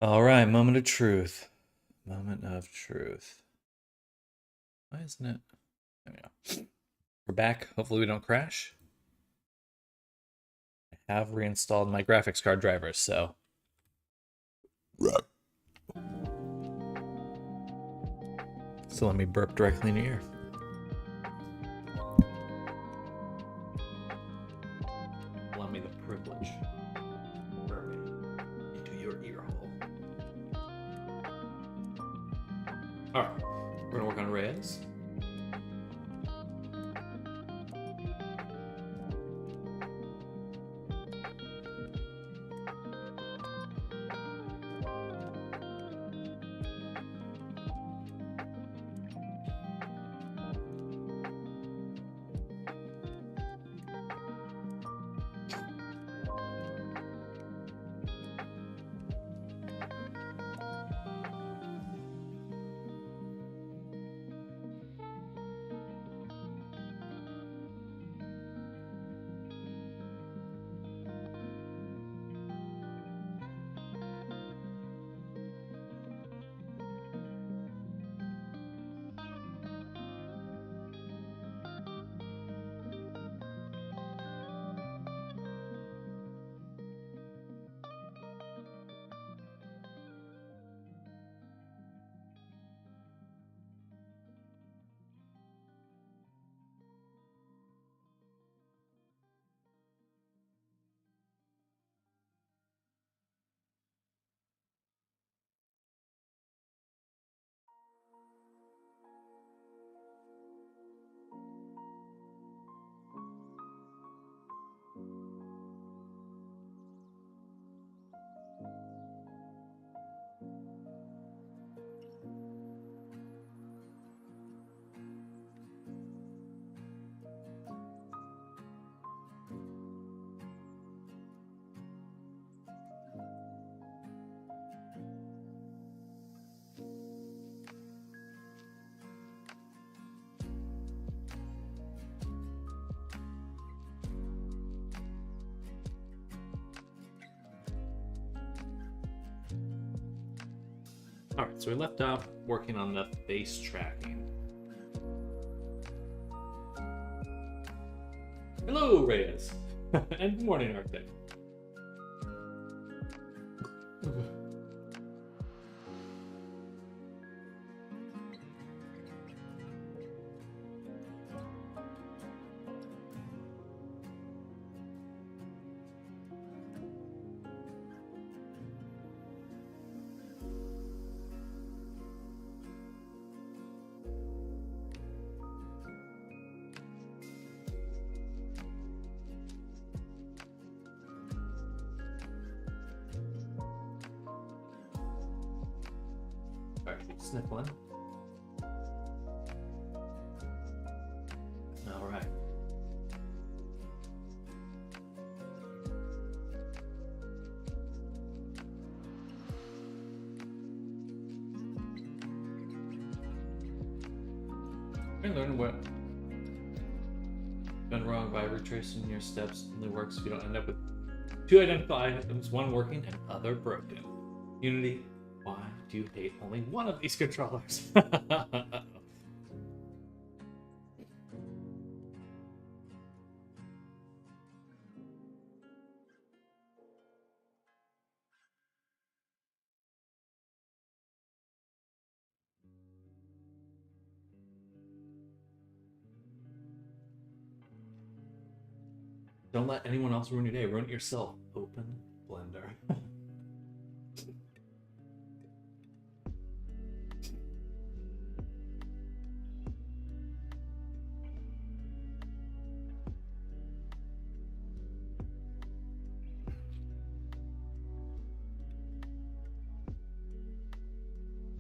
All right, moment of truth. Moment of truth. Why isn't it? There we go. We're back. Hopefully we don't crash. I have reinstalled my graphics card drivers, so. So let me burp directly in your ear. Allow me the privilege of burping into your ear hole. All right, we're gonna work on Reyes. All right, so we left off working on the face tracking. Hello, Reyes. And good morning, Arctic. All right, keep sniffling. All right. I learned what done wrong by retracing your steps only works if you don't end up with two identified items, one working and other broken. Unity, why do you hate only one of these controllers? Don't let anyone else ruin your day. Ruin it yourself. Open Blender.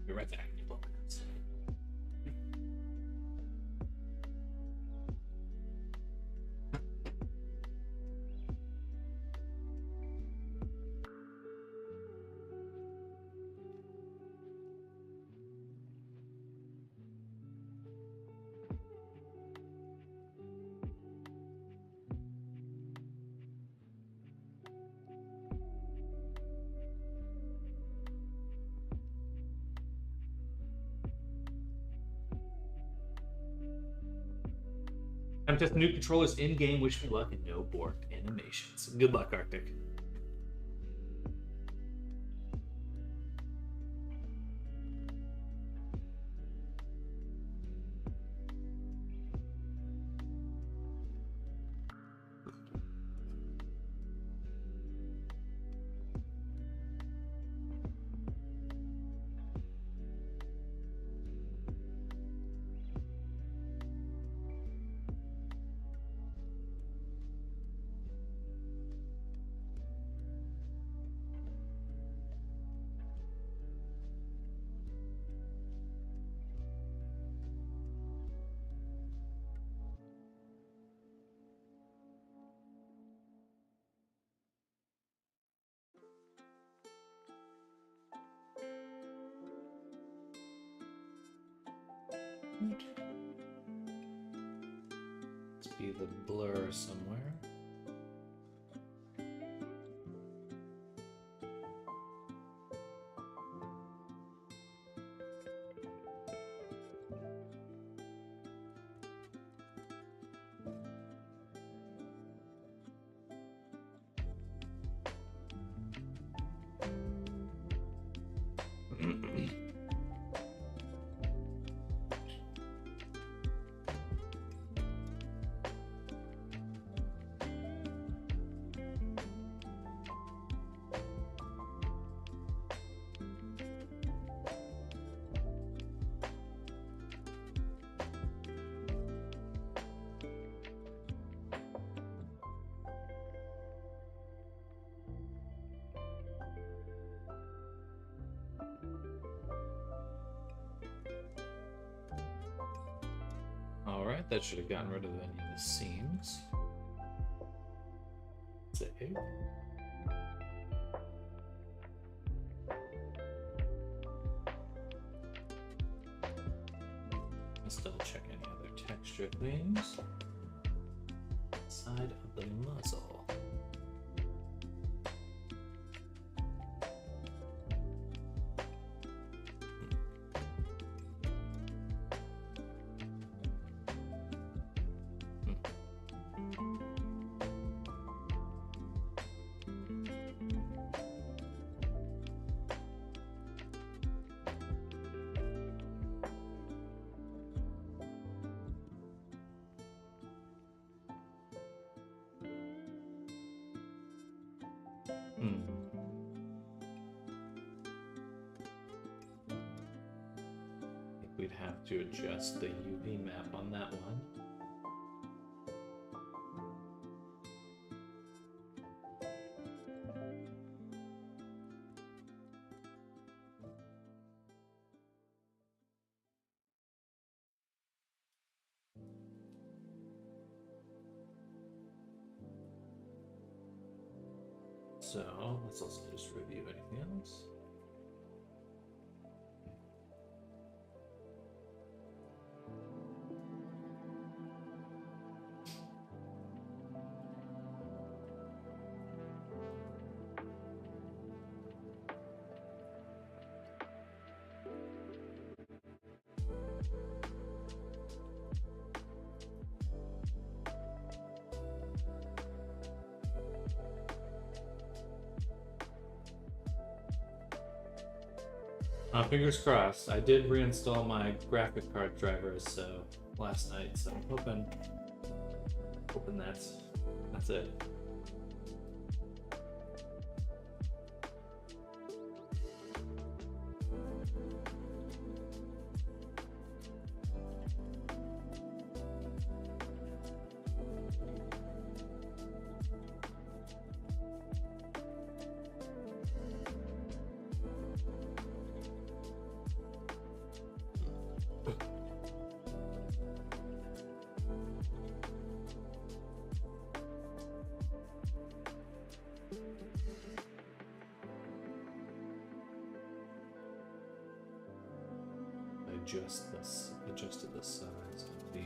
Be right back. Time test new controllers in game. Wish me luck and no borked animations. Good luck, Arctic. Let's be the blur somewhere. Alright, that should have gotten rid of any of the seams. Save. Let's double check any other texture things. Side of the muzzle. We'd have to adjust the UV map on that one. So let's also just review anything else. Fingers crossed. I did reinstall my graphic card drivers last night, so I'm hoping that's it. Adjusted the size of the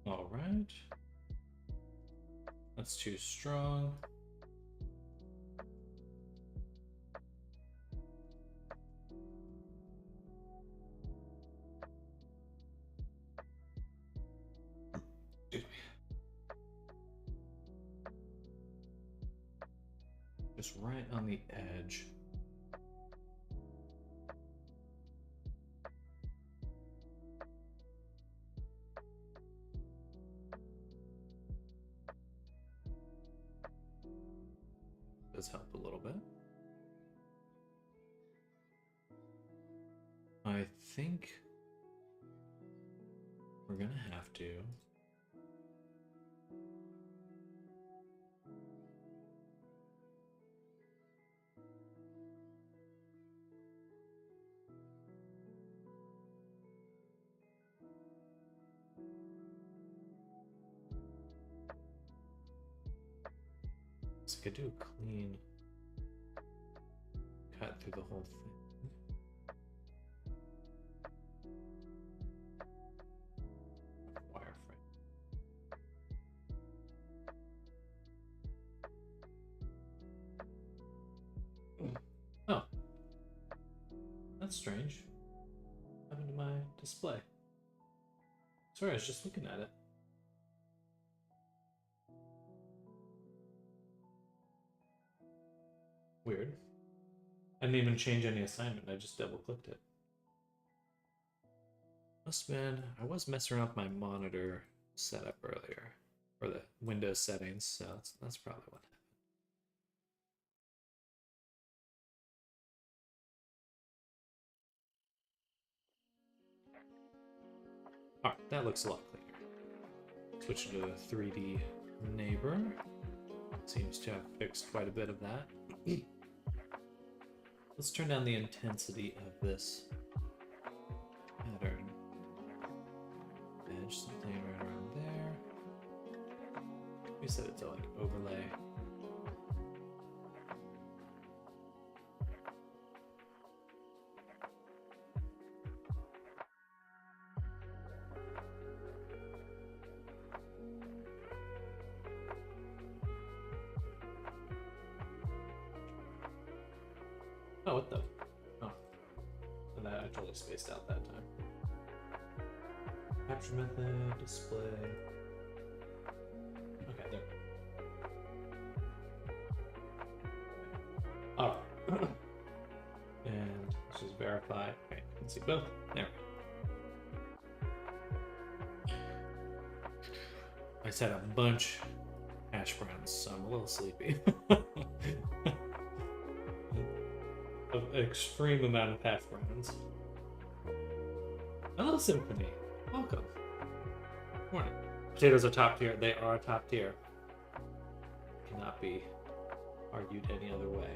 All right. That's too strong. Excuse me. Just right on the edge. Does help a little bit. I think we're gonna have to I could do a clean cut through the whole thing. Wireframe. Oh, that's strange. What happened to my display? Sorry, I was just looking at it. Weird. I didn't even change any assignment, I just double clicked it. Must have been, I was messing around with my monitor setup earlier, or the Windows settings, so that's probably what happened. Alright, that looks a lot cleaner. Switch to a 3D neighbor. Seems to have fixed quite a bit of that. Let's turn down the intensity of this pattern. Edge something right around there. We set it to like overlay. Oh, what the? Oh. And I totally spaced out that time. Capture method, display. Okay, there. Alright. And let's just verify. Okay, you can see both. There. I just had a bunch hash browns, so I'm a little sleepy. An extreme amount of hash browns. Hello, Symphony. Welcome. Morning. Potatoes are top tier. They are top tier. Cannot be argued any other way.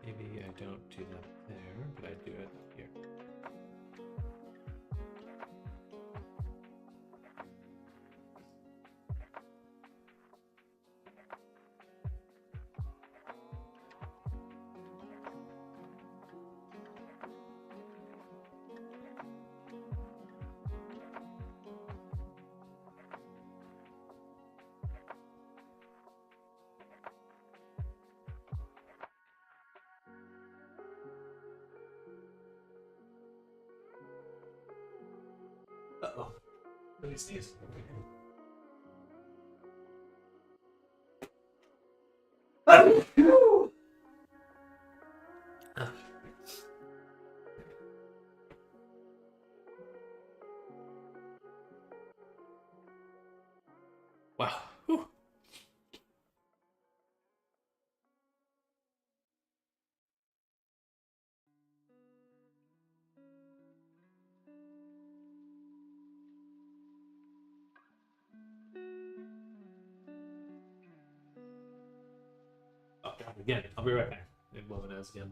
Maybe I don't do that there, but I do Uh-oh. Let me sneeze. Wow. Whew. Oh, God, again. I'll be right back. It wasn't as again.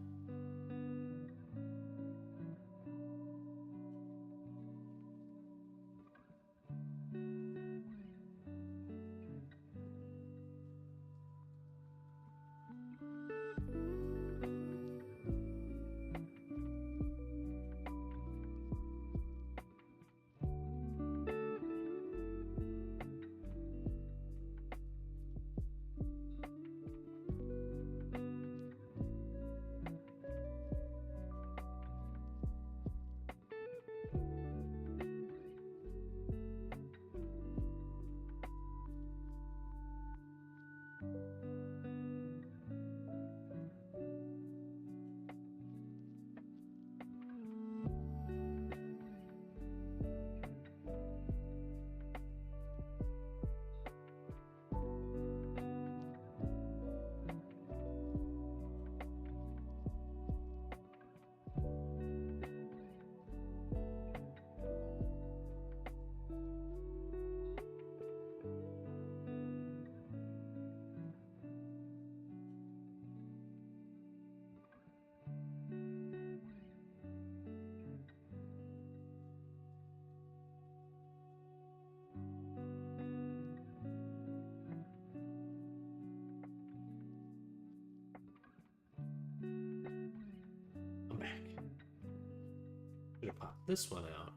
I'm back. Should have popped this one out.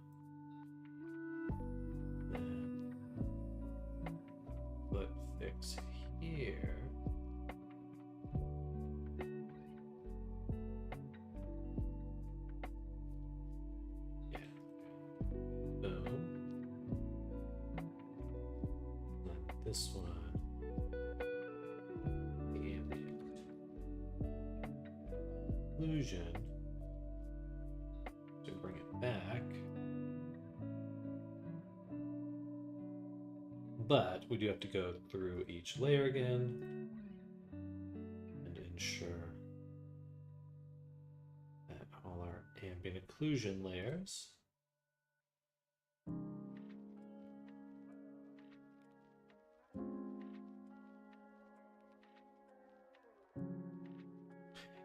Then put fix here. Yeah. Boom. Let this one. Ambient. Illusion. To bring it back. But we do have to go through each layer again and ensure that all our ambient occlusion layers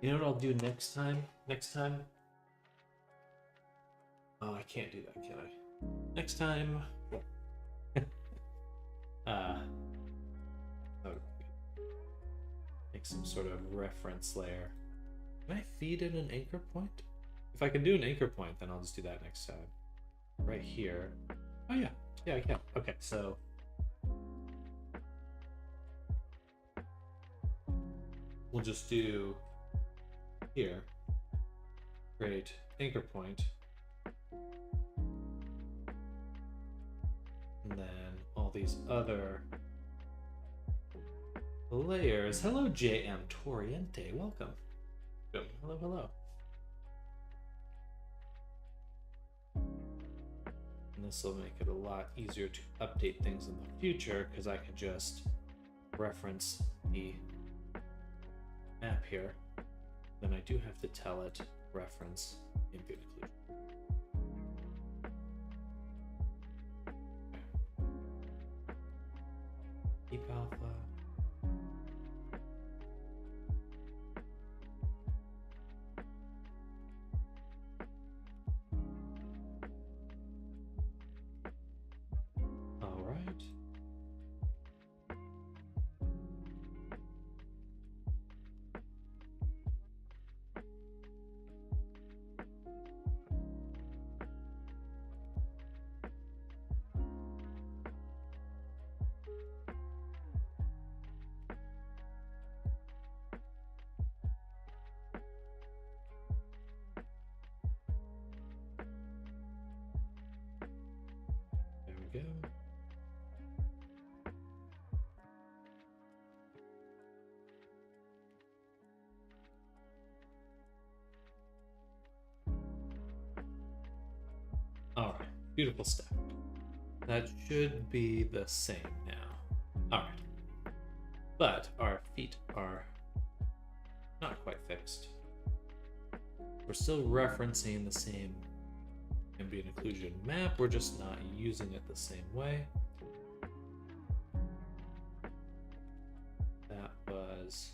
You know what I'll do next time? Oh, I can't do that, can I? Next time. Make some sort of reference layer. Can I feed in an anchor point? If I can do an anchor point, then I'll just do that next time. Right here. Oh yeah, yeah I can. Okay, so we'll just do here. Create anchor point. And then all these other layers. Hello, JM Toriente. Welcome. Hello, hello. And this will make it a lot easier to update things in the future because I can just reference the map here. Then I do have to tell it reference ambient occlusion. Keep alpha. All right. go. All right, beautiful step. That should be the same now. All right, but our feet are not quite fixed. We're still referencing the same ambient occlusion map, we're just not using it the same way. That was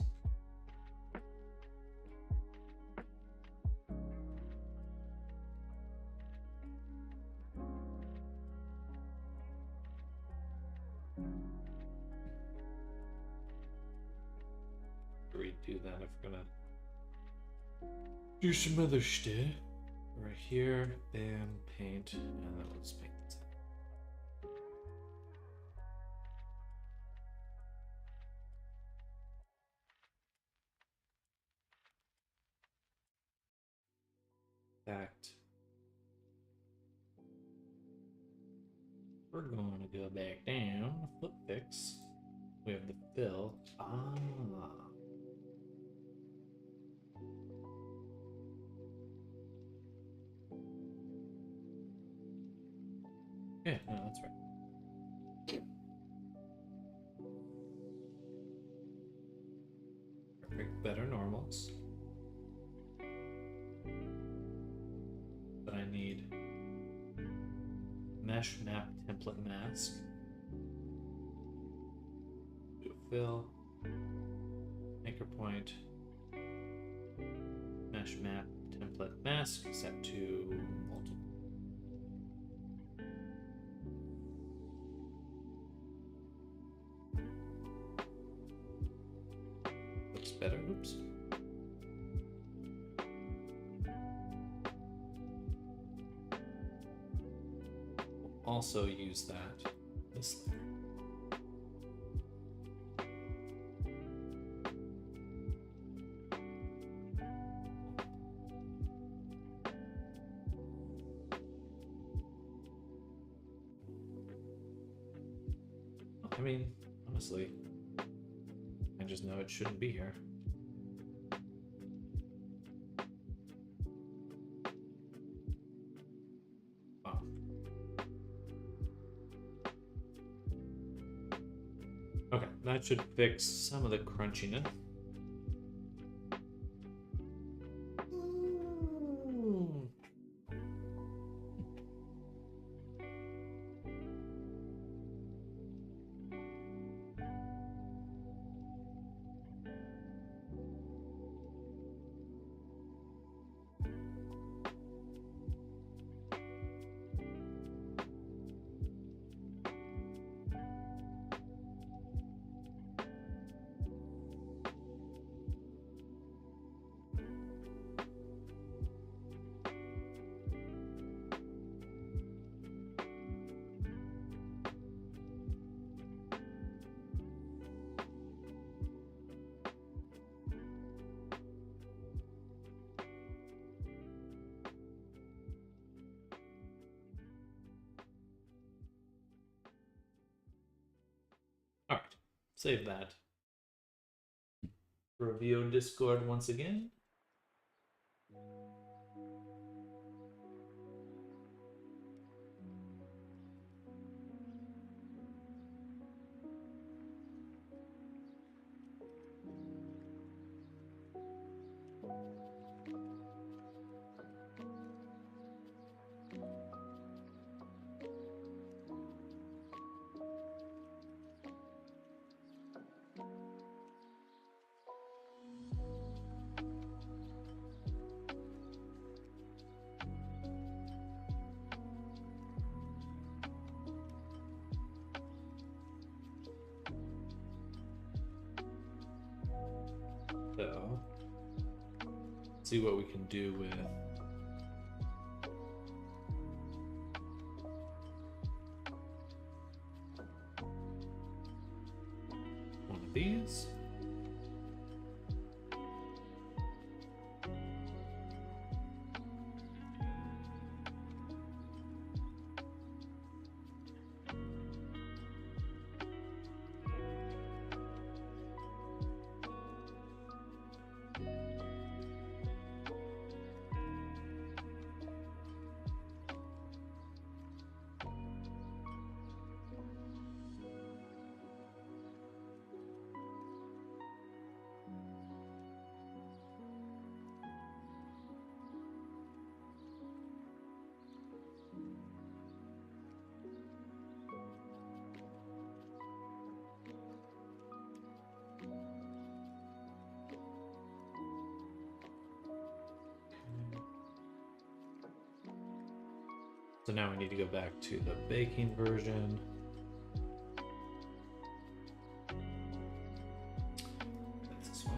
redo that if we're gonna do some other stuff. Right here, then paint, and then let's paint this. Fact. We're going to go back down, foot fix. We have the fill. Yeah, no, that's right. Perfect, better normals. But I need mesh map template mask. Do a fill. Anchor point. Mesh map template mask set to multiple. Looks better. Oops. We'll also use that this layer. I mean, honestly, I just know it shouldn't be here. Oh. Okay, that should fix some of the crunchiness. All right, save that. Review Discord once again. So, see what we can do with one of these. So now we need to go back to the baking version. That's this one.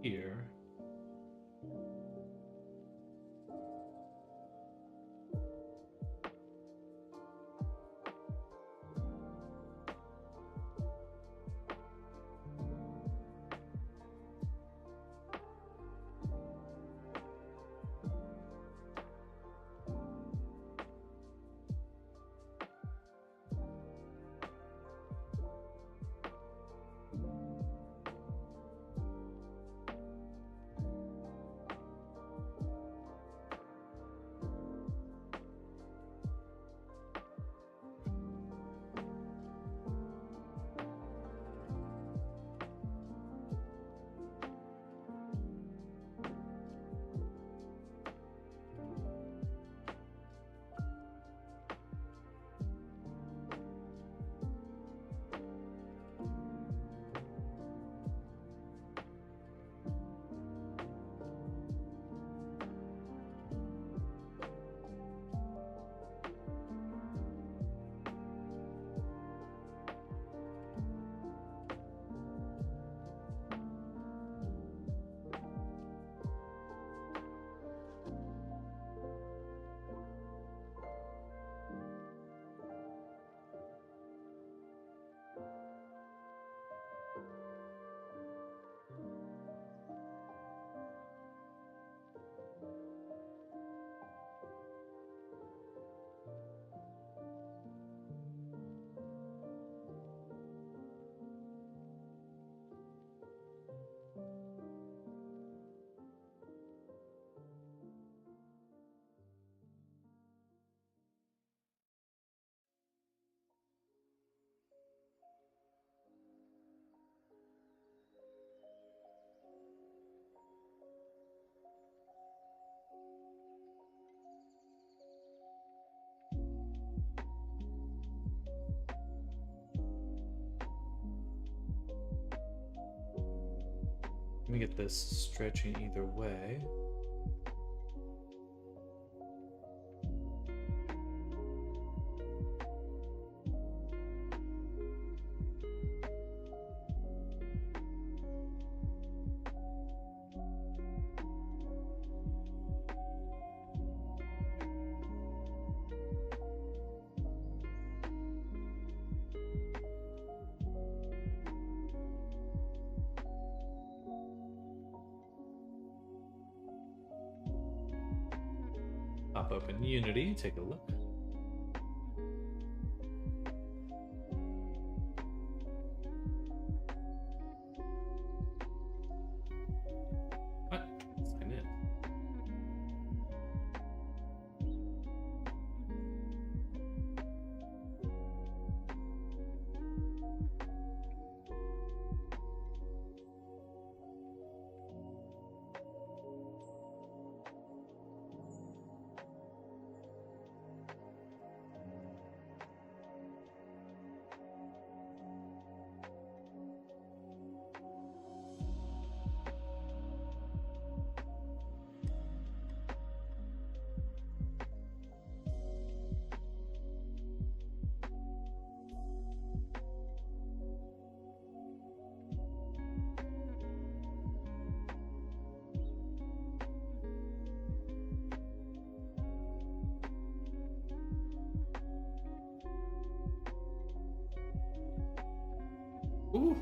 Here. Let me get this stretching either way. Pop open Unity, take a look. What? Sign in. Ooh.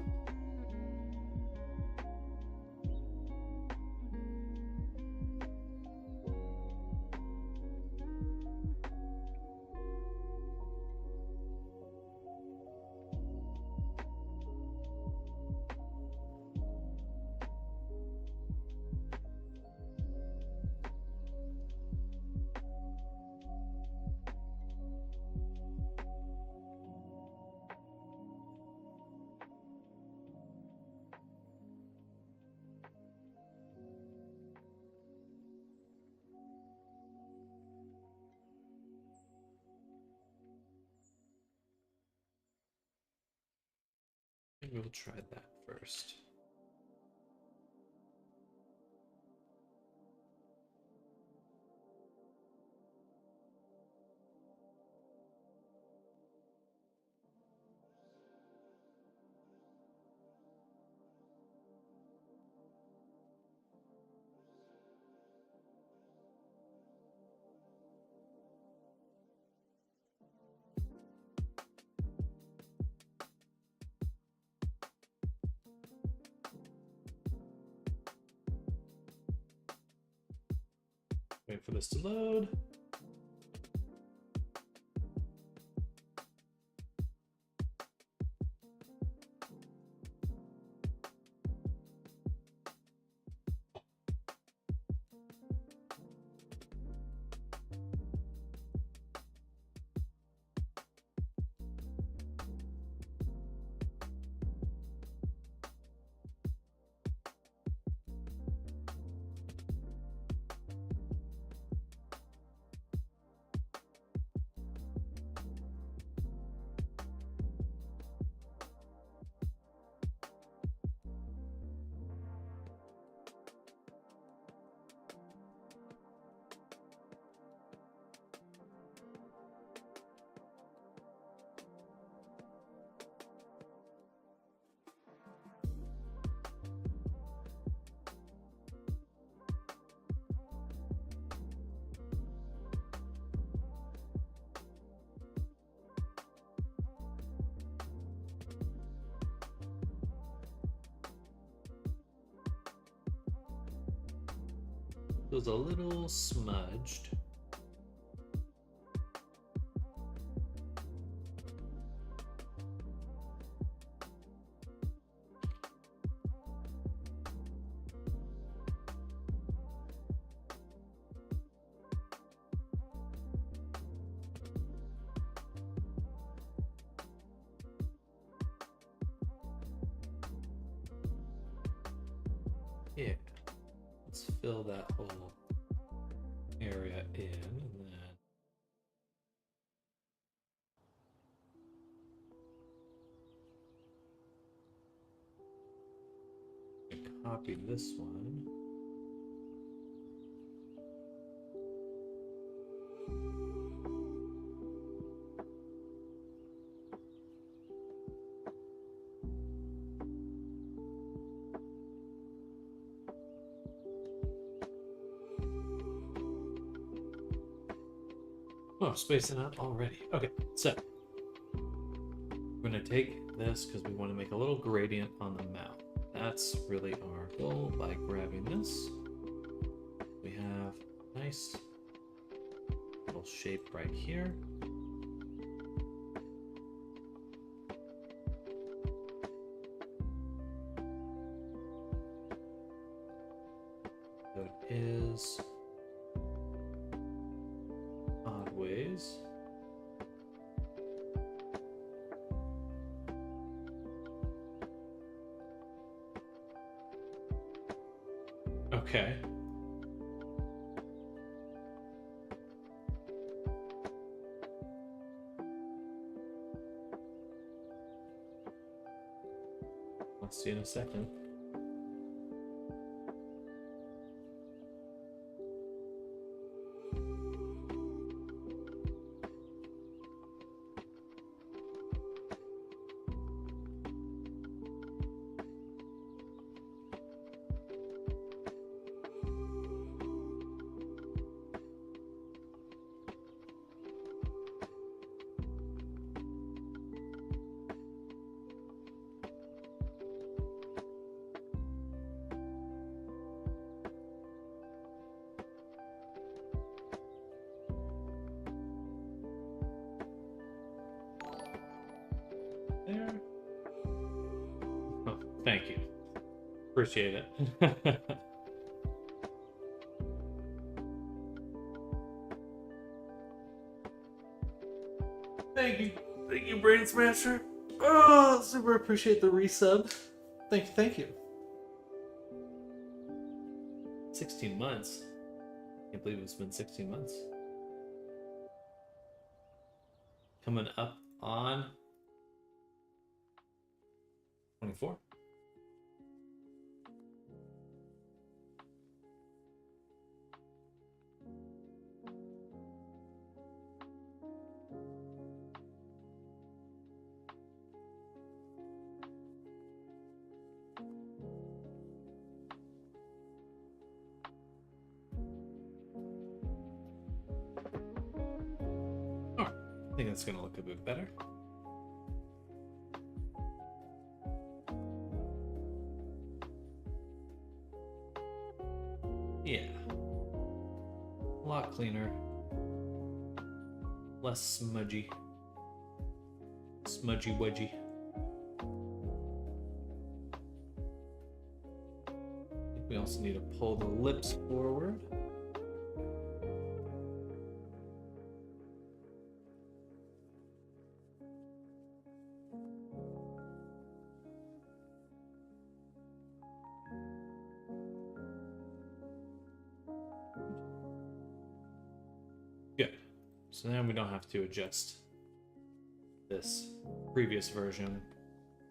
Maybe we'll try that first. Wait for this to load. It was a little smudged. Yeah, let's fill that whole area in, and then copy this one. Oh, spacing out already. Okay, so we're gonna take this because we want to make a little gradient on the mouth. That's really our goal by grabbing this. We have a nice little shape right here. So it is odd ways. Okay. I'll see you in a second. Thank you. Appreciate it. Thank you. Thank you, Brain Smasher. Oh, super appreciate the resub. Thank you. 16 months. Can't believe it's been 16 months. Coming up on 24. I think that's going to look a bit better. Yeah. A lot cleaner. Less smudgy. Smudgy wedgy. I think we also need to pull the lips forward. Good. So now we don't have to adjust this previous version.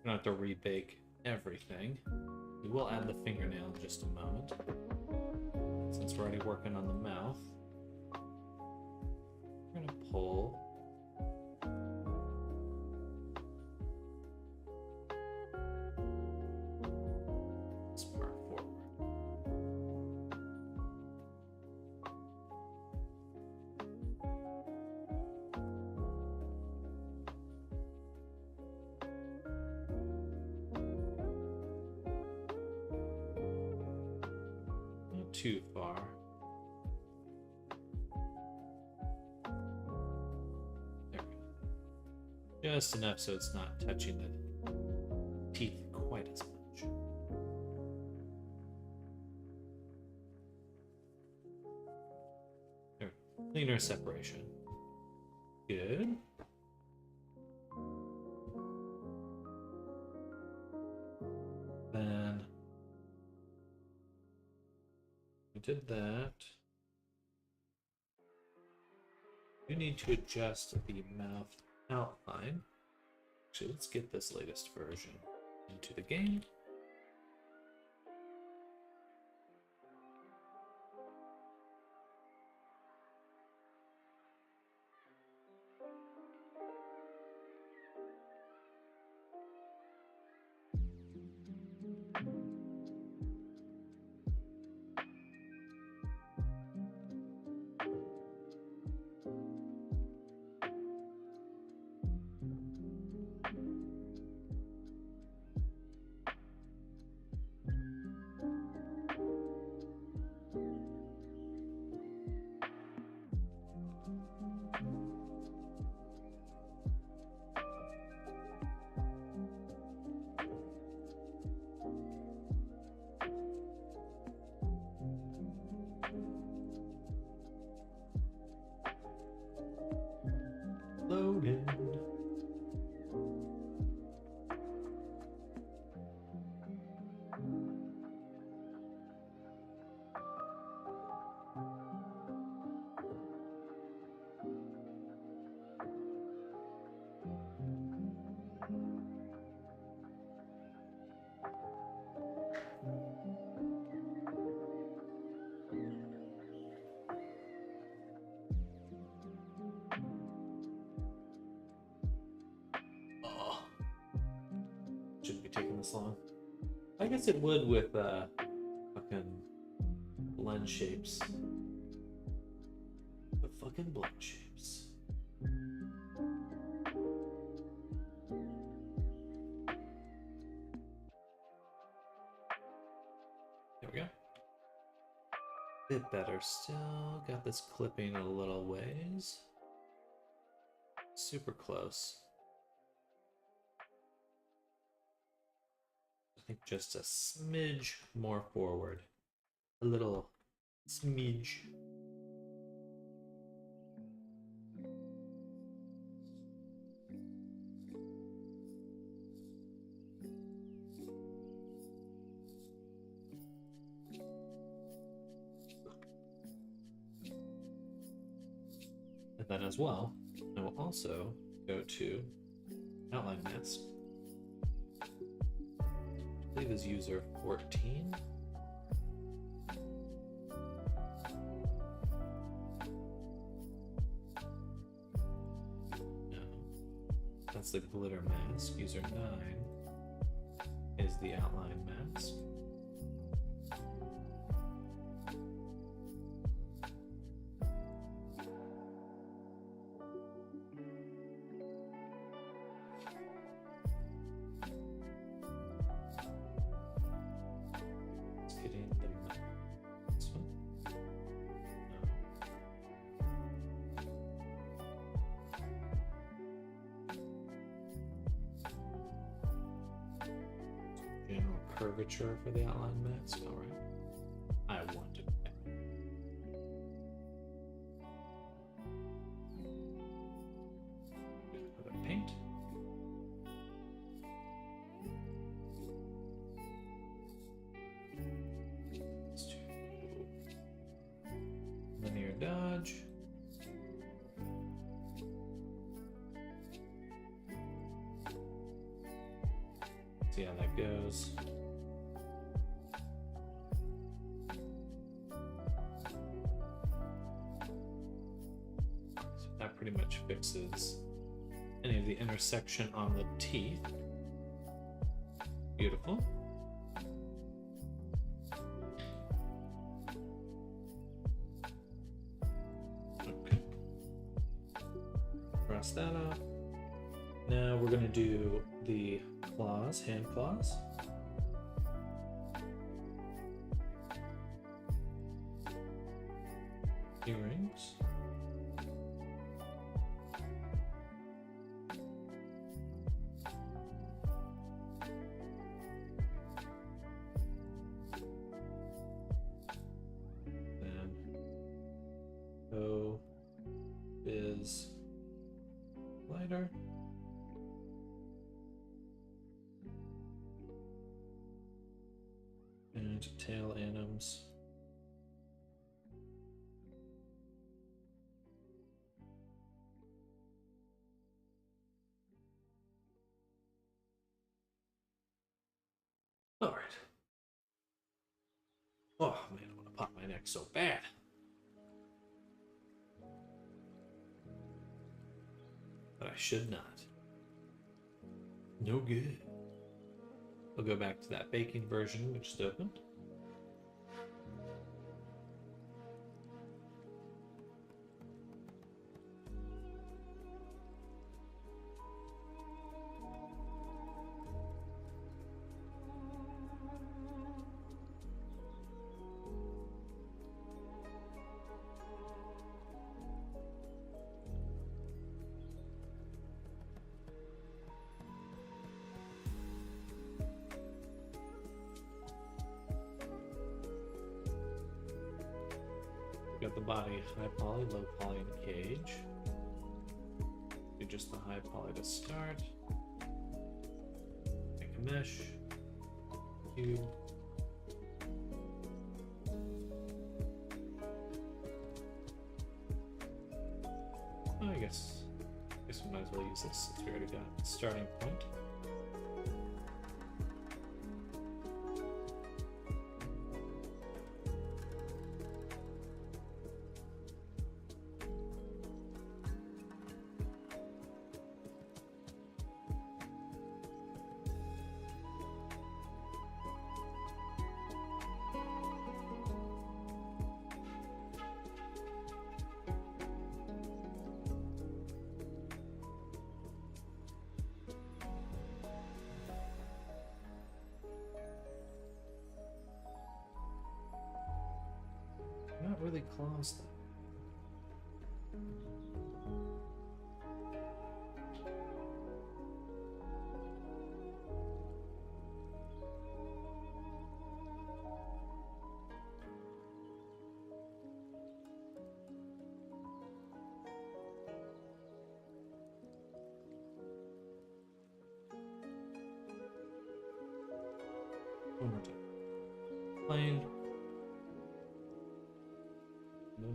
We don't have to rebake everything. We will add the fingernail in just a moment. Since we're already working on the mouth, we're going to pull this part forward. Too far. There we go. Just enough so it's not touching the teeth quite as much. There we go. Cleaner separation. Good. Then did that. You need to adjust the mouth outline. Actually, let's get this latest version into the game. Loaded. Shouldn't be taking this long. I guess it would with fucking blend shapes. The fucking blend shapes. There we go. Bit better. Still got this clipping a little ways. Super close. think just a smidge more forward. A little smidge. And then as well, I will also go to outline mask. I believe is user 14. No, that's the glitter mask. User 9 is the outline mask. Curvature for the outline mask. All right, I want it. For the paint. Let's do linear dodge. See how that goes. Pretty much fixes any of the intersection on the teeth. Beautiful. Okay. Cross that off. Now we're going to do the claws, hand claws. Earrings. Is lighter. And tail anims. All right. Oh man, I want to pop my neck so bad. But I should not. No good. We'll go back to that baking version we just opened. Got the body high poly, low poly, and cage. Do just the high poly to start. Make a mesh. Cube. Oh, I guess we might as well use this since we already got a starting point. Not really claws though. One more time. Plane. No.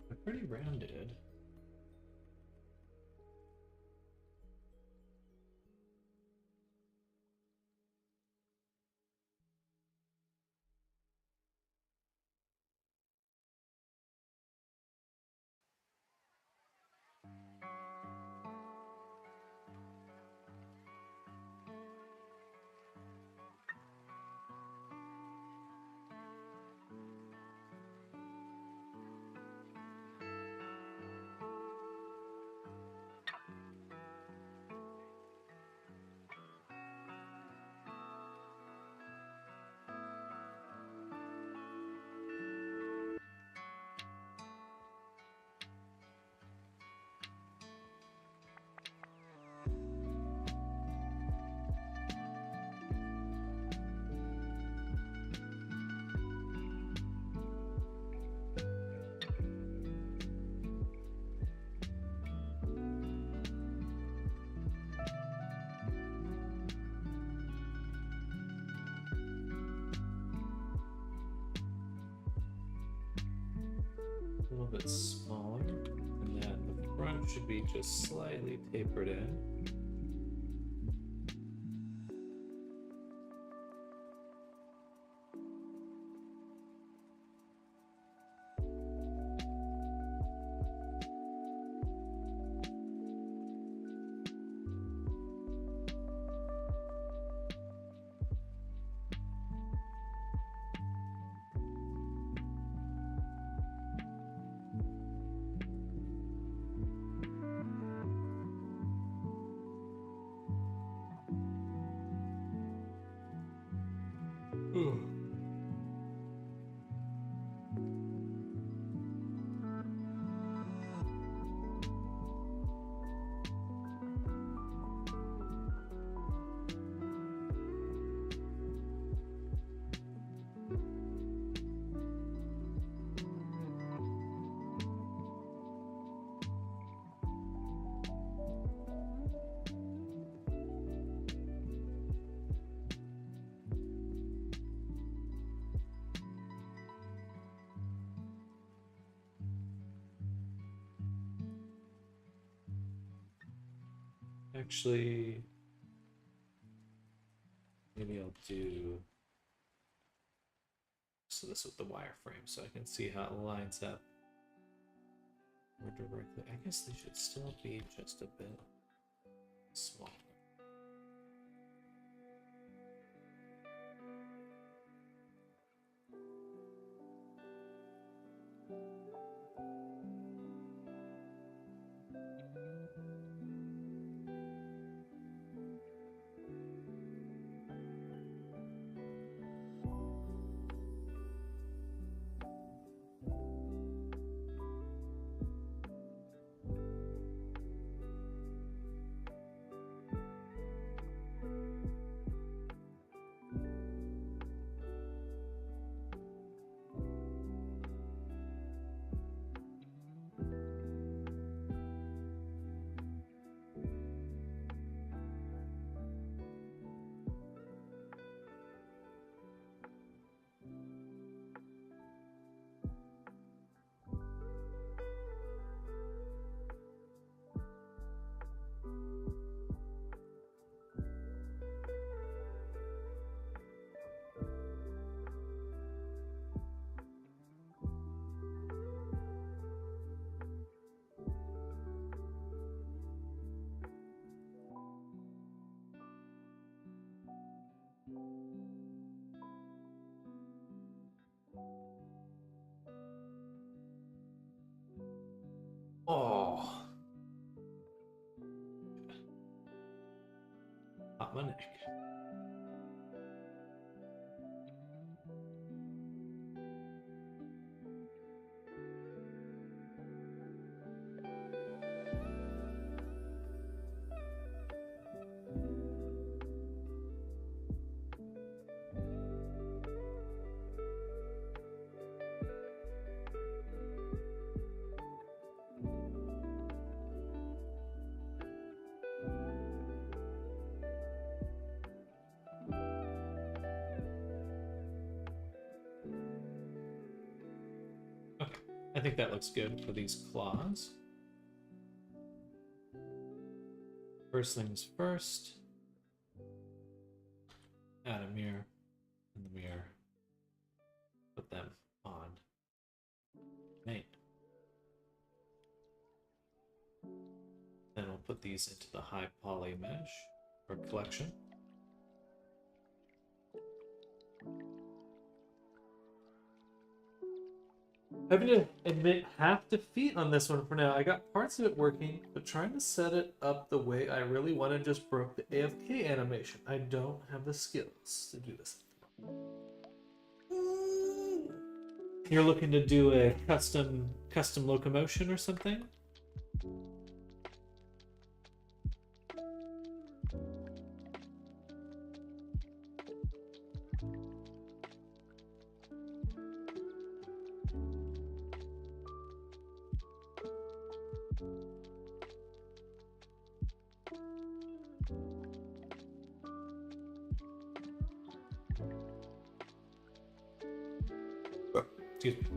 They're pretty rounded. A little bit smaller, and then the front should be just slightly tapered in. Ooh. Actually, maybe I'll do this with the wireframe so I can see how it lines up more directly. I guess they should still be just a bit smaller. Pop my neck. I think that looks good for these claws. First things first, add a mirror in the mirror, put them on main. Then we'll put these into the high poly mesh or collection. Having to admit half defeat on this one for now. I got parts of it working, but trying to set it up the way I really wanted just broke the AFK animation. I don't have the skills to do this. You're looking to do a custom locomotion or something? Excuse me.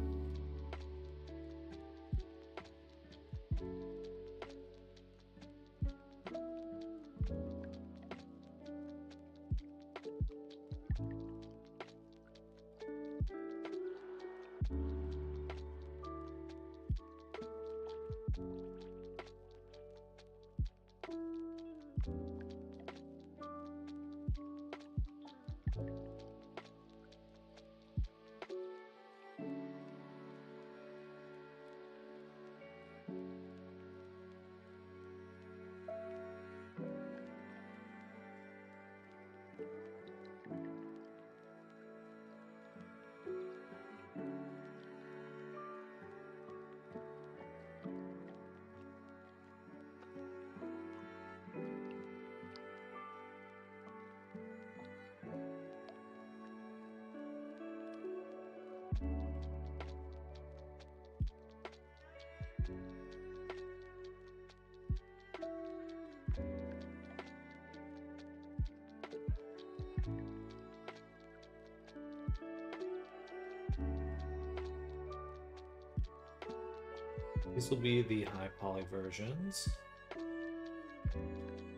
These will be the high poly versions.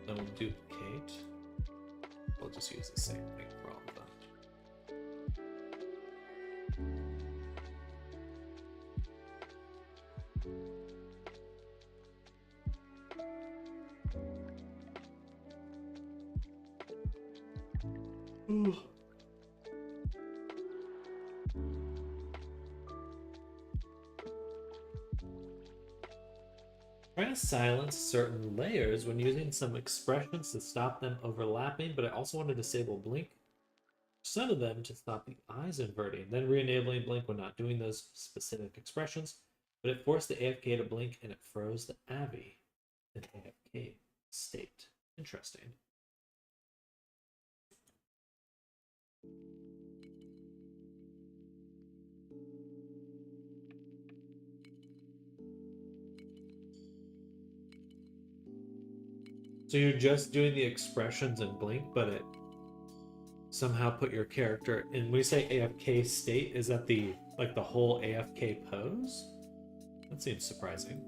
Then we'll duplicate. We'll just use the same thing for all of them. Ooh. Trying to silence certain layers when using some expressions to stop them overlapping, but I also want to disable blink some of them to stop the eyes inverting, then re-enabling blink when not doing those specific expressions, but it forced the AFK to blink and it froze the AVI in AFK state. Interesting. So you're just doing the expressions in blink, but it somehow put your character in. When we say AFK state, is that the whole AFK pose? That seems surprising.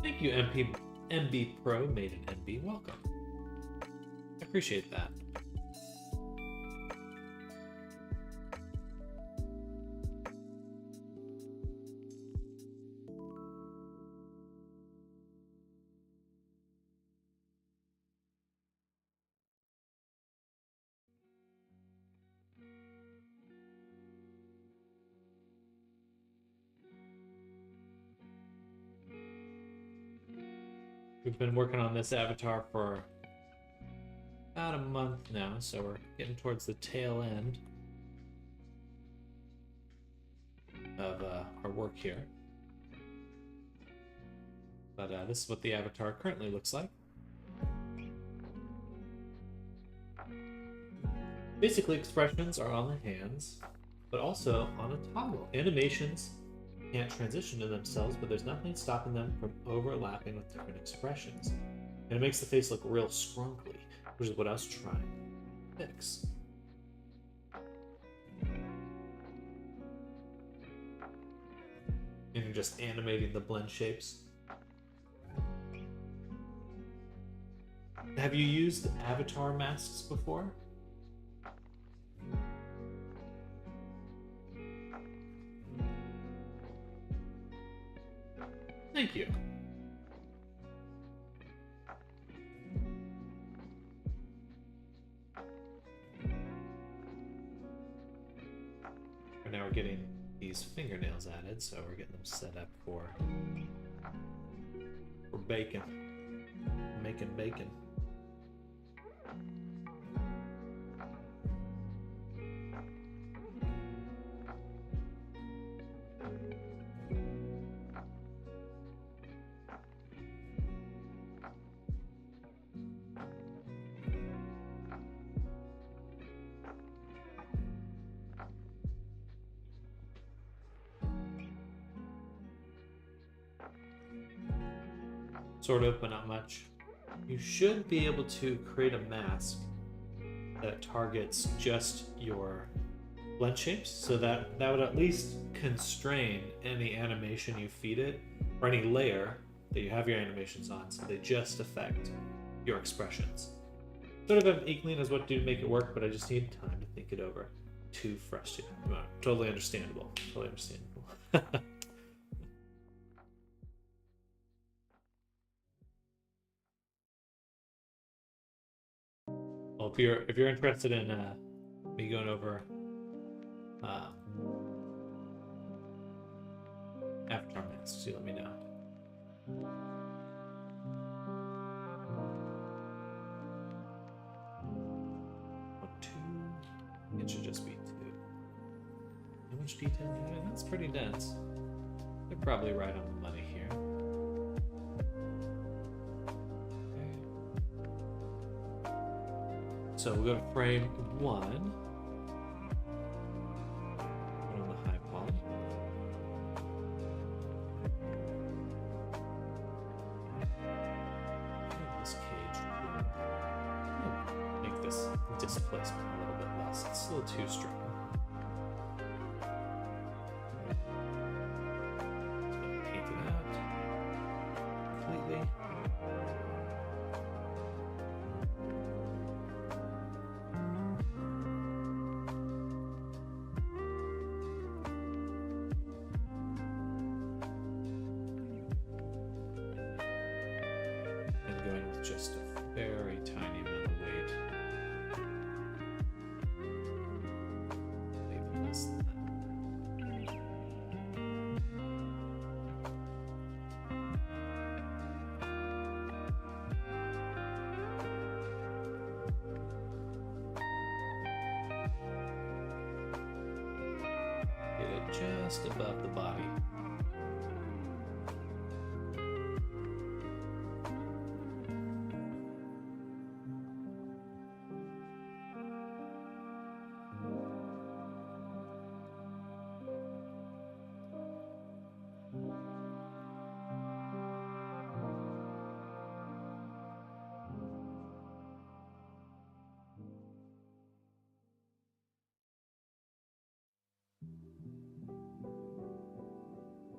Thank you, MB Pro made an NB. Welcome. I appreciate that. We've been working on this avatar for about a month now, so we're getting towards the tail end of our work here. But this is what the avatar currently looks like. Basically, expressions are on the hands, but also on a toggle. Animations can't transition to themselves, but there's nothing stopping them from overlapping with different expressions. And it makes the face look real scrunkly, which is what I was trying to fix. And you're just animating the blend shapes. Have you used avatar masks before? Thank you. And now we're getting these fingernails added, so we're getting them set up for bacon. Making bacon. Sort of, but not much. You should be able to create a mask that targets just your blend shapes, so that would at least constrain any animation you feed it, or any layer that you have your animations on, so they just affect your expressions. Sort of an inkling as what to make it work, but I just need time to think it over. Too frustrating. Totally understandable. Totally understandable. Well, if you're interested in me going over avatar masks, you let me know. It should just be 2. How much detail? Yeah, that's pretty dense. They're probably right on the money here. Okay. So we'll go to frame 1. Put on the high poly. This cage. Make this displacement a little bit less. It's a little too strong. Paint it out completely. And going with just a very tiny amount of weight. Maybe less than that. Get it just above the body.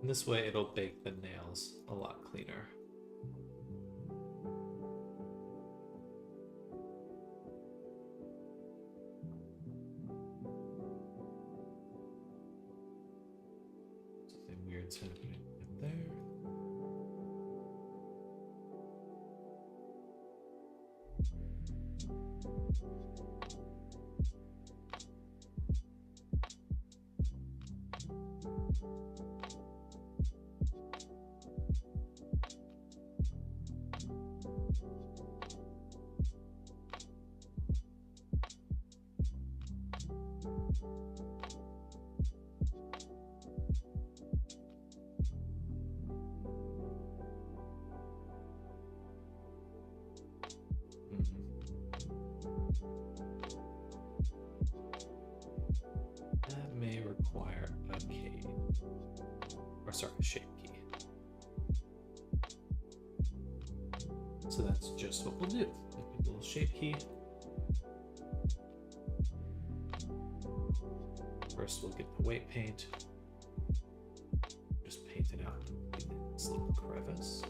And this way it'll bake the nails a lot cleaner. What's happening up there? That may require a key. Or sorry, a shape key. So that's just what we'll do. Make a little shape key. First we'll get the weight paint. Just paint it out in this little crevice.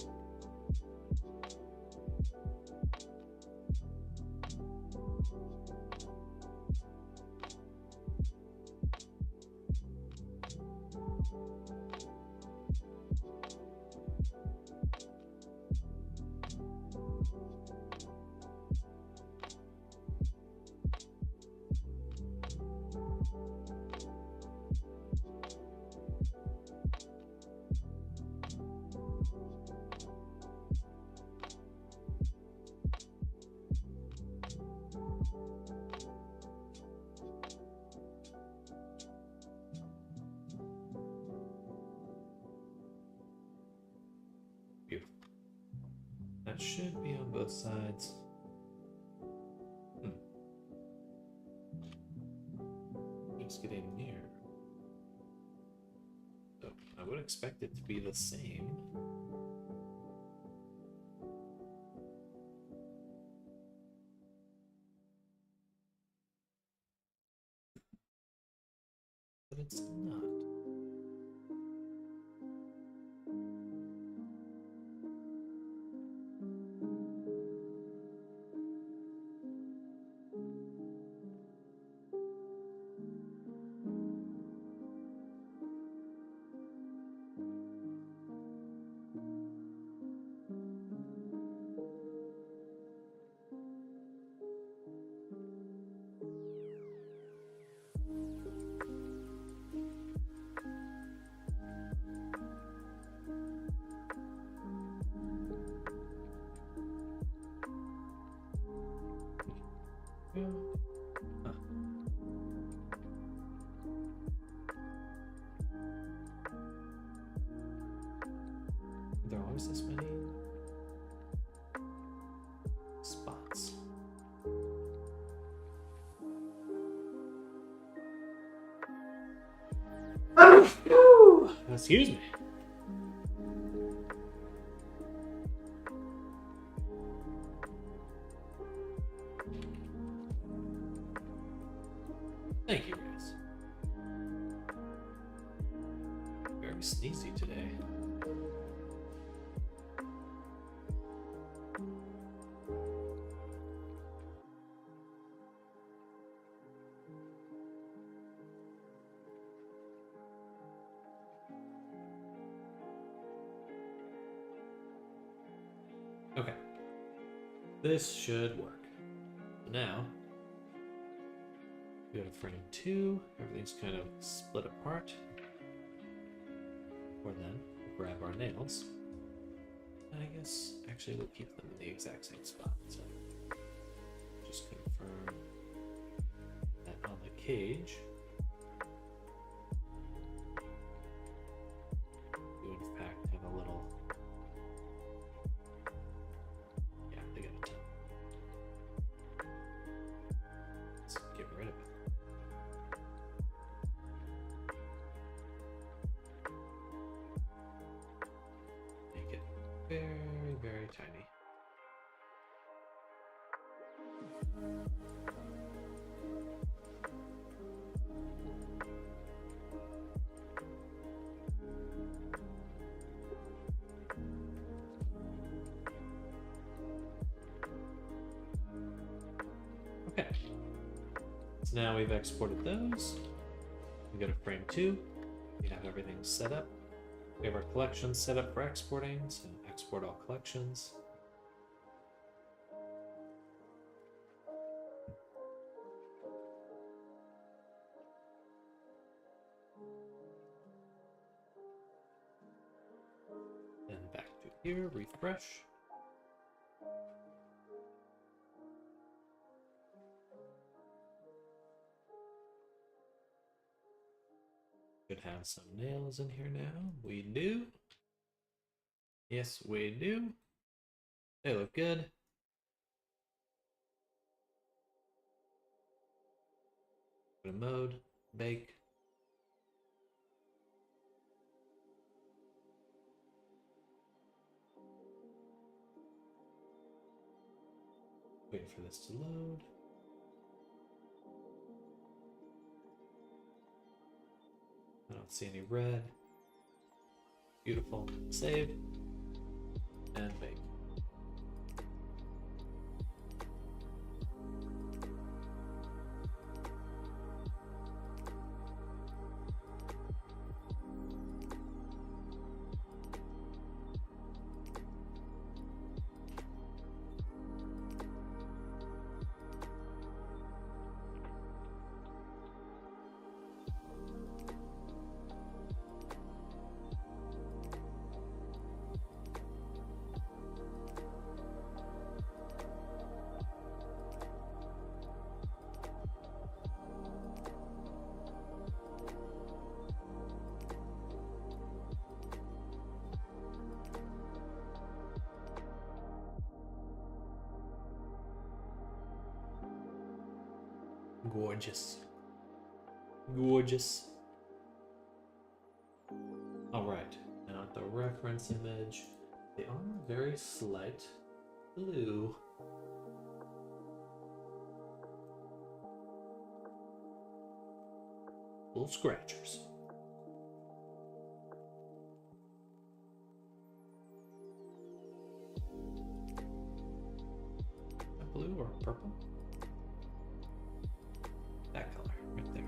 Beautiful. That should be on both sides. It's getting near. So I would expect it to be the same. But it's not. Huh. Are there always this many spots? Excuse me. Thank you, guys. Very sneezy today. Okay. This should work. Now, we go to frame 2. Everything's kind of split apart. Or then, we'll grab our nails. And I guess, actually, we'll keep them in the exact same spot. So, just confirm that on the cage. You, in fact, have a little... Yeah, they got a ton. Let's get rid of it. Make it very, very tiny. Okay. So now we've exported those. We go to frame 2. We have everything set up. We have our collections set up for exporting, so export all collections. Then back to here, refresh. Should have some nails in here now. We do. Yes, we do. They look good. Go to mode, bake. Wait for this to load. I don't see any red. Beautiful. Save. And bake. Gorgeous. Gorgeous. Alright, now the reference image. They are very slight blue. Little scratchers. Blue or purple? That color, right there.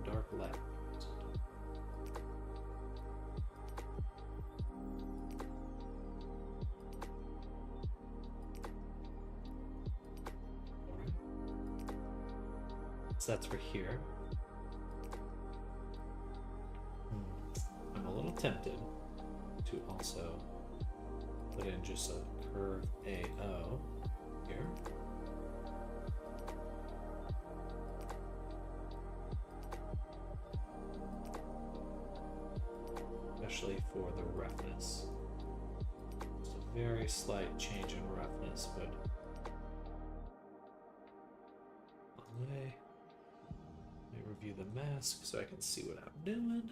Dark left. Alright. So that's for here. I'm a little tempted to also put in just a curve AO here. Especially for the roughness. Just a very slight change in roughness, but long way. Let me review the mask so I can see what I'm doing.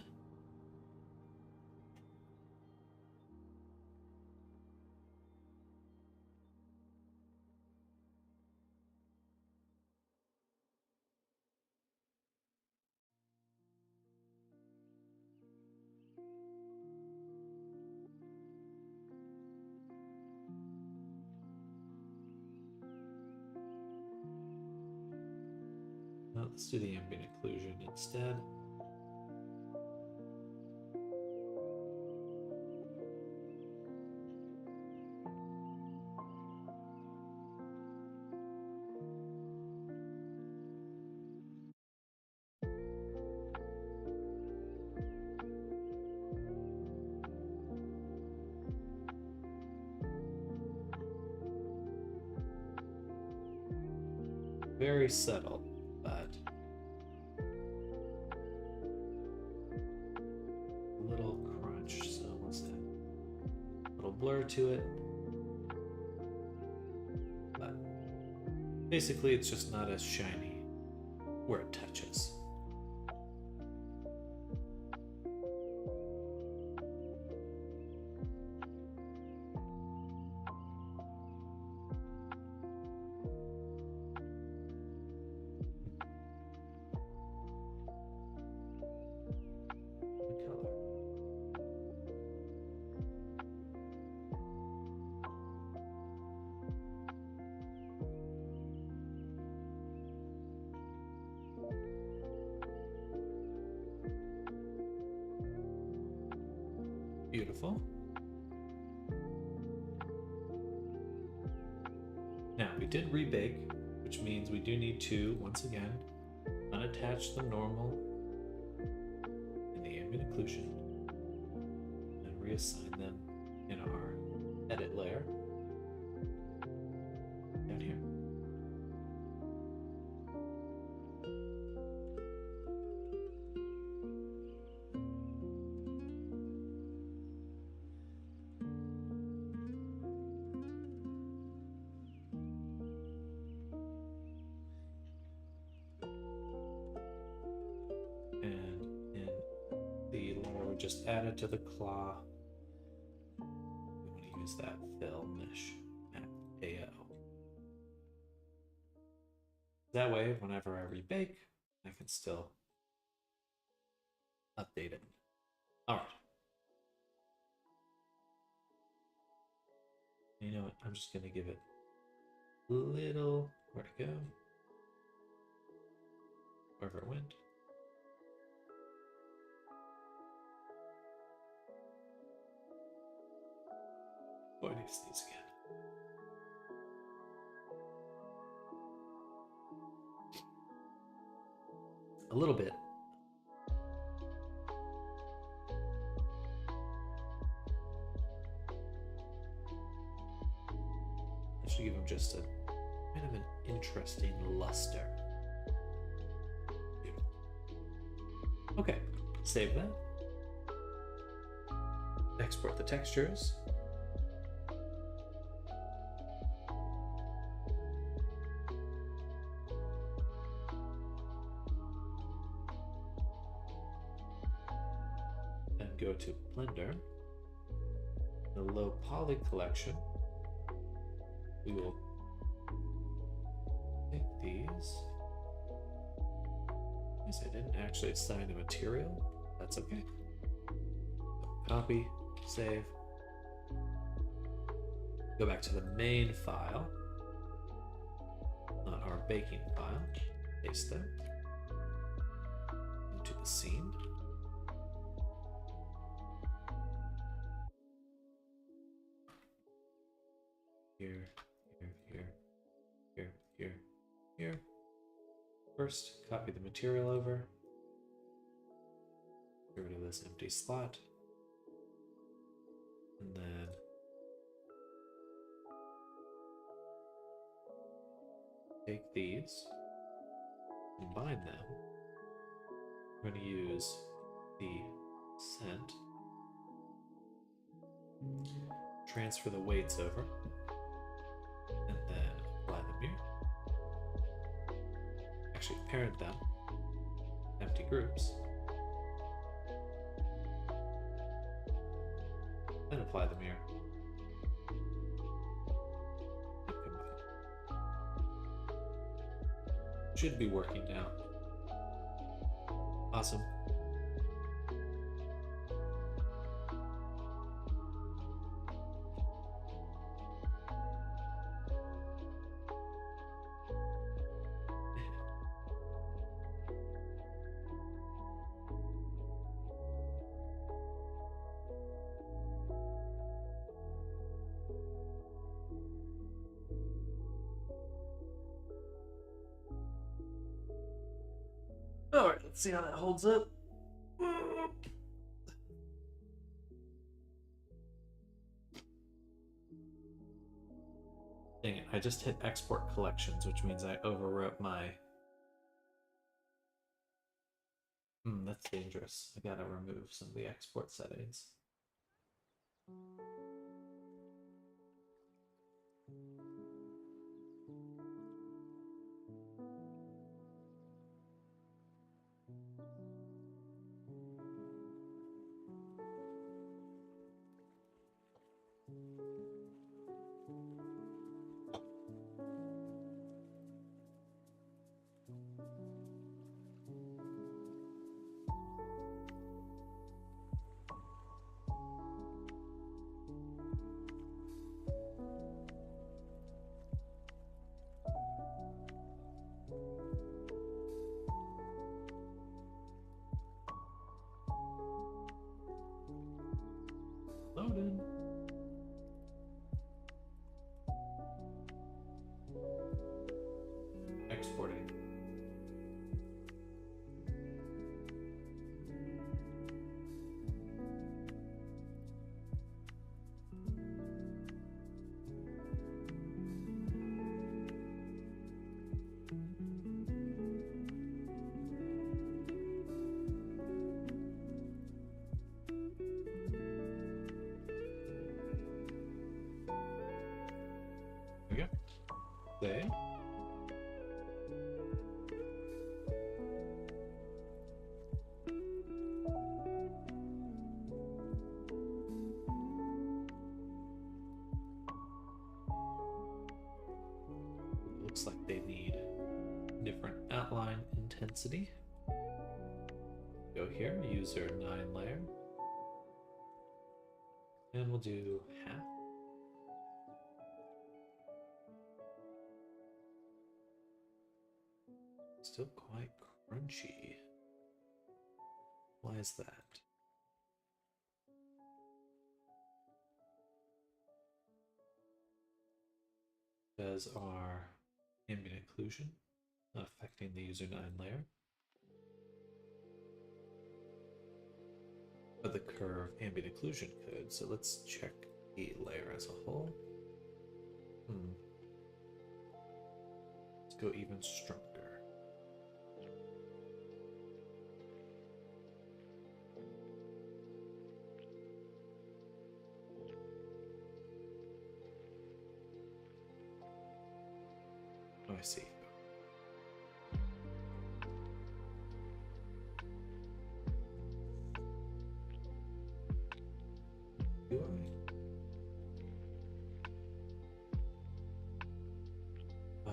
Let's do the ambient occlusion instead. Very subtle, but a little crunch. So what's that? A little blur to it. But basically, it's just not as shiny where it touches. Beautiful. Now, we did rebake, which means we do need to, once again, unattach the normal and the ambient occlusion and reassign them in our edit layer down here. Just added to the claw. We want to use that fill mesh map AO. That way, whenever I rebake, I can still update it. All right. You know what? I'm just going to give it a little where to go. Wherever it went. Boy, I need to sneeze again. A little bit. I should give him just a kind of an interesting luster. Okay, save that. Export the textures. Go to Blender, the low poly collection. We will take these. Yes, I didn't actually assign a material. That's okay. Copy, save. Go back to the main file, not our baking file. Paste them into the scene. Here, here. First, copy the material over. Get rid of this empty slot. And then take these, combine them. We're going to use the scent. Transfer the weights over. And then apply them here. Actually parent them. Empty groups. Then apply them here. And combine. Should be working now. Awesome. All right, let's see how that holds up. Dang it, I just hit export collections, which means I overwrote my... that's dangerous. I gotta remove some of the export settings. exporting. There we go. Save. Looks like they need different outline intensity. Go here, user 9 layer. And we'll do half. Still quite crunchy. Why is that? Does our ambient occlusion affecting the user 9 layer? But the curve ambient occlusion could, so let's check the layer as a whole. Let's go even stronger. Oh, I see. Do I?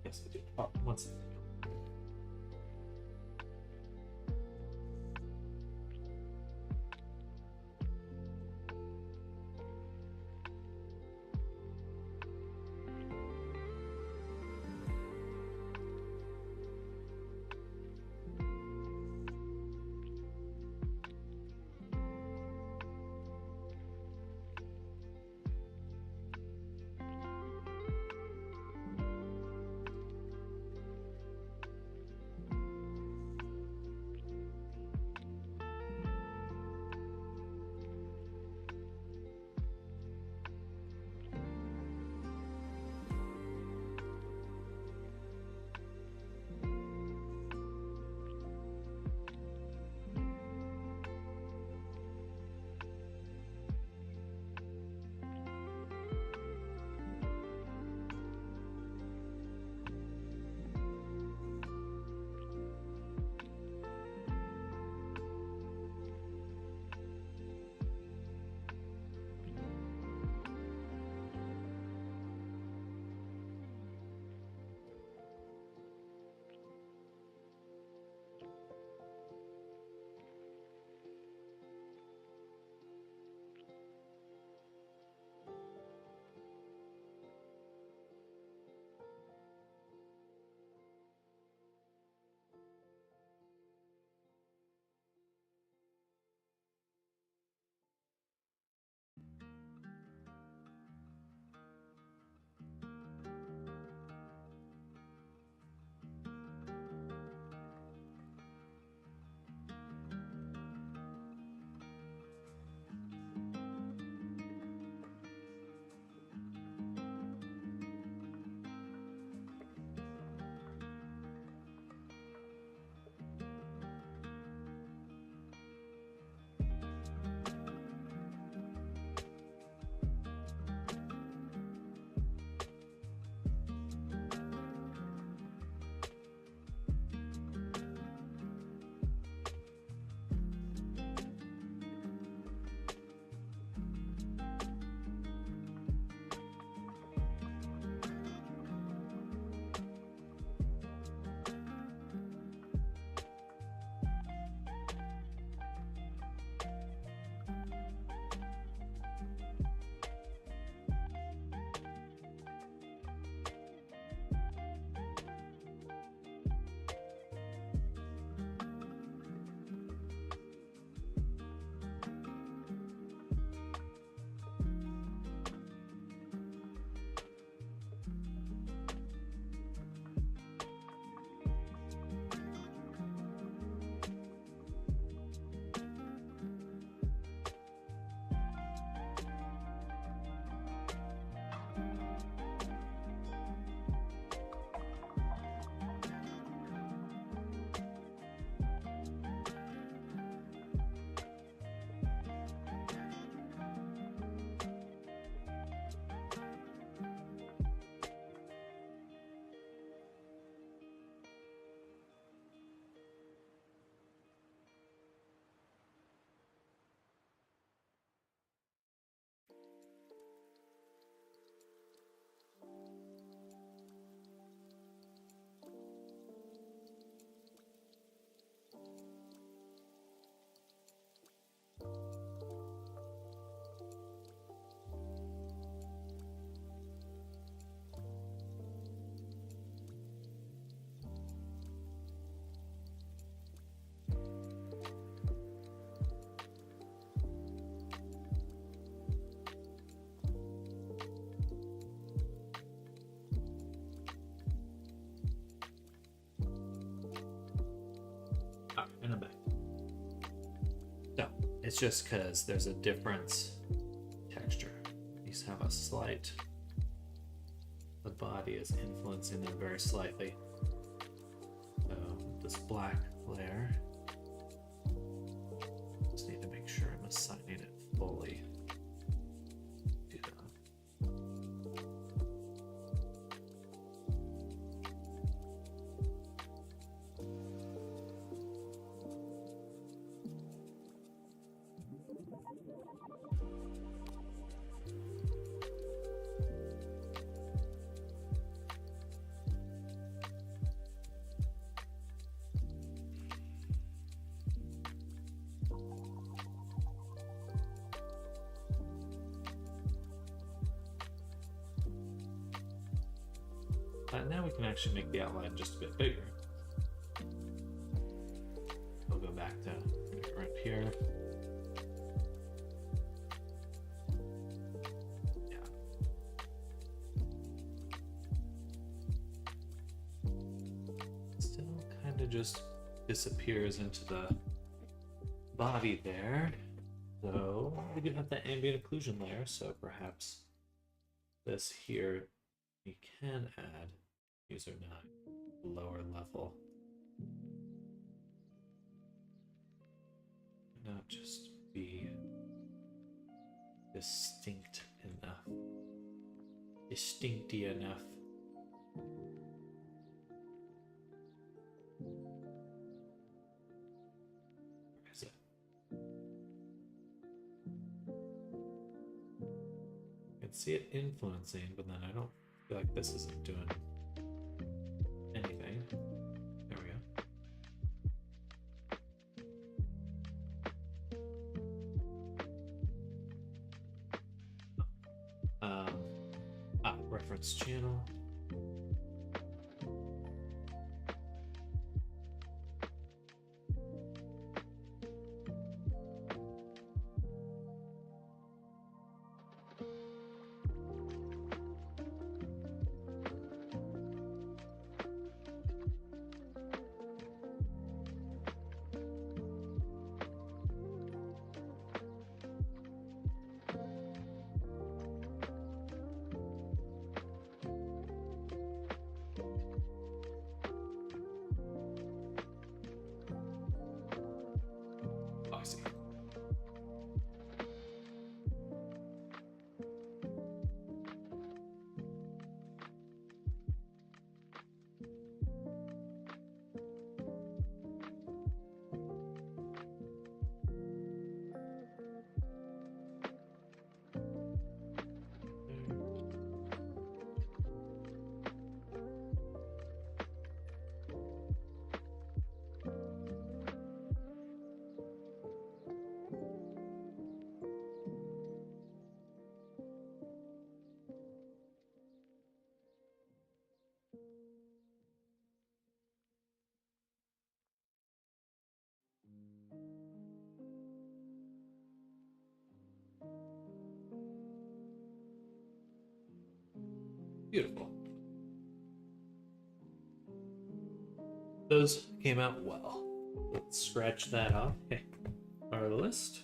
Yes, I do. Oh, one second. It's just because there's a difference texture. These have a slight, the body is influencing them very slightly. So this black layer, just need to make sure I'm assigning it fully to them. Now we can actually make the outline just a bit bigger. We'll go back to right here. Yeah. Still kind of just disappears into the body there. So we do have that ambient occlusion layer, so perhaps this here we can add user 9 lower level. Not just be distinct enough. Distincty enough. Where is it? I can see it influencing, but then I don't feel like this isn't doing anything. There we go. Reference channel. Oh, I see. Beautiful. Those came out well. Let's scratch that off our list.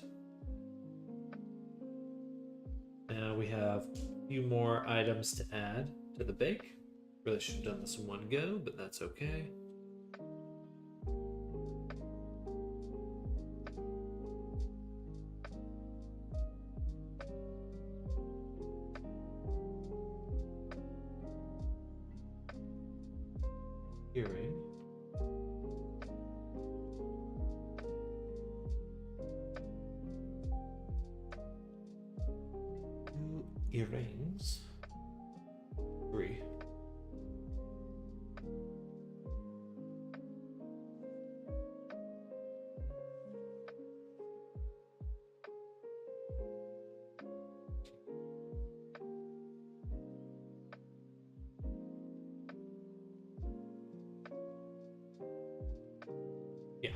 Now we have a few more items to add to the bake. Really should have done this in one go, but that's okay. Earring. Two earrings. 3. Yeah.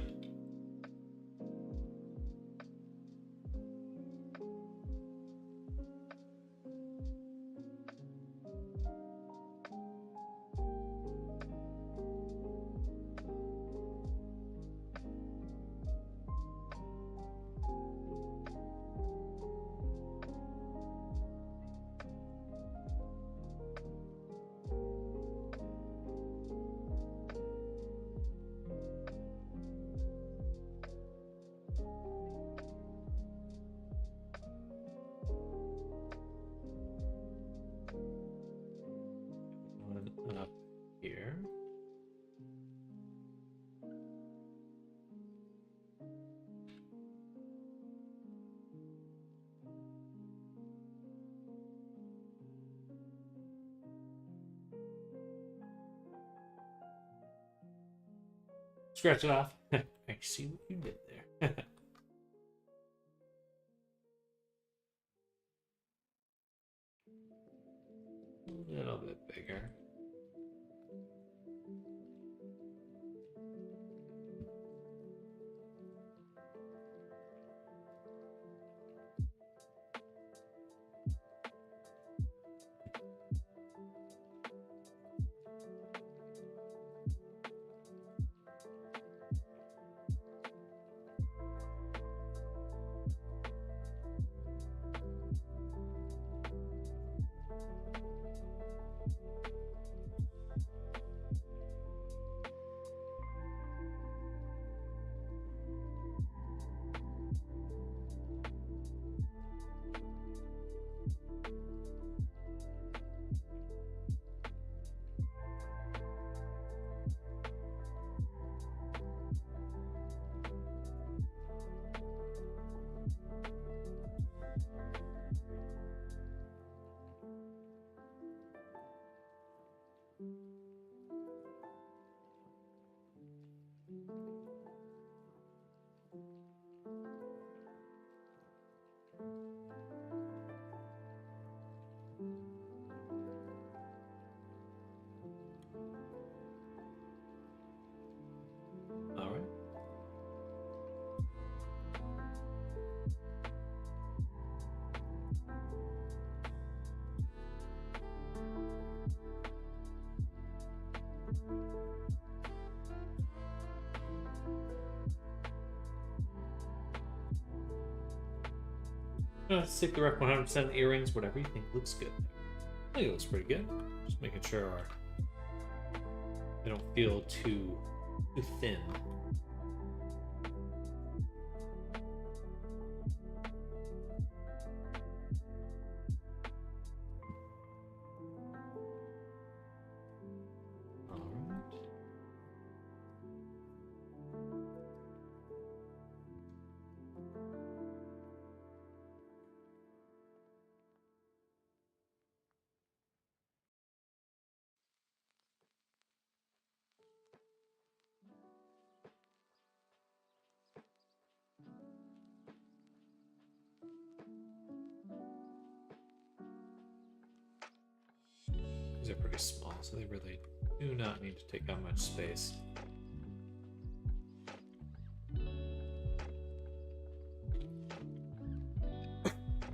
Scratch it off. I see what you did there. A little bit bigger. All right. Let's take the rep 100% earrings, whatever you think looks good. I think it looks pretty good. Just making sure they don't feel too thin. All right. These are pretty small, so they really do not need to take up much space.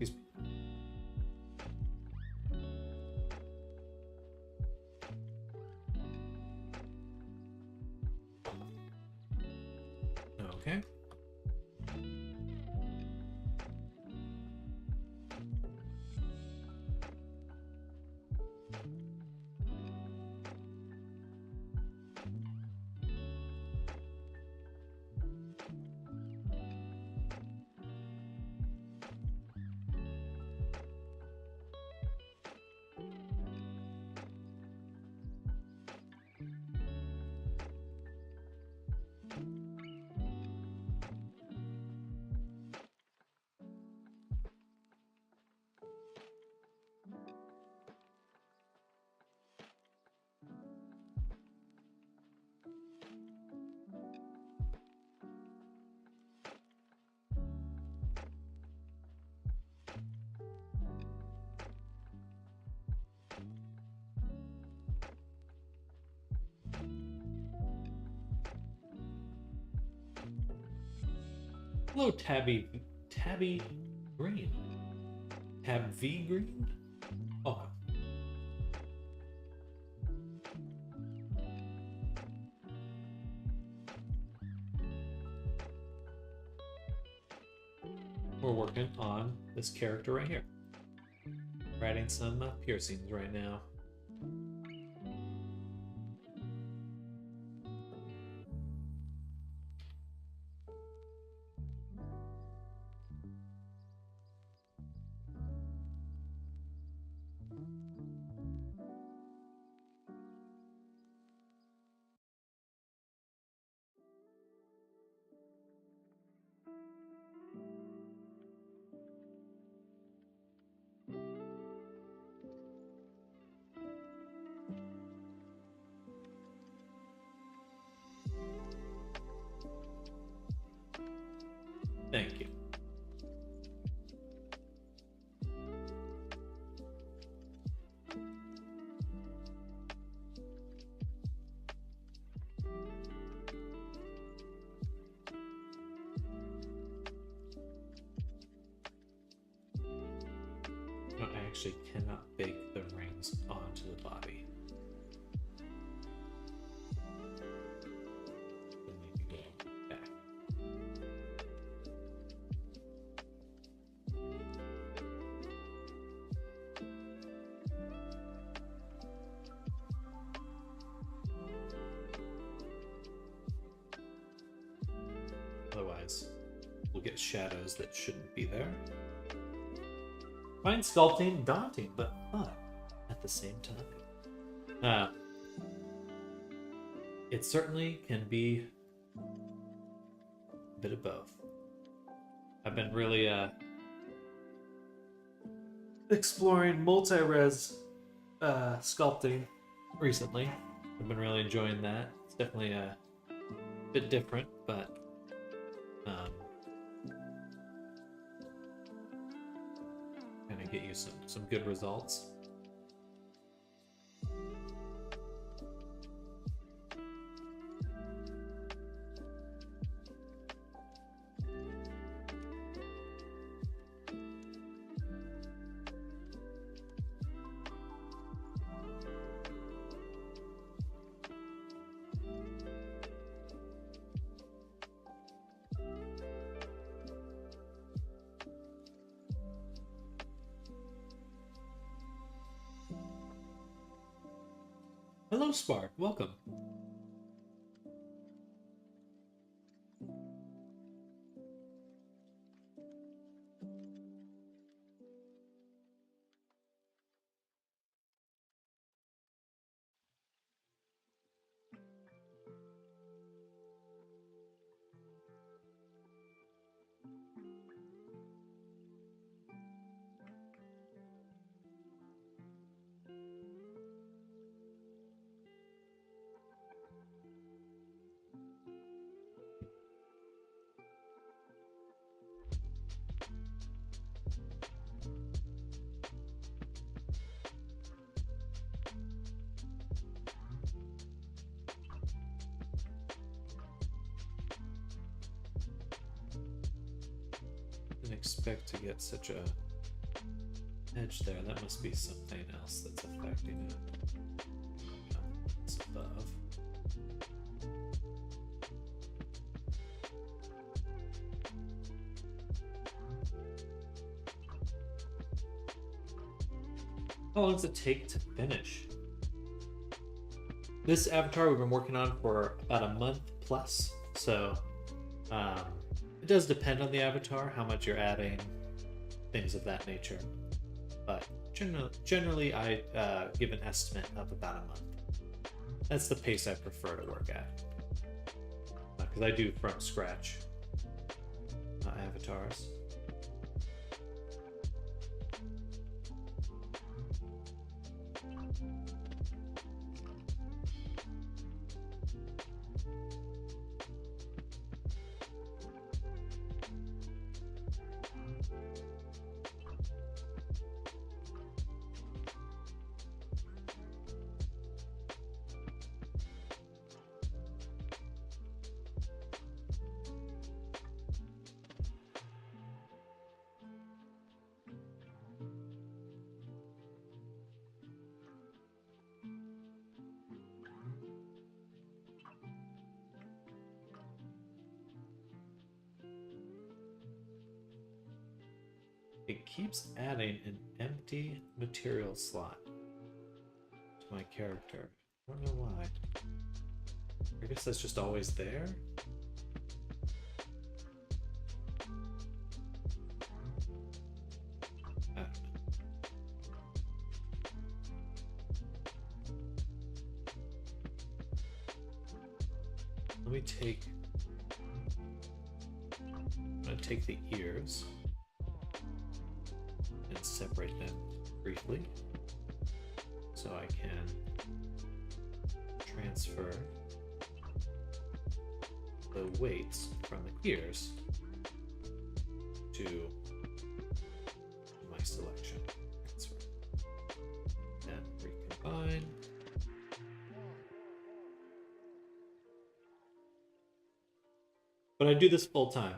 Excuse me. Okay. Hello, Tabby Green. Tab V Green? Oh. We're working on this character right here. We're adding some piercings right now. Thank you. No, I actually cannot bake the rings onto the body. Then they can go back. Otherwise, we'll get shadows that shouldn't be there. Find sculpting daunting, but fun at the same time. It certainly can be a bit of both. I've been really exploring multi-res sculpting recently. I've been really enjoying that. It's definitely a bit different, but kind of get you some good results. Hello, Spark. Welcome. Didn't expect to get such a edge there. That must be something else that's affecting it. It's above. How long does it take to finish? This avatar we've been working on for about a month plus, so it does depend on the avatar, how much you're adding, things of that nature. But generally I give an estimate of about a month. That's the pace I prefer to work at. Because I do from scratch avatars. It keeps adding an empty material slot to my character. I don't know why. I guess that's just always there. Let me take. I'm gonna take the ears and separate them briefly so I can transfer the weights from the ears to my selection. That's right. And recombine. But I do this full time.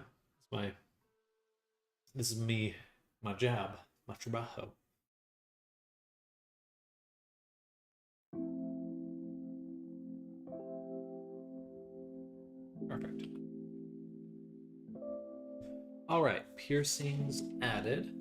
This is me, my job, my trabajo. Perfect. All right, piercings added.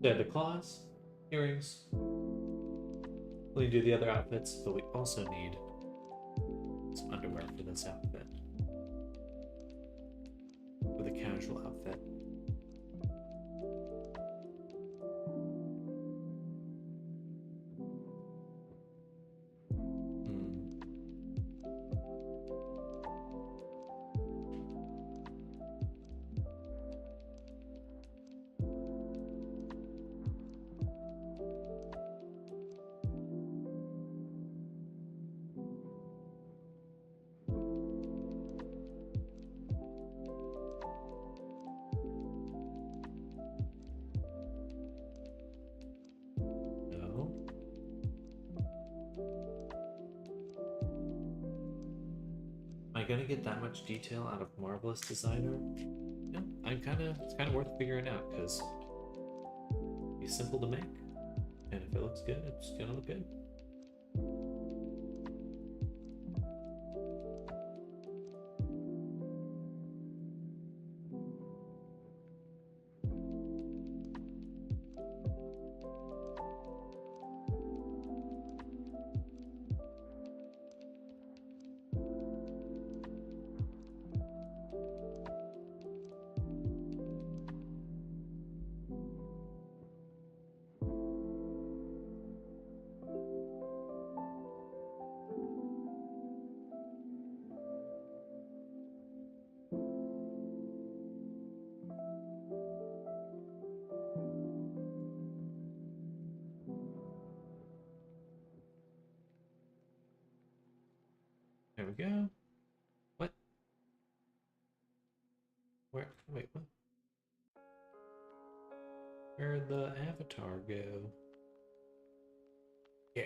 The claws, earrings. We do the other outfits, but we also need some underwear for this outfit. For the casual outfit. Gonna get that much detail out of Marvelous Designer? Yeah, it's kind of worth figuring out because it's simple to make, and if it looks good, it's gonna look good. There we go. What? Where? Wait, what? Where'd the avatar go? Yeah.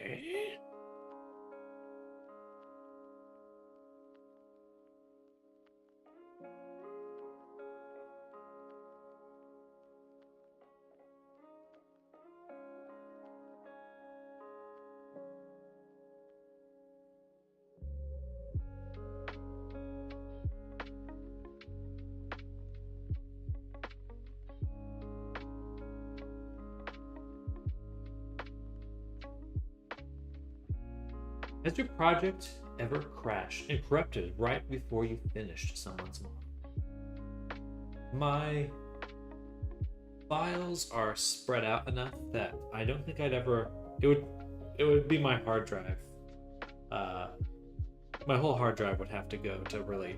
Has your project ever crashed and corrupted right before you finished someone's model? My files are spread out enough that I don't think I'd ever. It would be my hard drive. My whole hard drive would have to go to really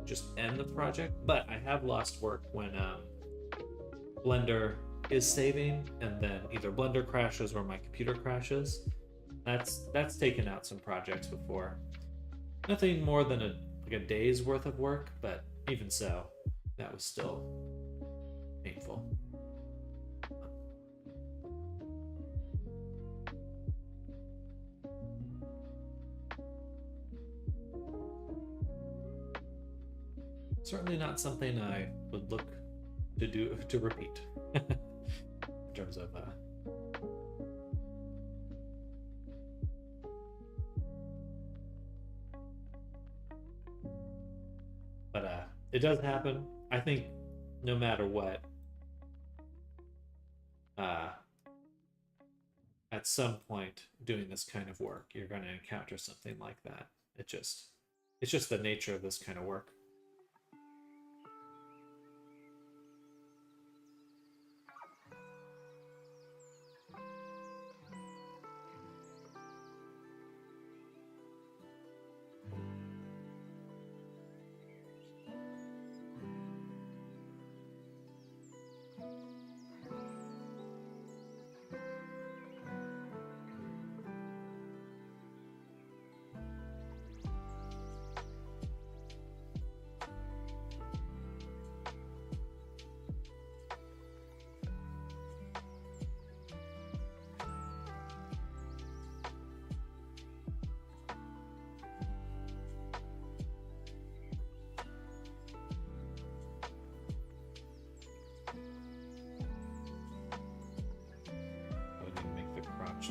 just end the project. But I have lost work when Blender is saving, and then either Blender crashes or my computer crashes. That's taken out some projects before. Nothing more than a day's worth of work, but even so, that was still painful. Certainly not something I would look to repeat in terms of but it does happen. I think no matter what, at at some point doing this kind of work, you're going to encounter something like that. It's just the nature of this kind of work.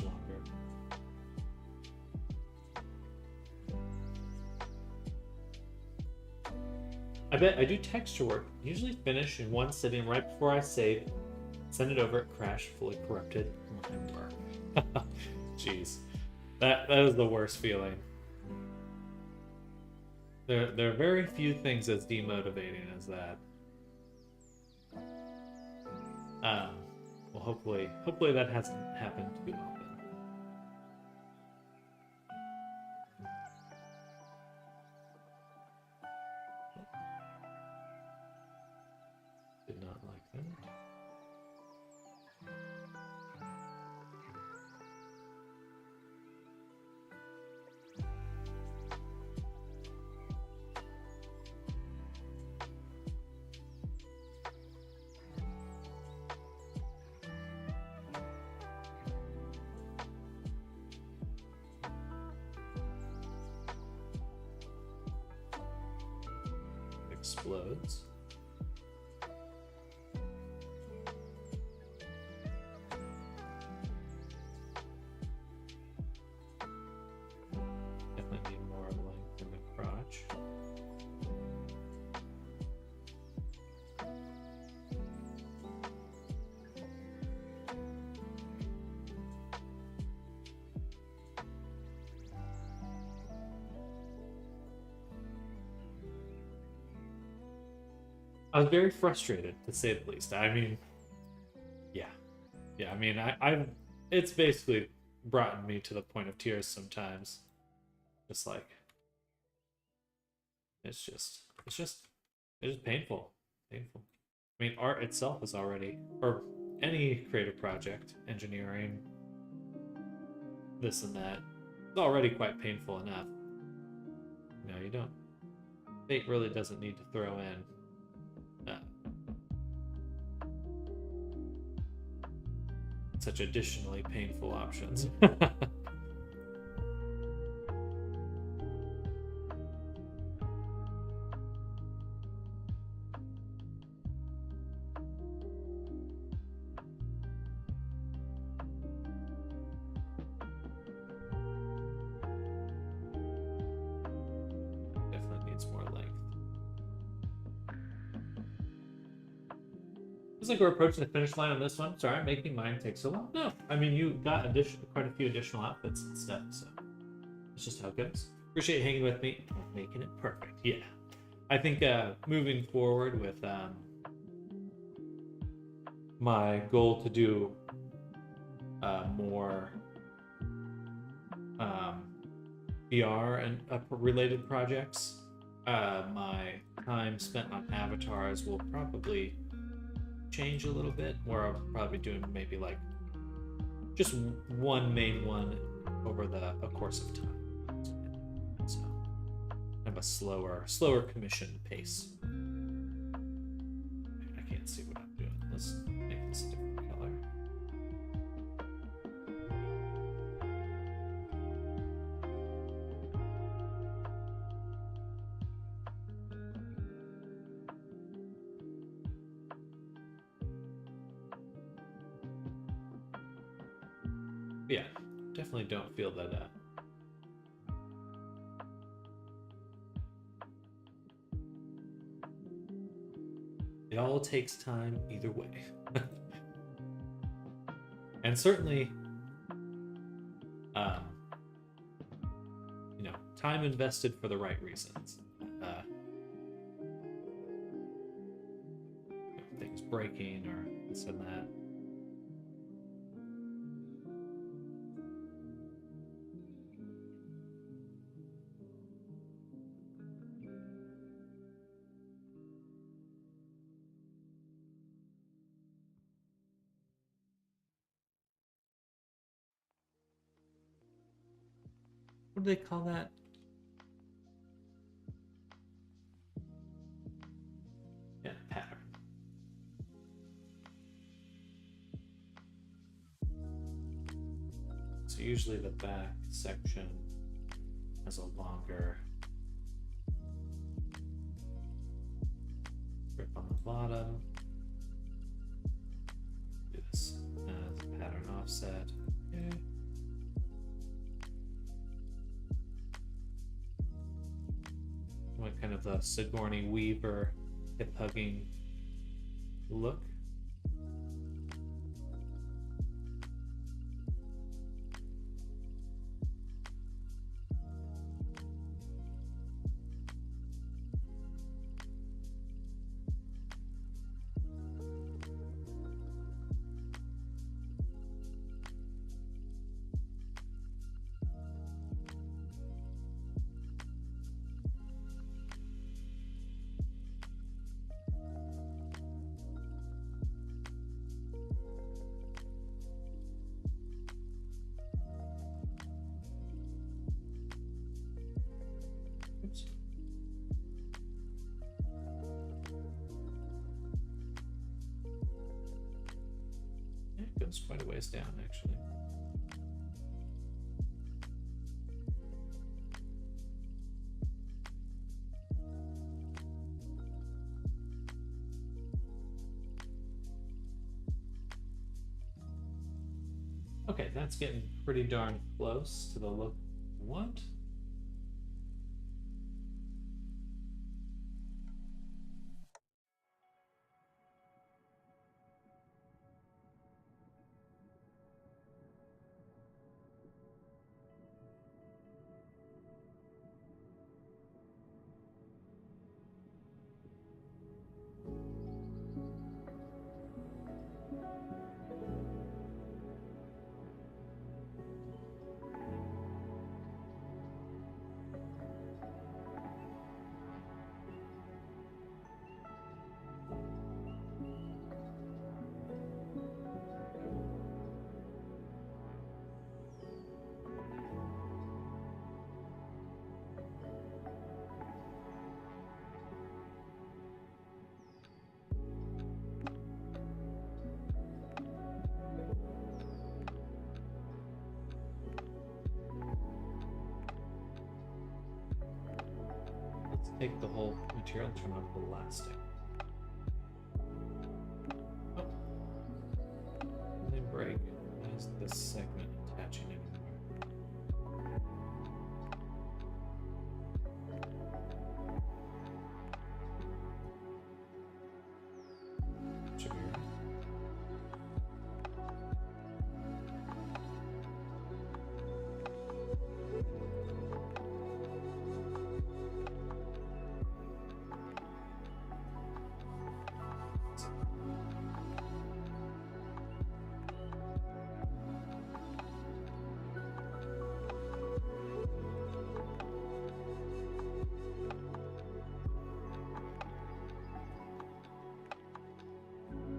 Longer. I bet I do texture work, usually finish in one sitting right before I save, send it over, crash, fully corrupted. Jeez, that is the worst feeling. There are very few things as demotivating as that. Well, hopefully that hasn't happened too often. Did not like that. Explodes. Definitely need more length in the crotch. I was very frustrated, to say the least. I mean, yeah. I mean, it's basically brought me to the point of tears sometimes. Just like, it's just painful. Painful. I mean, art itself is already, or any creative project, engineering, this and that, it's already quite painful enough. No, you don't. Fate really doesn't need to throw in such additionally painful options. Definitely needs more length. Looks like we're approaching the finish line on this one. Sorry, I'm making mine take so long. No, I mean, you got quite a few additional outfits and stuff, so it's just how it goes. Appreciate you hanging with me and making it perfect. Yeah. I think moving forward with my goal to do more VR and related projects, my time spent on avatars will probably change a little bit, where I'll probably be doing maybe like just one main one over a course of time. So kind of a slower commission pace. I can't see what I'm doing. Let's make this a different color. Yeah, definitely don't feel that it all takes time either way. And certainly um, time invested for the right reasons. Things breaking or this and that. What do they call that? Yeah, pattern. So usually the back section has a longer grip on the bottom. Do this as a pattern offset. Okay. Want kind of the Sigourney Weaver hip hugging look. Oops. Yeah, it goes quite a ways down, actually. Okay, that's getting pretty darn close to the look I want. Let's take the whole material and turn on elastic. Oh, didn't break. Why is this segment attaching anymore? Should be right.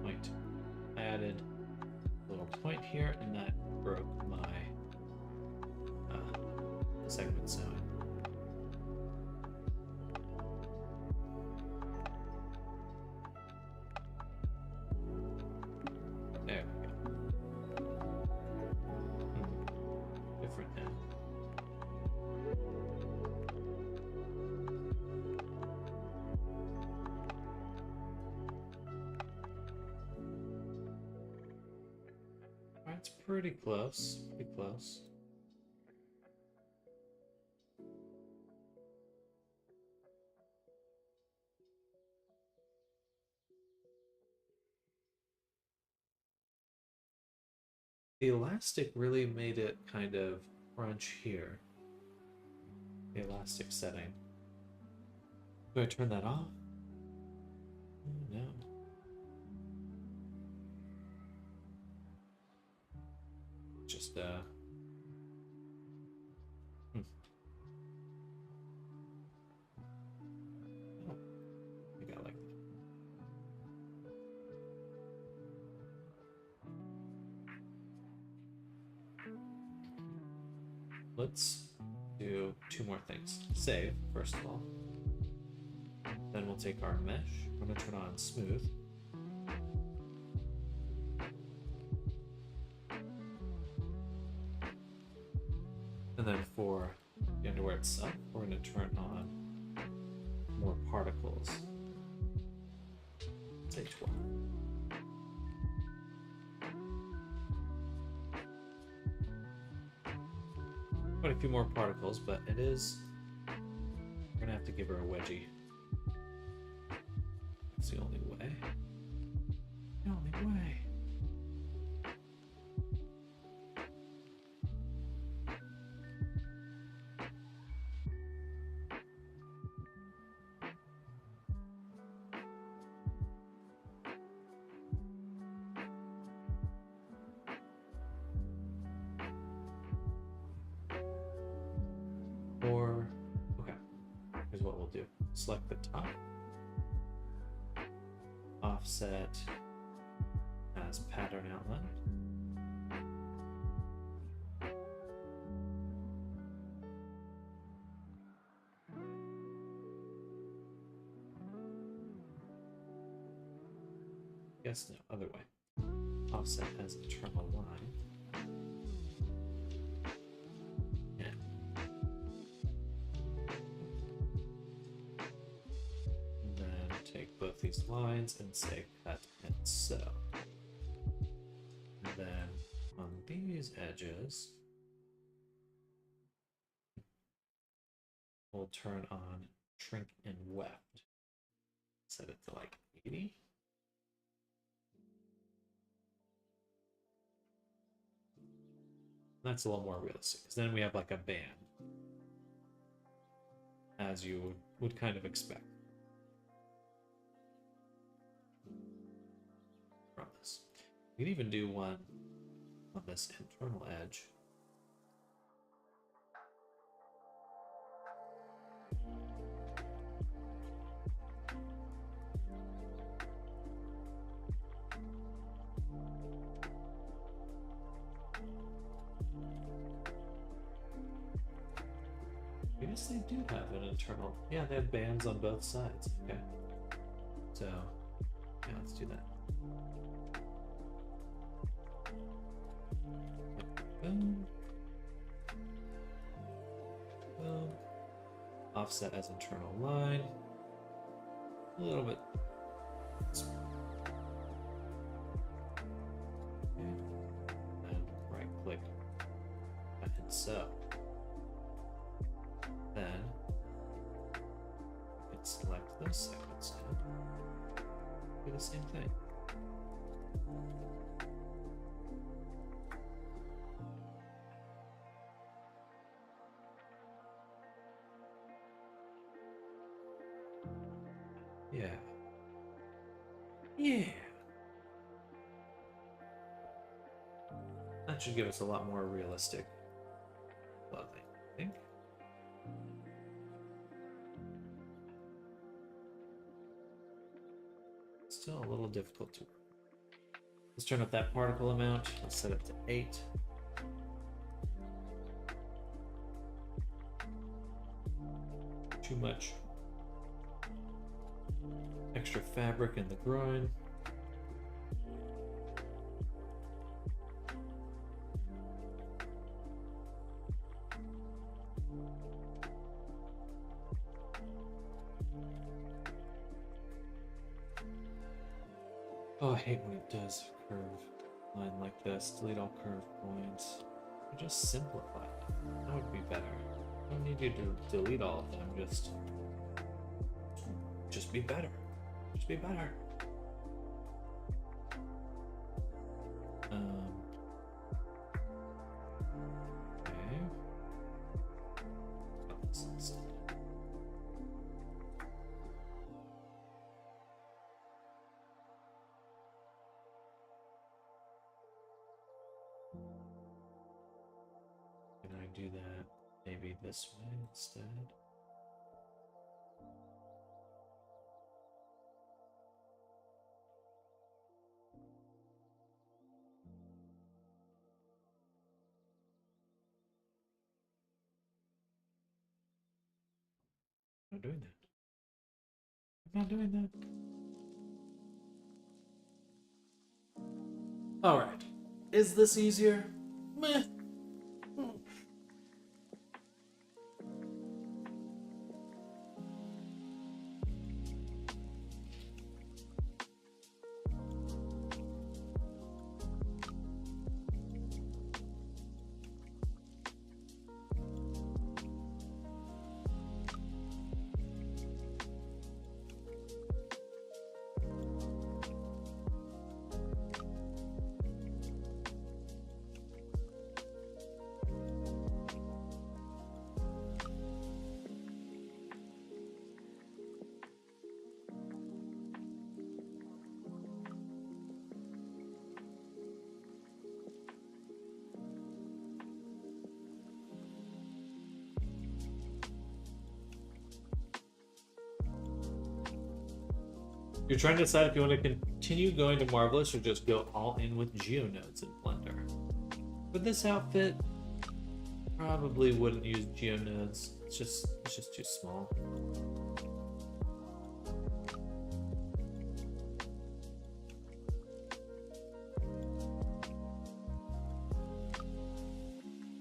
Point. I added a little point here, and that broke my segment sewing. There we go. Different end. Alright, it's pretty close. Pretty close. The elastic really made it kind of crunch here. The elastic setting. Do I turn that off? No. Just oh, I think I like that. Let's do two more things. Save, first of all. Then we'll take our mesh. I'm going to turn on smooth. And then for the underwear itself, we're going to turn on more particles. Say 12. Quite a few more particles, but it is... We're going to have to give her a wedgie. That's the only way. The only way. Or, okay, here's what we'll do. Select the top. Offset as pattern outline. Yes, no, other way. Offset as internal line. Yeah. And then take both these lines and say cut and sew. And then on these edges, we'll turn on shrink and weft. Set it to like 80. That's a little more realistic, because then we have like a band, as you would kind of expect from this. You can even do one on this internal edge. I guess they do have an internal. Yeah, they have bands on both sides. Okay. So, yeah, let's do that. Boom. Boom. Offset as internal line. A little bit. Okay. And right click and sew. Then I can select those segments and do the same thing. Yeah. Yeah. That should give us a lot more realistic clothing, I think. Still a little difficult to work. Let's turn up that particle amount. Let's set it to 8. Too much extra fabric in the groin. Oh, I hate when it does curve line like this. Delete all curve points. Or just simplify it. That would be better. I don't need you to delete all of them. Just be better. Just be better. Okay. do that maybe this way instead. I'm not doing that. I'm not doing that. Alright. Is this easier? Meh. You're trying to decide if you want to continue going to Marvelous or just go all in with Geonodes in Blender. For this outfit, probably wouldn't use Geonodes. It's just too small.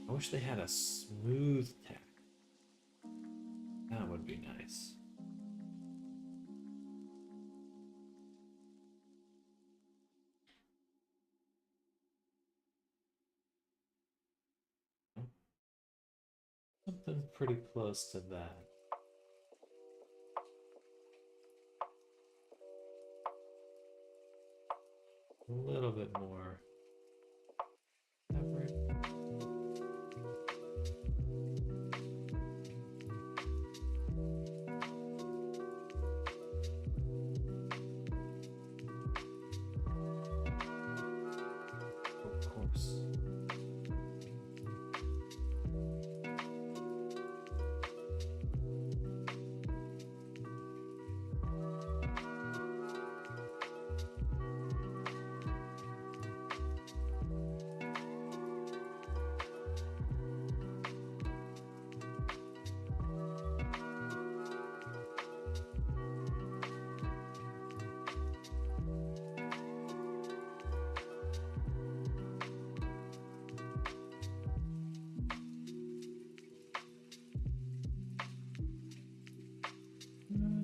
I wish they had a smooth tack. That would be nice. Something pretty close to that. A little bit more effort. Of course.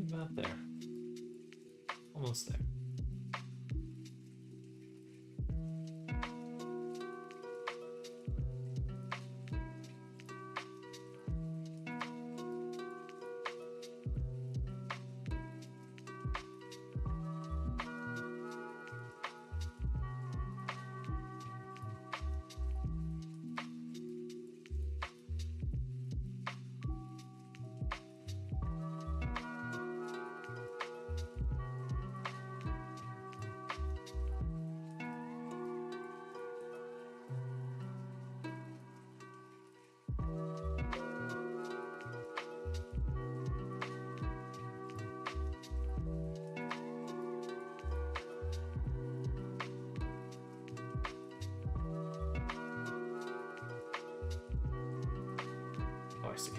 About there. Almost there. Oh, I see.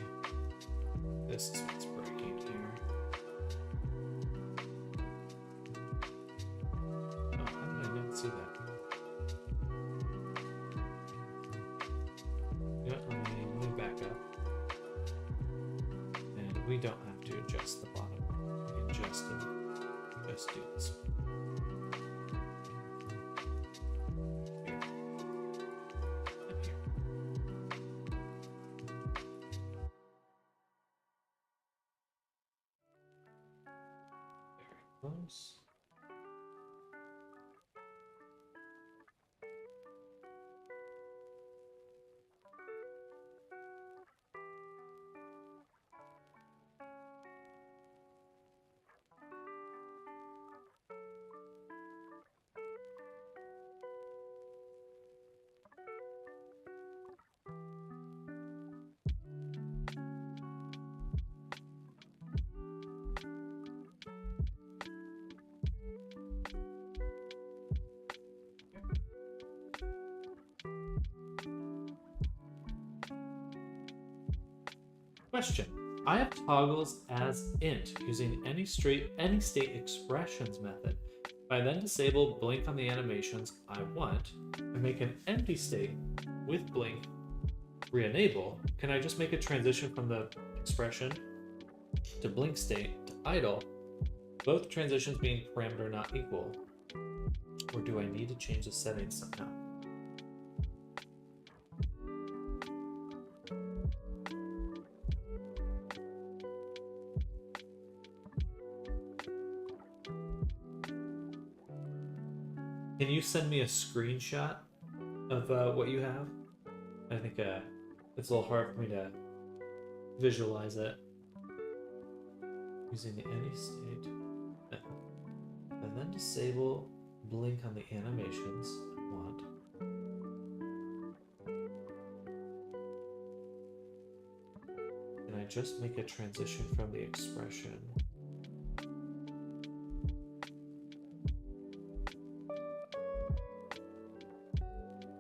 This is what's breaking here. Oh, how did I not see that? Yeah, let me back up. And we don't have to adjust the bottom. We can just do this. Here. And here. Very close. Question. I have toggles as int using any state expressions method. If I then disable blink on the animations I want and make an empty state with blink re-enable, can I just make a transition from the expression to blink state to idle, both transitions being parameter not equal? Or do I need to change the settings somehow? Can you send me a screenshot of what you have? I think it's a little hard for me to visualize it. Using the any state. And then disable blink on the animations I want. And I just make a transition from the expression.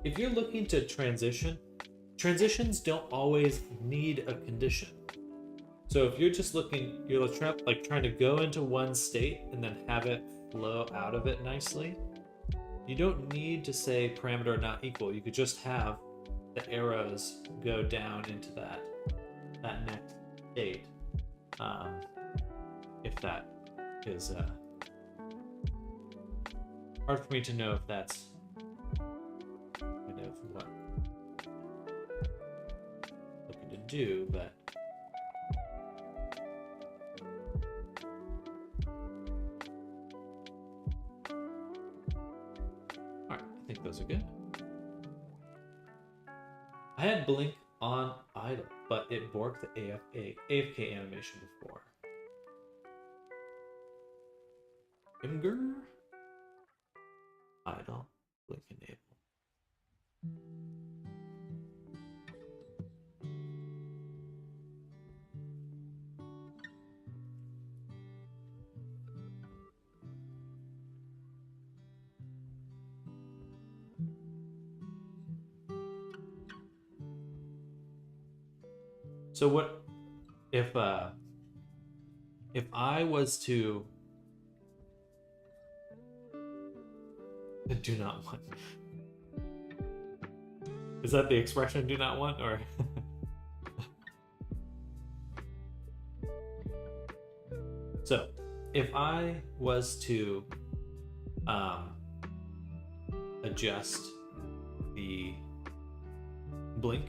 If you're looking to transition, transitions don't always need a condition. So if you're just looking, you're like trying to go into one state and then have it flow out of it nicely, you don't need to say parameter not equal. You could just have the arrows go down into that next state. If that is hard for me to know if that's kind of what I'm looking to do, but those are good. I had blink on idle, but it borked the AFK animation before. Imgur idle blink enable. So what if I was to do not want? Is that the expression do not want, or so if I was to adjust the blink,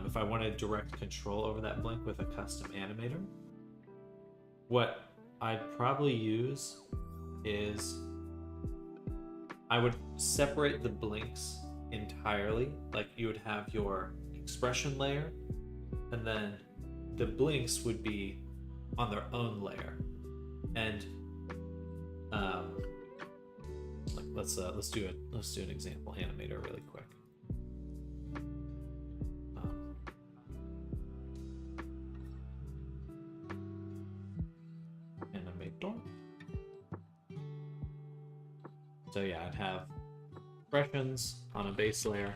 if I wanted direct control over that blink with a custom animator, what I'd probably use is I would separate the blinks entirely. Like you would have your expression layer, and then the blinks would be on their own layer. And like let's do an example animator really quick. So yeah, I'd have expressions on a base layer,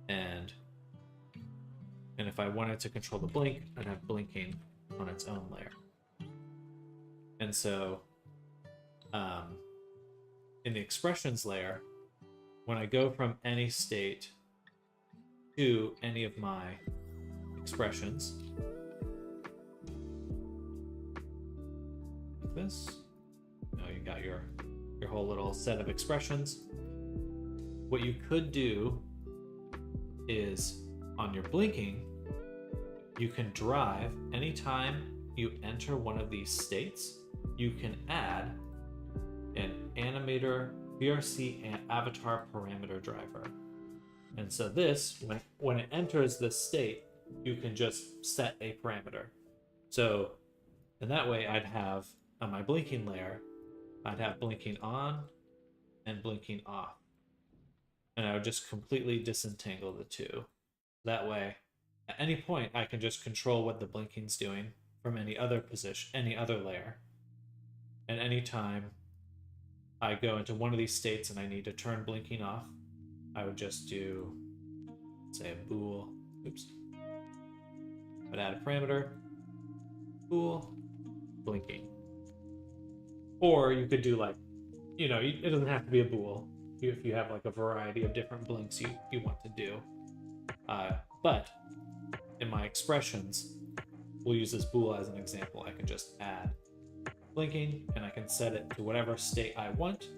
and if I wanted to control the blink, I'd have blinking on its own layer. And so in the expressions layer, when I go from any state to any of my expressions, like this, you got your whole little set of expressions. What you could do is on your blinking, you can drive anytime you enter one of these states, you can add an animator VRC and avatar parameter driver. And so this, when it enters this state, you can just set a parameter. So in that way, I'd have on my blinking layer, I'd have blinking on and blinking off. And I would just completely disentangle the two. That way, at any point, I can just control what the blinking's doing from any other position, any other layer. And anytime I go into one of these states and I need to turn blinking off, I would just do, say, a bool. Oops. I'd add a parameter, bool, blinking. Or you could do like, it doesn't have to be a bool if you have like a variety of different blinks you want to do. But in my expressions, we'll use this bool as an example. I can just add blinking and I can set it to whatever state I want.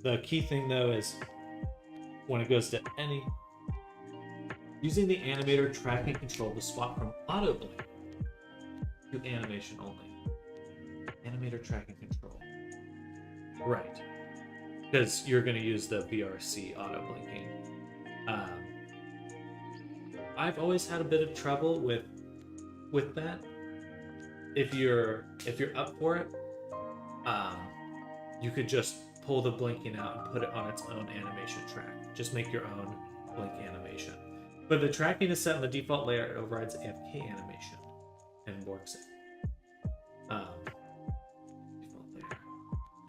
The key thing though is when it goes to any, using the animator tracking control to swap from auto blink to animation only. Animator tracking control. Right. Because you're going to use the VRC auto blinking. I've always had a bit of trouble with that. If you're up for it, you could just pull the blinking out and put it on its own animation track. Just make your own blink animation. But the tracking is set in the default layer. It overrides AFK animation and works it. Default layer.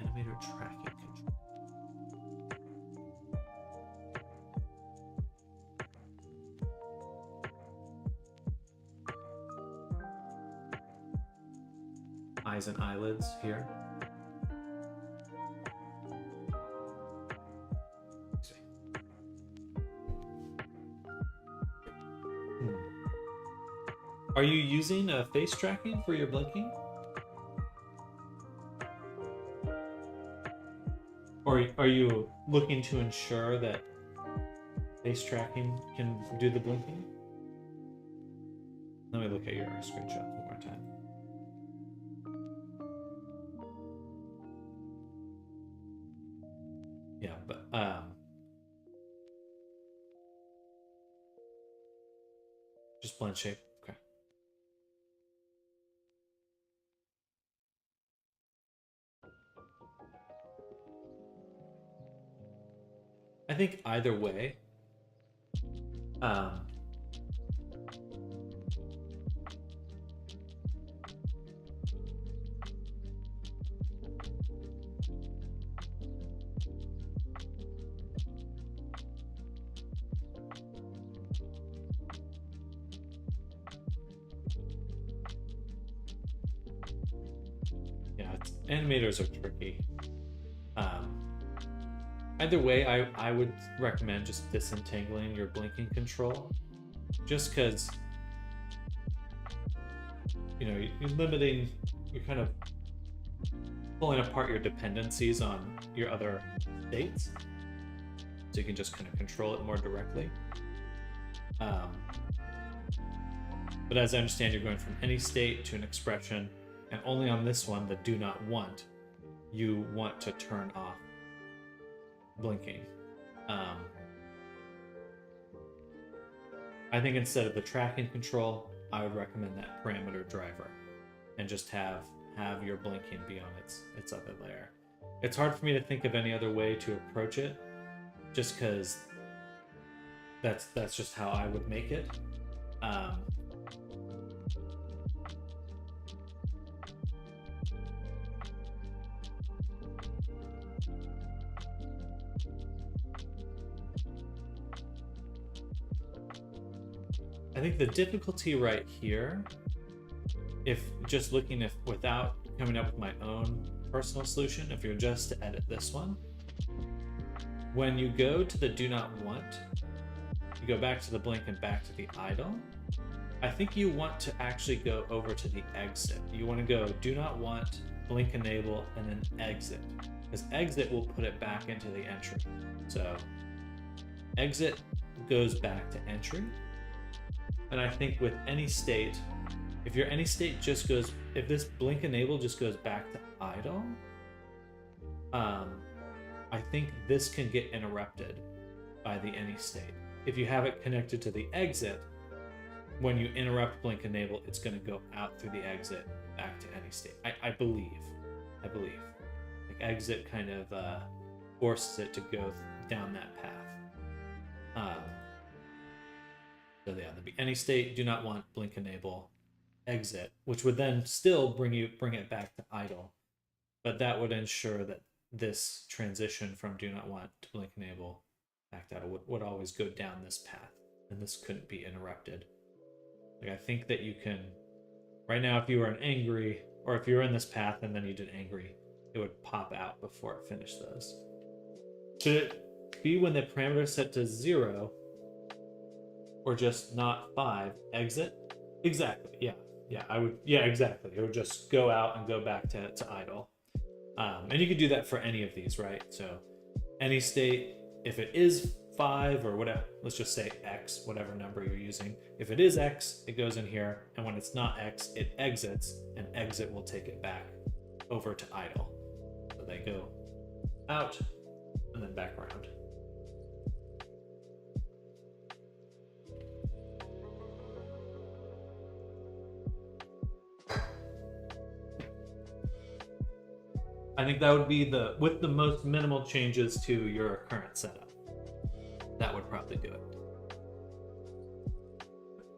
Animator tracking control. Eyes and eyelids here. Are you using face tracking for your blinking? Or are you looking to ensure that face tracking can do the blinking? Let me look at your screenshot one more time. Yeah, but just blend shape. Okay. I think either way, animators are tricky. Either way, I would recommend just disentangling your blinking control, just because you're limiting, you're kind of pulling apart your dependencies on your other states, so you can just kind of control it more directly. But as I understand, you're going from any state to an expression, and only on this one, the do not want, you want to turn off blinking. I think instead of the tracking control, I would recommend that parameter driver and just have your blinking be on its other layer. It's hard for me to think of any other way to approach it, just because that's just how I would make it. I think the difficulty right here, if just looking without coming up with my own personal solution, if you're just to edit this one, when you go to the do not want, you go back to the blink and back to the idle, I think you want to actually go over to the exit. You want to go do not want, blink enable, and then exit, because exit will put it back into the entry. So exit goes back to entry. And I think with any state, if your any state just goes, if this blink enable just goes back to idle, I think this can get interrupted by the any state. If you have it connected to the exit, when you interrupt blink enable, it's going to go out through the exit back to any state. I believe. Like exit kind of forces it to go down that path. So yeah, there'd be any state, do not want, blink enable, exit, which would then still bring it back to idle, but that would ensure that this transition from do not want to blink enable back to idle would always go down this path, and this couldn't be interrupted Like I think that you can, right now, if you were an angry, or if you were in this path and then you did angry, it would pop out before it finished those. Should it be when the parameter is set to 0 or just not 5, exit? Exactly, yeah. Yeah, exactly. It would just go out and go back to idle. And you could do that for any of these, right? So any state, if it is 5 or whatever, let's just say X, whatever number you're using. If it is X, it goes in here, and when it's not X, it exits, and exit will take it back over to idle. So they go out and then back around. I think that would be with the most minimal changes to your current setup. That would probably do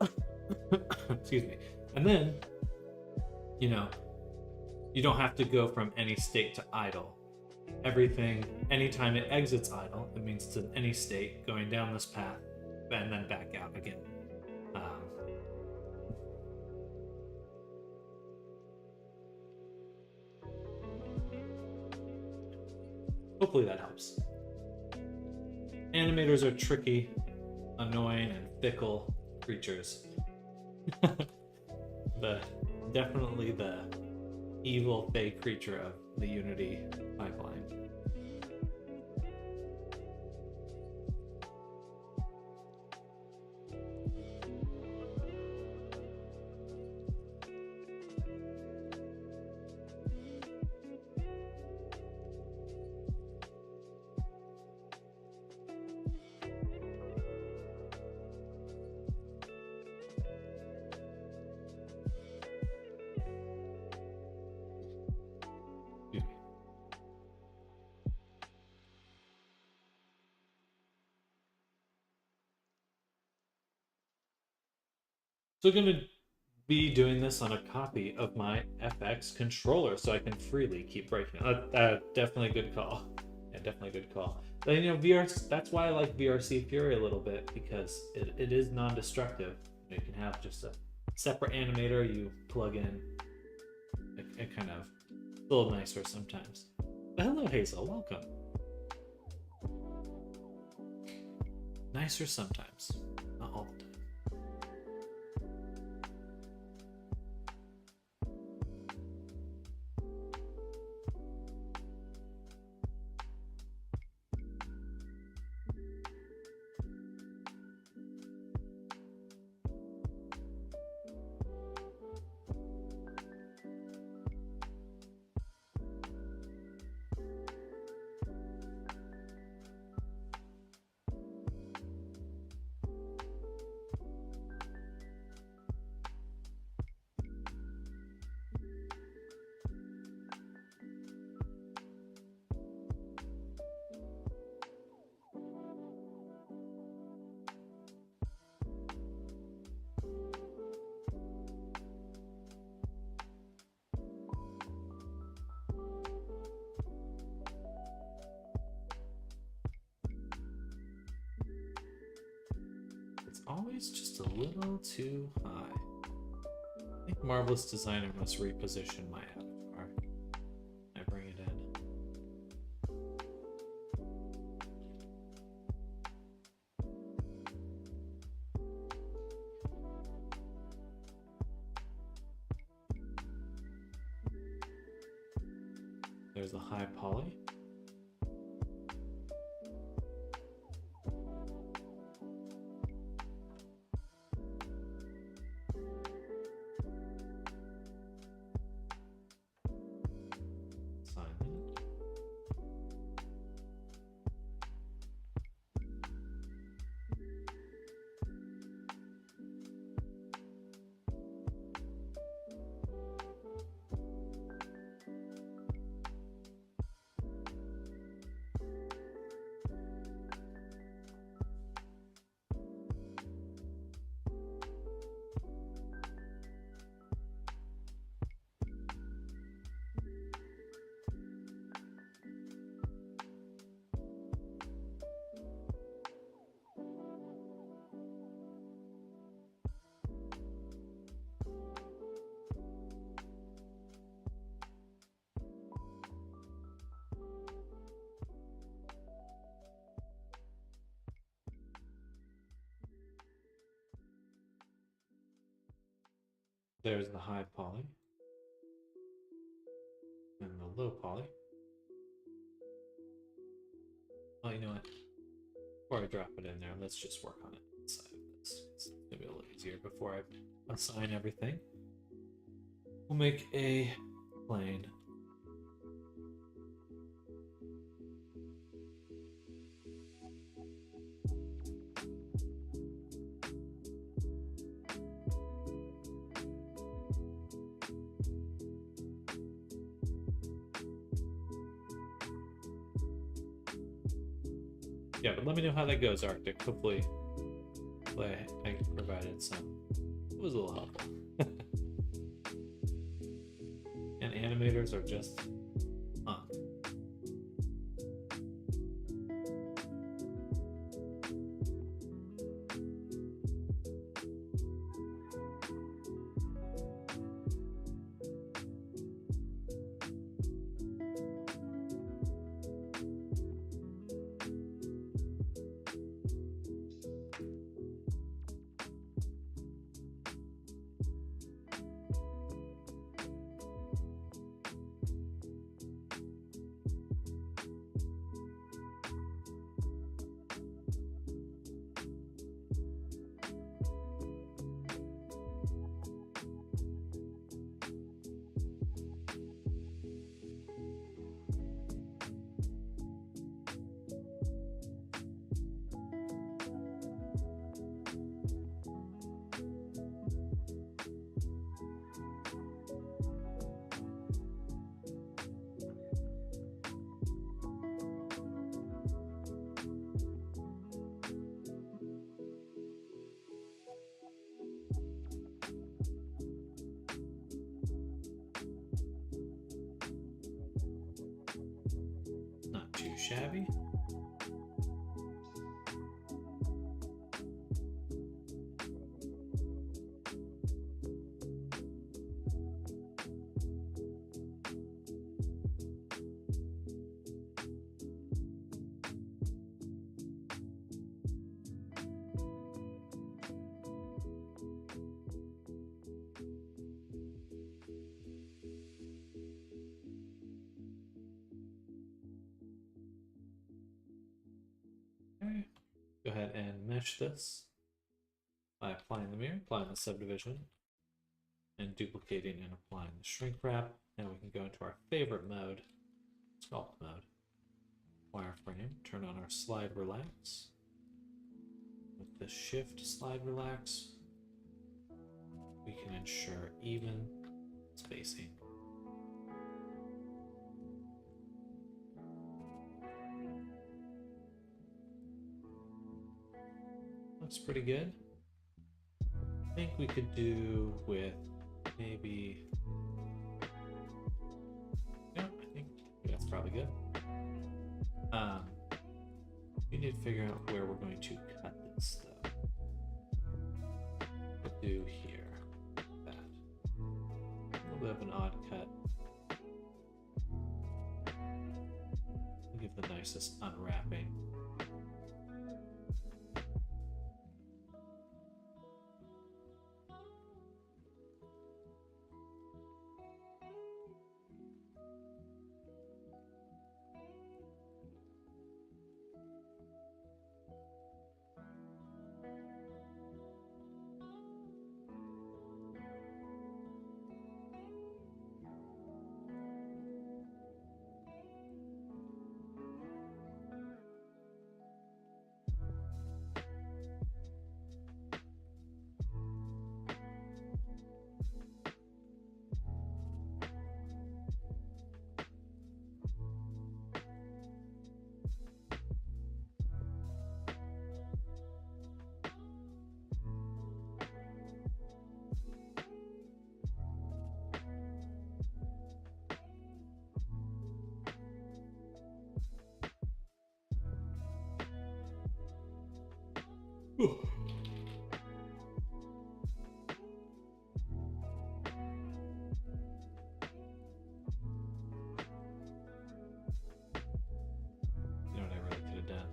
it. Excuse me. And then, you don't have to go from any state to idle. Everything, anytime it exits idle, it means it's in any state going down this path and then back out again. Hopefully that helps. Animators are tricky, annoying, and fickle creatures. Definitely the evil fake creature of the Unity pipeline. So I'm going to be doing this on a copy of my FX controller so I can freely keep breaking it. Definitely a good call. Yeah, definitely a good call. But, VR, that's why I like VRC Fury a little bit, because it is non-destructive. You can have just a separate animator you plug in. It kind of a little nicer sometimes. But hello, Hazel. Welcome. Nicer sometimes. Not all the time. Always just a little too high. I think Marvelous Designer must reposition my avatar. I bring it in. There's a high poly. there's the high poly and the low poly. Oh, you know what? Before I drop it in there, let's just work on it inside of this. It's gonna be a little easier before I assign everything. We'll make a plane. Yeah, but let me know how that goes, Arctic. Hopefully I provided some. It was a little helpful. And animators are just fun. Not too shabby. Okay. Go ahead and mesh this by applying the mirror, applying the subdivision, and duplicating and applying the shrink wrap. Now we can go into our favorite mode, sculpt mode, wireframe, turn on our slide relax. With the shift slide relax, we can ensure even spacing. Looks pretty good. I think we could do with maybe, yeah, I think that's probably good. We need to figure out where we're going to cut this though. We'll do here, that. A little bit of an odd cut. We'll give the nicest unwrapping. Ooh. You know what I really could have done?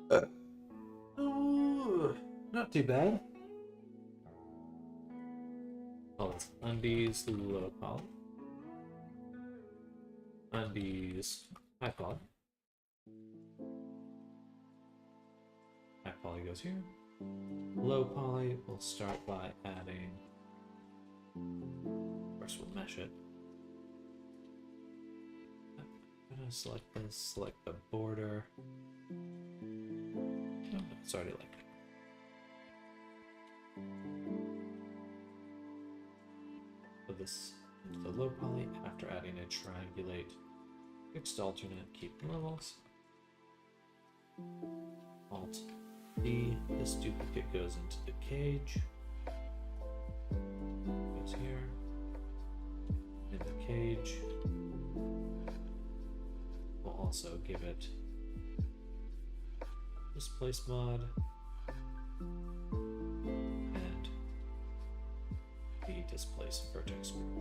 Oh, not too bad. Oh, it's undies, low poly. Undies, high poly. High poly goes here. Low poly, we'll start by adding. First, we'll mesh it. I'm gonna select this, select the border. Oh, it's already like that. So this is the low poly after adding a triangulate fixed alternate, keep levels. Alt D, this duplicate goes into the cage. Goes here. In the cage. We'll also give it displace mod and the displace vertex group.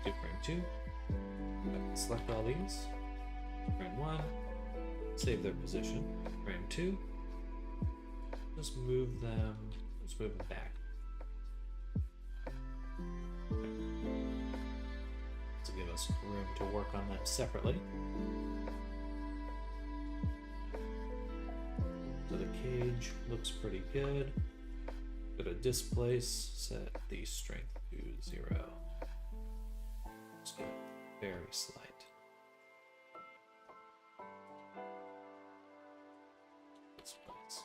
Do frame 2. Select all these. Frame 1. Save their position. Frame 2. Just move them. Let's move them back. To give us room to work on them separately. So the cage looks pretty good. Go to displace, set the strength to 0. Just go very slight. Displace.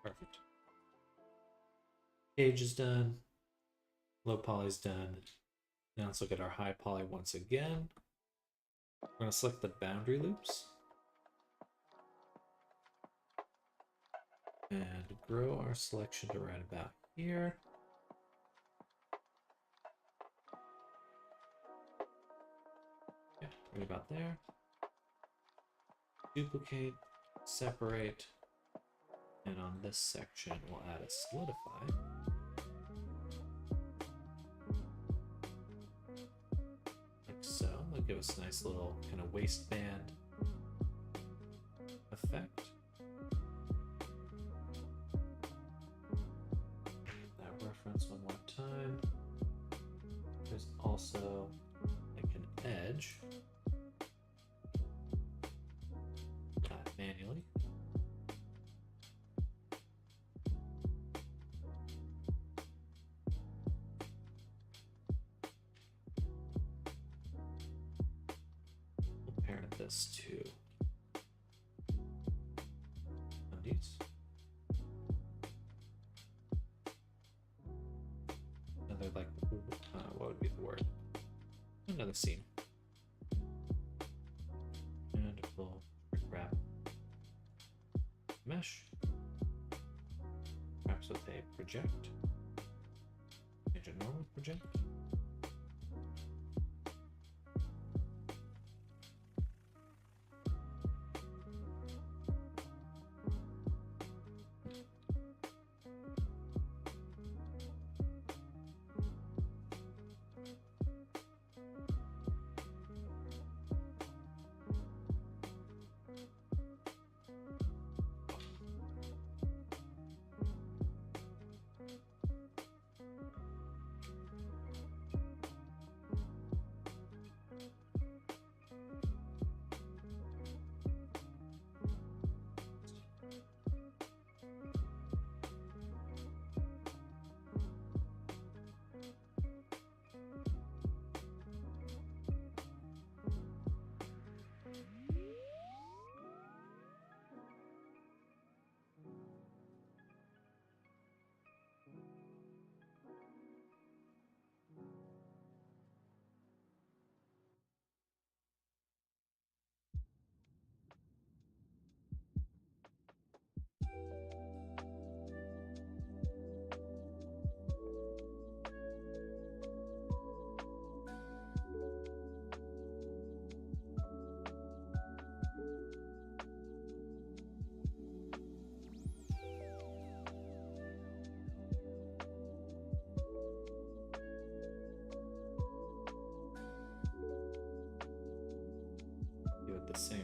Perfect. Cage is done. Low poly's done. Now let's look at our high poly once again. We're going to select the boundary loops. And grow our selection to right about here. Yeah, right about there. Duplicate, separate, and on this section we'll add a solidify. Like so. That'll give us a nice little kind of waistband effect. That reference one more time. There's also like an edge. Manually. We'll parent this to undies. Another like what would be the word? Another scene. And we'll wrap mesh, perhaps with a project, change a normal project.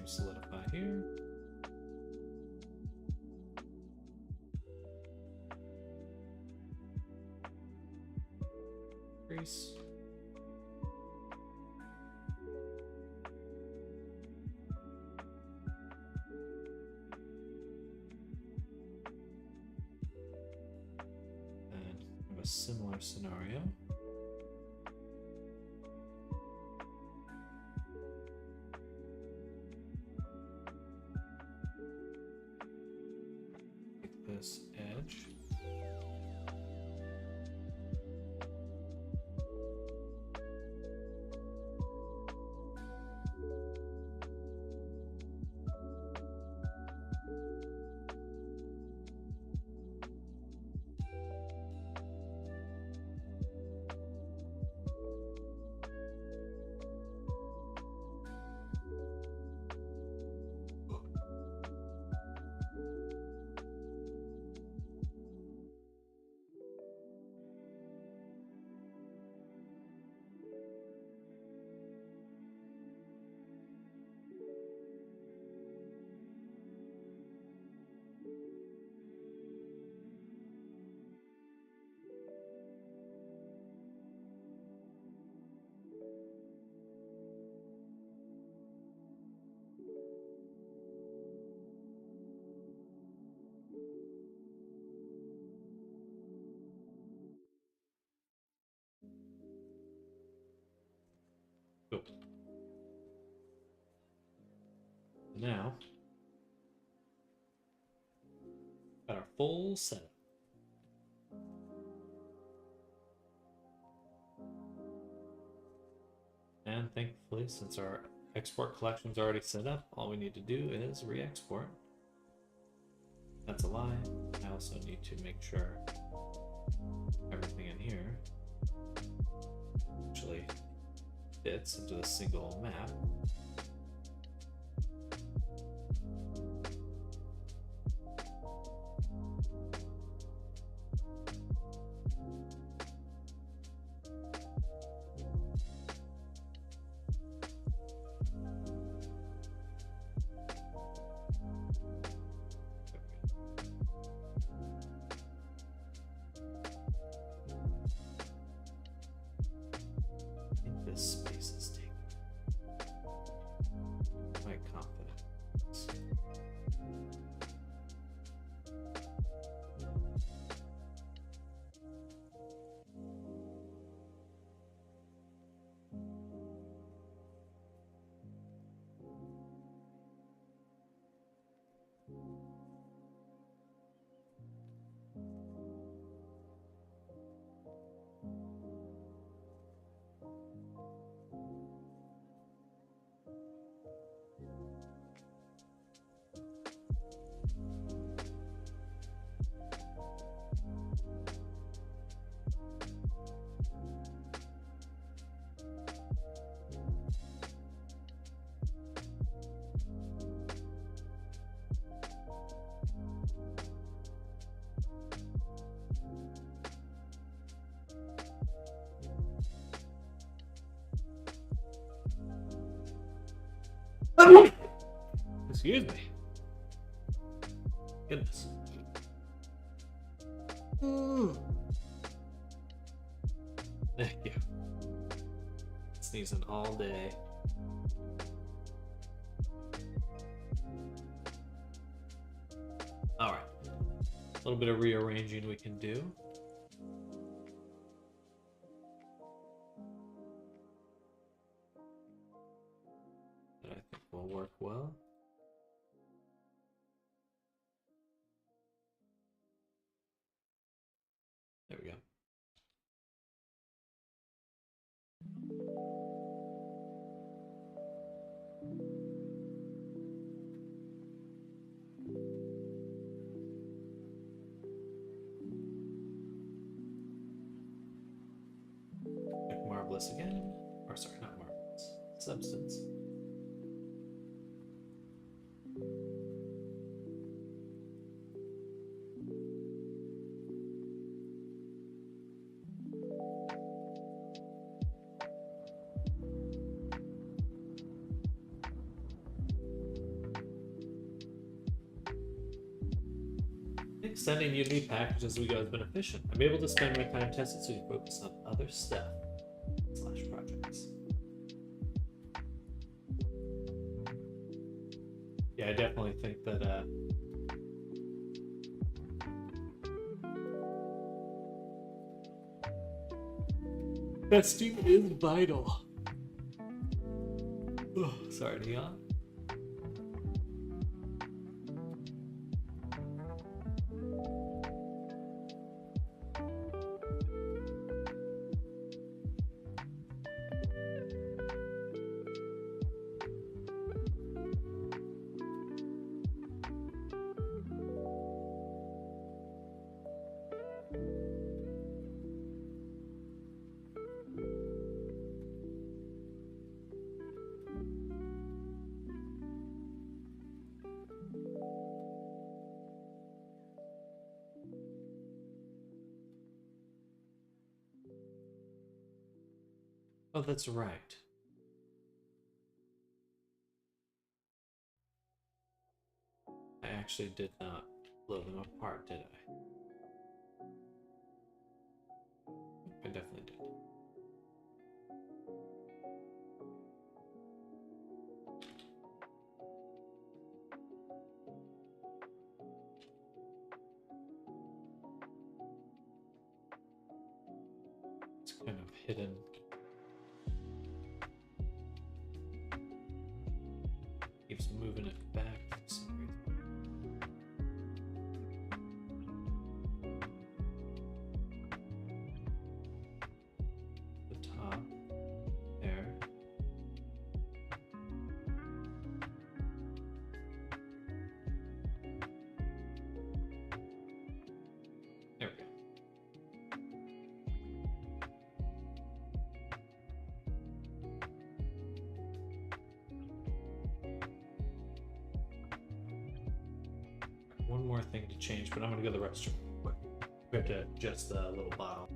solidify here. Crease. And have a similar scenario. Take this edge. Cool. Now, got our full setup. And thankfully, since our export collection is already set up, all we need to do is re-export. That's a lie. I also need to make sure everything in here actually fits into a single map. This space is taken. Quite confident. Excuse me. Goodness. Thank you. Sneezing all day. All right. A little bit of rearranging we can do. That I think will work well. There we go. Check Marvelous again. Or sorry, not Marvelous. Substance. Sending you new packages as we go has been efficient. I'm able to spend my time testing so you focus on other stuff. / projects. Yeah, I definitely think that testing is vital. Oh, sorry, Neon. Oh, that's right. I actually did not blow them apart, did I? I definitely did. It's kind of hidden. Keeps moving it back for some reason. The top. There. There we go. One more thing to change, but I'm gonna go to the restroom real quick. We have to adjust the little bottle.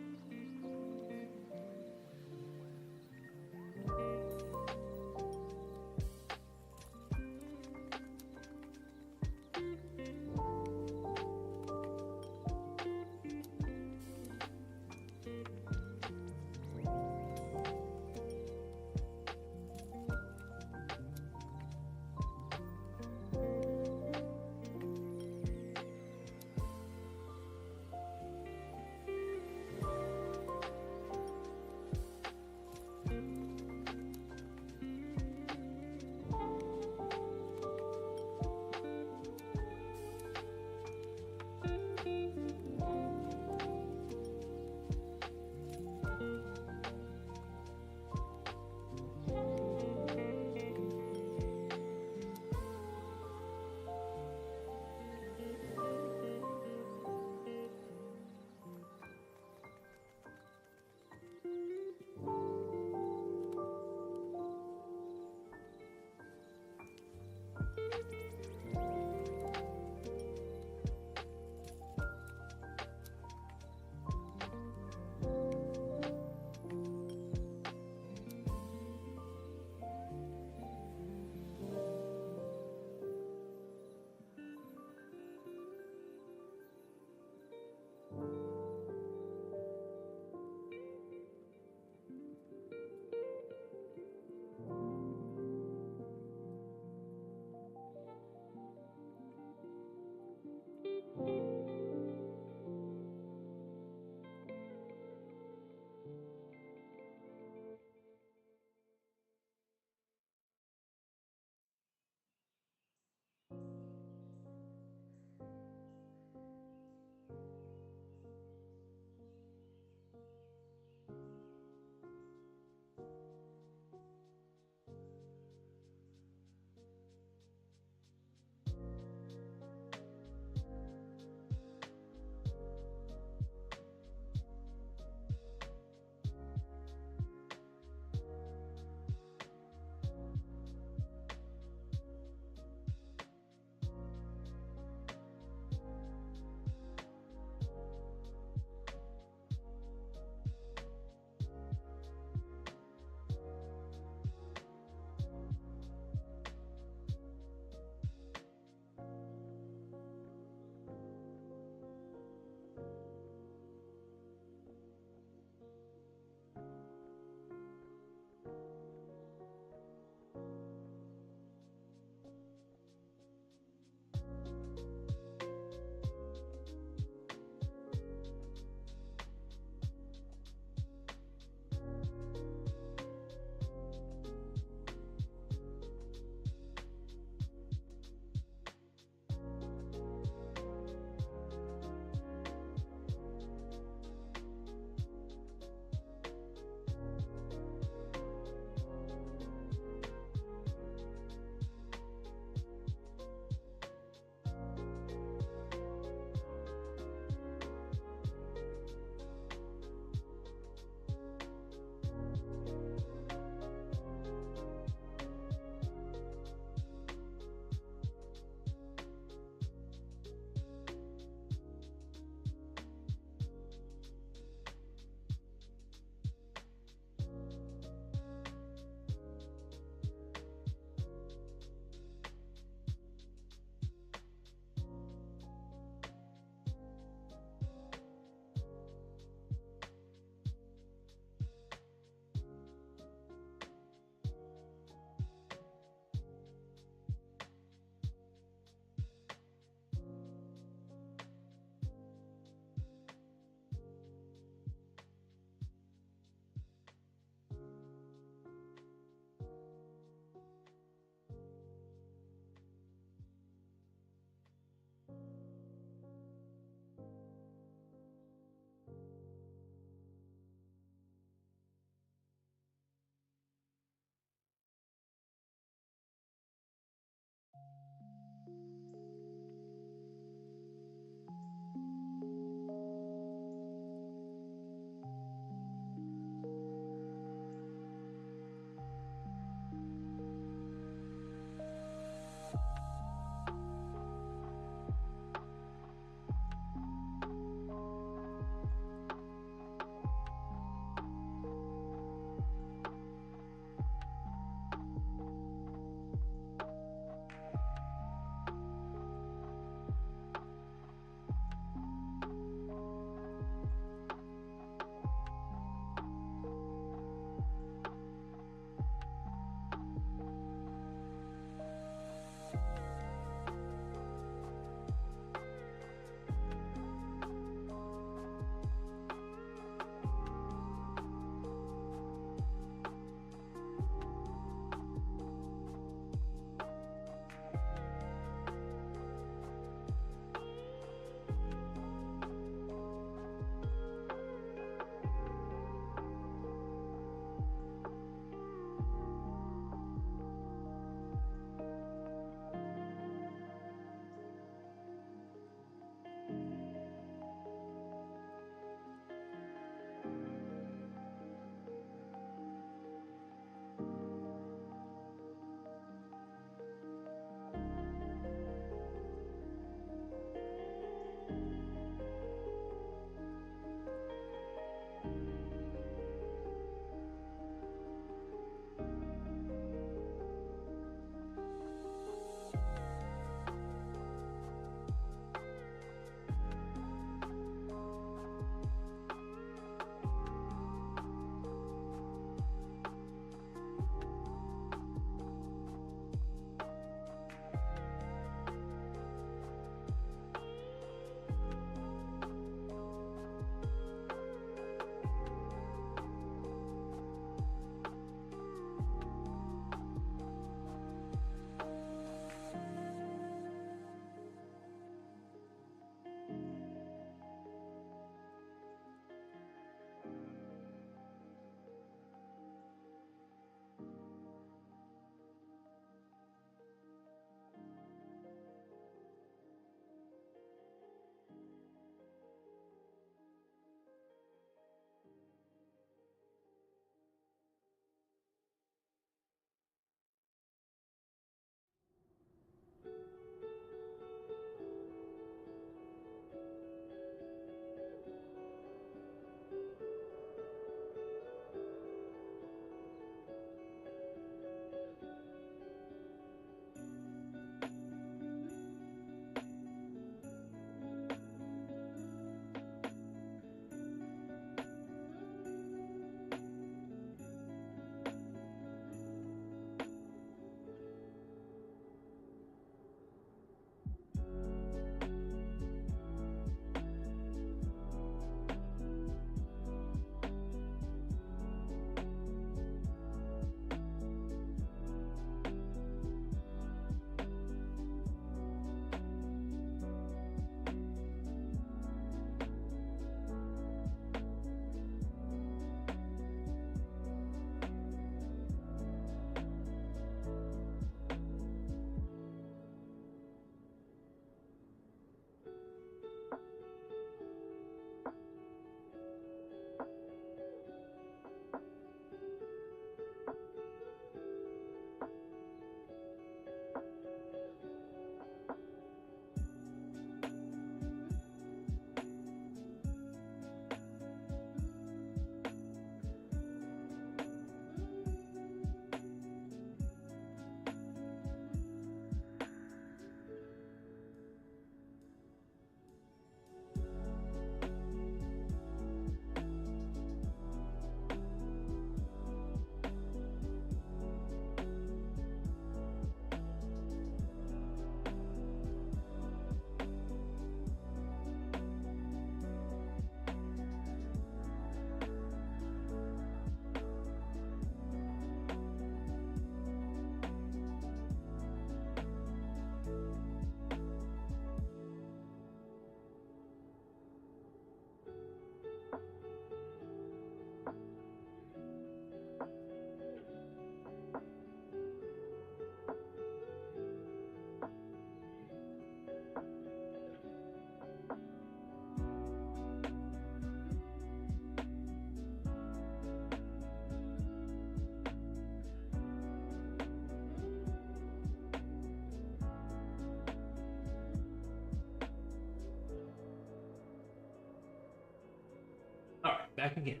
back again.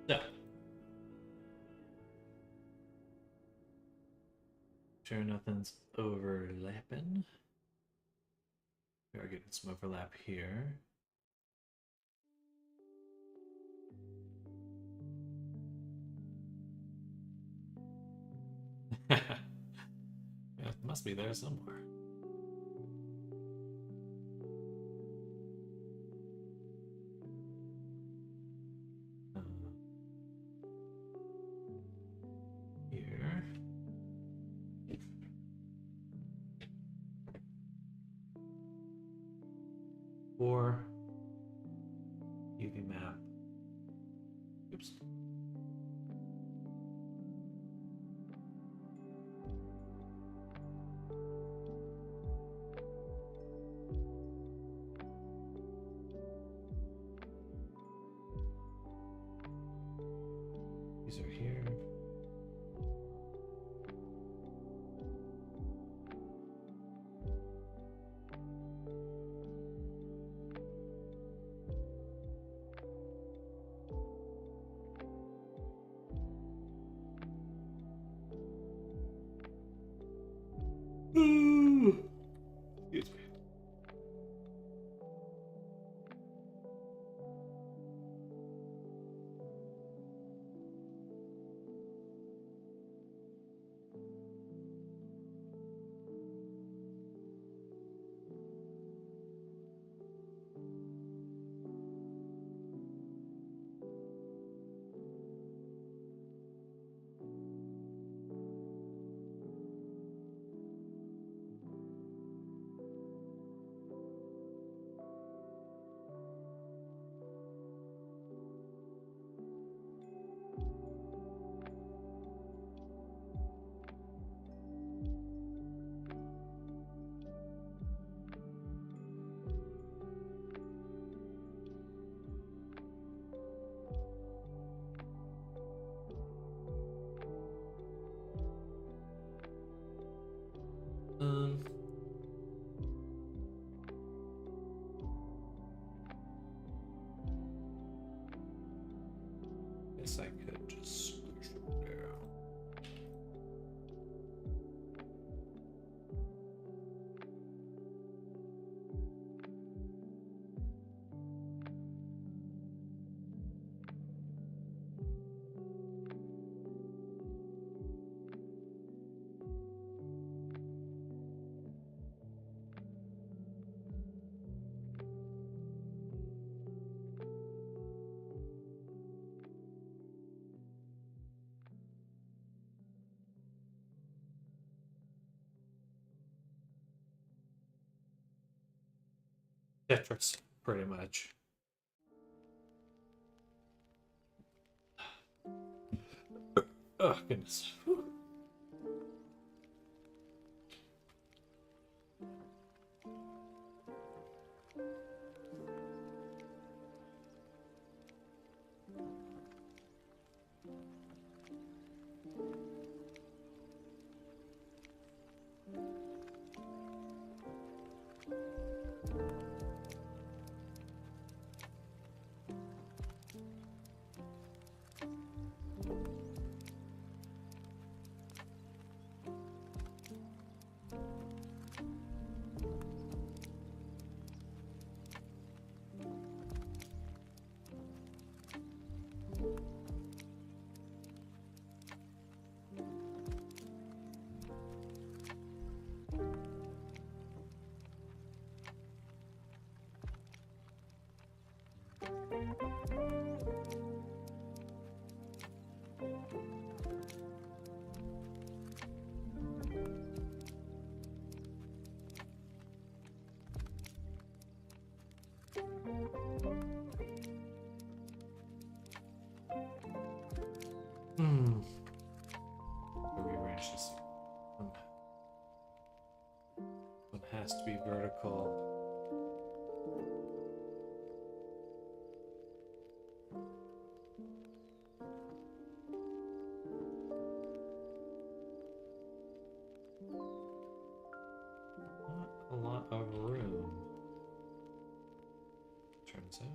So, sure nothing's overlapping. We are getting some overlap here. Yeah, it must be there somewhere. Here. Or UV map. Oops. These are here. Excuse me. Guess I could just squish it down. Tetris, pretty much. Oh, goodness. Whew. Rearrange this. One has to be vertical. Not a lot of room. Turns out.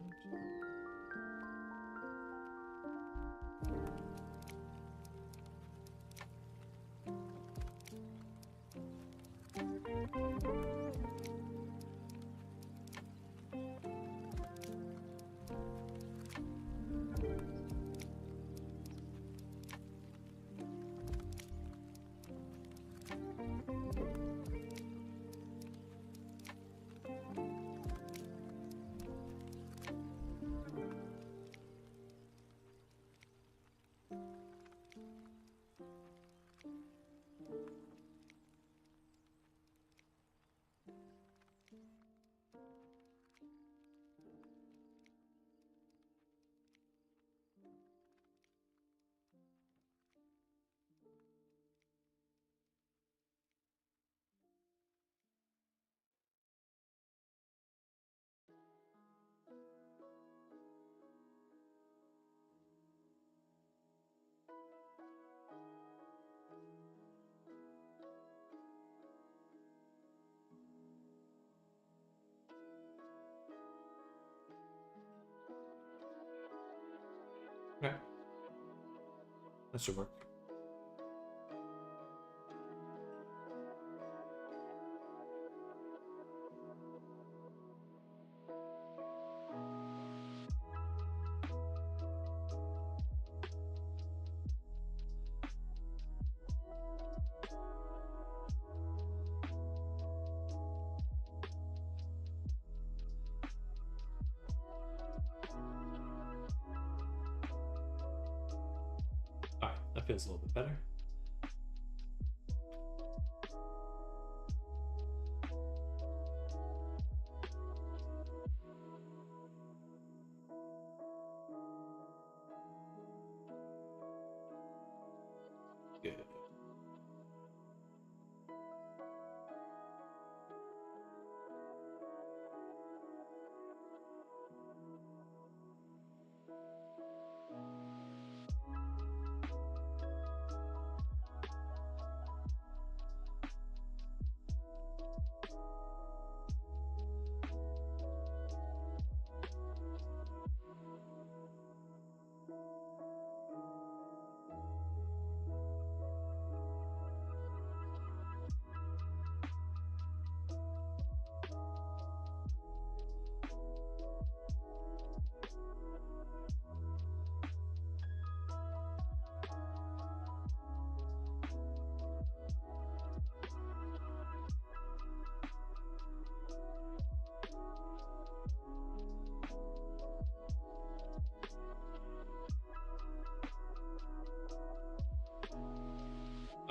Okay. That should work. Alright, that feels a little bit better. Good.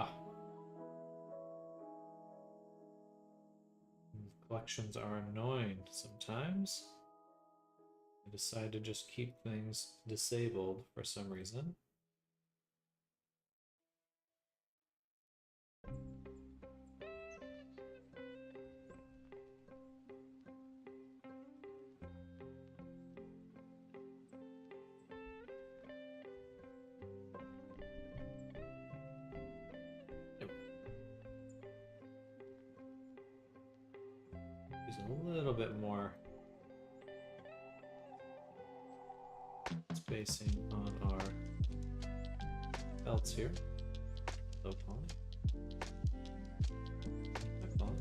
Ah. Collections are annoying sometimes. I decide to just keep things disabled for some reason. Use a little bit more spacing on our belts here. So poly. Poly.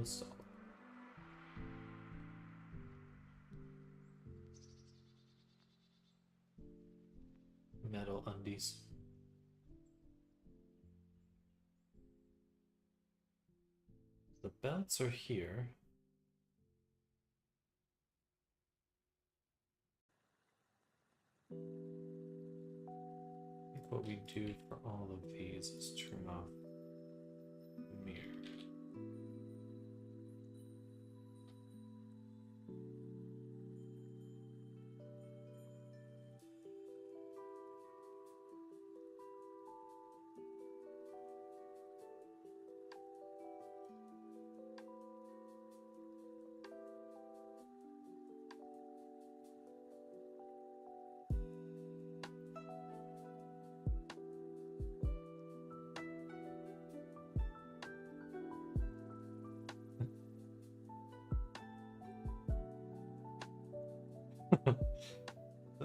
solid. Metal undies. The belts are here. I think what we do for all of these is turn off the mirror.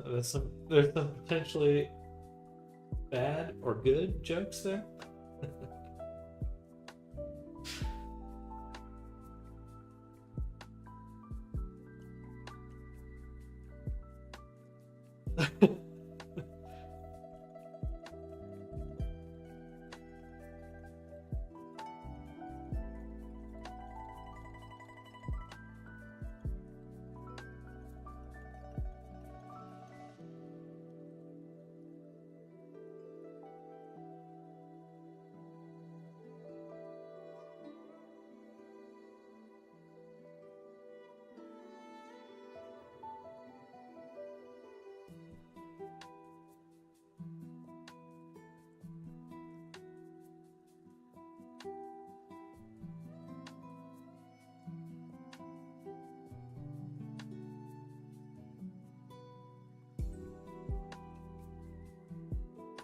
There's some potentially bad or good jokes there.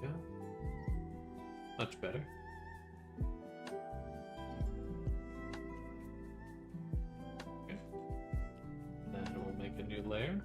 Yeah. Much better. Okay. Then we'll make a new layer.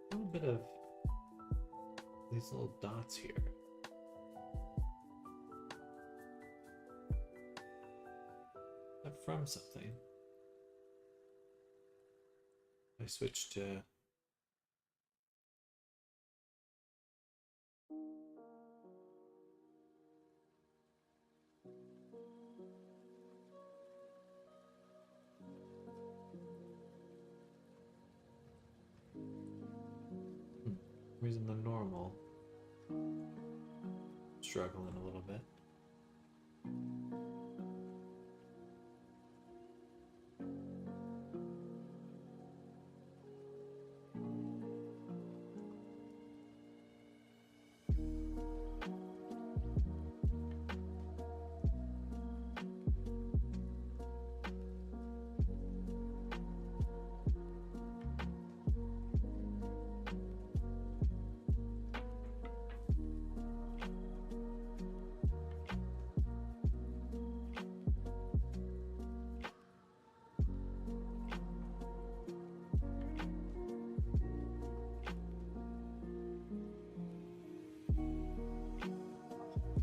A little bit of these little dots here. That's from something. I switched to reason the normal. Struggling a little bit.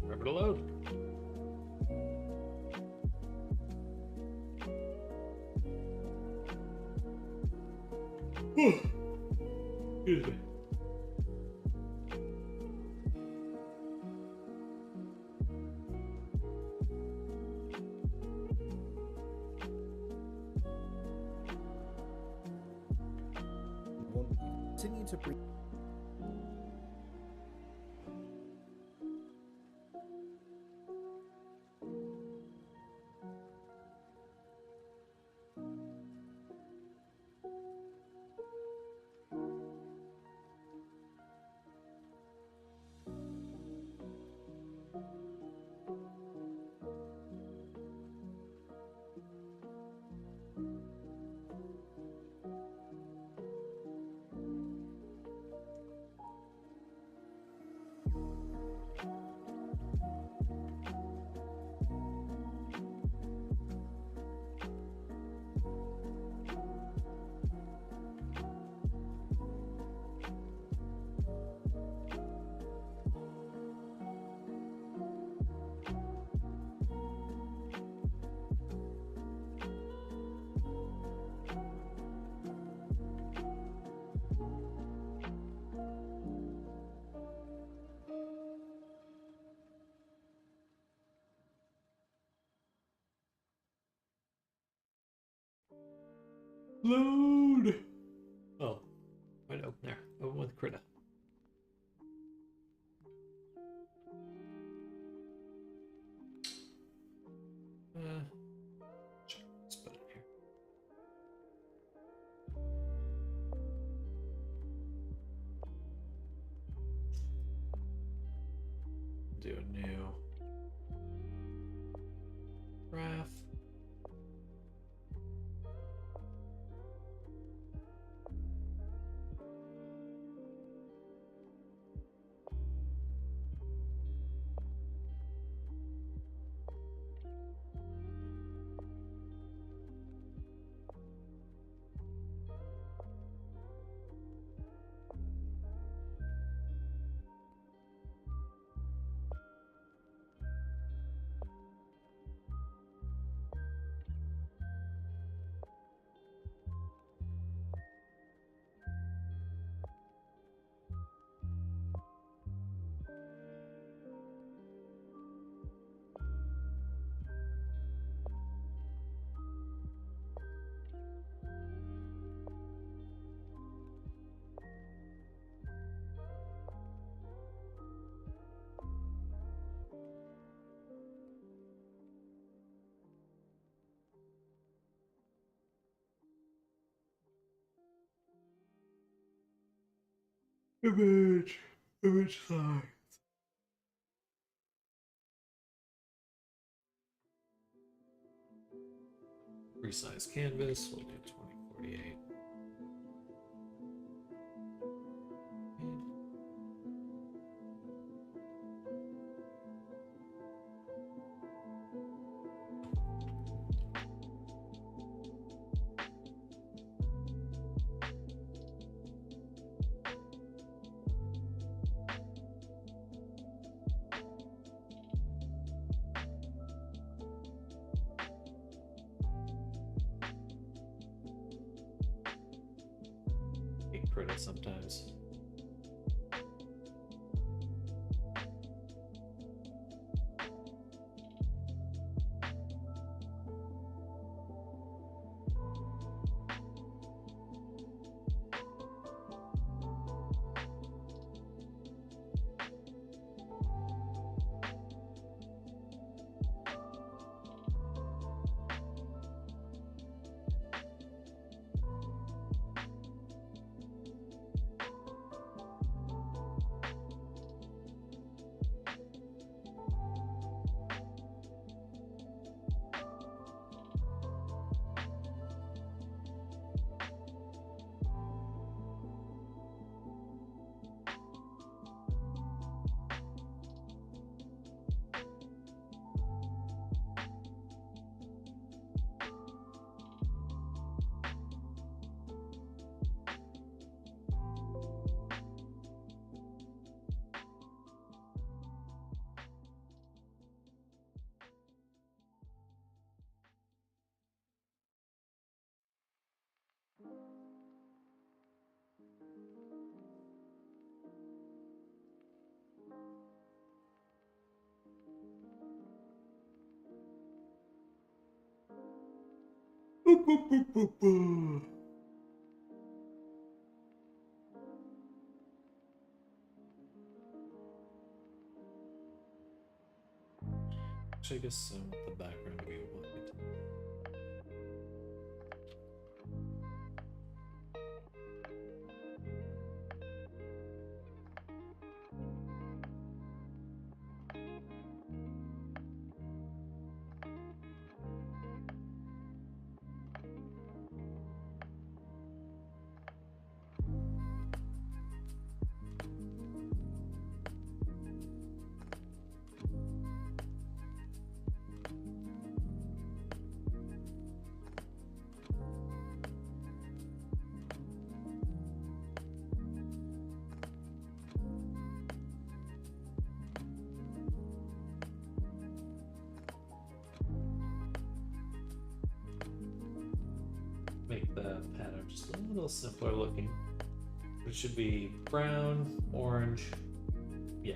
Remember to load. Excuse me. Continue to breathe. Load! Oh, right open there. Open with Critter. Sure, let's put it here. Do a new graph. Image size. Resize canvas, we'll do 2048. Critter sometimes. Actually, I guess the background will be white. Make the pattern just a little simpler looking. It should be brown, orange, yeah.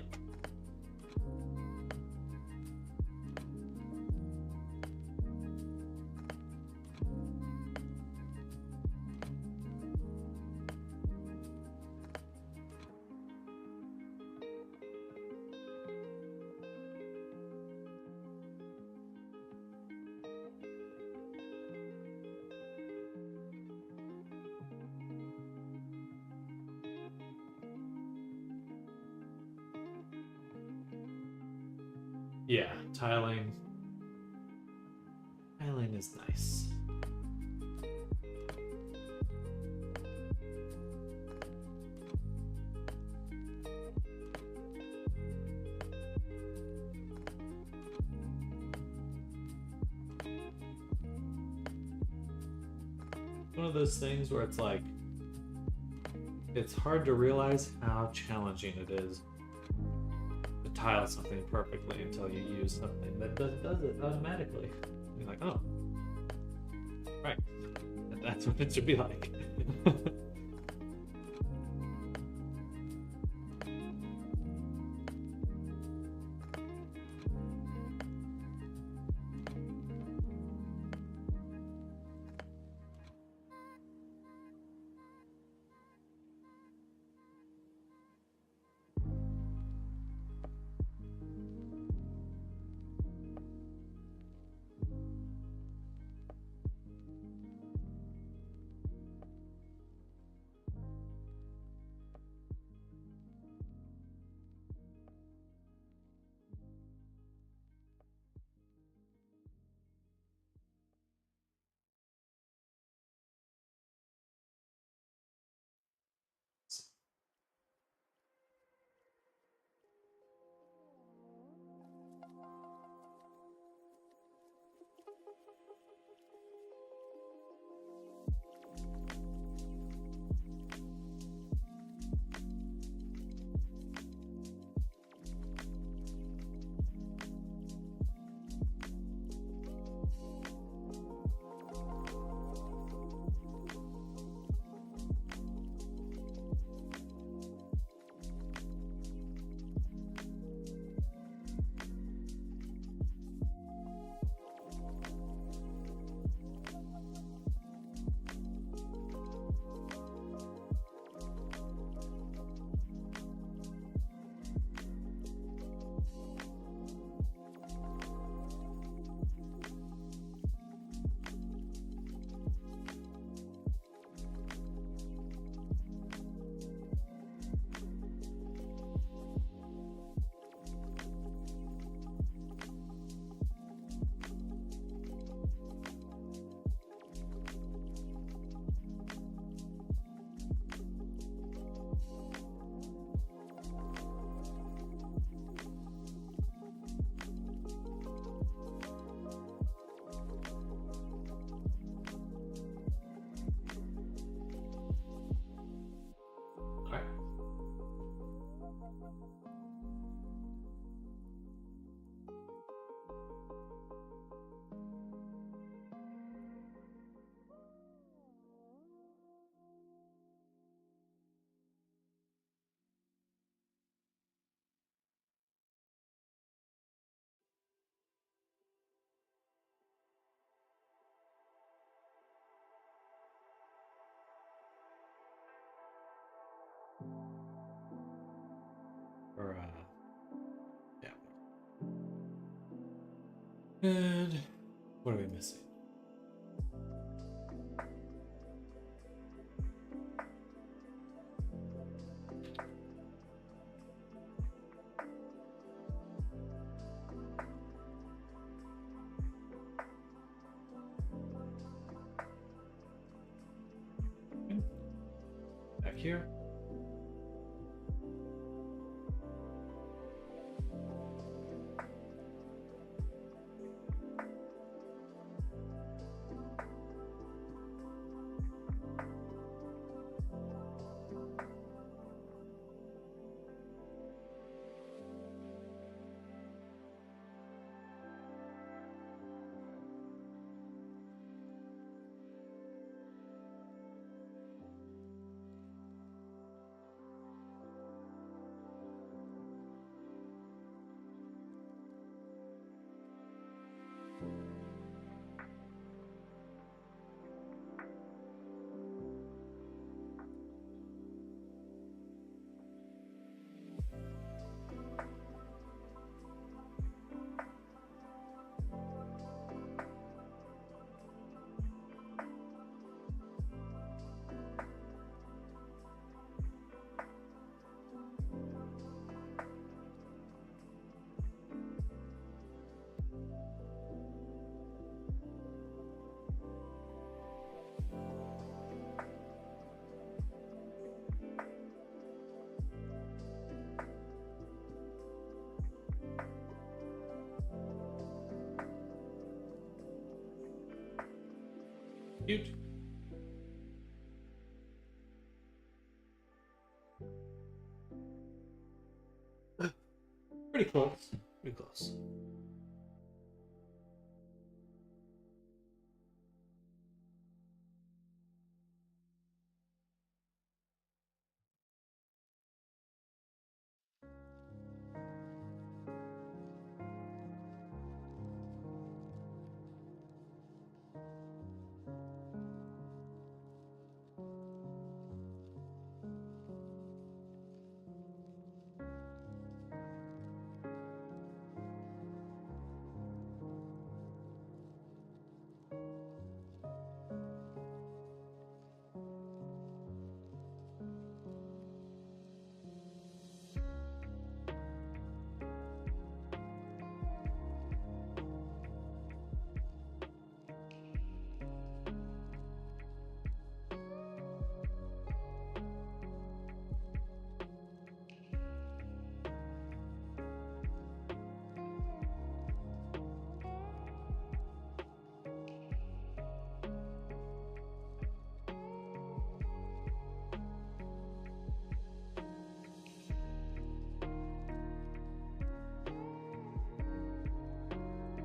Yeah, tiling. Tiling is nice. One of those things where it's like, it's hard to realize how challenging it is to tile something perfectly until you use something that does it automatically. You're like, oh, right. And that's what it should be like. Alright. Or, yeah. And what are we missing? Back here. Cute. Pretty close. Pretty close.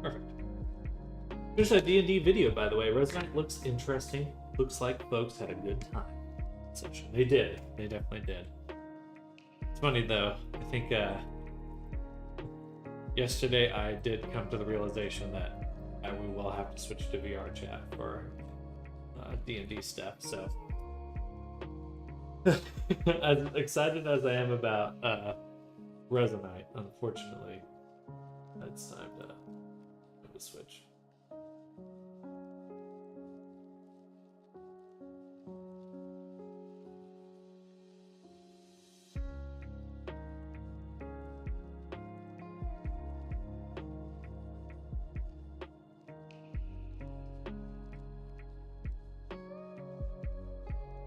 Perfect. There's a D&D video, by the way. Resonite looks interesting. Looks like folks had a good time. Session. They did. They definitely did. It's funny though. I think yesterday I did come to the realization that we will have to switch to VR chat for D&D stuff. So as excited as I am about Resonite, unfortunately, it's time to switch.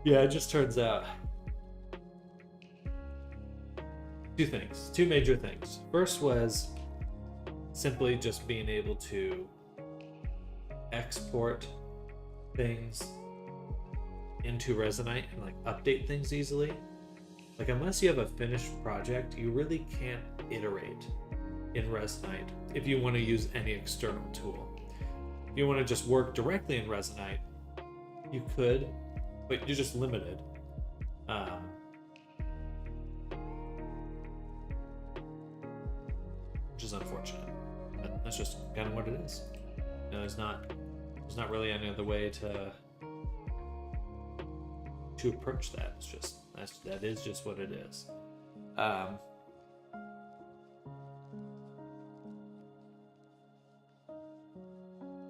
Yeah, it just turns out two major things. First was simply just being able to export things into Resonite and like update things easily. Like unless you have a finished project, you really can't iterate in Resonite if you want to use any external tool. If you want to just work directly in Resonite, you could, but you're just limited. Which is unfortunate. But that's just kind of what it is. You know, there's not really any other way to approach that. It's just that is just what it is. All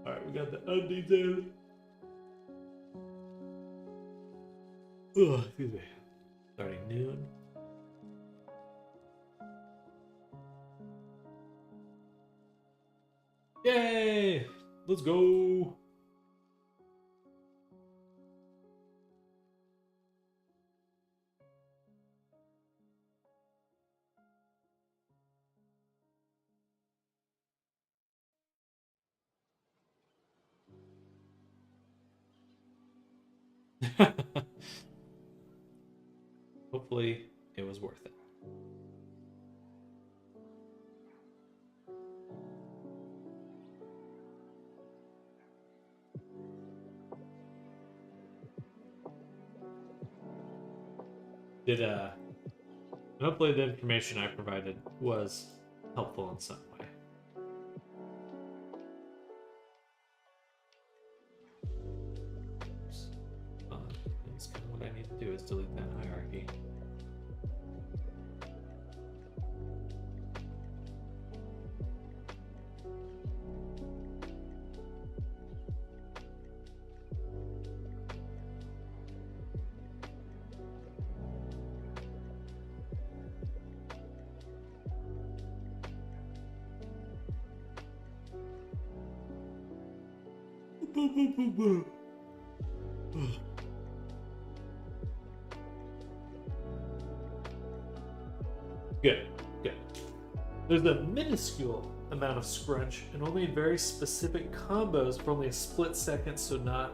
right, we got the undetailed. Oh, excuse me. Starting noon. Yay! Let's go! Hopefully, it was worth it. Hopefully the information I provided was helpful in some way. That's kind of what I need to do is delete that hierarchy. Good. There's a minuscule amount of scrunch and only in very specific combos for only a split second, so not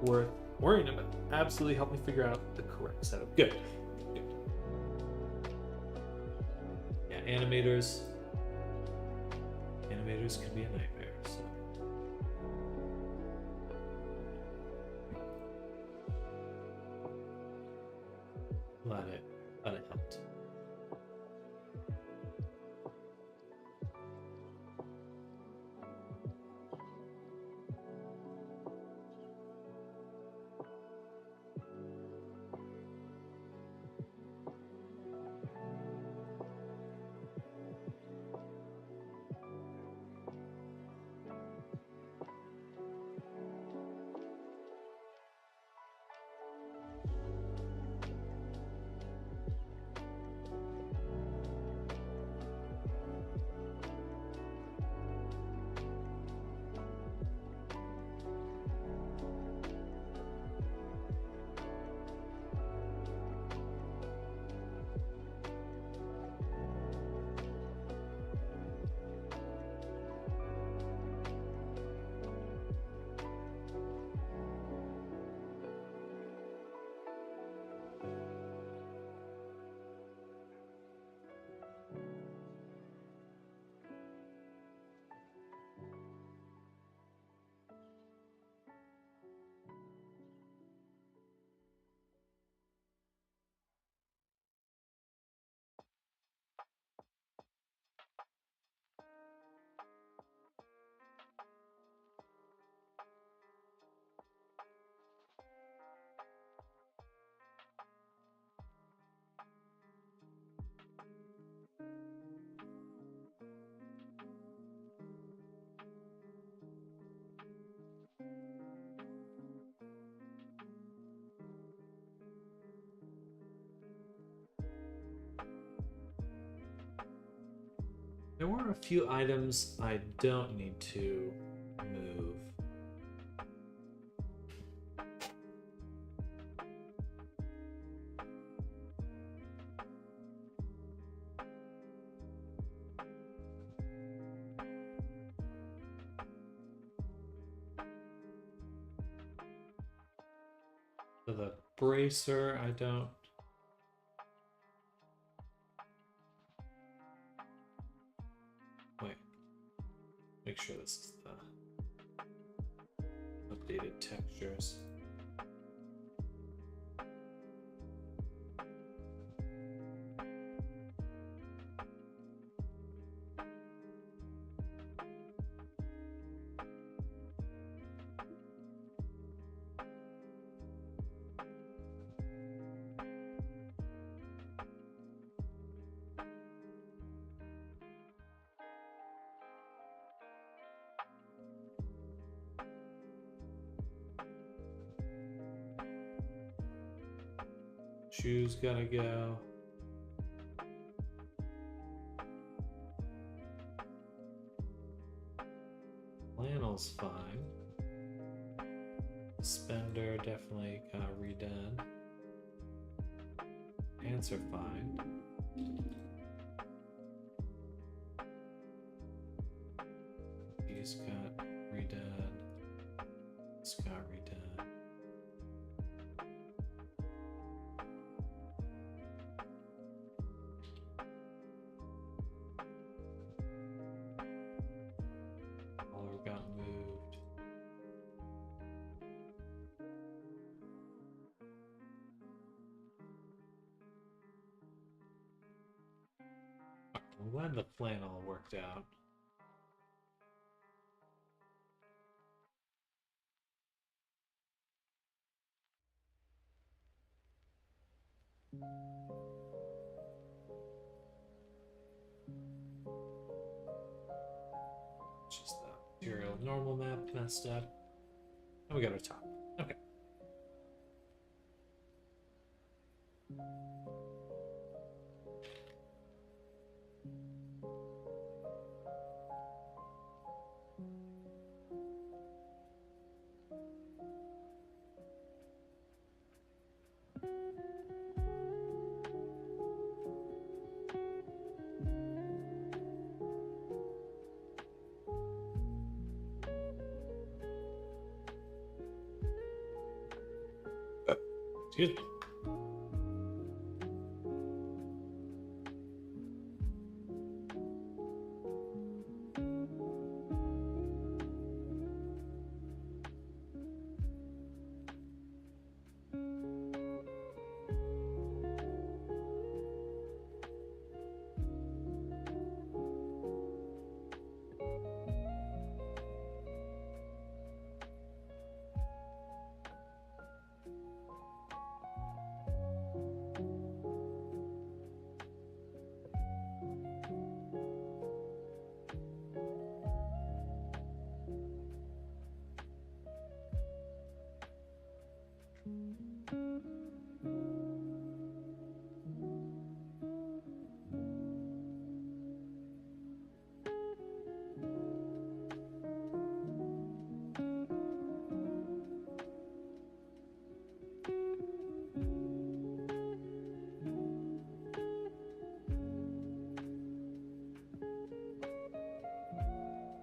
worth worrying about. Absolutely help me figure out the correct setup. Good. Good. Yeah, animators can be a nightmare, so. Glad it helped. There were a few items I don't need to move. So the bracer, I don't. Wait. Make sure this is the updated textures. Shoes gotta go. Flannel's fine. Spender definitely got redone. Pants are fine. These got redone. This got redone. Collar got moved. I'm glad the flannel worked out. Just the material normal map messed up. And we got our top. Okay. Excuse me.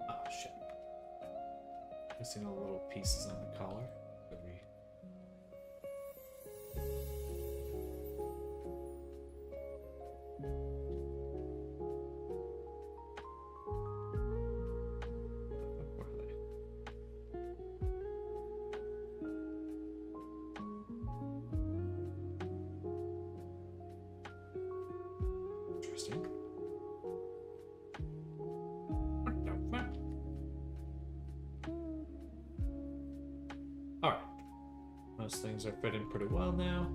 Oh shit. Missing all the little pieces on the collar. Interesting. What the fuck? Alright. Most things are fitting pretty well now.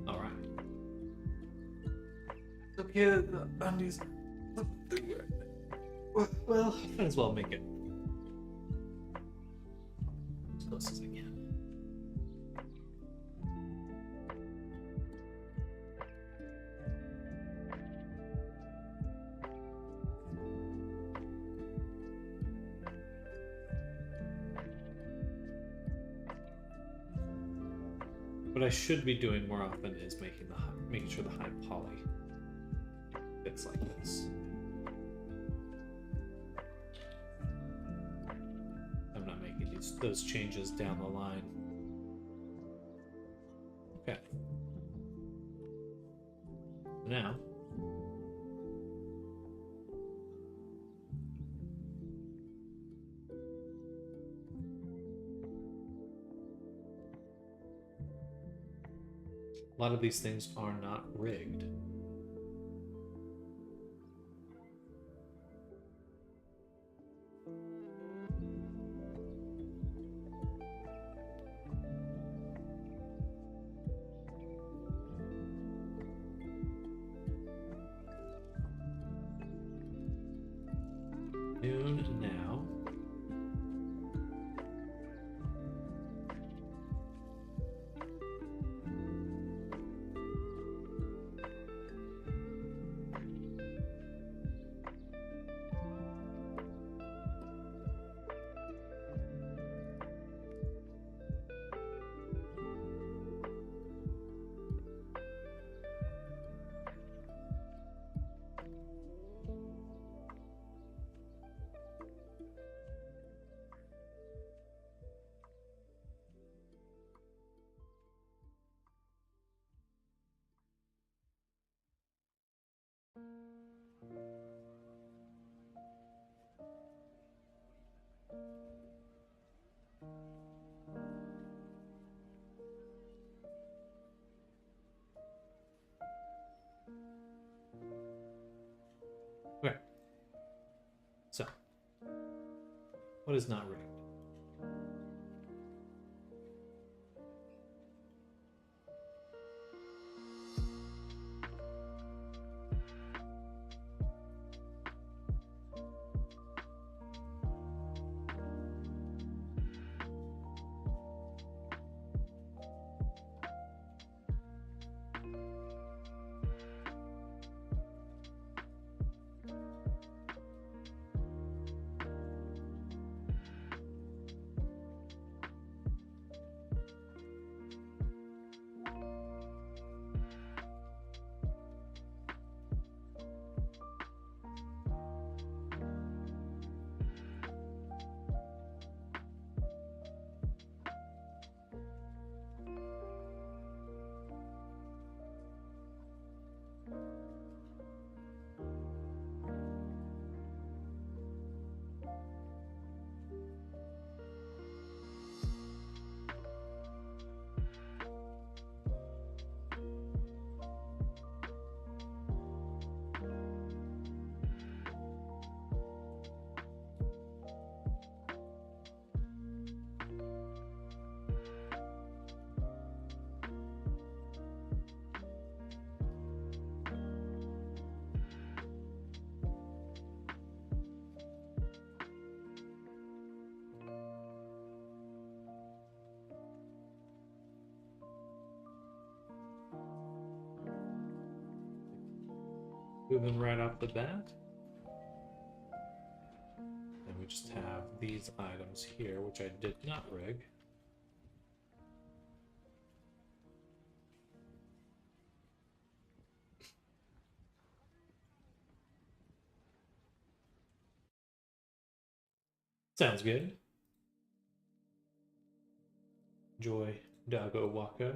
Alright. Okay, the undies. Well, might as well make it as close as I can. What I should be doing more often is making sure the high poly fits like this. I'm not making those changes down the line. Okay. Now a lot of these things are not rigged. Noon now. Okay. So, what is not rigged? moving right off the bat. And we just have these items here, which I did not rig. Sounds good. Enjoy Doggo Wacko.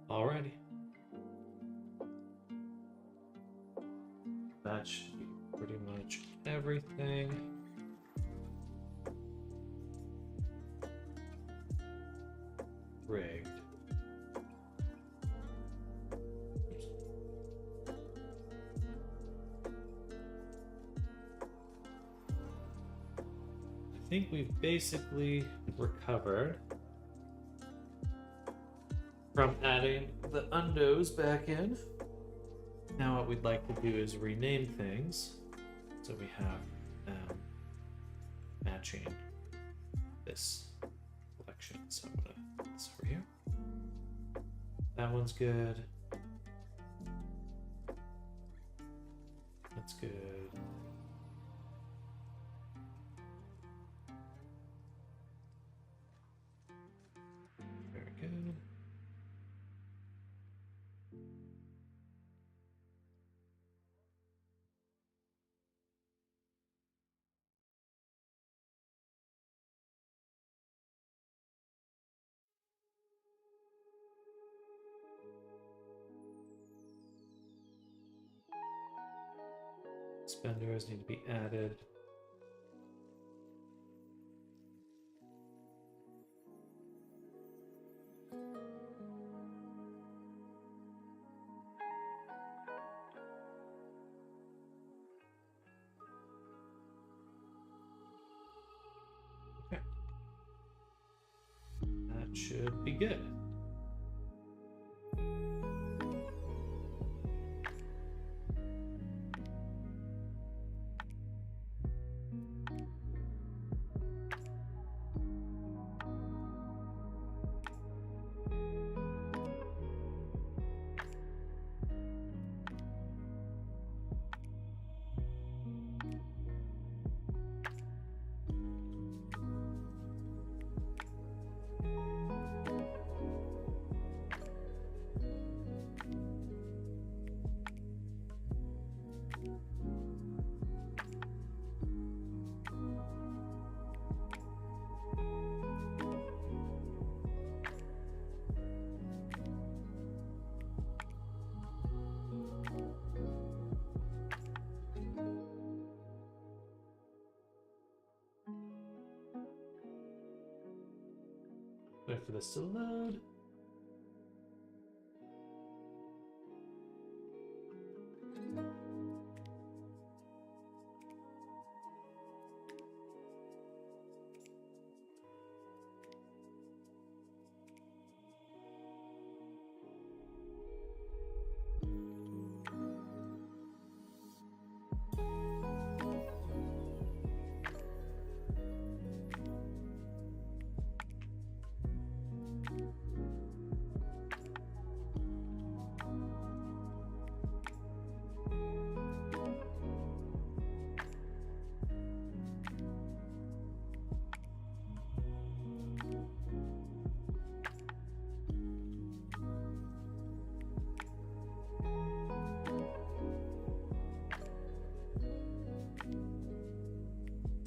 Alrighty. That should be pretty much everything. Rigged. I think we've basically recovered from adding the undos back in. Now what we'd like to do is rename things so we have matching this collection. So I'm gonna put this over here. That one's good. That's good. Very good. Spenders need to be added. Okay. That should be good. Wait for this to load.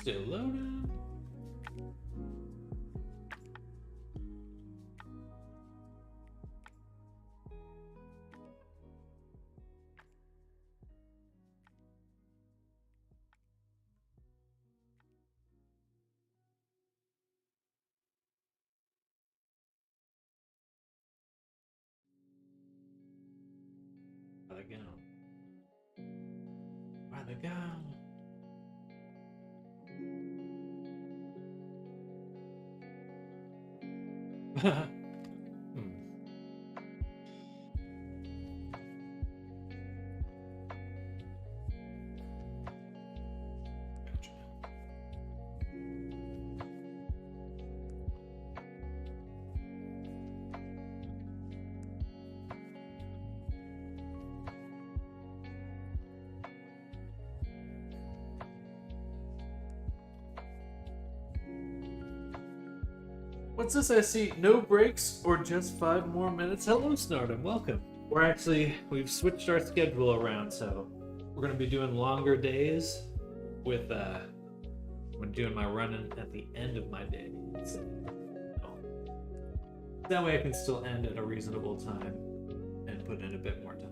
Still loading. By the gown. By the gown. Gotcha. What's this I see? No breaks or just 5 more minutes? Hello, Snardum. Welcome. We've switched our schedule around, so we're going to be doing longer days with, when doing my running at the end of my day. So, that way I can still end at a reasonable time and put in a bit more time.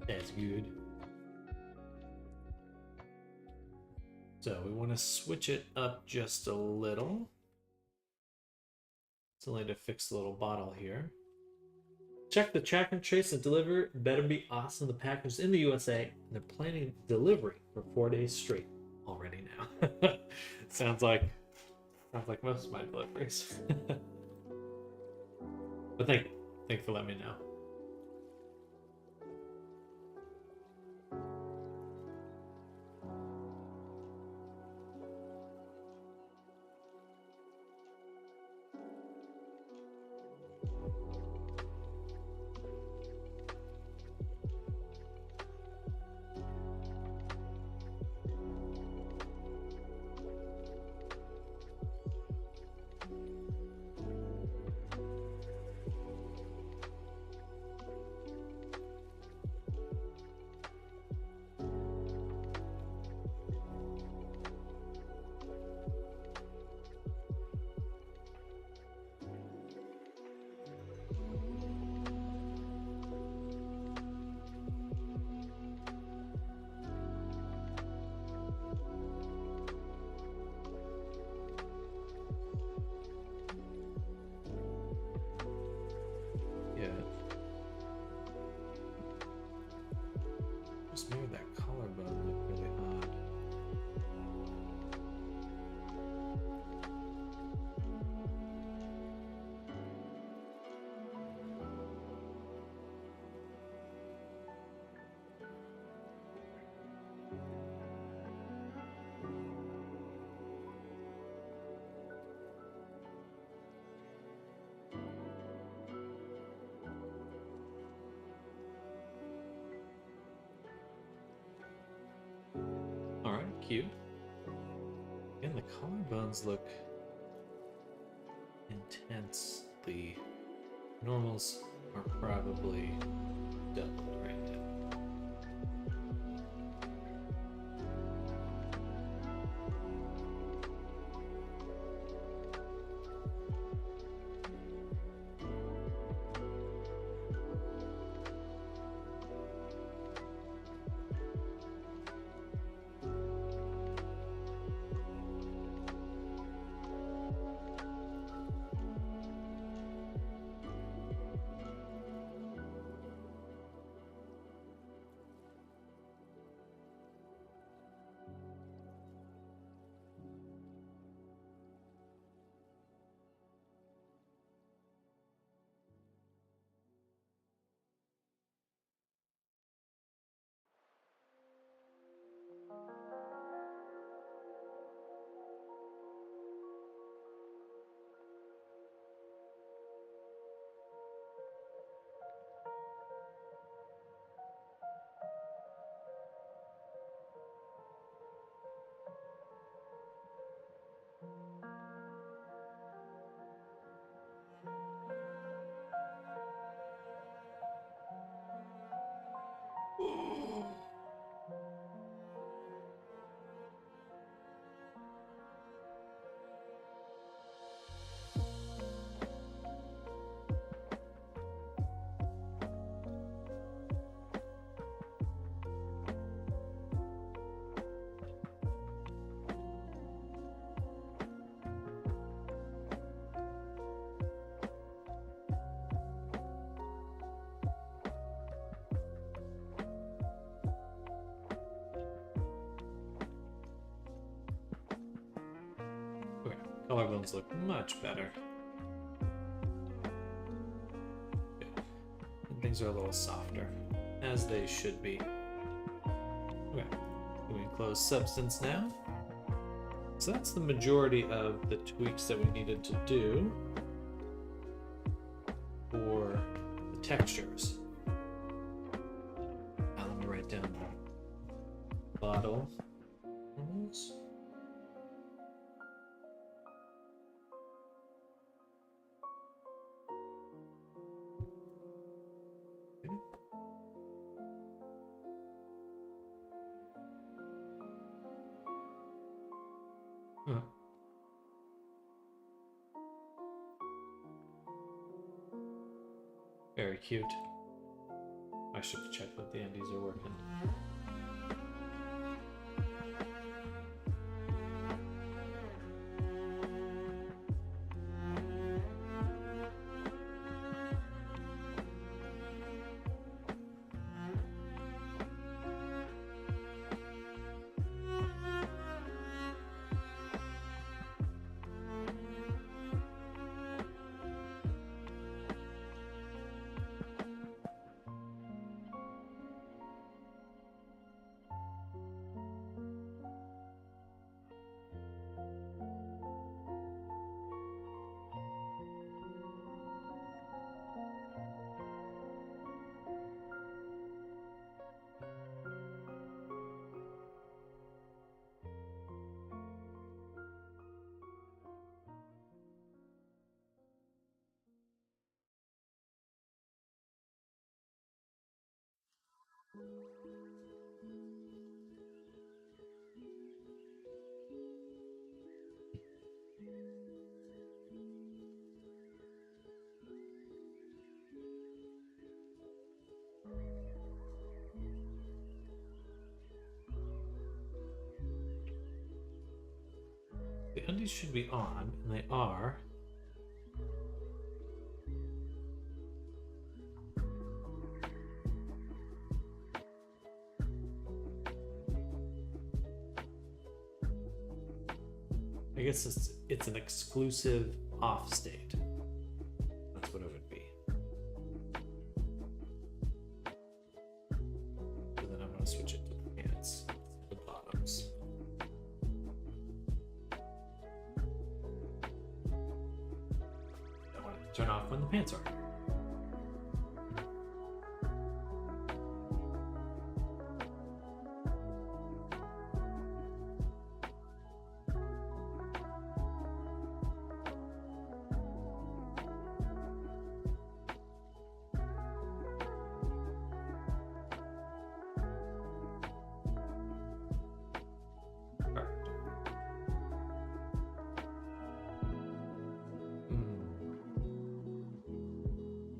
That's good. So we want to switch it up just a little. It's only to fix the little bottle here. Check the track and trace and deliver. Better be awesome. The package is in the USA. And they're planning delivery for 4 days straight already now. sounds like most of my deliveries. But thank you for letting me know. Just made that collarbone look really odd. Alright, cute. Again, the collarbones look intense. The normals are probably doubled right now. Collarbones look much better. Good. And things are a little softer, as they should be. Okay, doing closed substance now. So that's the majority of the tweaks that we needed to do for the textures. Now let me write down the bottle. Huh. Very cute. I should check that the Andes are working. The undies should be on, and they are. I guess it's an exclusive off state. That's what it would be. And then I'm going to switch it to the pants, the bottoms. I want it to turn off when the pants are.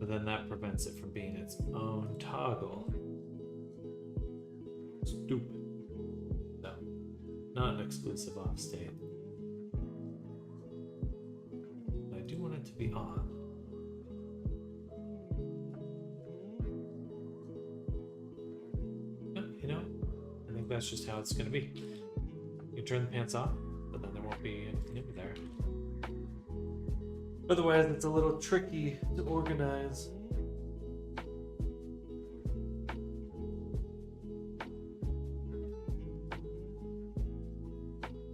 Then that prevents it from being its own toggle. Stupid. No, not an exclusive off state. But I do want it to be on. You know, I think that's just how it's going to be. You turn the pants off, but then there won't be anything in there. Otherwise, it's a little tricky to organize.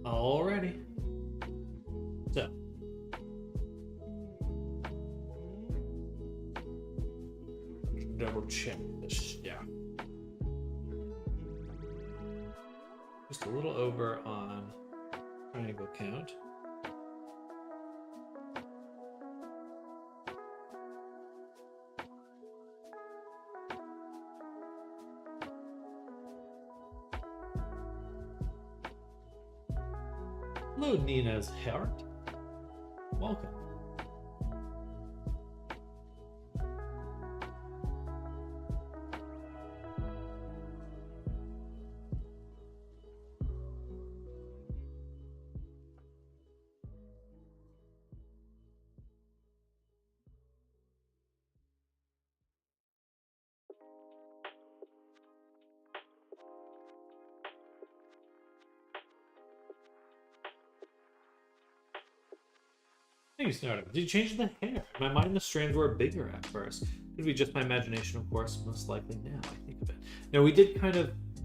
Alrighty. So. Double check this. Yeah. Just a little over on triangle count. Hello, Nina's heart. Welcome. Thank you, Snowden. Did you change the hair? In my mind, the strands were bigger at first. Could be just my imagination, of course. Most likely now I think of it. Now we did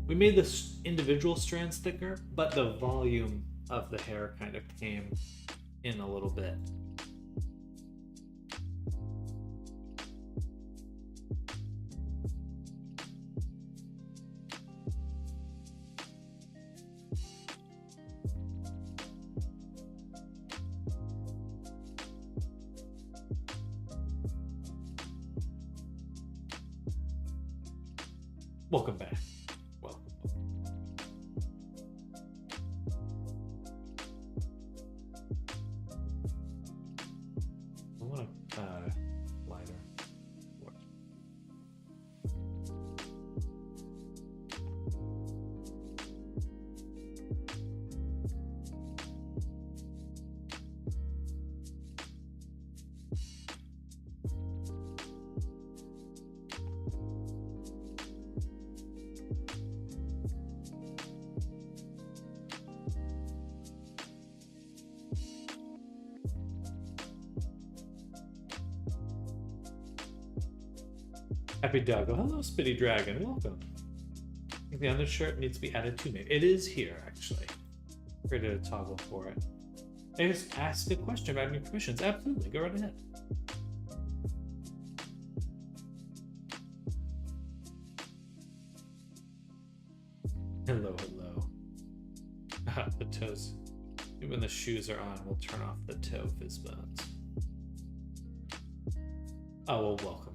we made the individual strands thicker, but the volume of the hair kind of came in a little bit. Welcome back. Welcome. I want a lighter. What? Happy Doggo. Hello, Spitty Dragon. Welcome. I think the undershirt needs to be added to me. It is here, actually. Created a toggle for it. I just asked a question about new permissions. Absolutely. Go right ahead. Hello, hello. The toes. When the shoes are on, we'll turn off the toe fizz bones. Oh, well, welcome.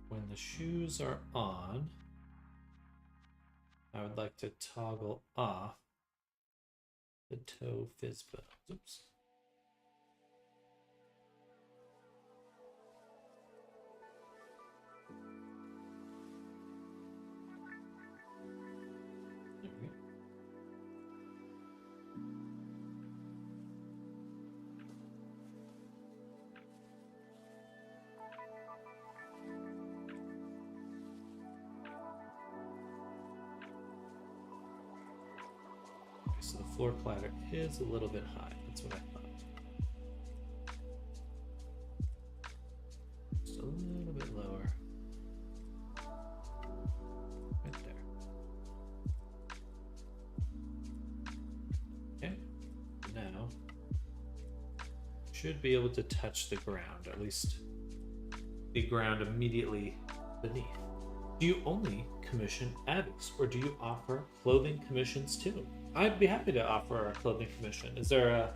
When the shoes are on, I would like to toggle off the toe fizz bones. Oops. There we go. So the floor platter is a little bit high. That's what I thought. Just a little bit lower. Right there. Okay. Now, should be able to touch the ground, at least the ground immediately beneath. Do you only commission abbeys, or do you offer clothing commissions too? I'd be happy to offer a clothing commission. Is there a...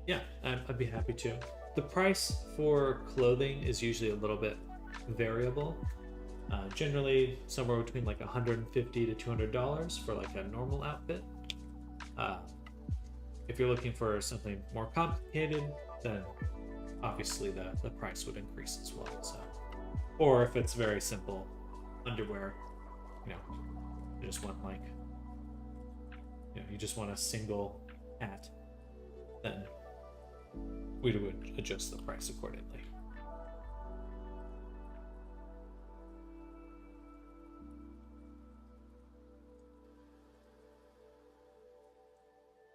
Yeah, I'd be happy to. The price for clothing is usually a little bit variable. Generally, somewhere between like $150 to $200 for like a normal outfit. If you're looking for something more complicated, then obviously the price would increase as well. So, or if it's very simple underwear, you know, you just want like, you know, you just want a single hat, then we would adjust the price accordingly.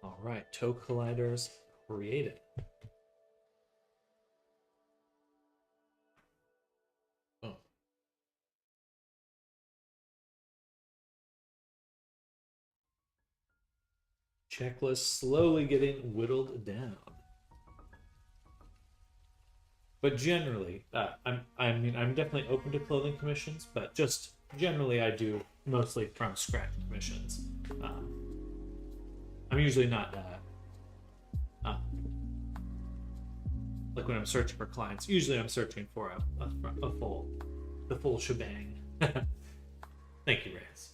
All right, toe colliders created. Oh. Checklist slowly getting whittled down. But generally, I'm definitely open to clothing commissions, but just generally I do mostly from scratch commissions. I'm usually not like when I'm searching for clients. Usually I'm searching for the full shebang. Thank you, Reyes.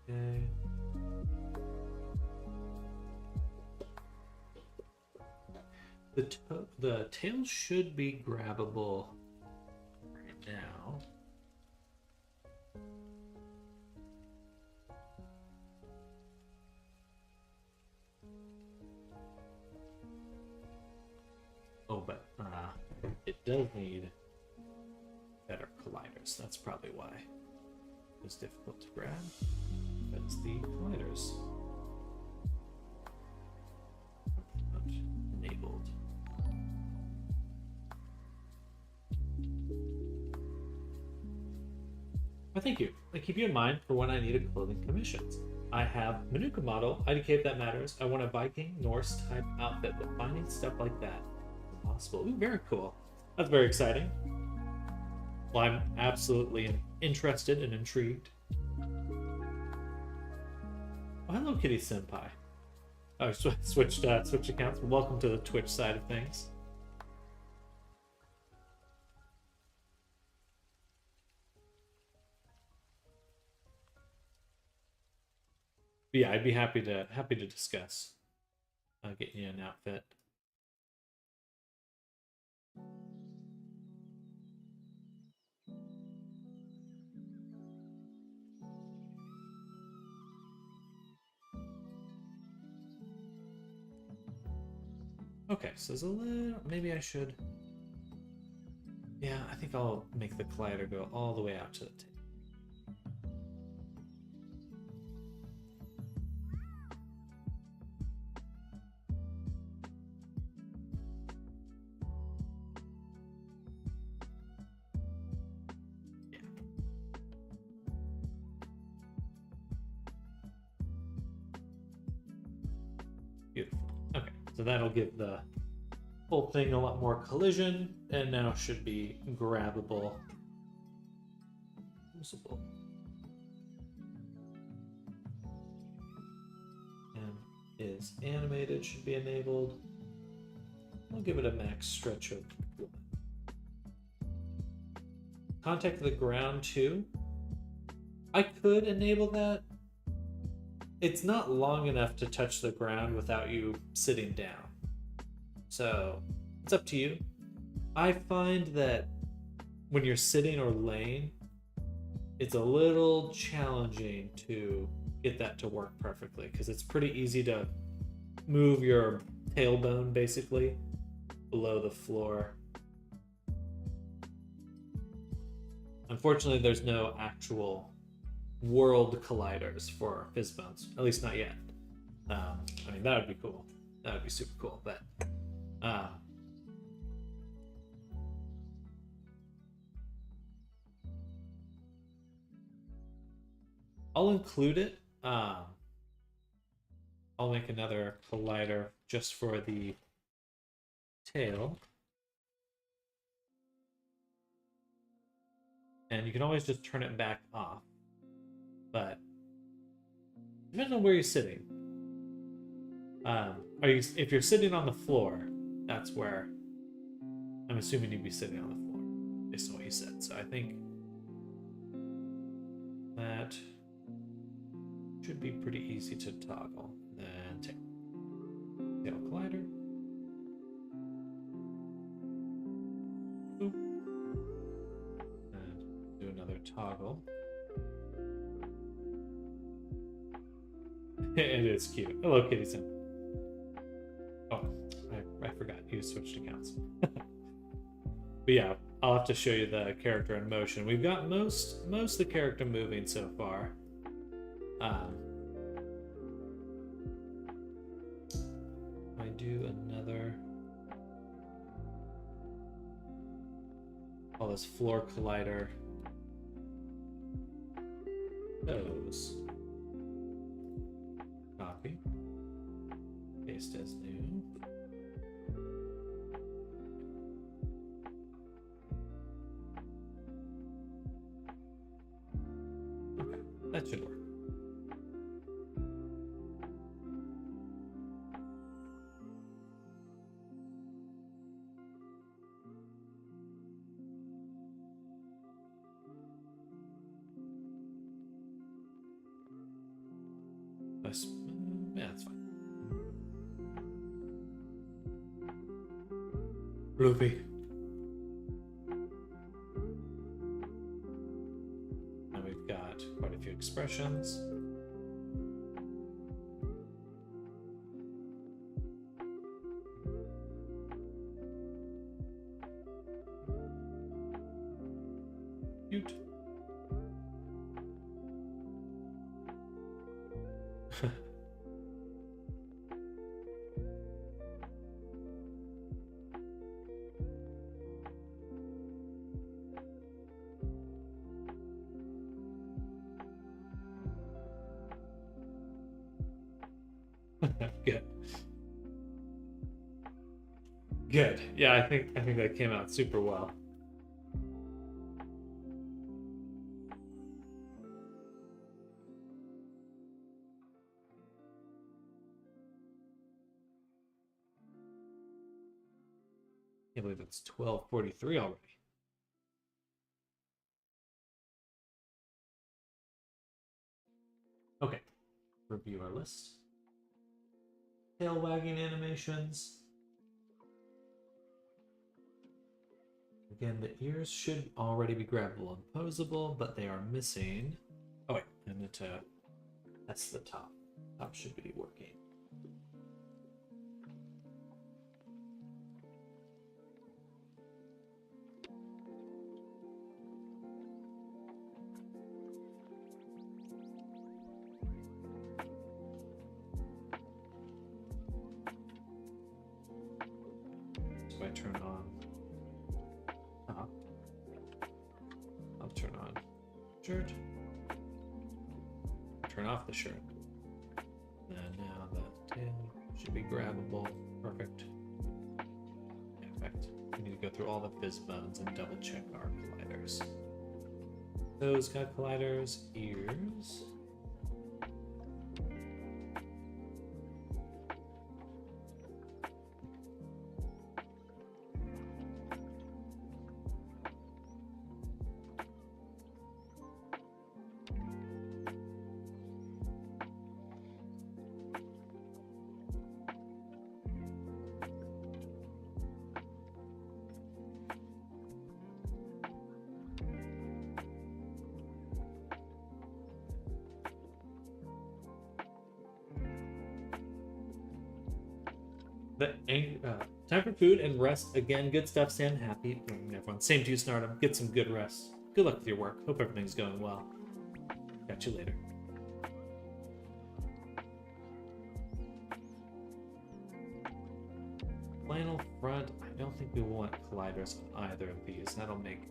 Okay. The tail should be grabbable right now. Oh, but it does need better colliders. That's probably why it was difficult to grab. That's the colliders. Not enabled. Well, thank you. I keep you in mind for when I need clothing commissions. I have Manuka model, IDK if that matters. I want a Viking Norse type outfit, but finding stuff like that is impossible. Ooh, very cool. That's very exciting. Well, I'm absolutely interested and intrigued. Oh, hello, Kitty Senpai. Oh, switched accounts. Welcome to the Twitch side of things. But yeah, I'd be happy to discuss getting you an outfit. Okay, so there's a little. Maybe I should. Yeah, I think I'll make the collider go all the way out to the table. Yeah. Beautiful. Okay, so that'll give the whole thing a lot more collision, and now should be grabbable. Usable. And is animated, should be enabled. I'll give it a max stretch of woman. Contact the ground too. I could enable that. It's not long enough to touch the ground without you sitting down. So it's up to you. I find that when you're sitting or laying, it's a little challenging to get that to work perfectly because it's pretty easy to move your tailbone basically below the floor. Unfortunately, there's no actual world colliders for Fizzbones, at least not yet. I mean, that would be cool. That would be super cool, but I'll include it. I'll make another collider just for the tail. And you can always just turn it back off. But depending on where you're sitting. If you're sitting on the floor, that's where I'm assuming you'd be sitting on the floor, based on what you said. So I think that should be pretty easy to toggle. Then tail collider. Boop. And do another toggle. It is cute. Hello, Kitty Sim. Oh, I forgot you switched accounts. But yeah, I'll have to show you the character in motion. We've got most of the character moving so far. I do another. All this floor collider. Those. Copy. Paste as new. Okay, that should work. Yeah, that's fine. Luffy. And we've got quite a few expressions. Cute. Good. Good. Yeah, I think that came out super well. I can't believe it's 12:43 already. Okay, review our list. Tail wagging animations. Again, the ears should already be grabbable and posable, but they are missing. Oh wait, I meant to. That's the top. Top should be working. So I turn on top. I'll turn on shirt. Turn off the shirt. And now the tail should be grabbable. Perfect. In fact, we need to go through all the fizz bones and double check our colliders. Those got colliders, ears. Time for food and rest. Again, good stuff, Sam. Happy. Everyone. Same to you, Snartum. Get some good rest. Good luck with your work. Hope everything's going well. Catch you later. Flannel front. I don't think we want colliders on either of these. That'll make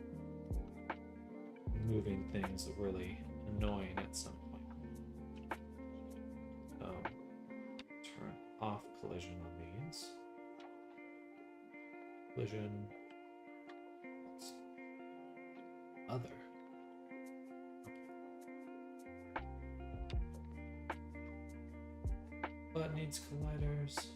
moving things really annoying at some point. Turn off collision on these. Collision. Other. But needs colliders.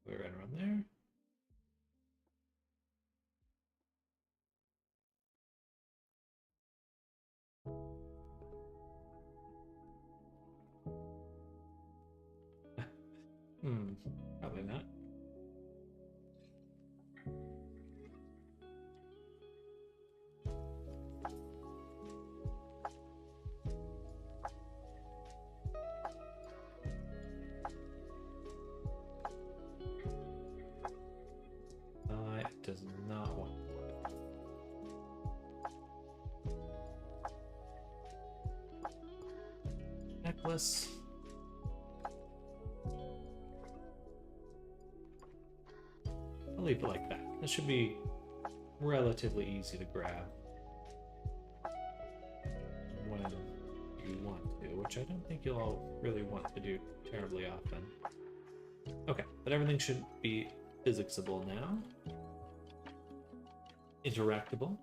We're right around there. Probably not. It does not want to. Necklace. I'll leave it like that. That should be relatively easy to grab when you want to, which I don't think you'll all really want to do terribly often. Okay, but everything should be physicsable now. Interactable.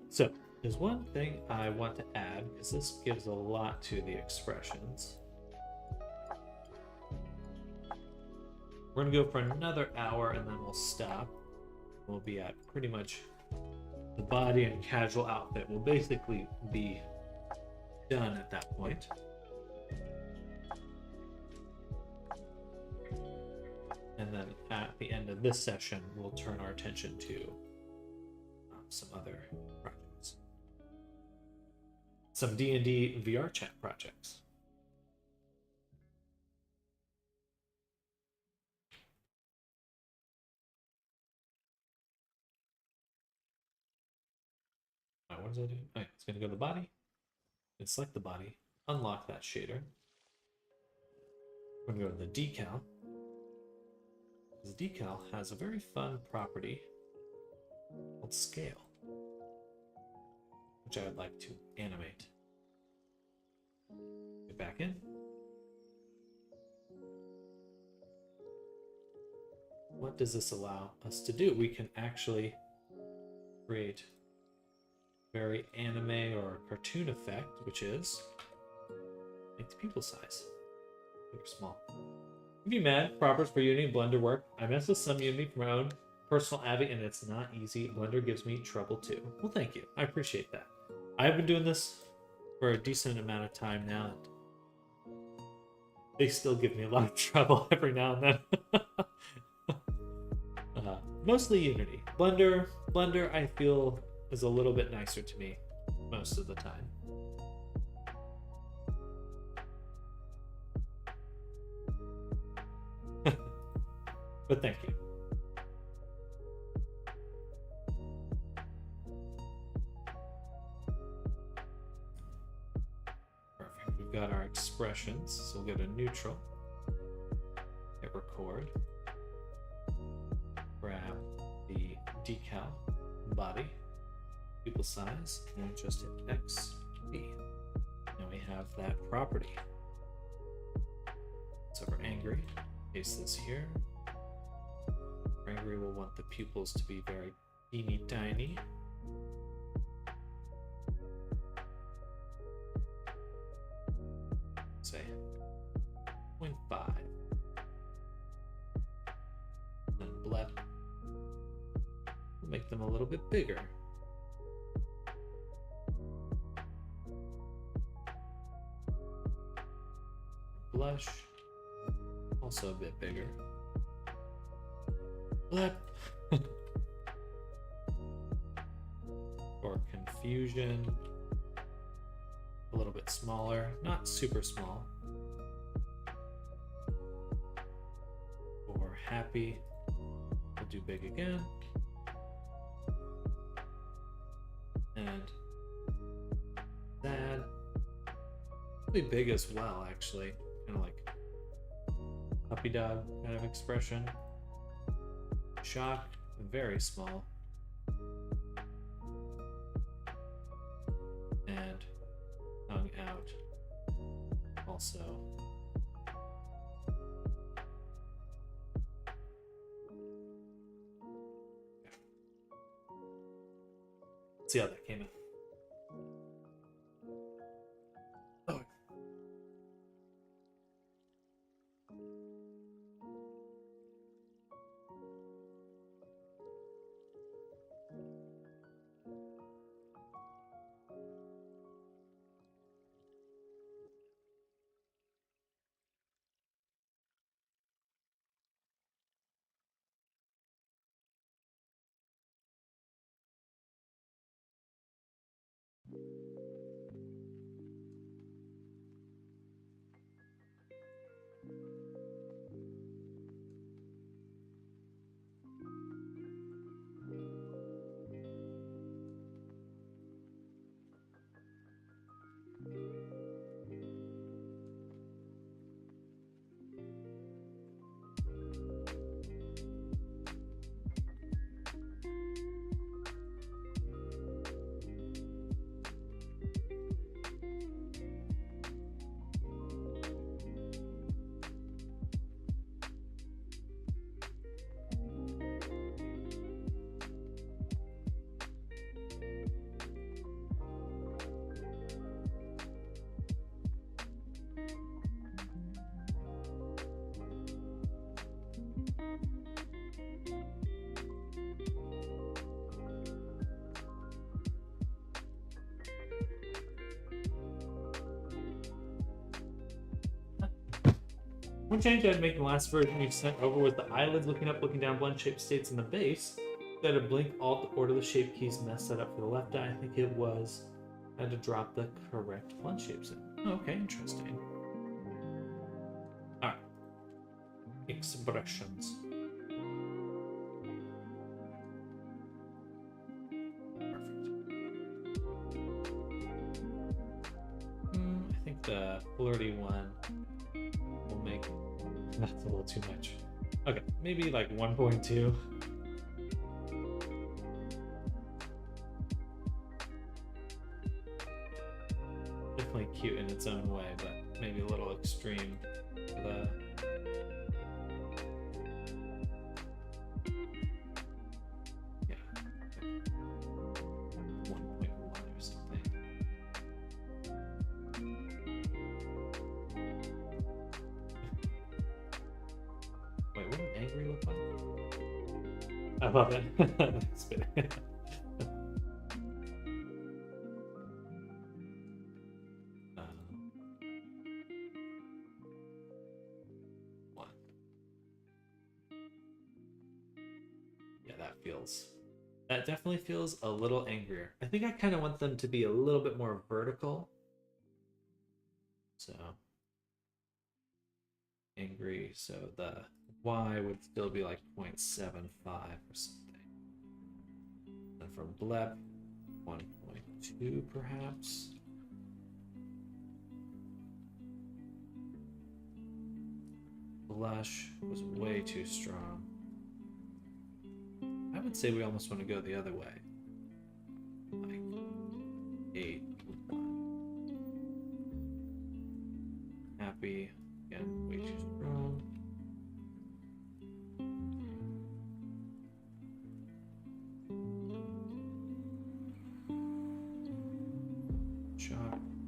So, there's one thing I want to add, because this gives a lot to the expressions. We're going to go for another hour, and then we'll stop. We'll be at pretty much the body and casual outfit will basically be done at that point. And then at the end of this session, we'll turn our attention to some other projects. Some D&D VR chat projects. All right, what does that do? Oh, it's going to go to the body. And select the body. Unlock that shader. We're going to go to the decal. The decal has a very fun property called scale, which I would like to animate. Get back in. What does this allow us to do? We can actually create very anime or cartoon effect, which is make the pupil size big or small. If you mad, properties for Unity and Blender work. I mess with some Unity for my own personal avid, and it's not easy. Blender gives me trouble too. Well, thank you. I appreciate that. I've been doing this for a decent amount of time now. They still give me a lot of trouble every now and then. Mostly Unity. Blender, I feel, is a little bit nicer to me most of the time. But thank you. Perfect. We've got our expressions, so we'll go to neutral, hit record, grab the decal body, pupil size, and just hit XP. Now we have that property. So for angry, paste this here. For angry, we'll want the pupils to be very teeny tiny. Say 0.5. Then blep. We'll make them a little bit bigger. Blush, also a bit bigger. Blep. For confusion, a little bit smaller, not super small. For happy, we'll do big again. And sad, it'll be big as well, actually. Kind of like puppy dog kind of expression. Shock, very small. And tongue out, also. Let's see how that came out. One change I'd make in the last version you sent over was the eyelids looking up, looking down, blend shape states in the base. That a blink, alt, order the shape keys, mess that up for the left eye. I think it was I had to drop the correct blend shapes in. Okay, interesting. Alright. Expressions. I think the flirty one will make that's a little too much. Okay, maybe like 1.2. Definitely cute in its own way, but maybe a little extreme for the yeah, 1.1 or something. Wait, what did angry look like? I love it. One. Yeah, that definitely feels a little angrier. I think I kind of want them to be a little bit more vertical. So angry, so the Y would still be like 0.75 or something. And for blep, 1.2 perhaps. Blush was way too strong. I would say we almost want to go the other way. Like 8, 1. Happy, again, way too strong.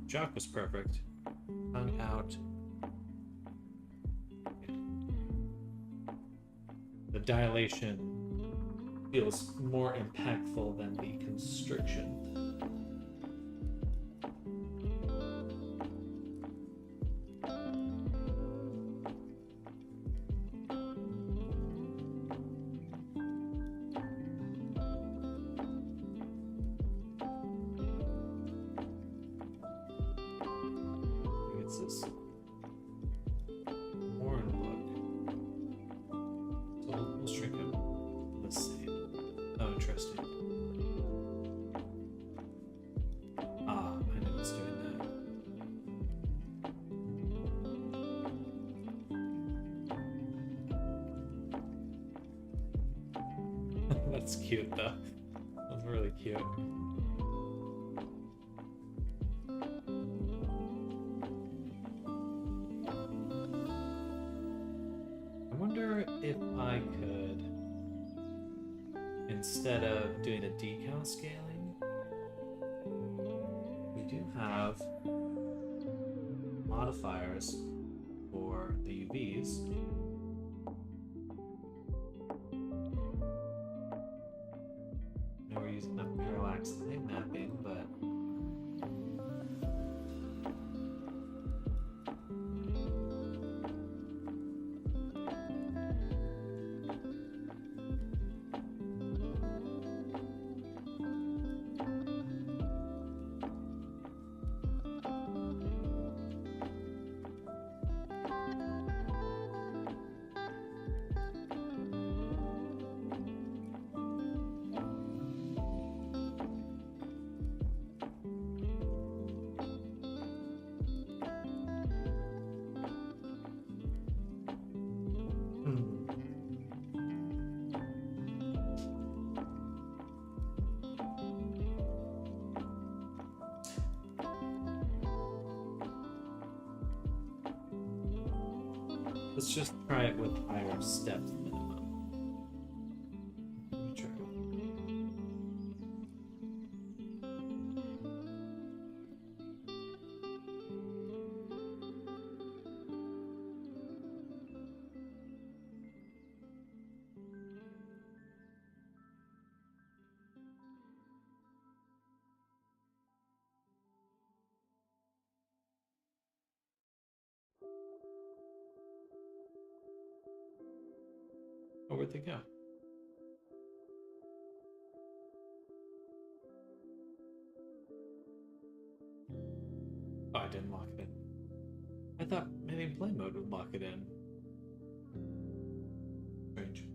Jock was perfect. Tongue out. The dilation feels more impactful than the constriction. It's this horn look. So we'll shrink him the same. Oh, interesting. Ah, I know it's doing that. That's cute though. That's really cute. I wonder if I could, instead of doing a decal scaling, we do have modifiers for the UVs. I know we're using the parallax plane mapping, but let's just try it with higher steps minimum. Let me try. where'd they go? Oh, I didn't lock it in. I thought hitting play mode would lock it in. Strange.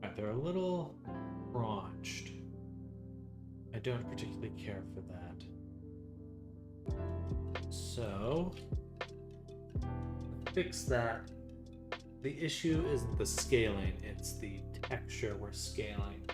Alright, they're a little raunched. I don't particularly care for that. So, fix that. The issue isn't the scaling, it's the texture we're scaling.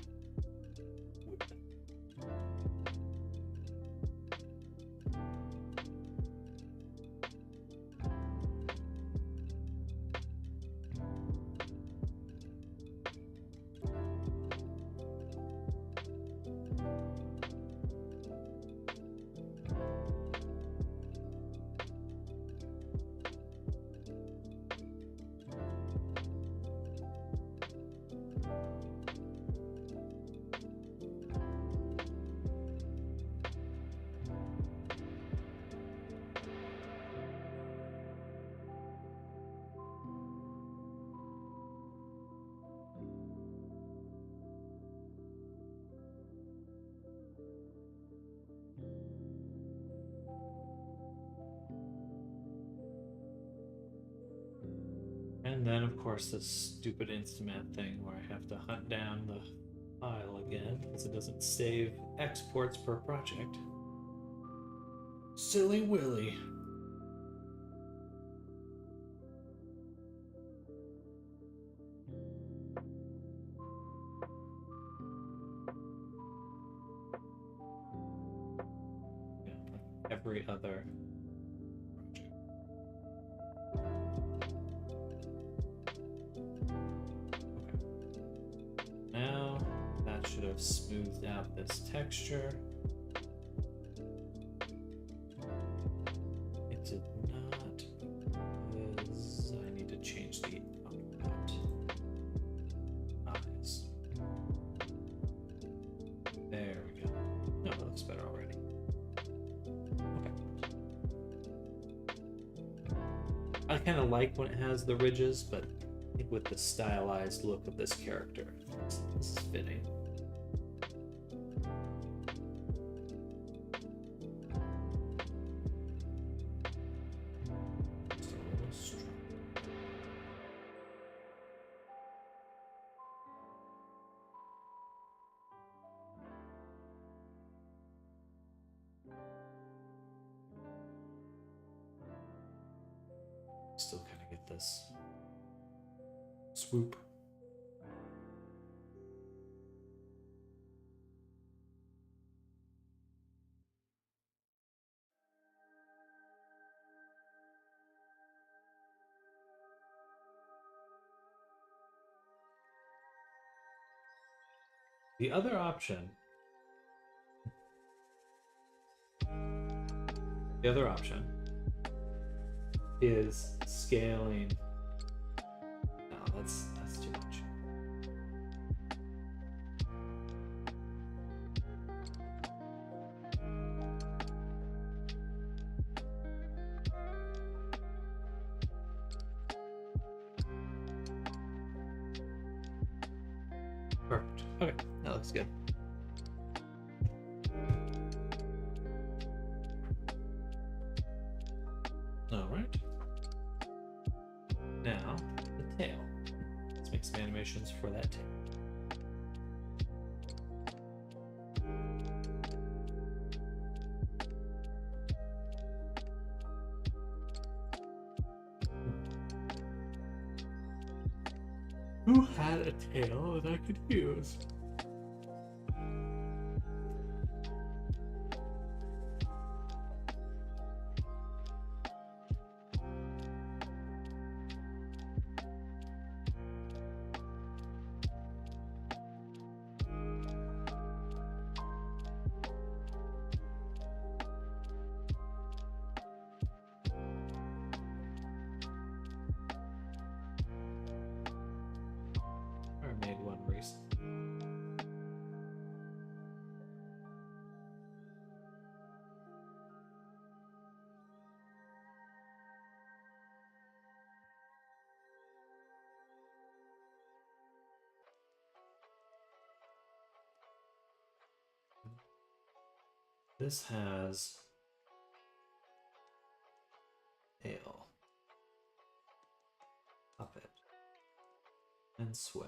And then, of course, this stupid Instamat thing where I have to hunt down the file again because it doesn't save exports per project. Silly Willy. Yeah, like every other project. Now that should have smoothed out this texture. It did not, because I need to change the output eyes. There we go. No, that looks better already. Okay. I kind of like when it has the ridges, but I think with the stylized look of this character, this is fitting. Just a little strong. Still kind of get this swoop. The other option is scaling. No, that's too much. Perfect. Okay, that looks good. All right. Now, the tail. Let's make some animations for that tail. Who had a tail that I could use? This has tail, puppet, and sway.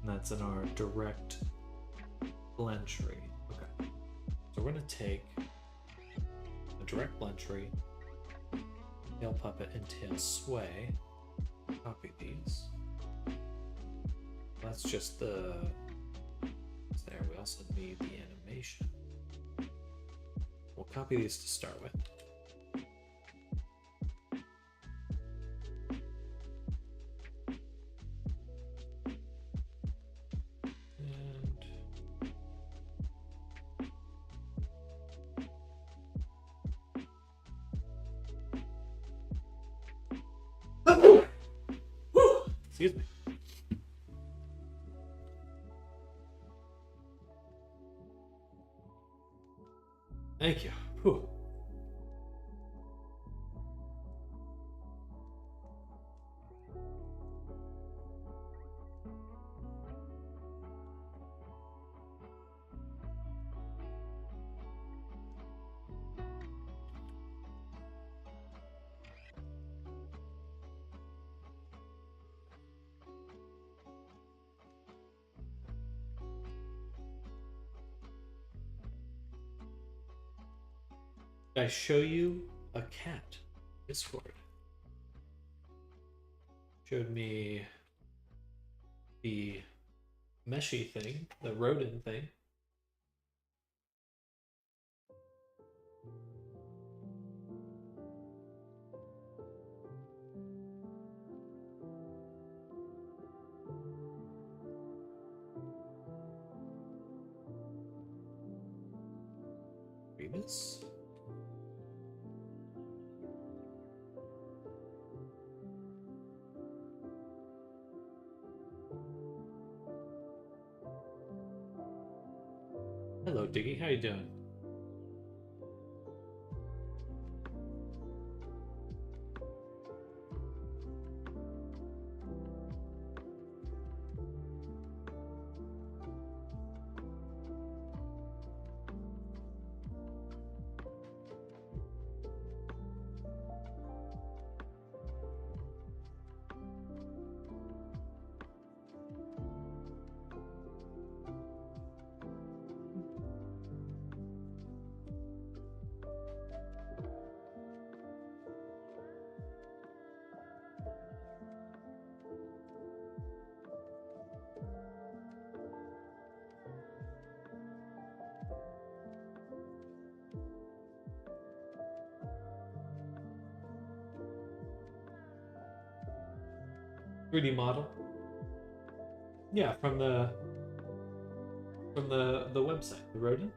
And that's in our direct blend tree. Okay. So we're going to take a direct blend tree, tail puppet, and tail sway. Copy these. That's just the. There. We also need the animation. We'll copy these to start with. Excuse me. Thank you. Whew. I show you a cat. Discord showed me the meshy thing, the rodent thing. Rebus. Hello, Diggy. How you doing? "3D model." Yeah, from the website, the rodent.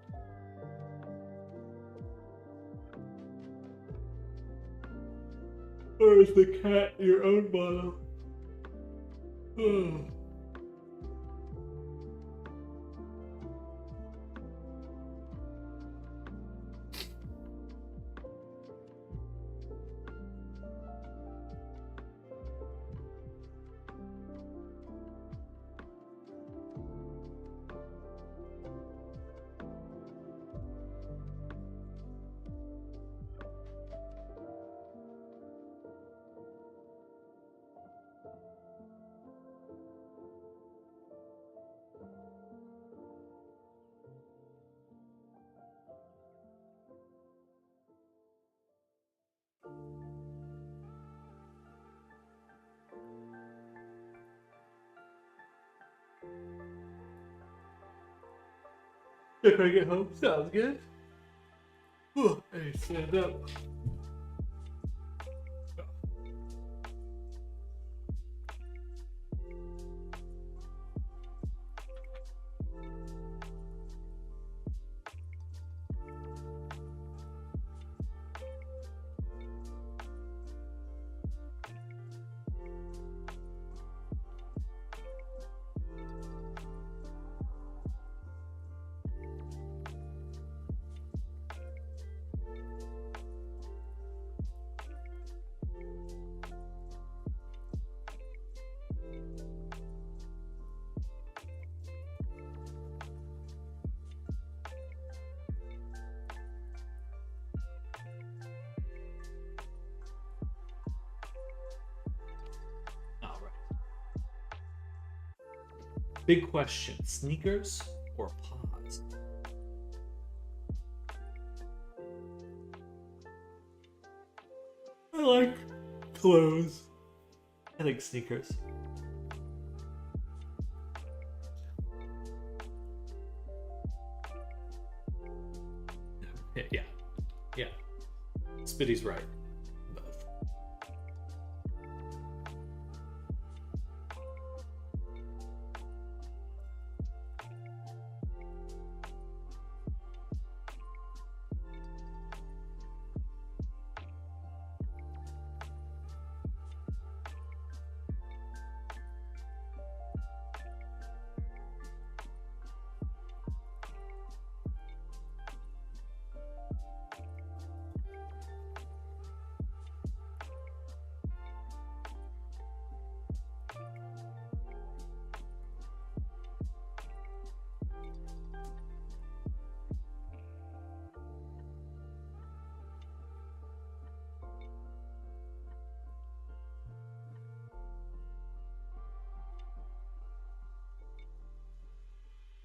Or is the cat your own model? Oh. If I get home, sounds good. Whew, I need to stand up. Big question, sneakers or paws? I like clothes. I think sneakers. Yeah. Yeah. Spitty's right.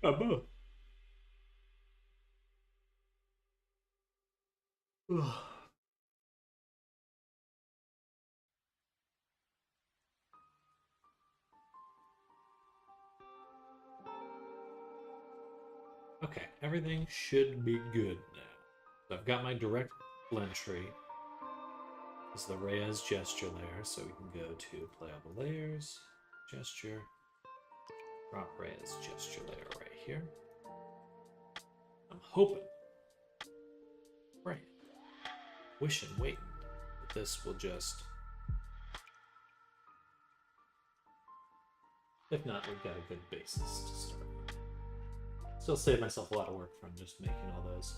Both. Both. Okay, everything should be good now. So I've got my direct blend tree. This is the Reyes gesture layer, so we can go to play all the layers, gesture, drop Reyes gesture layer right here. I'm hoping, praying, wishing, waiting that this will just. If not, we've got a good basis to start. Still save myself a lot of work from just making all those.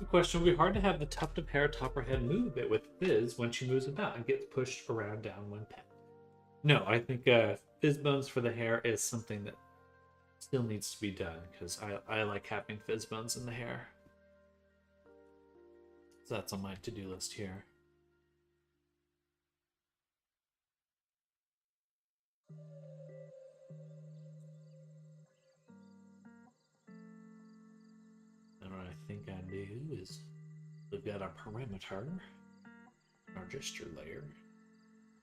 The question will be hard to have the tuft of hair atop her head move it with Fizz when she moves about and gets pushed around down when pet. No, I think fizz bones for the hair is something that still needs to be done because I like having fizz bones in the hair. So that's on my to-do list here. And what I think I do is we've got our perimeter, our gesture layer,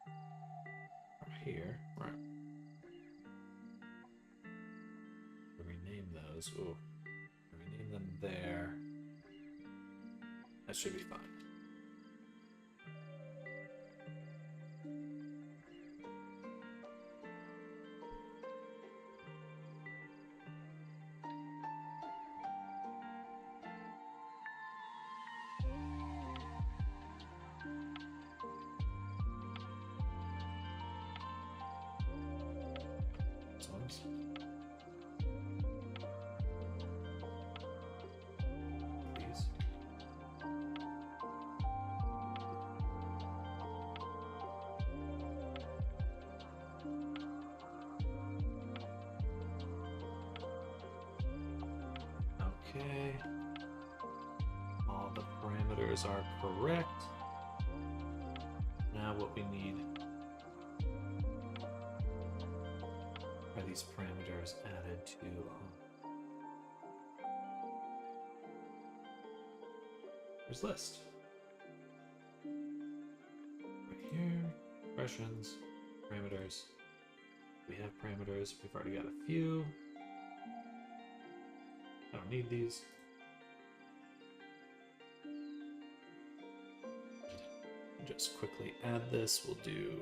right here, right. Rename those. Oh, rename them there. That should be fine. These. Okay. All the parameters are correct. Now what we need are these parameters added to here's list. Right here, expressions, parameters. We have parameters. We've already got a few. I don't need these. Just quickly add this. We'll do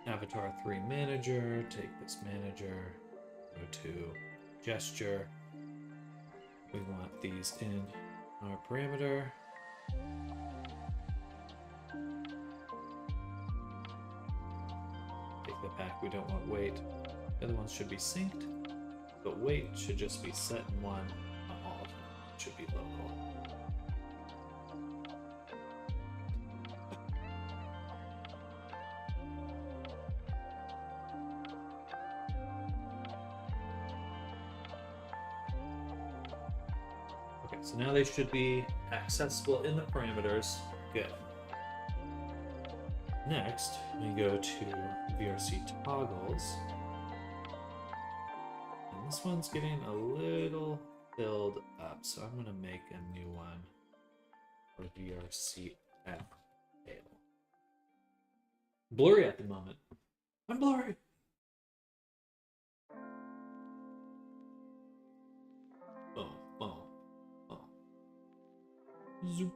Avatar 3 manager, take this manager, go to gesture. We want these in our parameter. Take that back, we don't want weight. The other ones should be synced, but weight should just be set in one, not all of them. It should be local. Okay, so now they should be accessible in the parameters. Good. Next, we go to VRC toggles. And this one's getting a little filled up, so I'm gonna make a new one for VRC F tail. Blurry at the moment. I'm blurry. Zoop.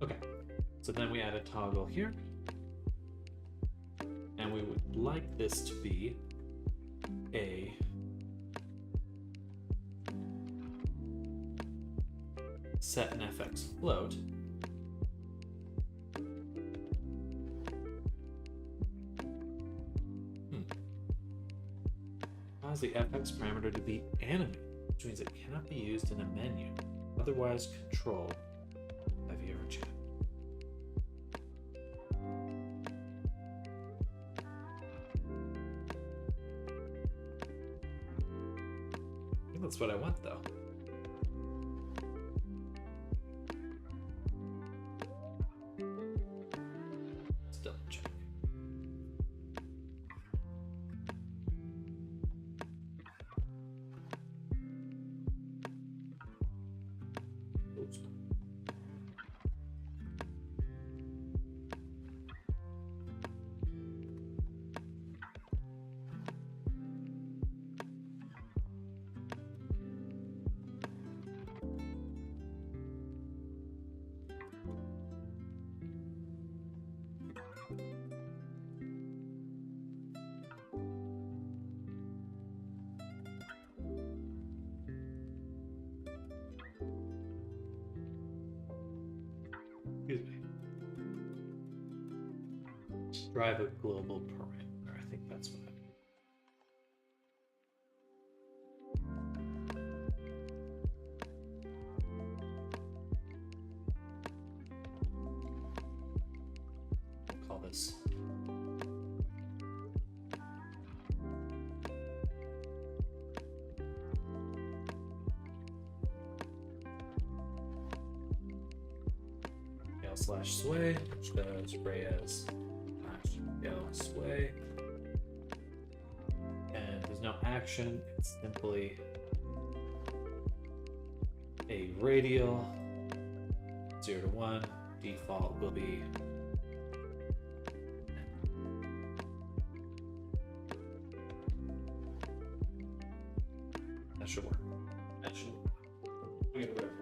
Okay, so then we add a toggle here, and we would like this to be a set an FX float. Allows the FX parameter to be animated, which means it cannot be used in a menu, otherwise controlled by VRChat. I think that's what I want, though. Excuse me. Drive a global parameter. I think that's what I mean. Call this /sway, which does Reyes /sway, and there's no action. It's simply a radial 0 to 1. Default will be that should work. That should work. I'm gonna work.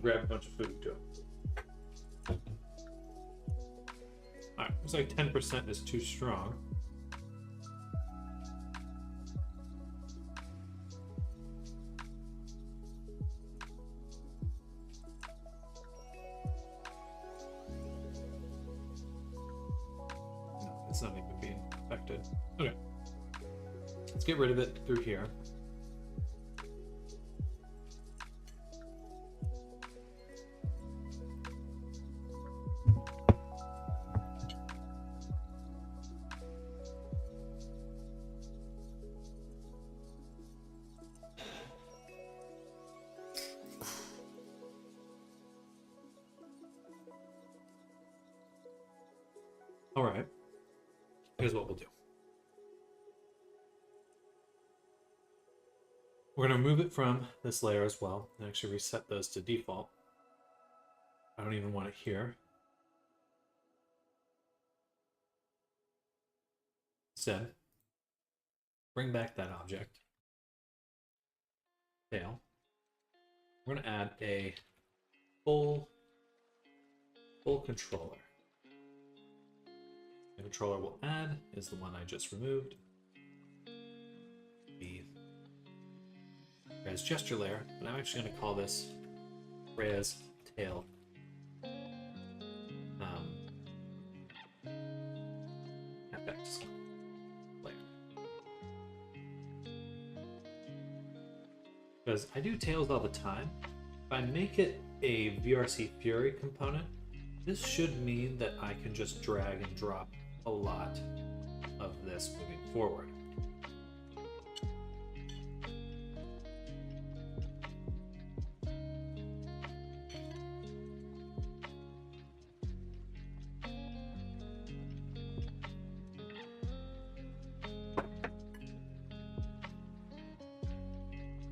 grab a bunch of food too. Alright, looks like 10% is too strong. No, it's not even being affected. Okay. Let's get rid of it through here. All right, here's what we'll do. We're going to remove it from this layer as well, and actually reset those to default. I don't even want it here. Instead, bring back that object, tail. We're going to add a full controller. The controller we'll add is the one I just removed. The Res gesture layer, and I'm actually going to call this Res tail FX layer. Because I do tails all the time. If I make it a VRC Fury component, this should mean that I can just drag and drop a lot of this moving forward.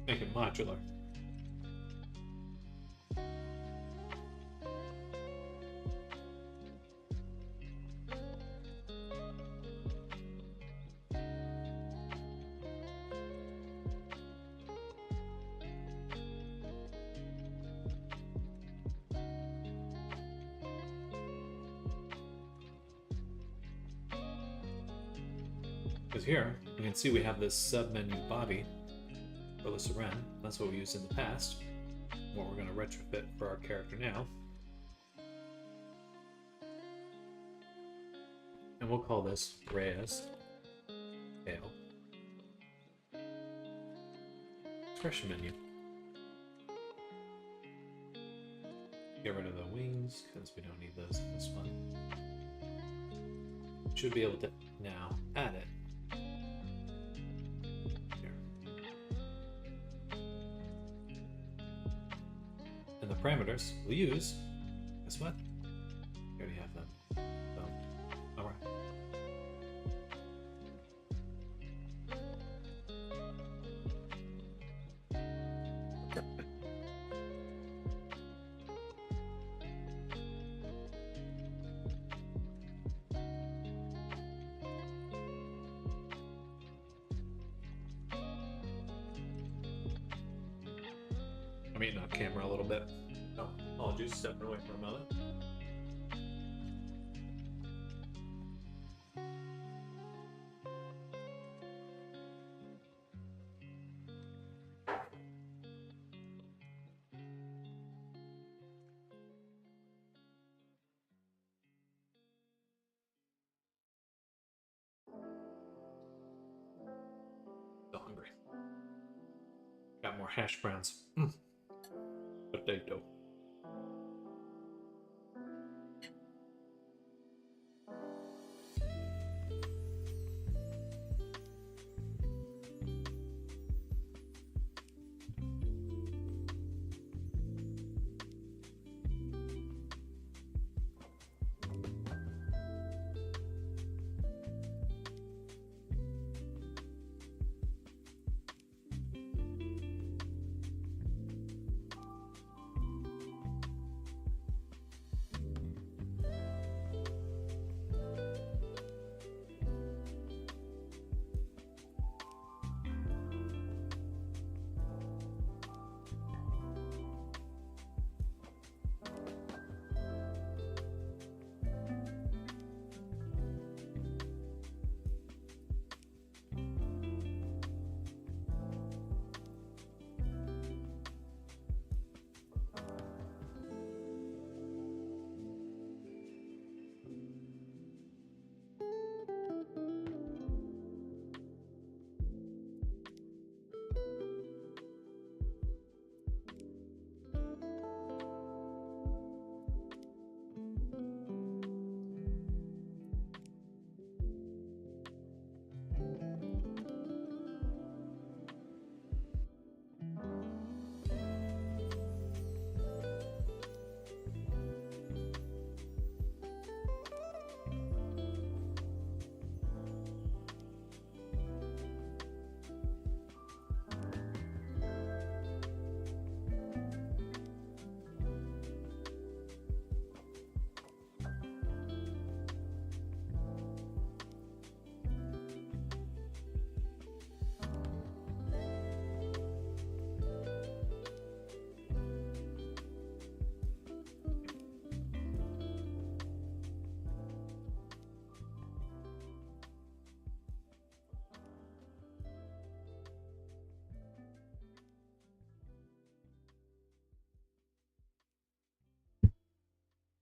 Make it modular. Because here, you can see we have this sub-menu body for the Seren. That's what we used in the past. What we're going to retrofit for our character now. And we'll call this Res tail expression menu. Get rid of the wings because we don't need those in this one. Should be able to now add it. Parameters we'll use. Guess what? We already have them. So, all right. I'm eating on camera a little bit. Oh, apologies, stepping away for a moment. So hungry. Got more hash browns. Potato.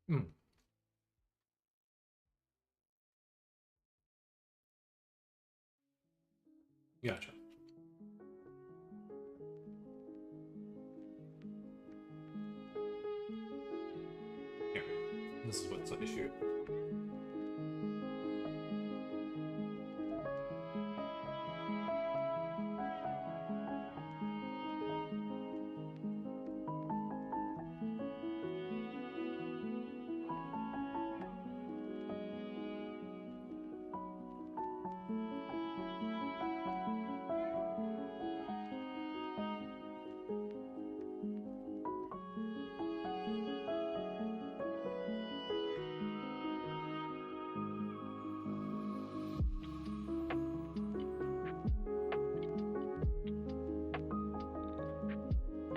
Hmm. Gotcha. Here. This is what's the issue.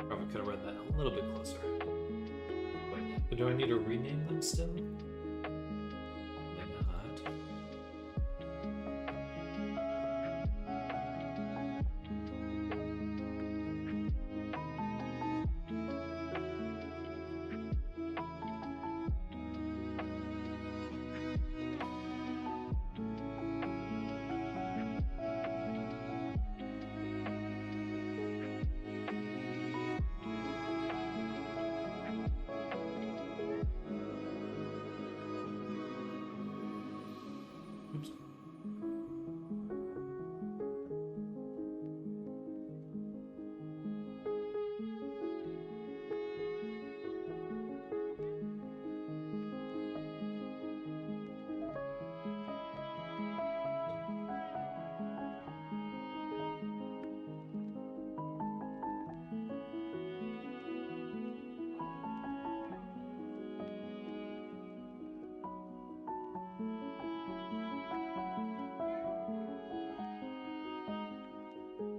Probably could have read that a little bit closer. Wait, but do I need to rename them still? Probably not. Oops.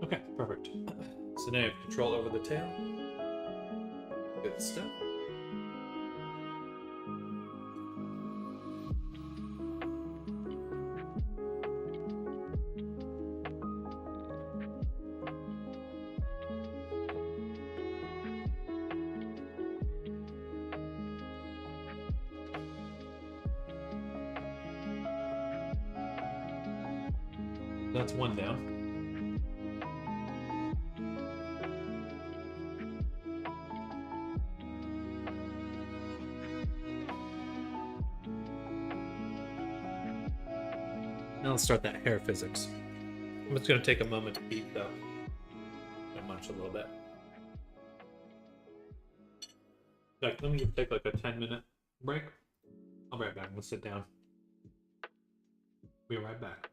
Okay, perfect. So now you have control over the tail. Good stuff. That's one down. Now let's start that hair physics. I'm just going to take a moment to eat, though. And munch a little bit. Like, let me take like a 10-minute break. I'll be right back. Let's sit down. Be right back.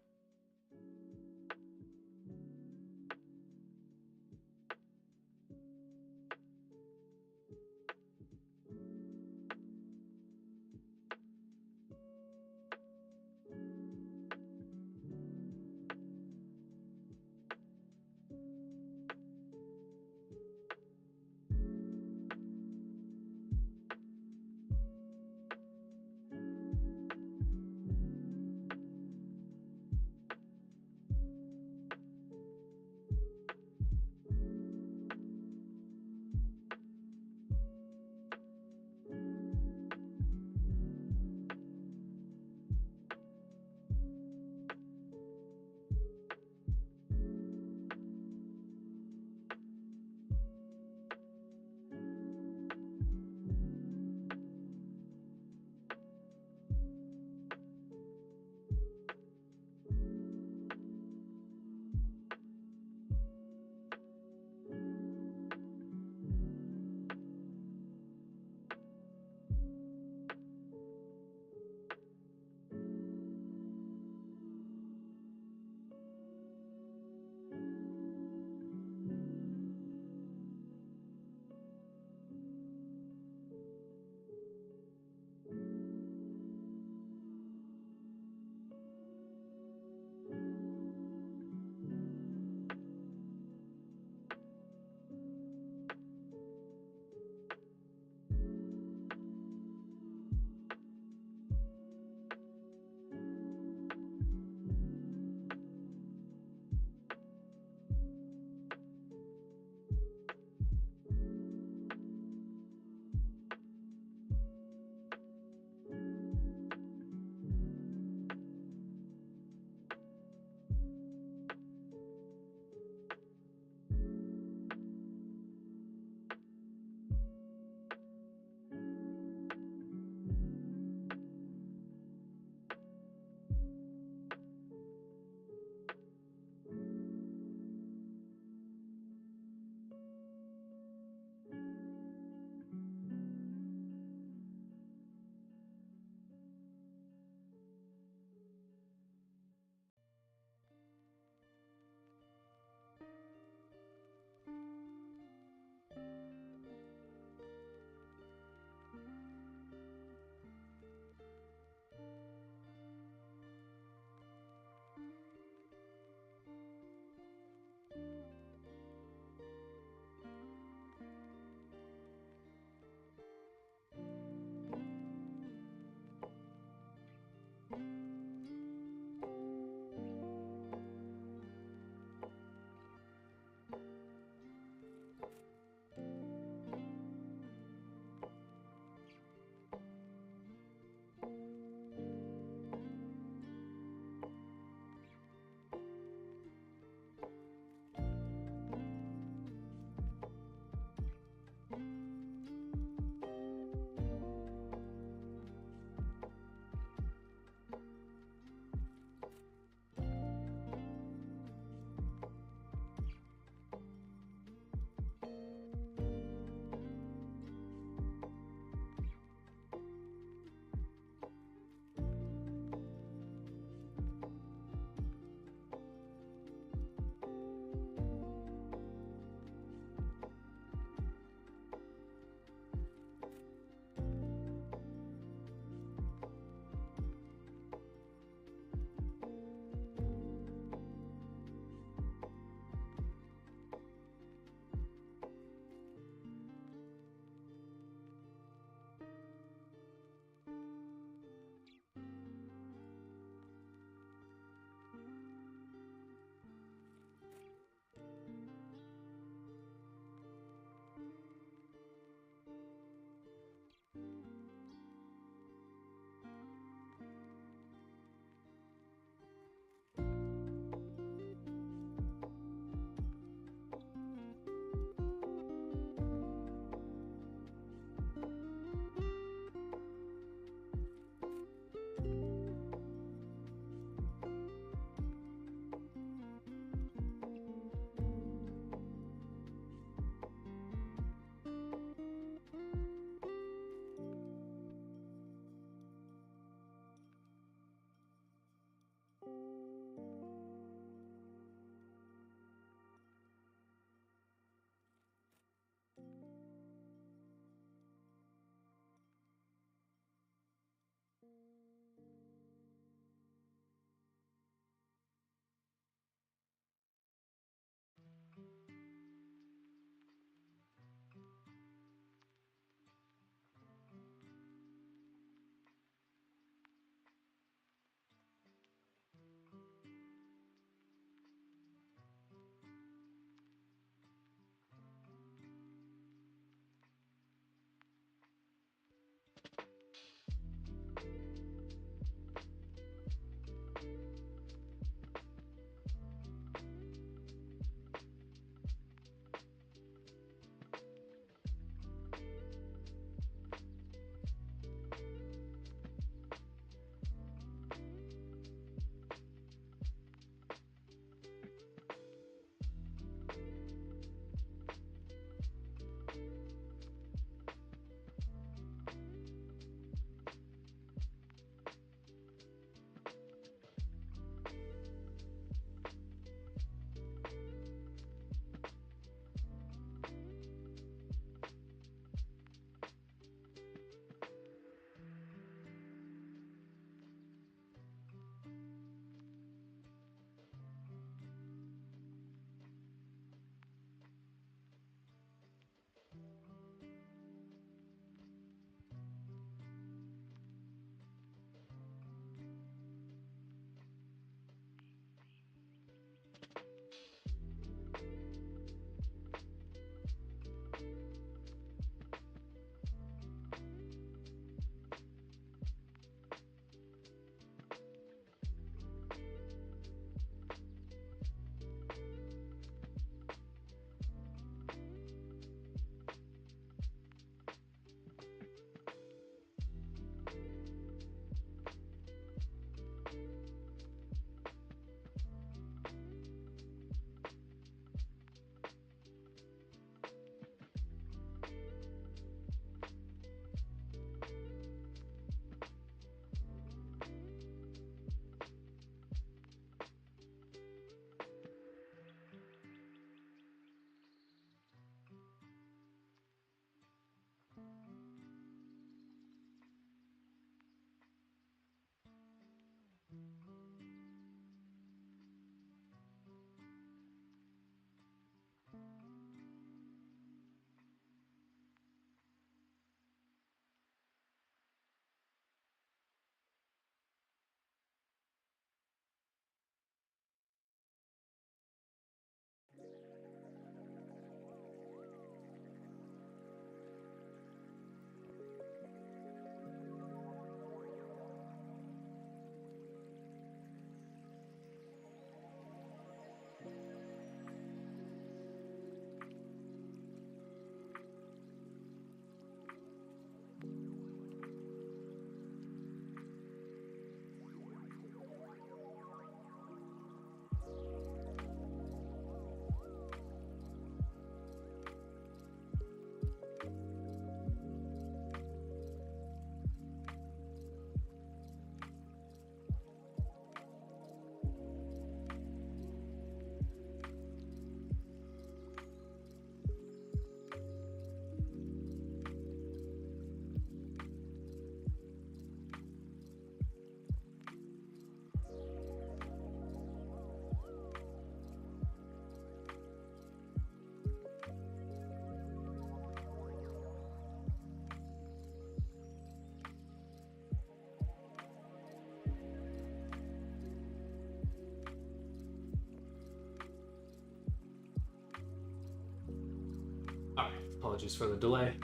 Apologies for the delay.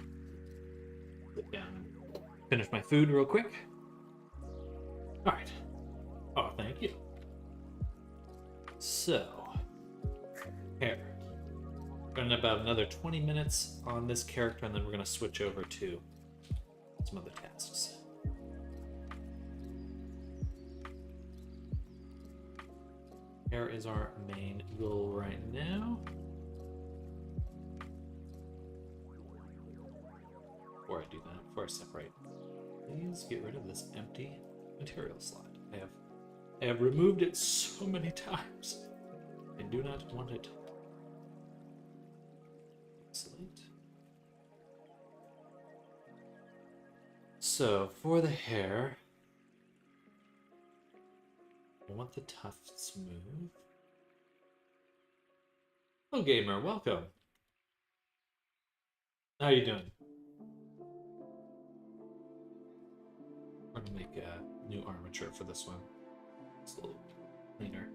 Sit down and finish my food real quick. All right. Oh, thank you. So, hair. We're going to about another 20 minutes on this character, and then we're going to switch over to some other tasks. Hair is our main goal right now. Before I do that, before I separate, please get rid of this empty material slot. I have removed it so many times. I do not want it. Excellent. So for the hair, I want the tuft smooth. Hello, gamer. Welcome. How are you doing? I'm gonna make a new armature for this one. It's a little cleaner.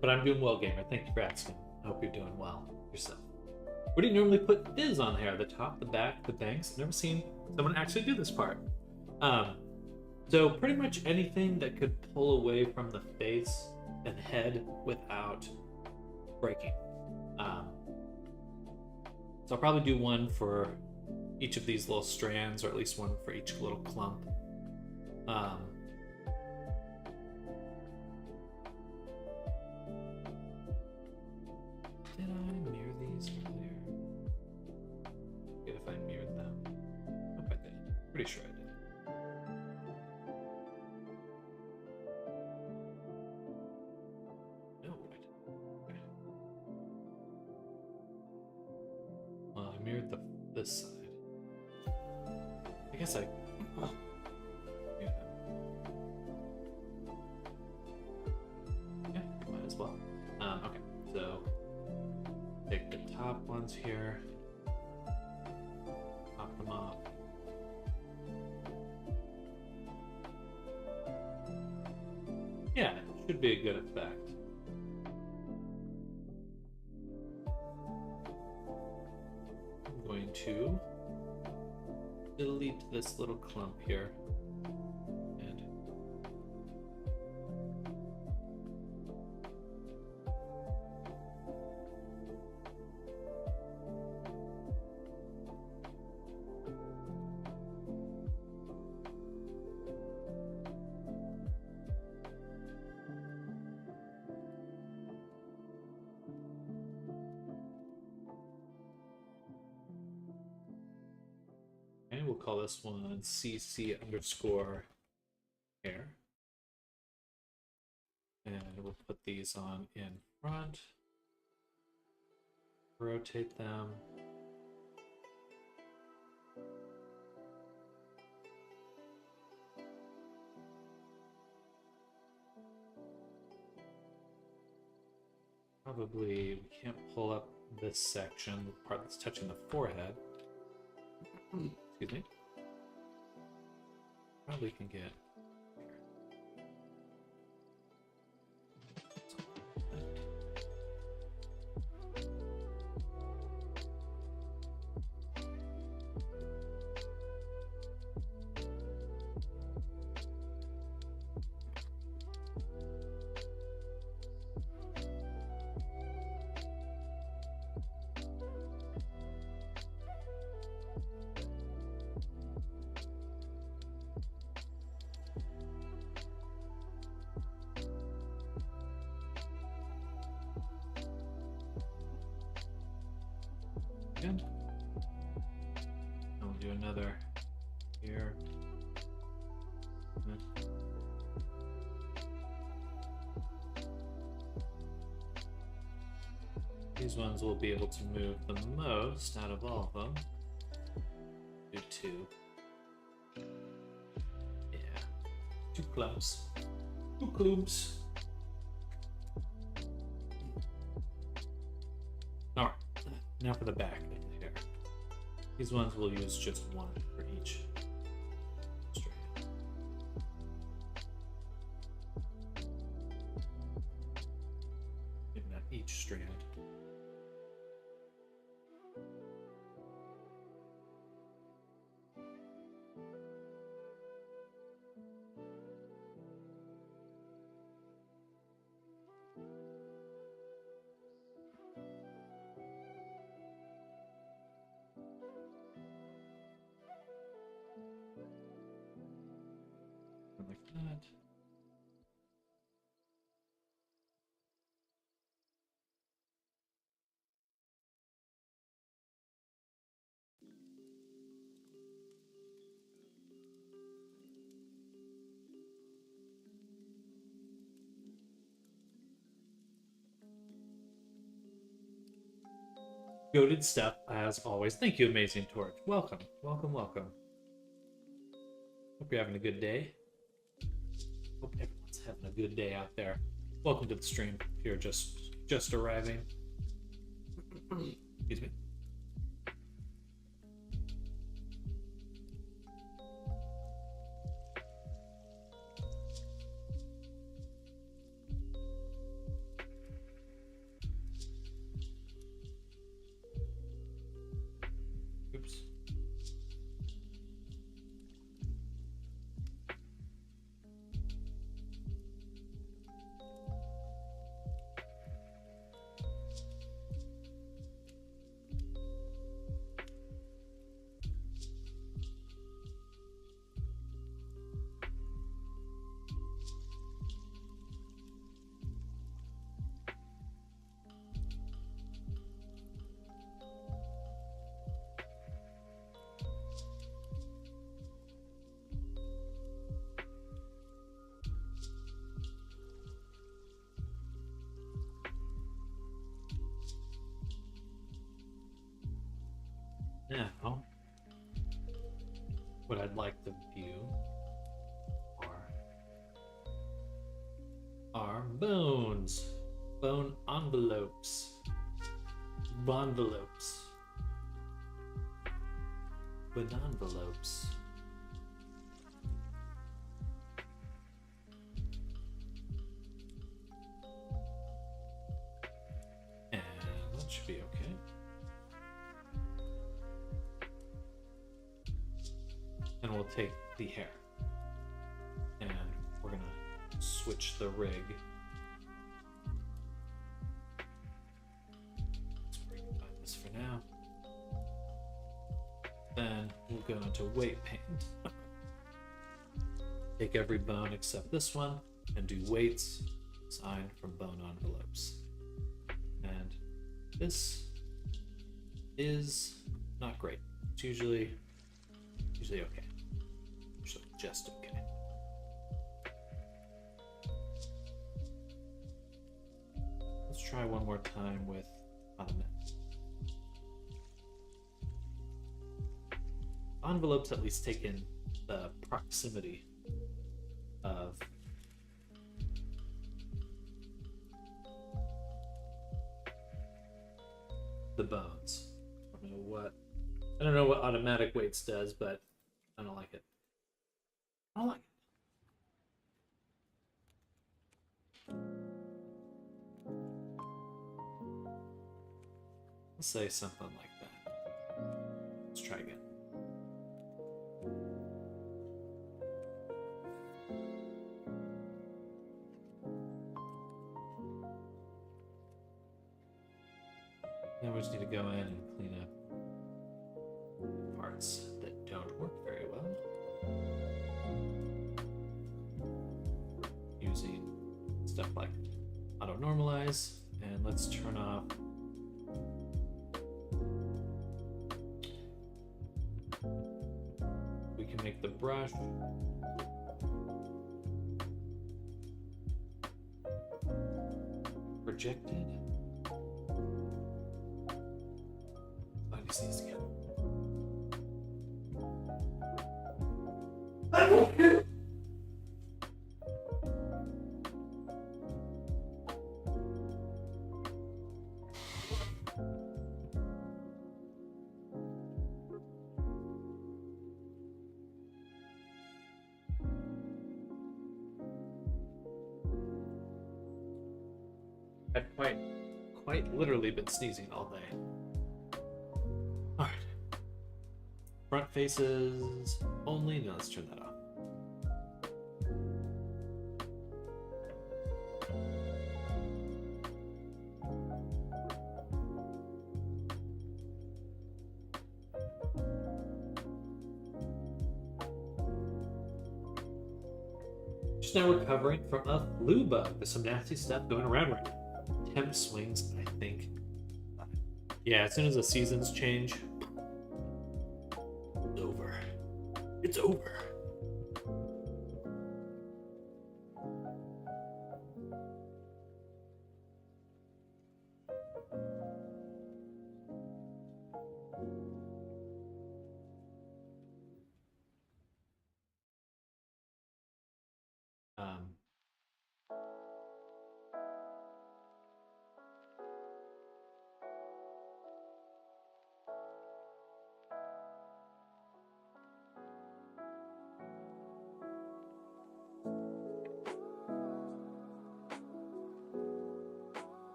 But I'm doing well, gamer. Thank you for asking. I hope you're doing well yourself. What do you normally put fizz on hair? The top, the back, the bangs? Never seen someone actually do this part. So pretty much anything that could pull away from the face and head without breaking. So I'll probably do one for each of these little strands, or at least one for each little clump. Did I mirror these earlier? Good if I mirrored them. Hope I did. Pretty sure I did. No, I didn't. Okay. Well, I mirrored this side. I guess I. Oh. Yeah. Yeah, might as well. Okay, so. Take the top ones here, pop them off. Yeah, should be a good effect. I'm going to delete this little clump here. And we'll call this one CC underscore hair. And we'll put these on in front. Rotate them. Probably we can't pull up this section, the part that's touching the forehead. Excuse me. Probably can get good. And we'll do another here. These ones will be able to move the most out of all of them. two. Yeah, 2 clumps. 2 clumps. Alright, now for the back of the hair. These ones we'll use just one for each strand. Maybe not each strand. Like that. Goated stuff as always. Thank you, Amazing Torch. Welcome, welcome, welcome. Hope you're having a good day. Hope everyone's having a good day out there. Welcome to the stream if you're just arriving. Excuse me. Oops. Now, what I'd like to view are bones, bone envelopes, bonvelopes, banenvelopes. And that should be okay. And we'll take the hair and we're gonna switch the rig. Let's find this for now. Then we'll go into weight paint. Take every bone except this one and do weights signed from bone envelopes. And this is not great. It's usually okay. Usually just okay. Let's try one more time with envelopes. At least take in the proximity of the bones. I don't know what automatic weights does, but I don't like it. I don't like it. Let's say something like that. Let's try again. Now we just need to go in and clean up parts that don't work very well. Using stuff like auto normalize, and let's turn off we can make the brush projected. I just need to get I've quite literally been sneezing all day. Alright. Front faces only. Now let's turn that off. Just now recovering from a flu bug. There's some nasty stuff going around right now. Temp swings, I think. Yeah, as soon as the seasons change, it's over. It's over.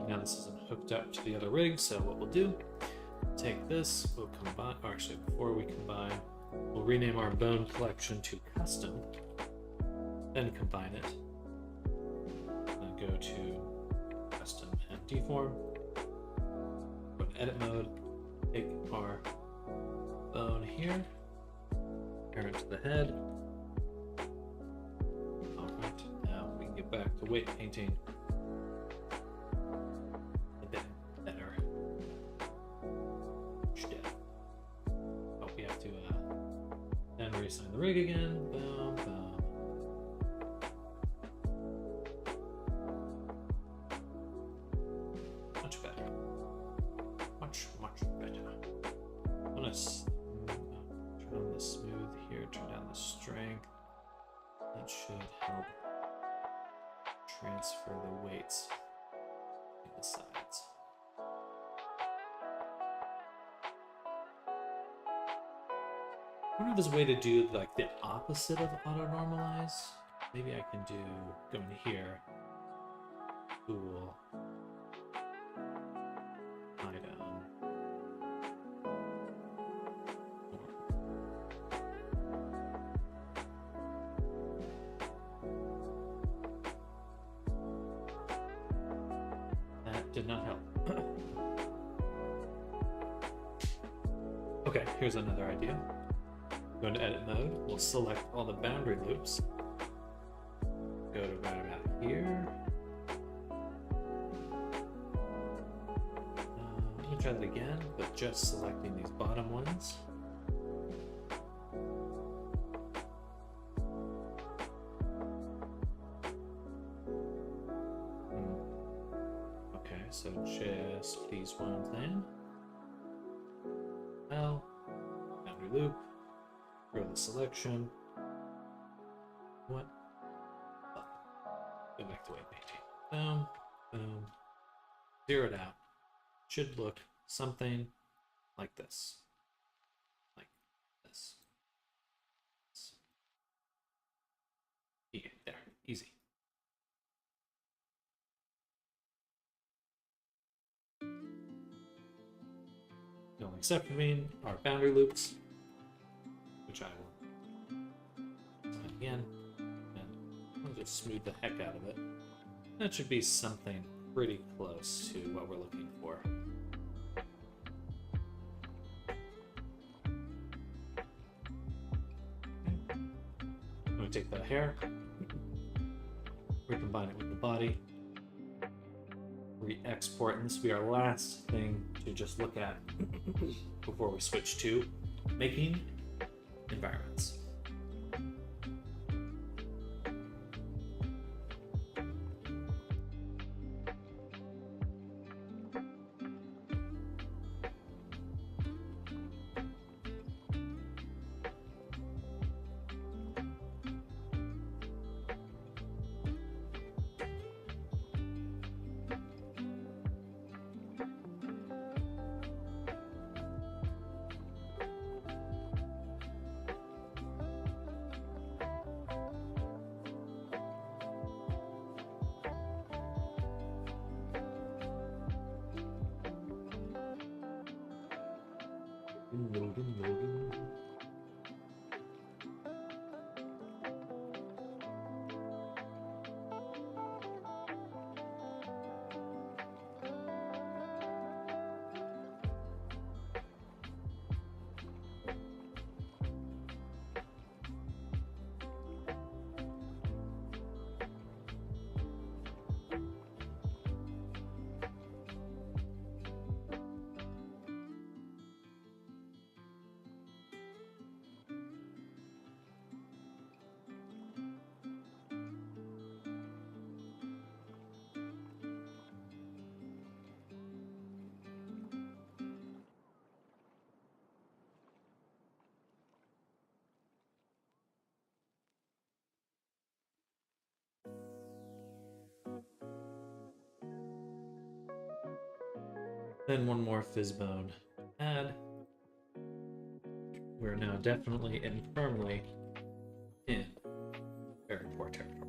Now this isn't hooked up to the other rig, so what we'll do, take this, we'll combine, or actually before we combine, we'll rename our bone collection to custom, then combine it, then go to custom and deform, go to edit mode, take our bone here, parent to the head. Alright, now we can get back to weight painting. Reassign the rig again. Boom, boom. Much better. Much better. I'm gonna turn on the smooth here, turn down the strength. That should help transfer the weights to the sides. I wonder if there's a way to do like the opposite of auto normalize. Maybe I can do go in here. Cool. Item. That did not help. Okay, here's another idea. Go into edit mode, we'll select all the boundary loops. Go to right about here. Let me try that again, but just selecting these bottom ones. Okay, so just these one thing. Well, boundary loop. Grow the selection. What? Go back to weight painting. Boom, boom. Zero it out. Should look something like this. Like this. Yeah, there. Easy. The only except for me are boundary loops, which I will sign again, and I'll just smooth the heck out of it. That should be something pretty close to what we're looking for. I'm going to take that hair, recombine it with the body, re-export, and this will be our last thing to just look at before we switch to making environments. Loading. Then one more fizzbone add. We're now definitely and firmly in very poor territory.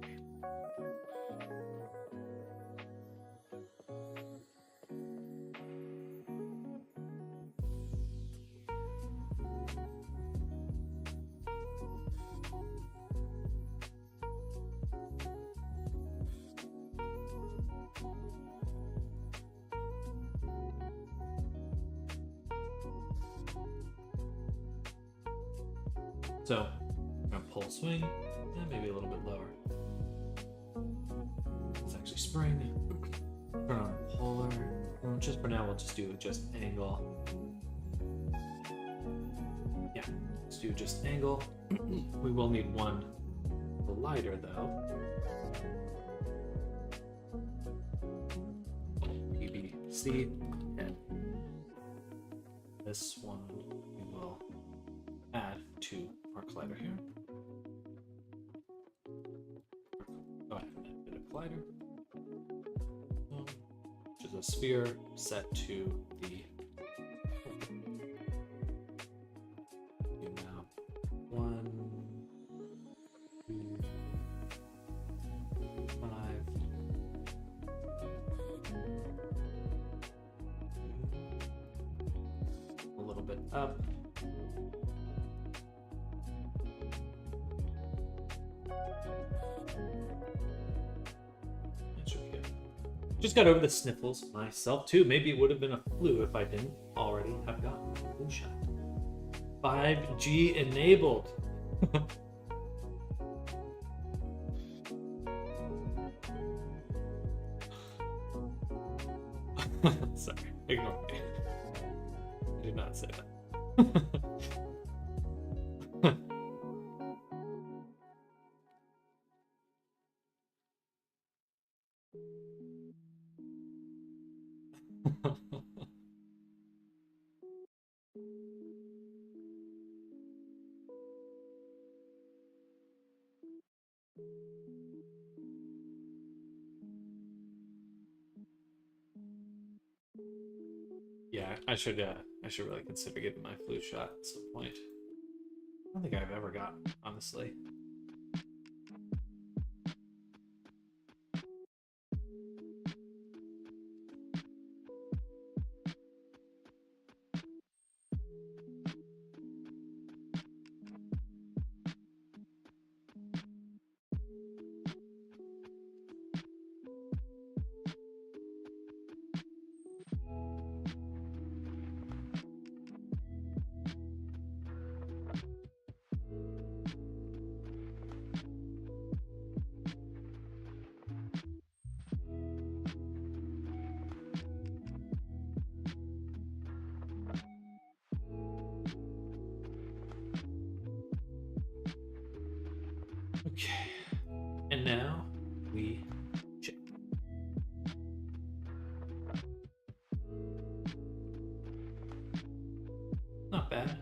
So, I'm gonna pull swing, and maybe a little bit lower. It's actually spring. Turn on polar. Just for now, we'll just do just angle. Yeah, let's do just angle. We will need one lighter though. PBC, and this one we will add to our collider here. Go ahead and add a bit of collider, which is a sphere set to the now 1, 2, 5. A little bit up. Just got over the sniffles myself too. Maybe it would have been a flu if I didn't already have gotten a flu shot. 5G enabled. Sorry, ignore me. I did not say that. Yeah, I should really consider getting my flu shot at some point. I don't think I've ever gotten, honestly. Okay, and now we check. Not bad.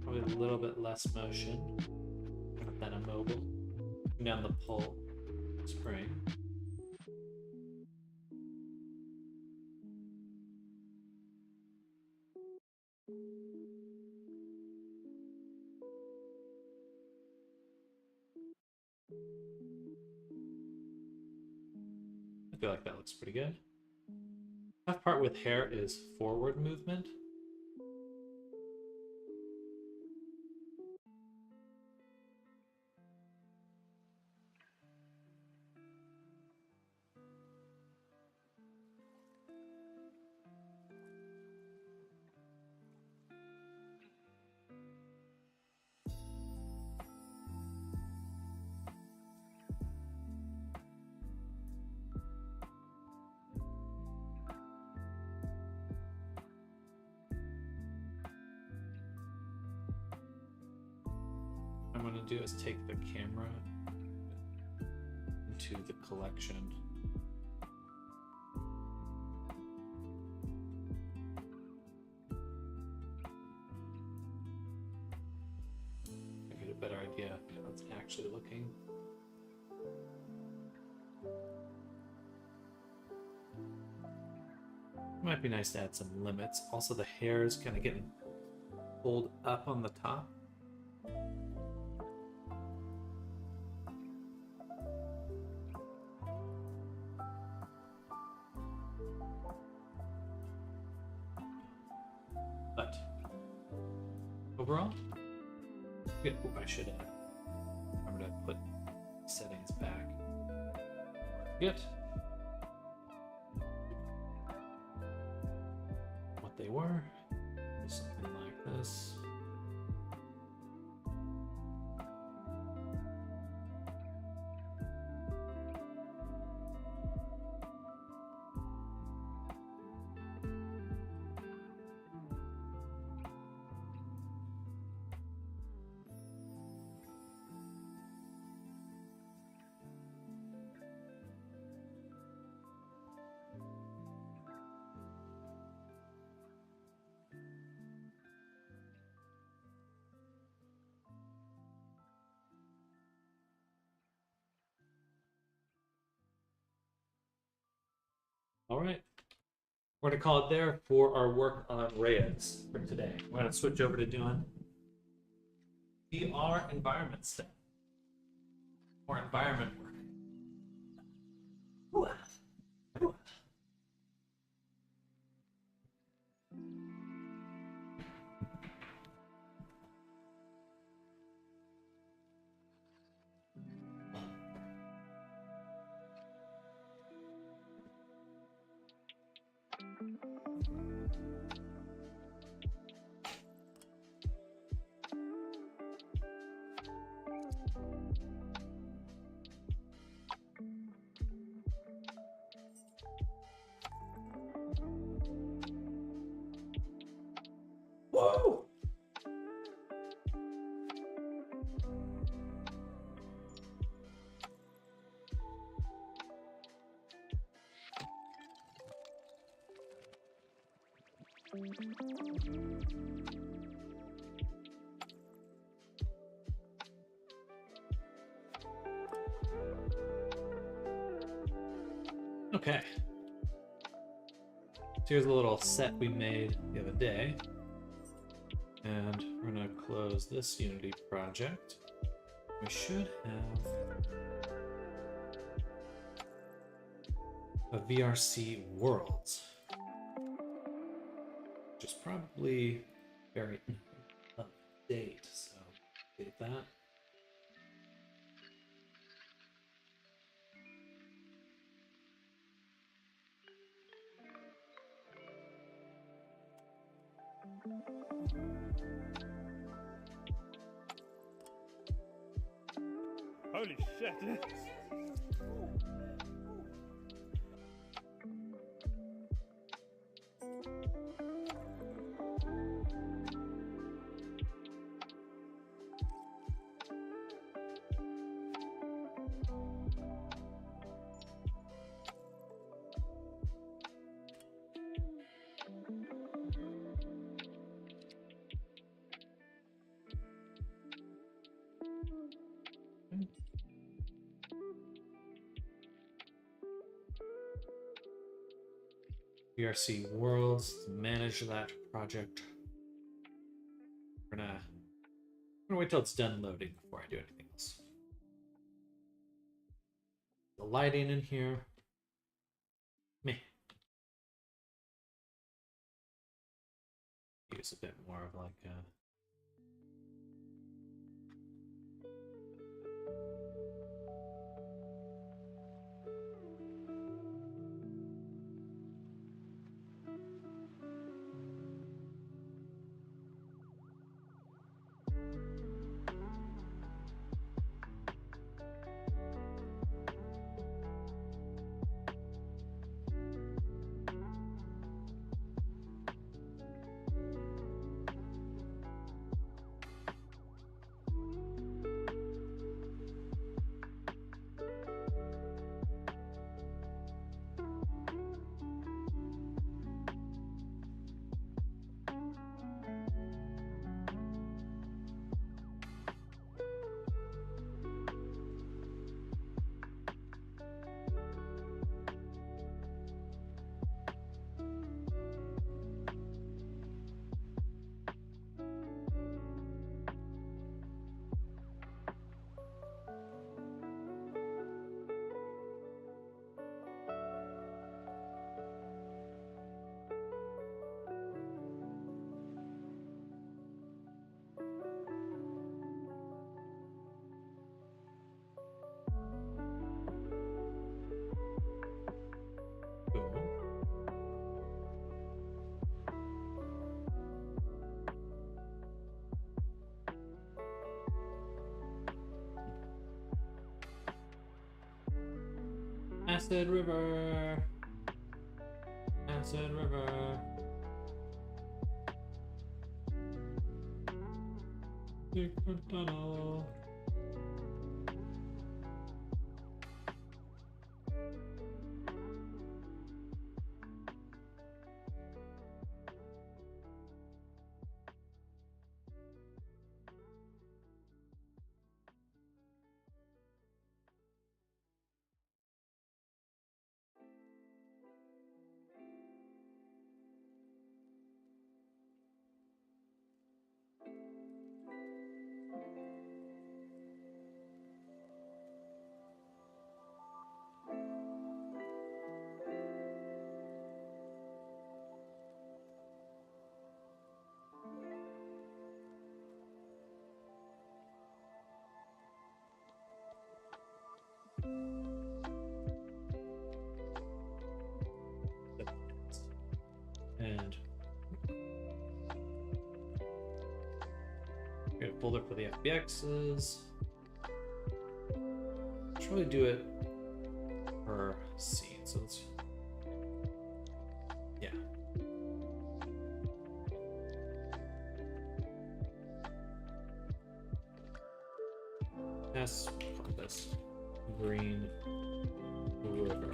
Probably a little bit less motion than a mobile. Down the pull spring. feel like that looks pretty good. Tough part with hair is forward movement. What I'm going to do is take the camera into the collection. I get a better idea of how it's actually looking. It might be nice to add some limits. Also, the hair is kind of getting pulled up on the top. But overall, good. I should remember to put settings back. Good. What they were, something like this. All right, we're gonna call it there for our work on Reyes for today. We're gonna switch over to doing VR environment stuff. More environment work. Ooh. Ooh. Whoa! Okay. So here's a little set we made the other day. And we're going to close this Unity project. We should have a VRC Worlds, which is probably very up to date. So update that. Holy shit. VRC Worlds to manage that project. We're gonna wait till it's done loading before I do anything else. The lighting in here gives a bit more of like a cool. Acid River. Acid River. Secret tunnel. And get a folder for the FBXs. Should probably do it per scene. So let's, yeah. Yes, this green river.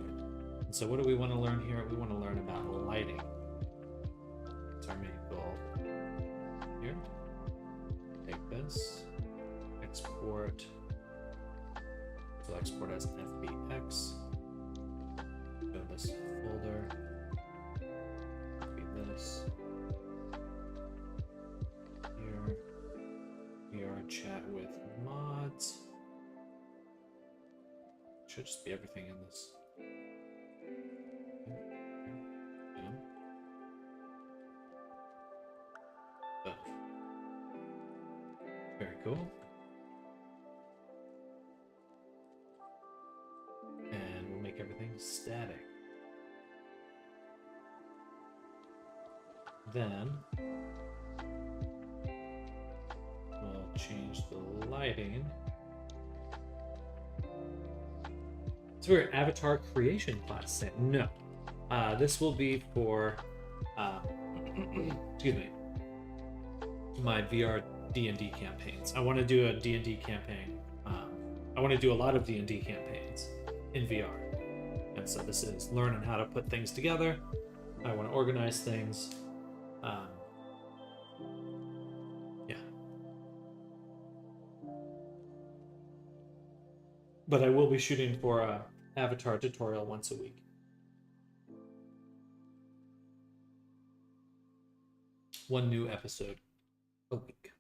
And so what do we want to learn here? We want to learn about lighting. That's our main goal. Here, take this, export. So export as FBX. Go to this folder. Copy this. Here. VR chat with mods. Should just be everything in this. Very cool. And we'll make everything static. Then we'll change the lighting. It's for your avatar creation class. No. This will be for excuse me, my VR D&D campaigns. I want to do a D&D campaign. I want to do a lot of D&D campaigns in VR. And so this is learning how to put things together. I want to organize things. Yeah. But I will be shooting for a avatar tutorial once a week. One new episode a week.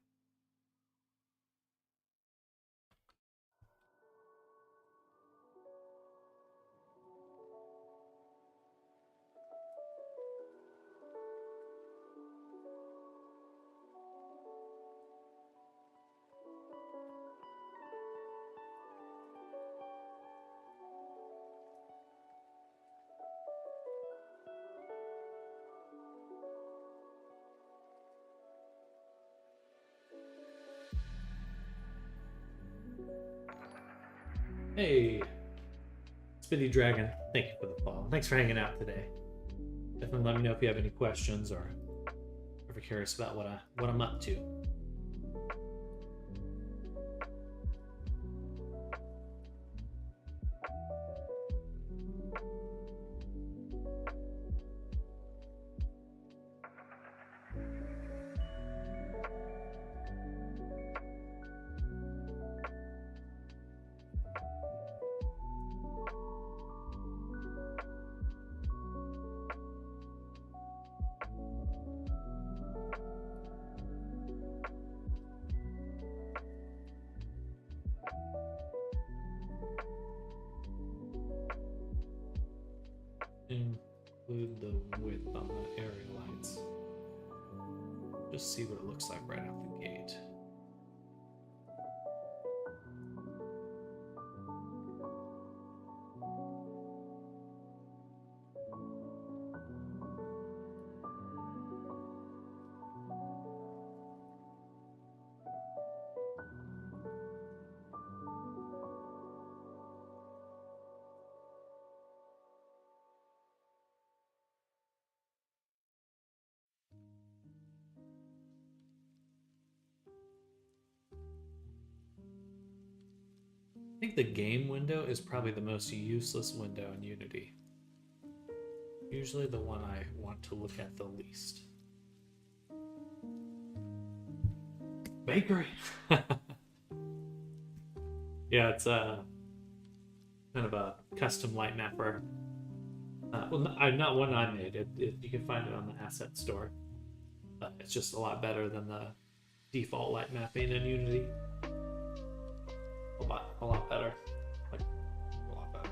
Hey, Spitty Dragon, thank you for the follow. Thanks for hanging out today. Definitely let me know if you have any questions or ever curious about what I'm up to. Include the width on the area lights. Just see what it looks like right out the gate. I think the game window is probably the most useless window in Unity. Usually the one I want to look at the least. Bakery! Yeah, it's kind of a custom light mapper. Well, not one I made. You can find it on the asset store. But it's just a lot better than the default light mapping in Unity. A lot better. Like, a lot better.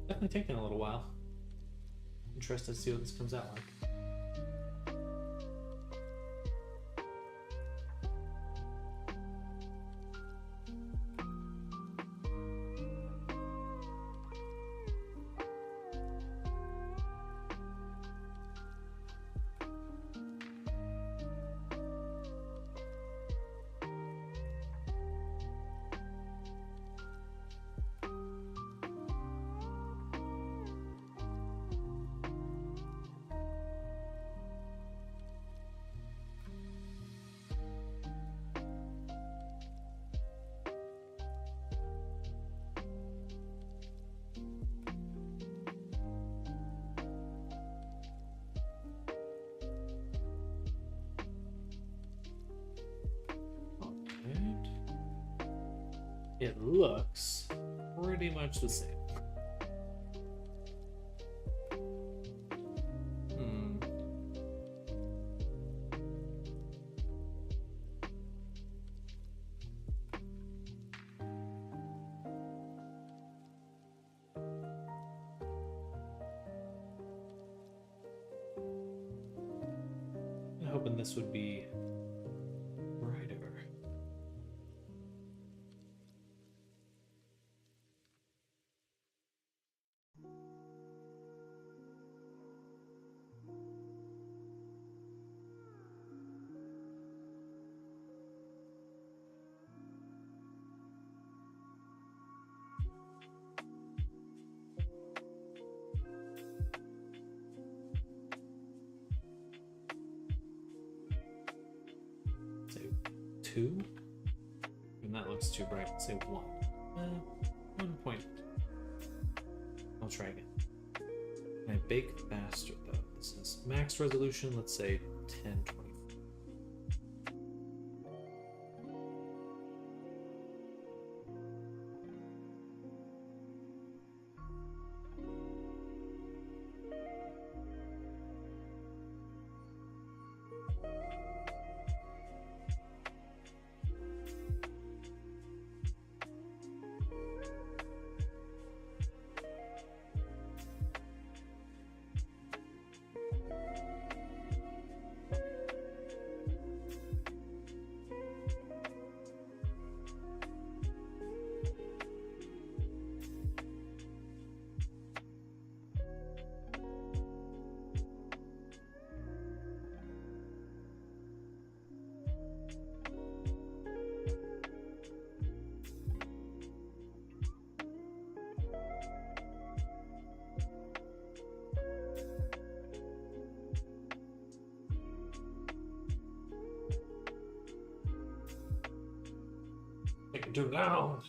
Definitely taking a little while. Interested to see what this comes out like. It looks pretty much the same. I'm hoping this would be brighter. Say 2? And that looks too bright. Say 1. 1 point. I'll try again. bake faster though. This is max resolution, let's say 1024. Too loud.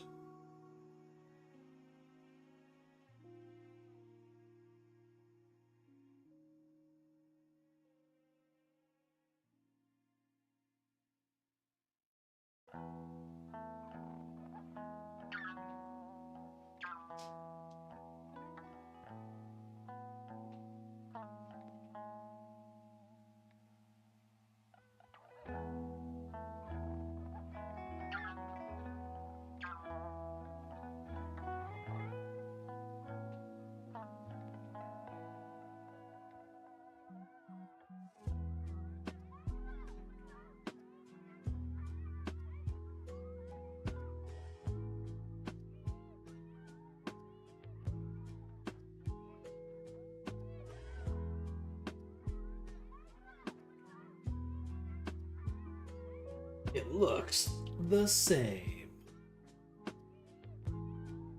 It looks the same.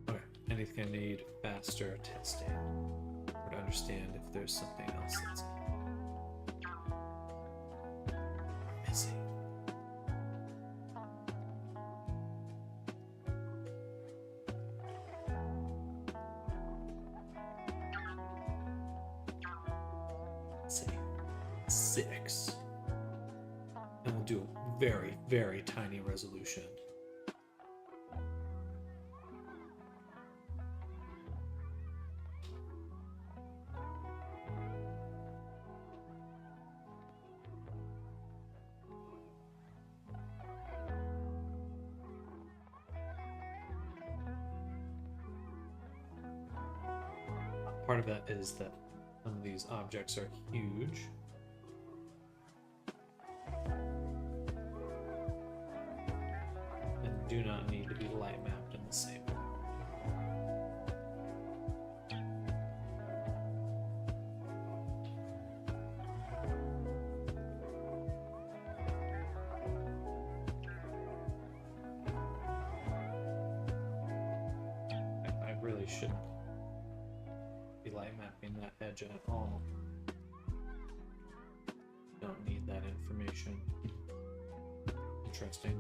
Okay, anything I need faster testing or to understand if there's something else that's missing. Let's see, 6. And we'll do a very, very tiny resolution. Part of that is that some of these objects are huge. And do not need to be light mapped in the same way. I really shouldn't be light mapping that edge at all. Don't need that information. Interesting.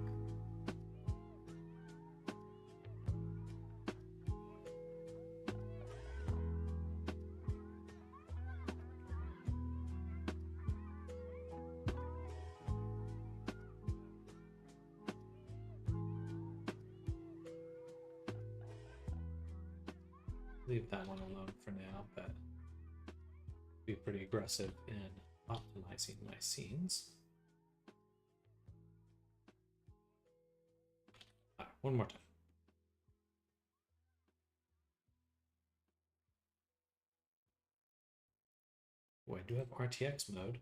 Leave that one alone for now, but be pretty aggressive in optimizing my scenes. All right, one more time. Oh, I do have RTX mode.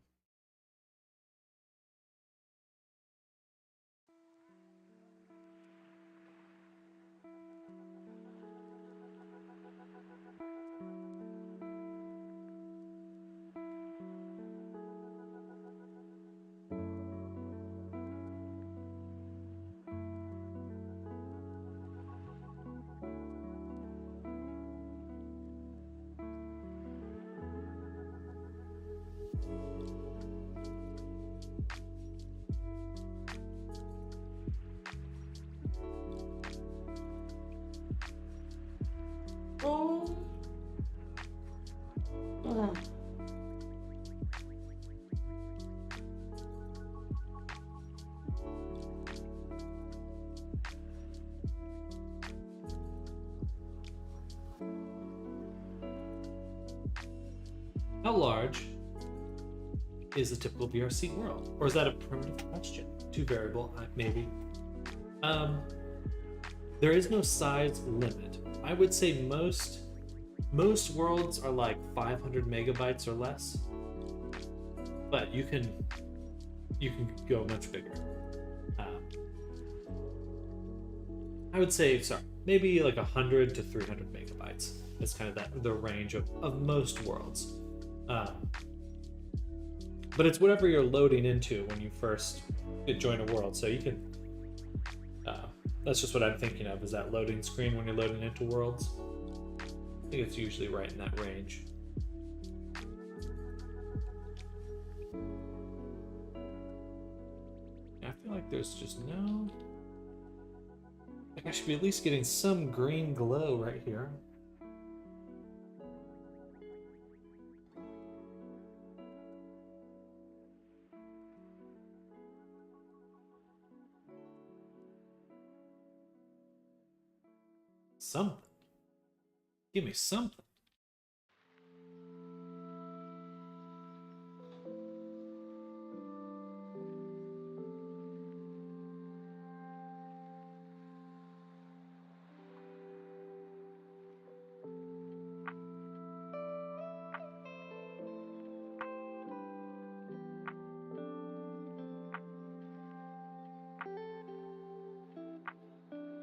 How large is a typical VRC world? Or is that a primitive question? Two variable, maybe. There is no size limit. I would say most worlds are like 500 megabytes or less, but you can go much bigger. I would say, maybe like 100 to 300 megabytes. That's kind of the range of most worlds. But it's whatever you're loading into when you first join a world. So you can, that's just what I'm thinking of, is that loading screen when you're loading into worlds. I think it's usually right in that range. I feel like there's just no... Like I should be at least getting some green glow right here. Something. Give me something.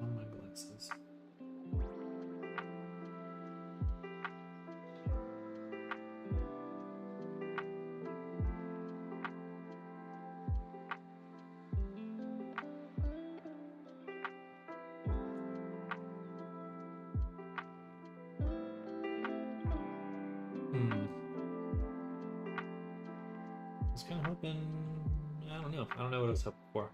On my glasses. I was kind of hoping... I don't know. I don't know what I was hoping for.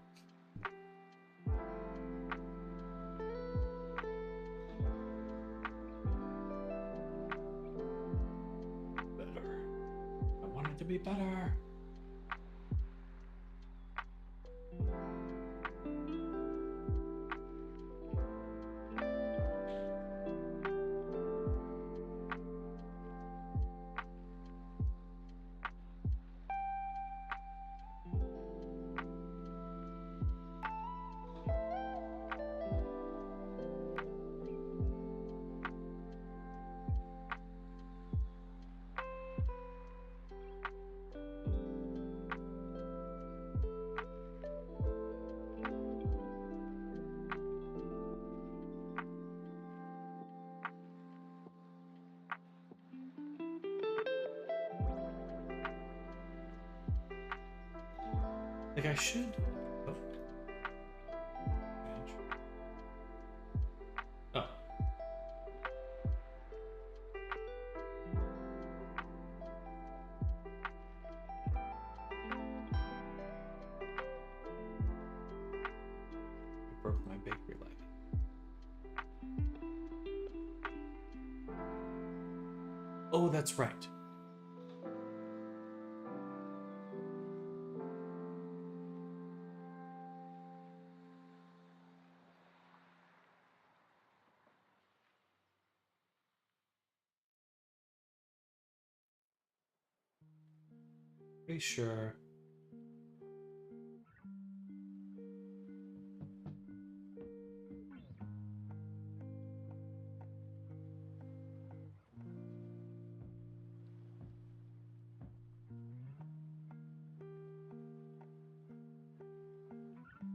Better. I want it to be better. Like I should. Oh. Oh. I broke my bakery leg. Oh, that's right. Pretty sure.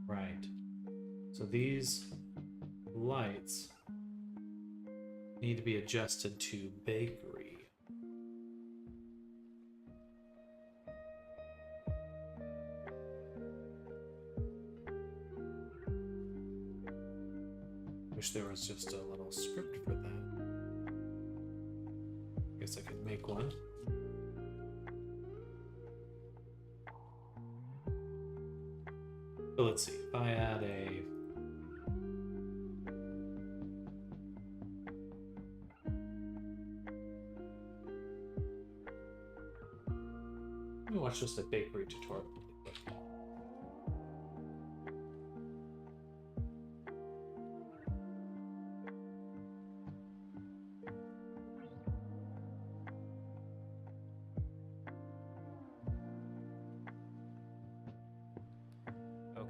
Right. So these lights need to be adjusted to bakery. Wish there was just a little script for that. Guess I could make one. But let's see, if I add a... Let me watch just a bakery tutorial.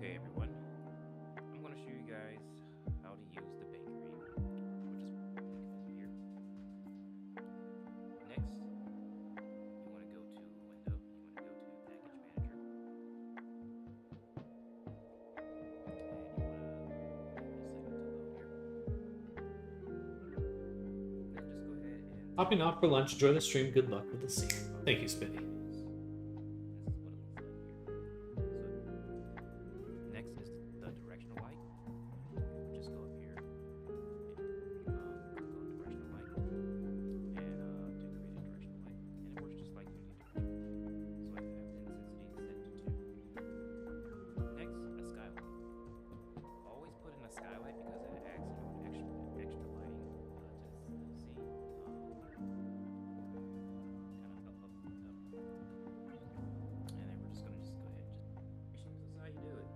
Okay, everyone. I'm going to show you guys how to use the bakery, which is here. Next, you want to go to Window. You want to go to Package Manager. Hopping off for lunch. Enjoy the stream. Good luck with the scene. Thank you, Spinny. Next is the directional light. Just go up here, go directional light, and to create a directional light, and it works just like any direction. So I have the intensity set to 2. Next, a skylight. Always put in a skylight because it adds extra lighting to the scene. And then we're just gonna go ahead and this is how you do it.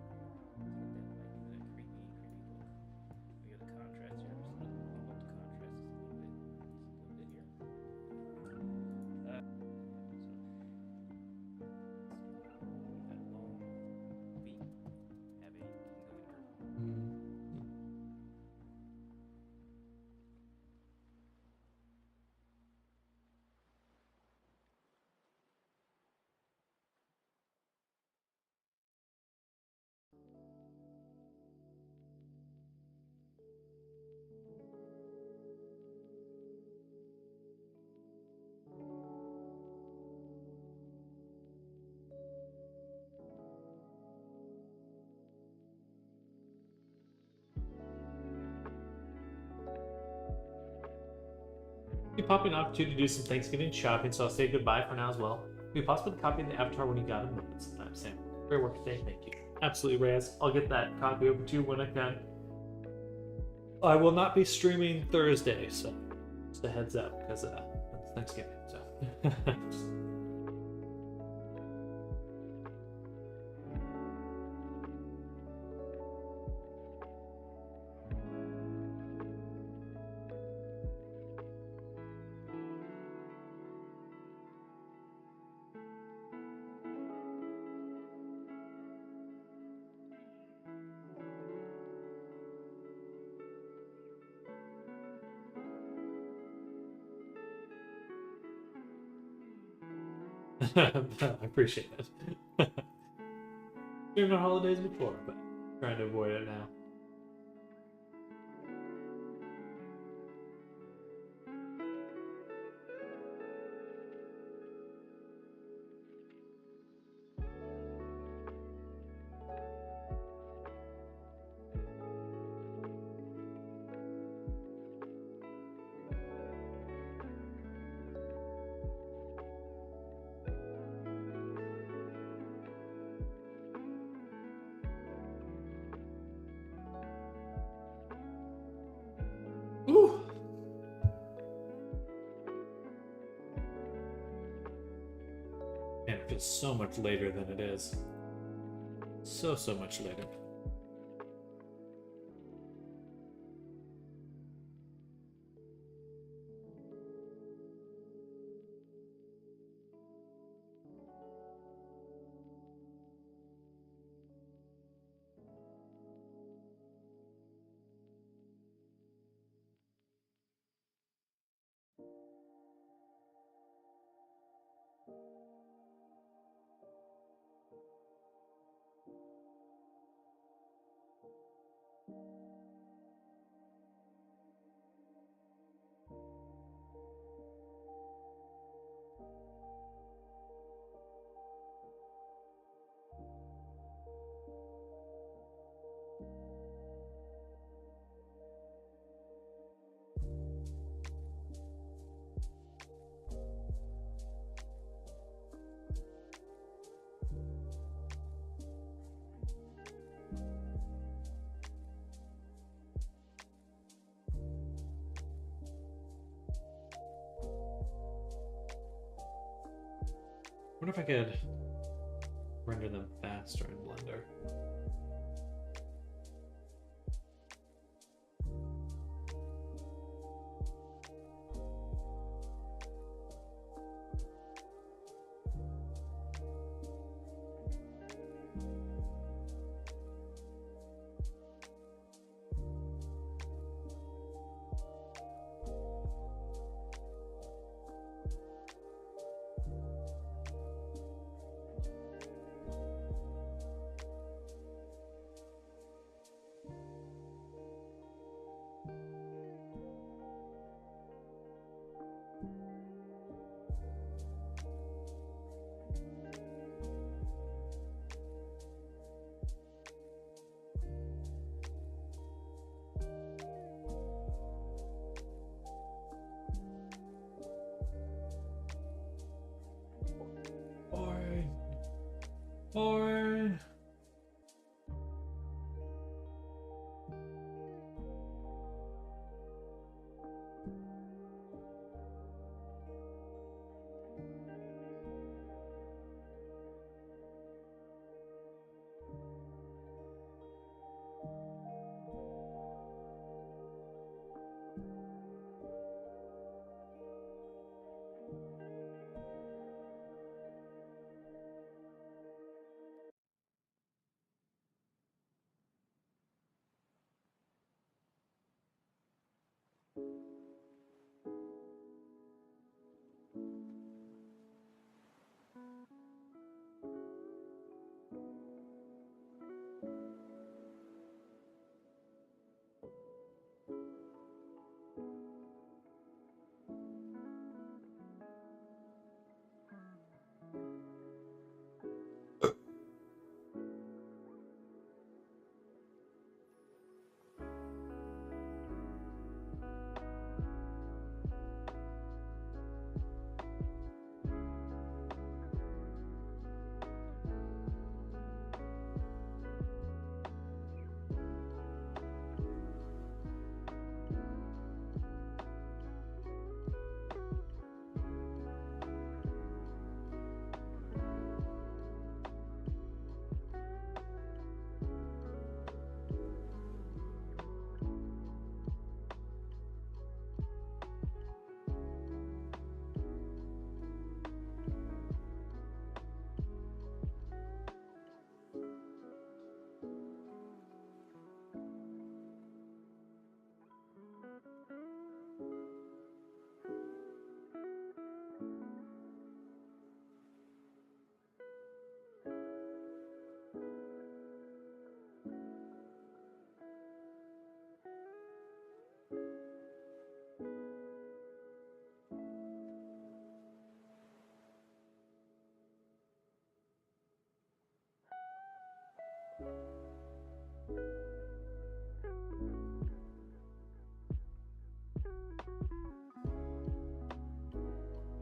Get that creepy look. We have the contrast here. I'm just gonna bump up the contrast just a little bit here. So that long feet have a Be popping off too to do some Thanksgiving shopping, so I'll say goodbye for now as well. Be possible to copy the avatar when you got a moment sometime, Sam. Great work today, thank you. Absolutely, Reyes. I'll get that copy over to you when I can. I will not be streaming Thursday, so just a heads up, because it's Thanksgiving, so. I appreciate it. Streamed on holidays before, but trying to avoid it now. Ooh. Man, it feels so much later than it is. So much later. I wonder if I could render them faster in Blender. Or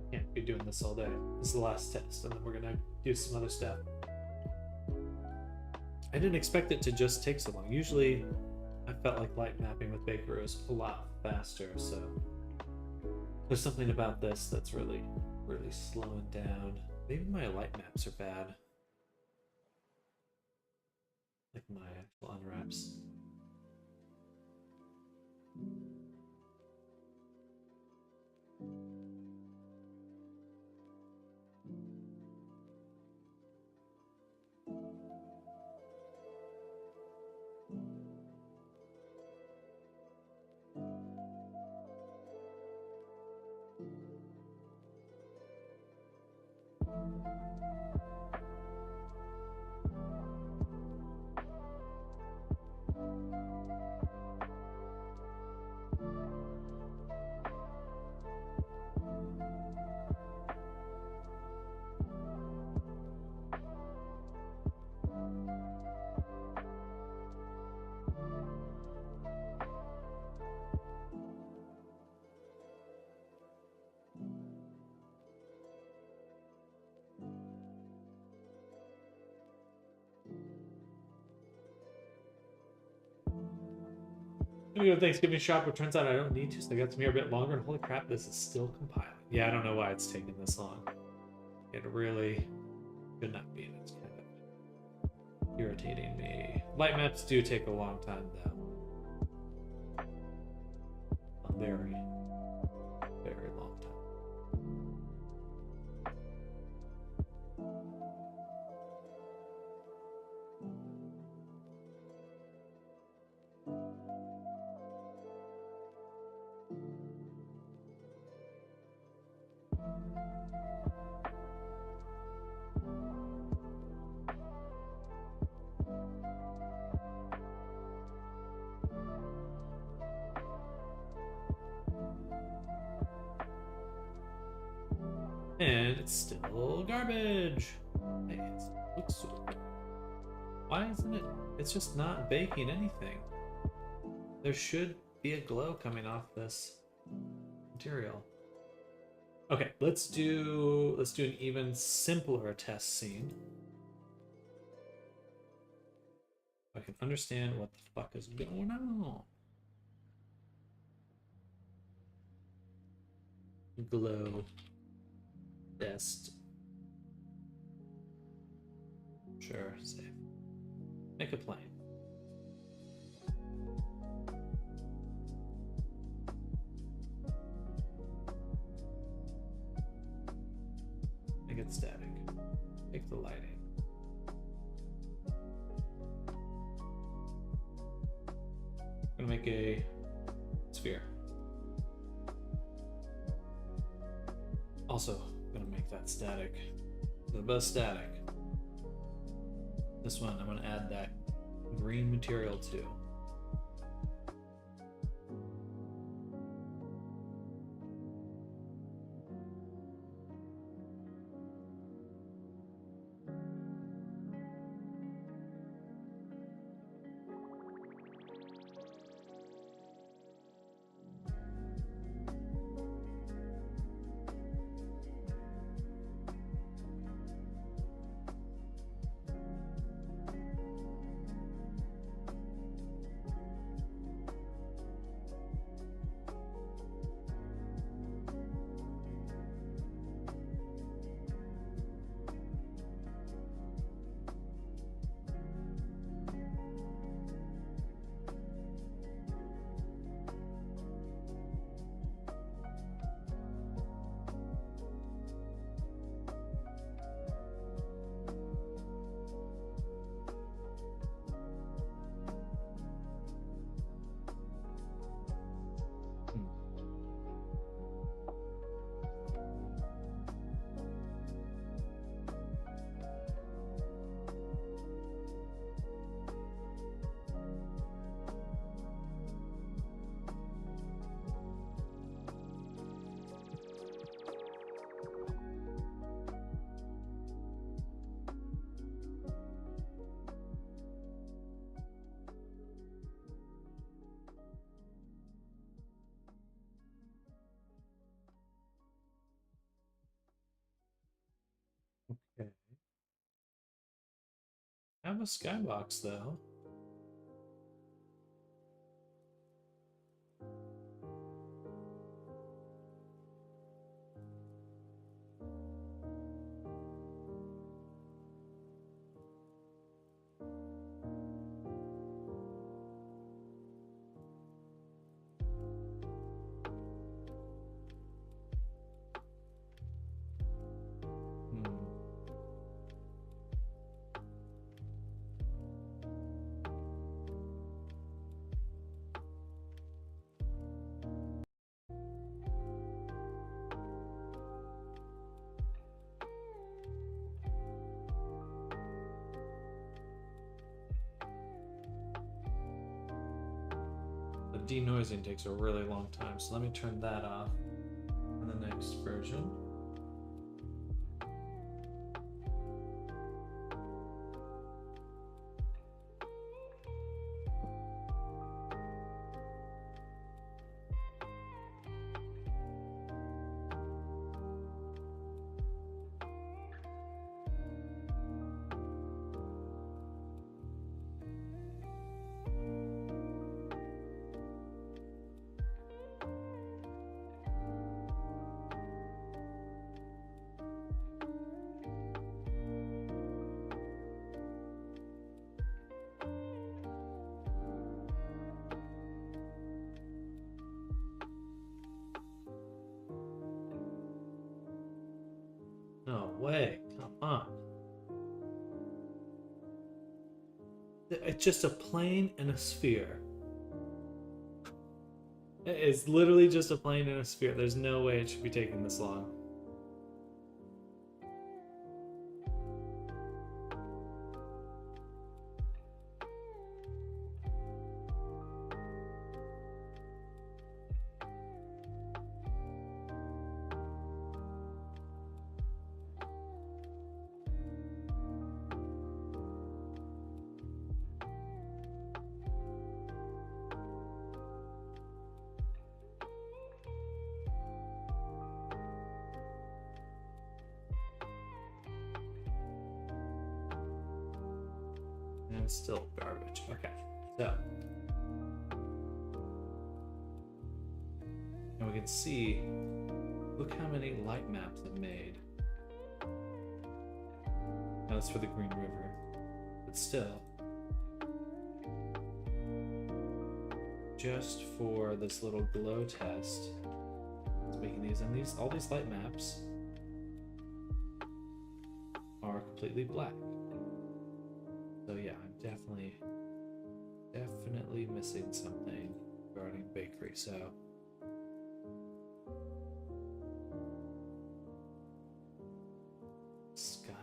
I can't be doing this all day. This is the last test, and then we're gonna do some other stuff. I didn't expect it to just take so long. Usually, I felt like light mapping with Baker was a lot faster, so there's something about this that's really slowing down. Maybe my light maps are bad. Like my actual unwraps. I'm gonna go to Thanksgiving shop, but turns out I don't need to, so I got some here a bit longer, and holy crap, this is still compiling. Yeah, I don't know why it's taking this long. It really should not be. It's kind of irritating me. Light maps do take a long time, though. A very, very long time. And it's still garbage. Hey, it looks so good. Why isn't it? It's just not baking anything. There should be a glow coming off this material. Okay, let's do an even simpler test scene. I can understand what the fuck is going on. Glow. Best. Sure, save. Make a plane. Make it static. Make the lighting. I'm gonna make a sphere. Also, I'm gonna make that static. They're both static. This one, I'm gonna add that green material too. Okay. I have a skybox though. Hmm. The denoising takes a really long time, so let me turn that off in the next version. No way, come on. It's just a plane and a sphere. It's literally just a plane and a sphere. There's no way it should be taking this long. And it's still garbage. Okay, so. And we can see, look how many light maps I've made. Now that's for the Green River. But still, just for this little glow test, it's making these, and all these light maps are completely black. So yeah, I'm definitely missing something regarding bakery. So sky.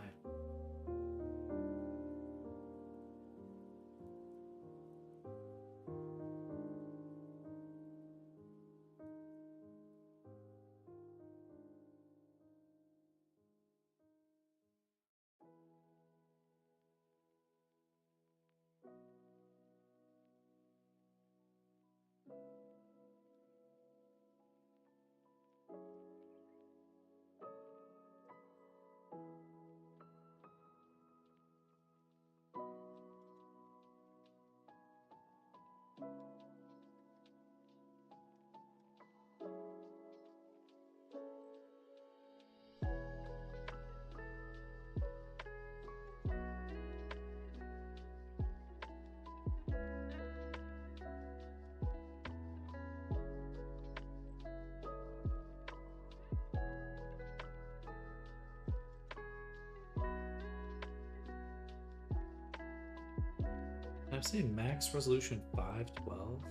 I'm saying max resolution 512.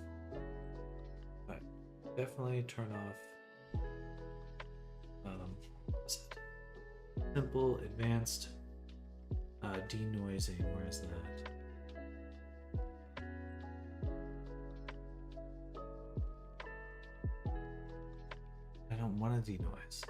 But definitely turn off what's it? Simple advanced denoising. Where is that? I don't want to denoise.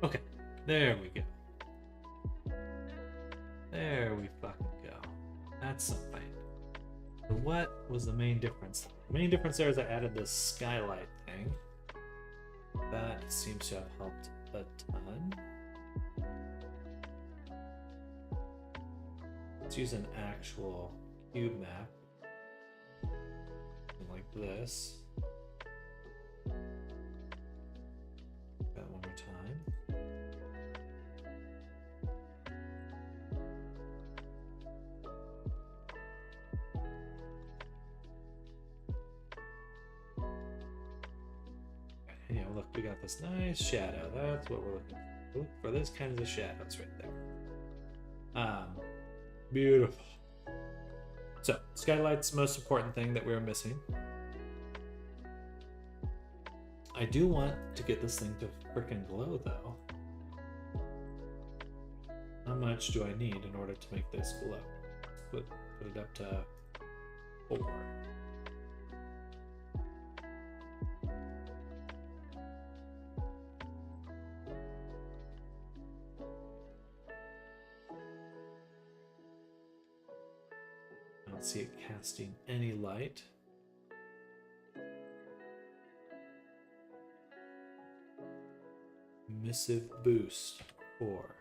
Okay, there we go. There we fucking go. That's something. So what was the main difference? The main difference there is I added this skylight thing. That seems to have helped a ton. Let's use an actual cube map. Something like this. That one more time. Yeah, look, we got this nice shadow. That's what we're looking for. Look for those kinds of shadows right there. Beautiful. So, skylight's the most important thing that we were missing. I do want to get this thing to frickin' glow, though. How much do I need in order to make this glow? Put it up to 4. don't see it casting any light. Missive boost 4.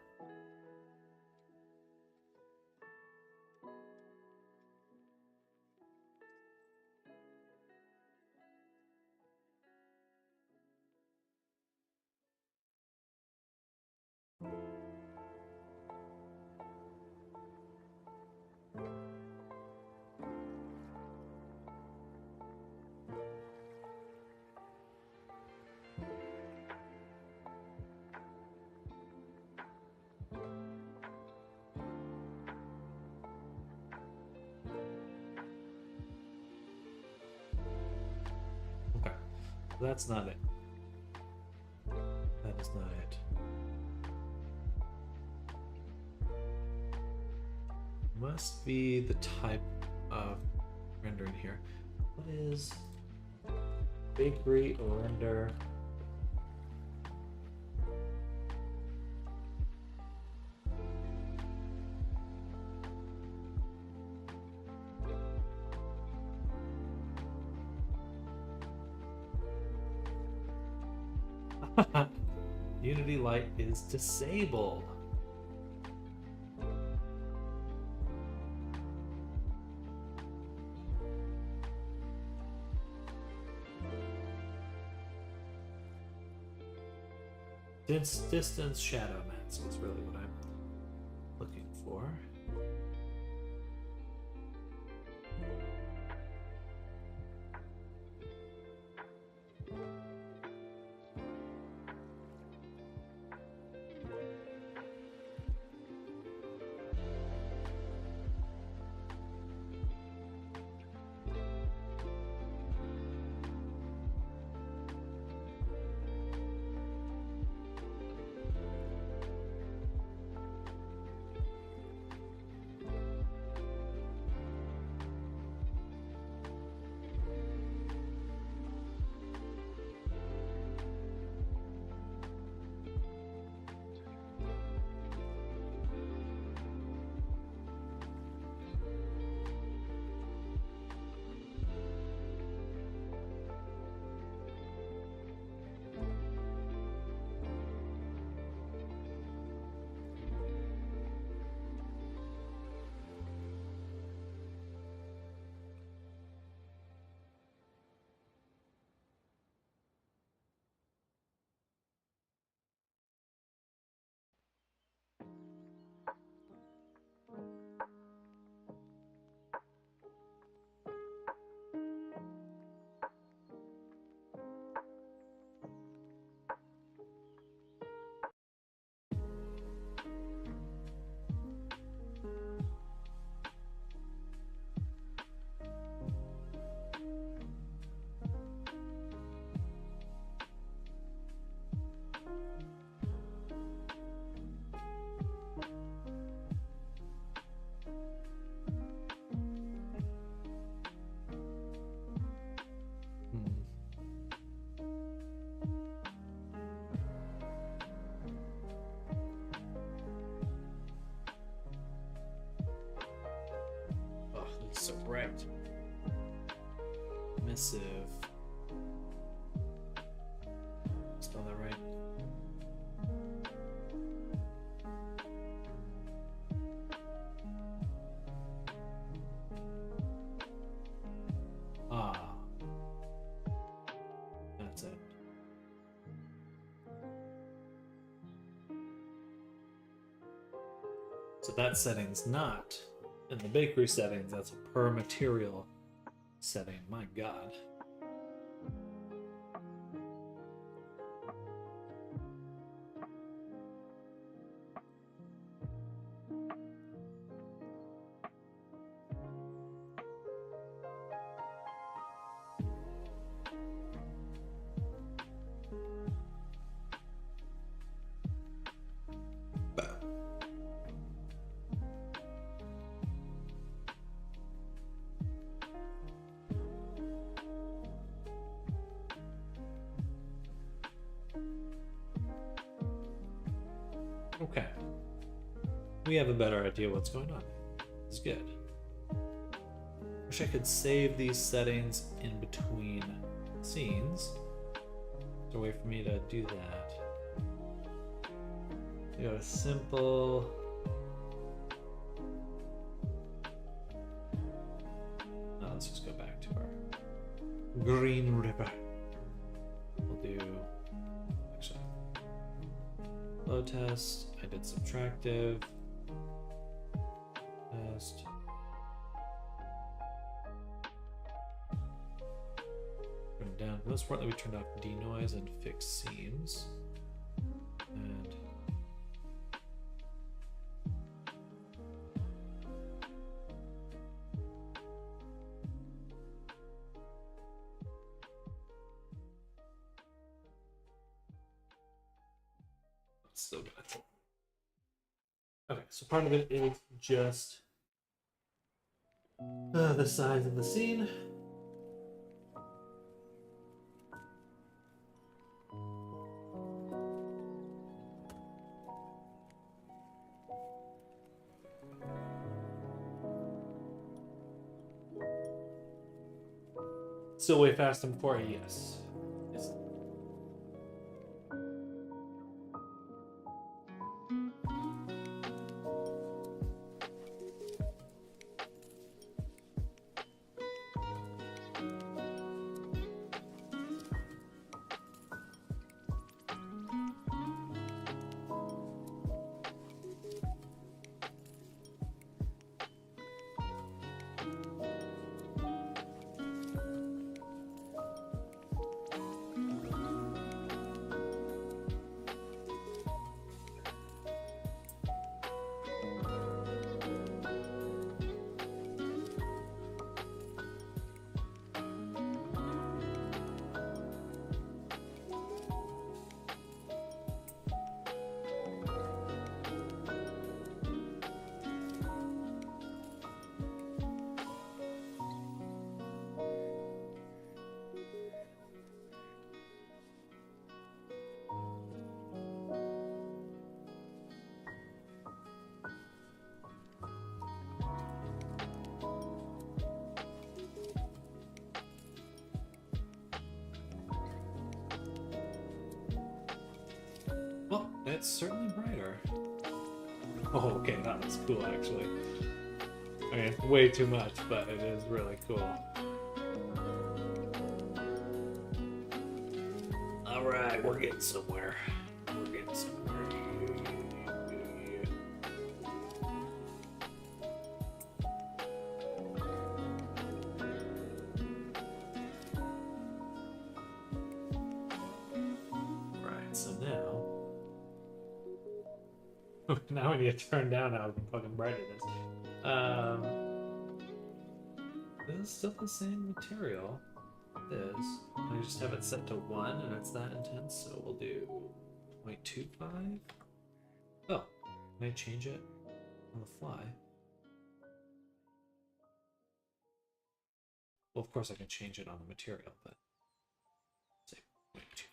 Okay, that's not it. That is not it. Must be the type of rendering here. What is bakery render? Unity light is disabled. Distance shadow mask is really what I'm looking for. Oh, it's so bright. Missive. Spell that right. Ah. That's it. So that setting's not in the bakery settings, that's a per material setting. My God. Okay. We have a better idea what's going on. It's good. wish I could save these settings in between scenes. There's a way for me to do that. You know, a simple. Let's just go back to our Green River. We'll do actually flow test. I did subtractive test. Turn down. Most importantly, we turned off denoise and fix seams. And so good. Okay, so part of it is just the size of the scene. Still way fast and before, yes. Yes. Well, it's certainly brighter. Oh, okay, that was cool, actually. I mean, way too much, but it is really cool. Alright, we're getting somewhere. We're getting somewhere. Right, so now we need to turn down how fucking bright it is. This is still the same material. It is. I just have it set to 1 and it's that intense, so we'll do 0.25. Oh, can I change it on the fly? Well, of course I can change it on the material, but say 0.2.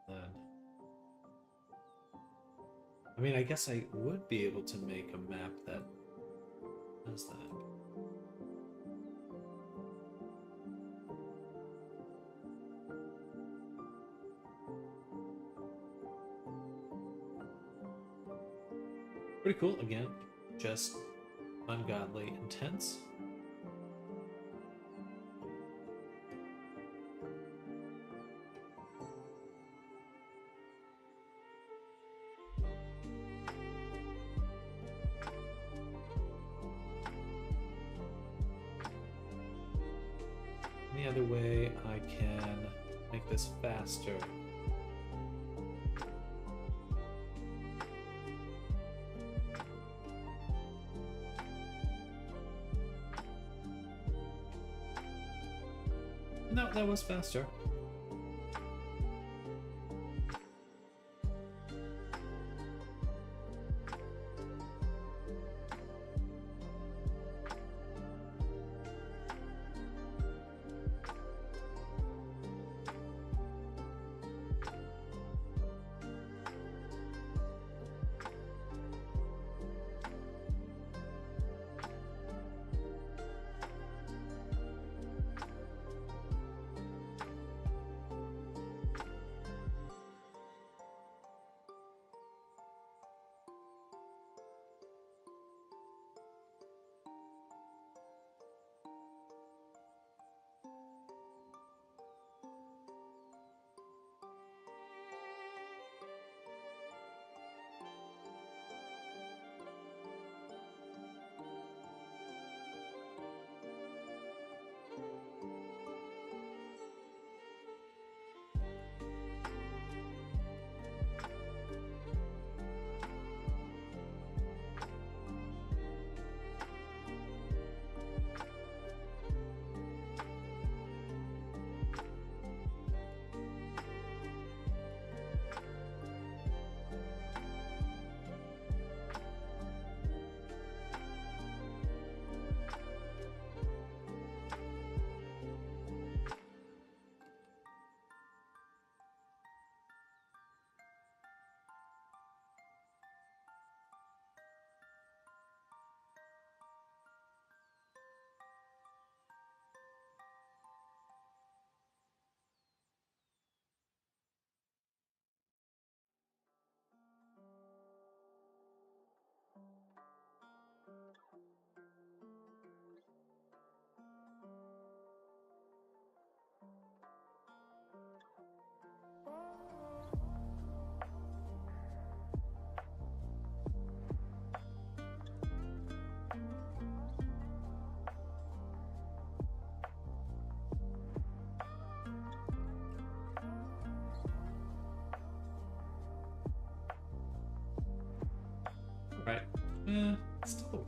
Then, I mean, I guess I would be able to make a map that does that. Pretty cool. Again, just ungodly intense. Any other way I can make this faster? No, that was faster.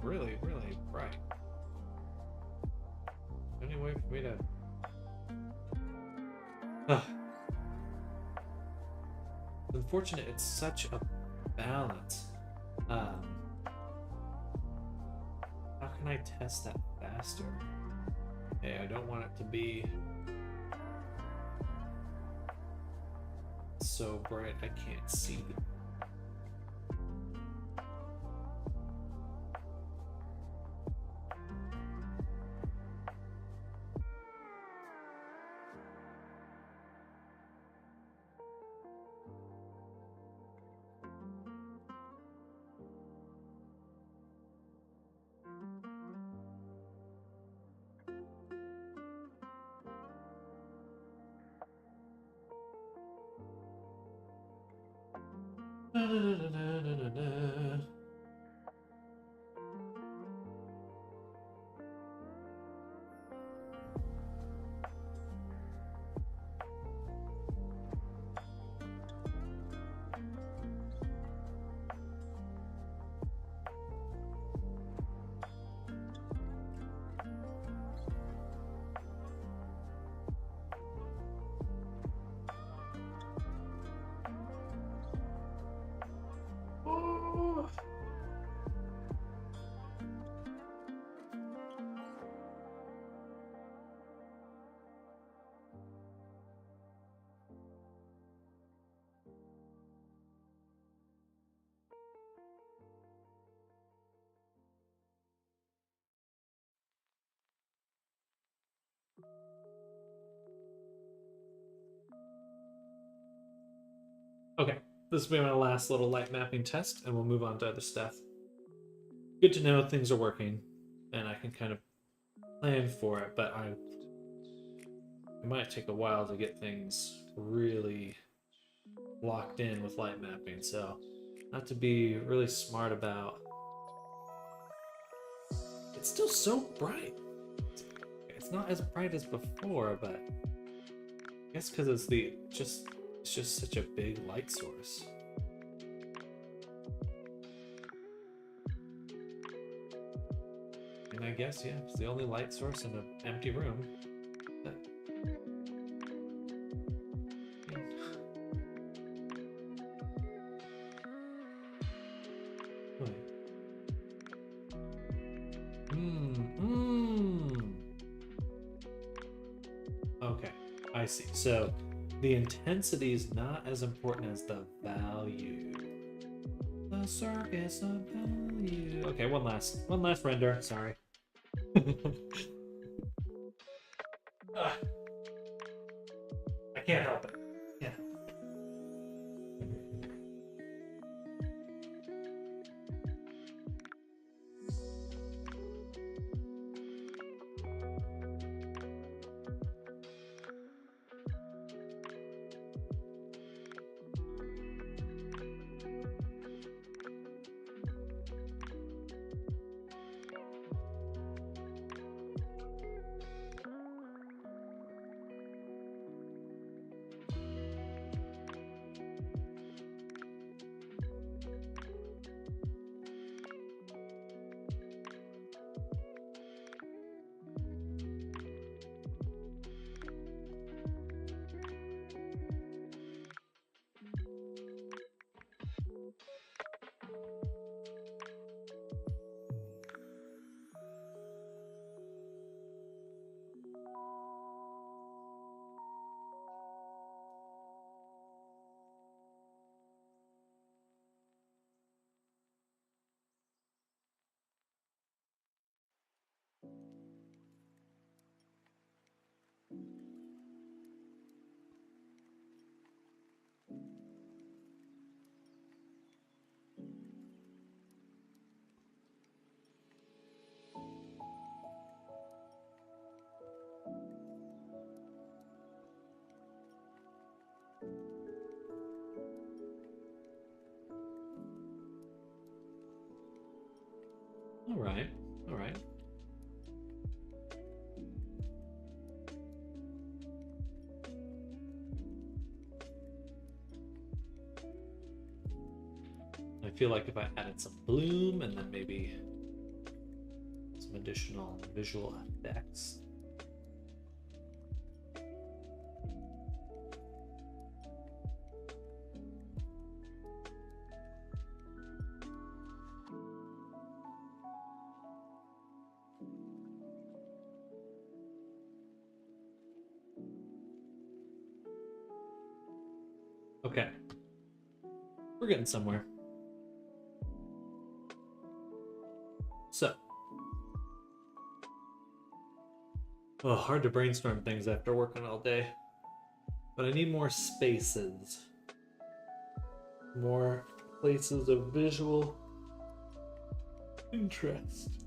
really, really bright. Any way for me to... Ugh. Unfortunate, it's such a balance. How can I test that faster? Hey, I don't want it to be so bright I can't see. Oh. Okay, this will be my last little light mapping test, and we'll move on to other stuff. Good to know things are working, and I can kind of plan for it, but it might take a while to get things really locked in with light mapping, so I have to be really smart about... It's still so bright. It's not as bright as before, but I guess because it's just such a big light source. And I guess, yeah, it's the only light source in an empty room. Okay, I see. So the intensity is not as important as the value. The circus of value. Okay, one last render. Sorry. I can't help it. Yeah. All right. All right. I feel like if I added some bloom and then maybe some additional visual effects. Okay. We're getting somewhere. So. Oh, hard to brainstorm things after working all day. But I need more spaces. More places of visual interest.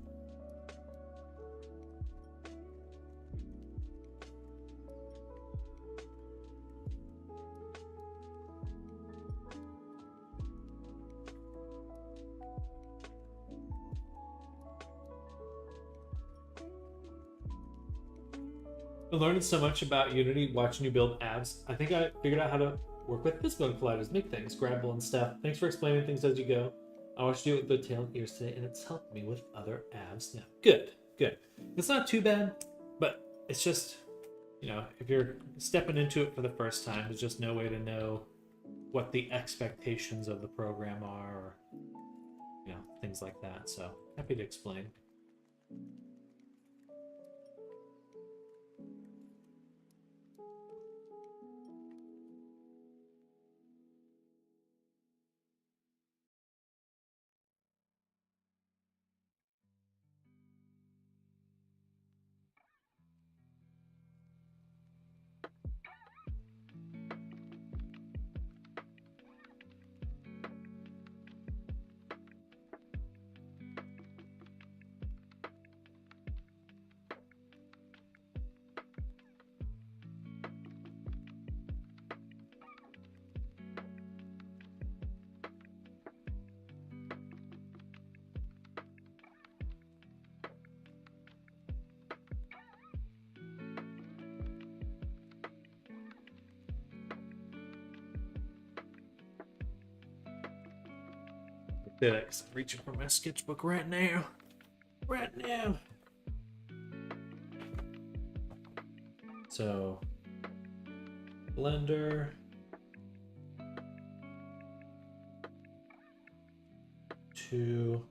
I learned so much about Unity watching you build apps. I think I figured out how to work with Pismo colliders, make things, Grabble and stuff. Thanks for explaining things as you go. I watched you do it with the tail ears today, and it's helped me with other apps now. Good, good. It's not too bad, but it's just, you know, if you're stepping into it for the first time, there's just no way to know what the expectations of the program are, or, you know, things like that. So happy to explain. Did it, 'cause I'm reaching for my sketchbook right now. Right now. So, Blender. To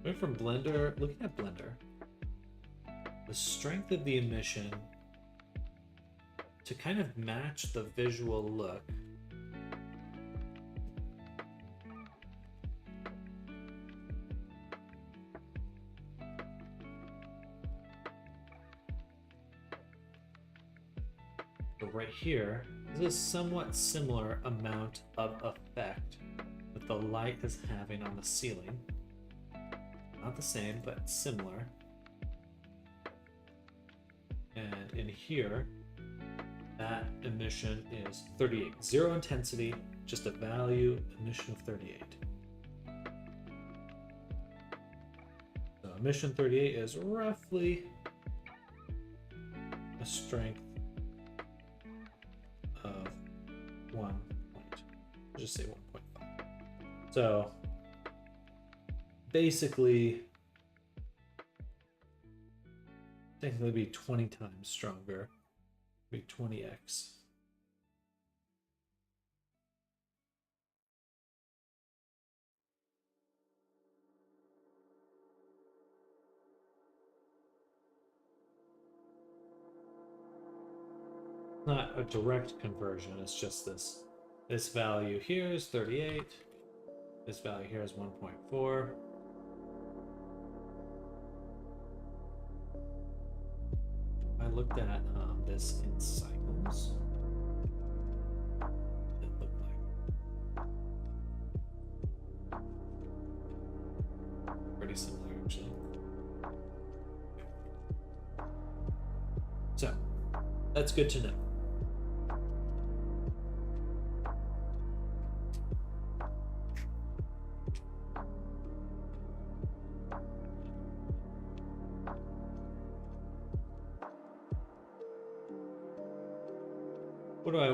went from Blender, looking at Blender, the strength of the emission to kind of match the visual look. So right here, this is a somewhat similar amount of effect that the light is having on the ceiling. Not the same, but similar. And in here, that emission is 38. Zero intensity, just a value, emission of 38. So emission 38 is roughly a strength of 1 point. Just say 1.5. So basically, technically be 20 times stronger. Be 20x. Not a direct conversion, it's just this. This value here is 38. This value here is 1.4. I looked at this in cycles. It looked like pretty similar, actually. So that's good to know.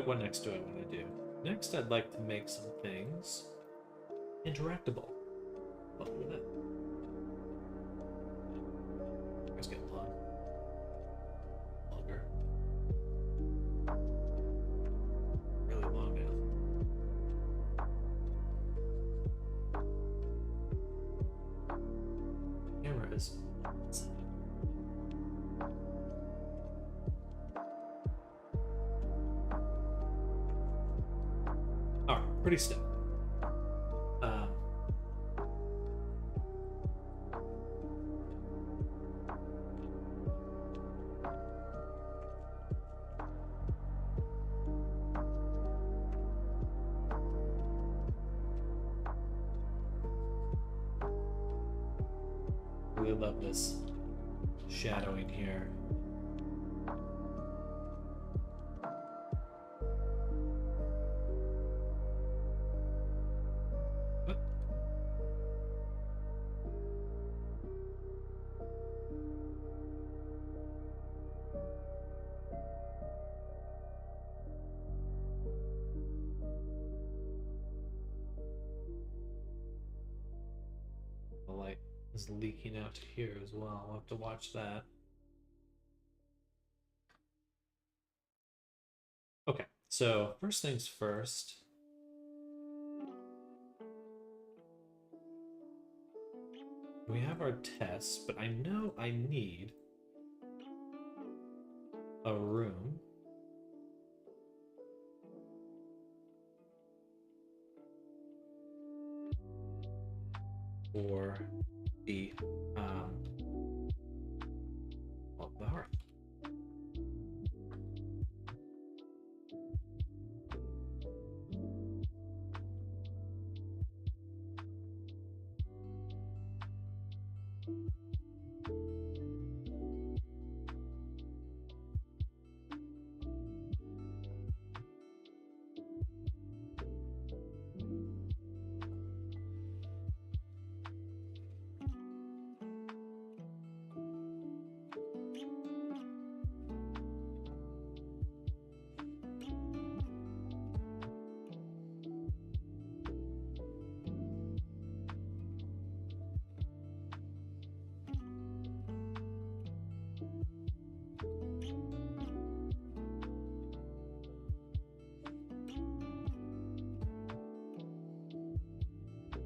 What next do I want to do? Next, I'd like to make some things. interactable. Oh, look at that. It's getting long. Longer. Really long now. Camera is. Alright, pretty stiff. Really love this shadowing here. What? The light is leaking out to here as well. We'll have to watch that. Okay, so first things first. We have our tests, but I know I need a room for the well, the hearth.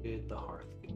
Did the hearth go?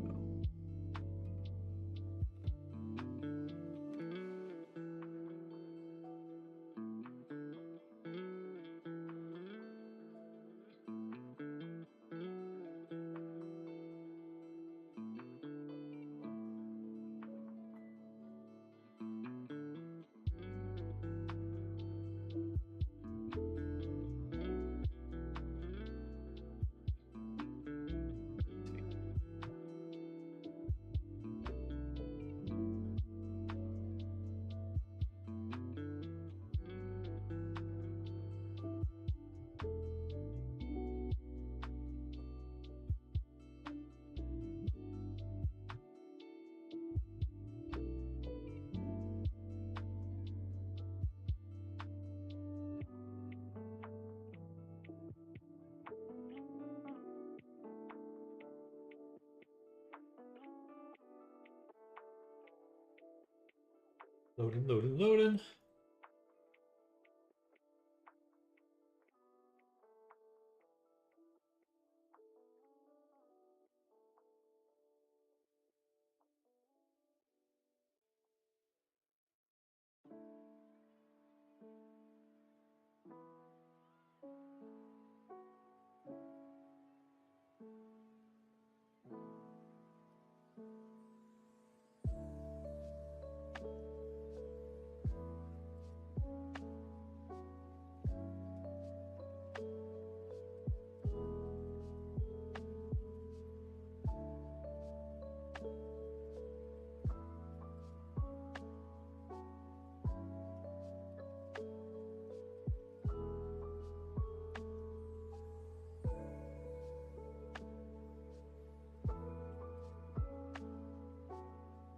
Loading, loading, loading.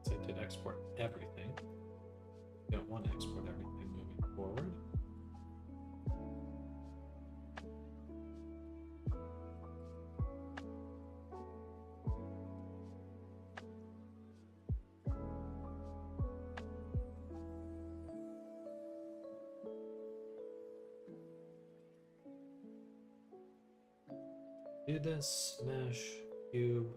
So I did export everything. Don't want to export everything moving forward. do this. Mesh, cube.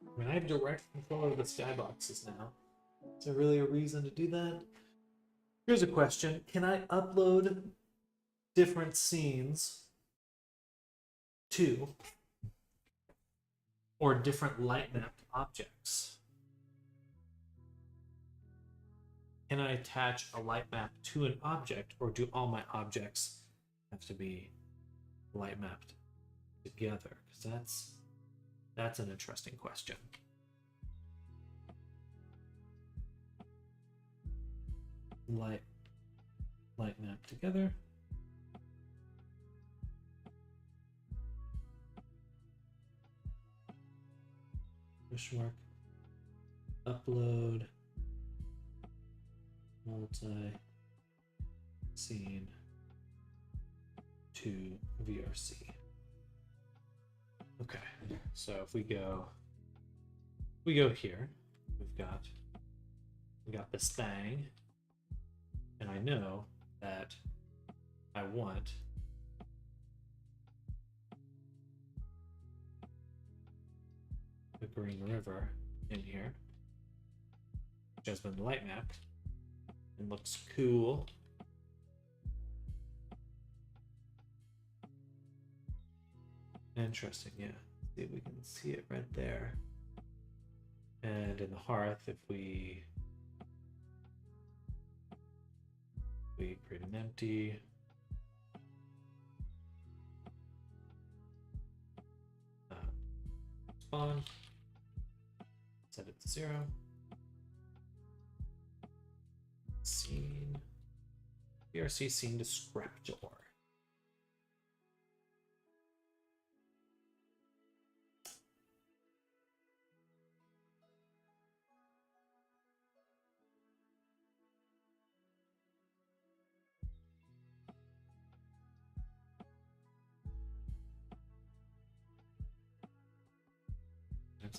I mean, I have direct control of the skyboxes now. Is there really a reason to do that? Here's a question. Can I upload different scenes to or different light mapped objects? Can I attach a light map to an object, or do all my objects have to be light mapped together? Because that's an interesting question. Light map together. Question mark. Upload multi scene to VRC. Okay, so if we go here, we got this thing, and I know that I want the Green River in here, which has been light mapped and looks cool. Interesting, yeah. See if we can see it right there. And in the hearth, if we create an empty, spawn, set it to 0. Scene, VRC scene descriptor.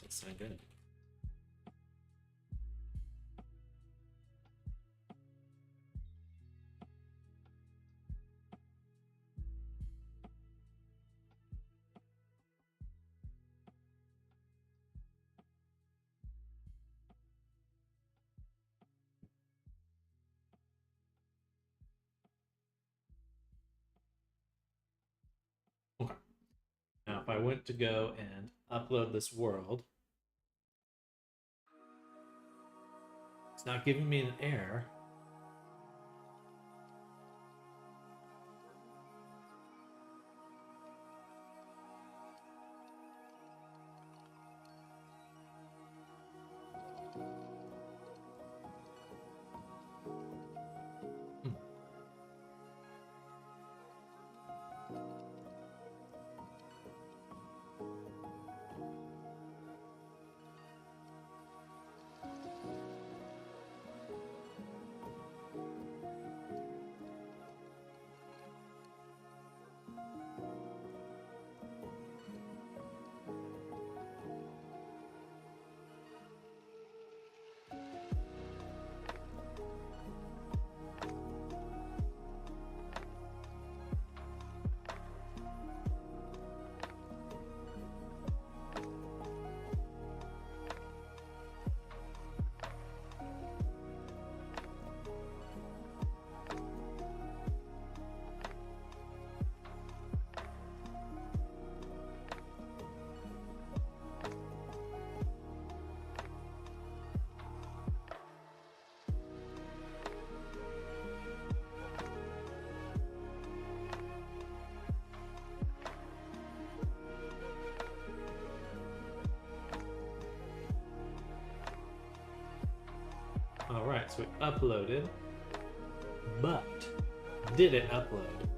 That's not good. Okay. Now, if I went to go and upload this world, it's not giving me an error. Alright, so we uploaded, but did it upload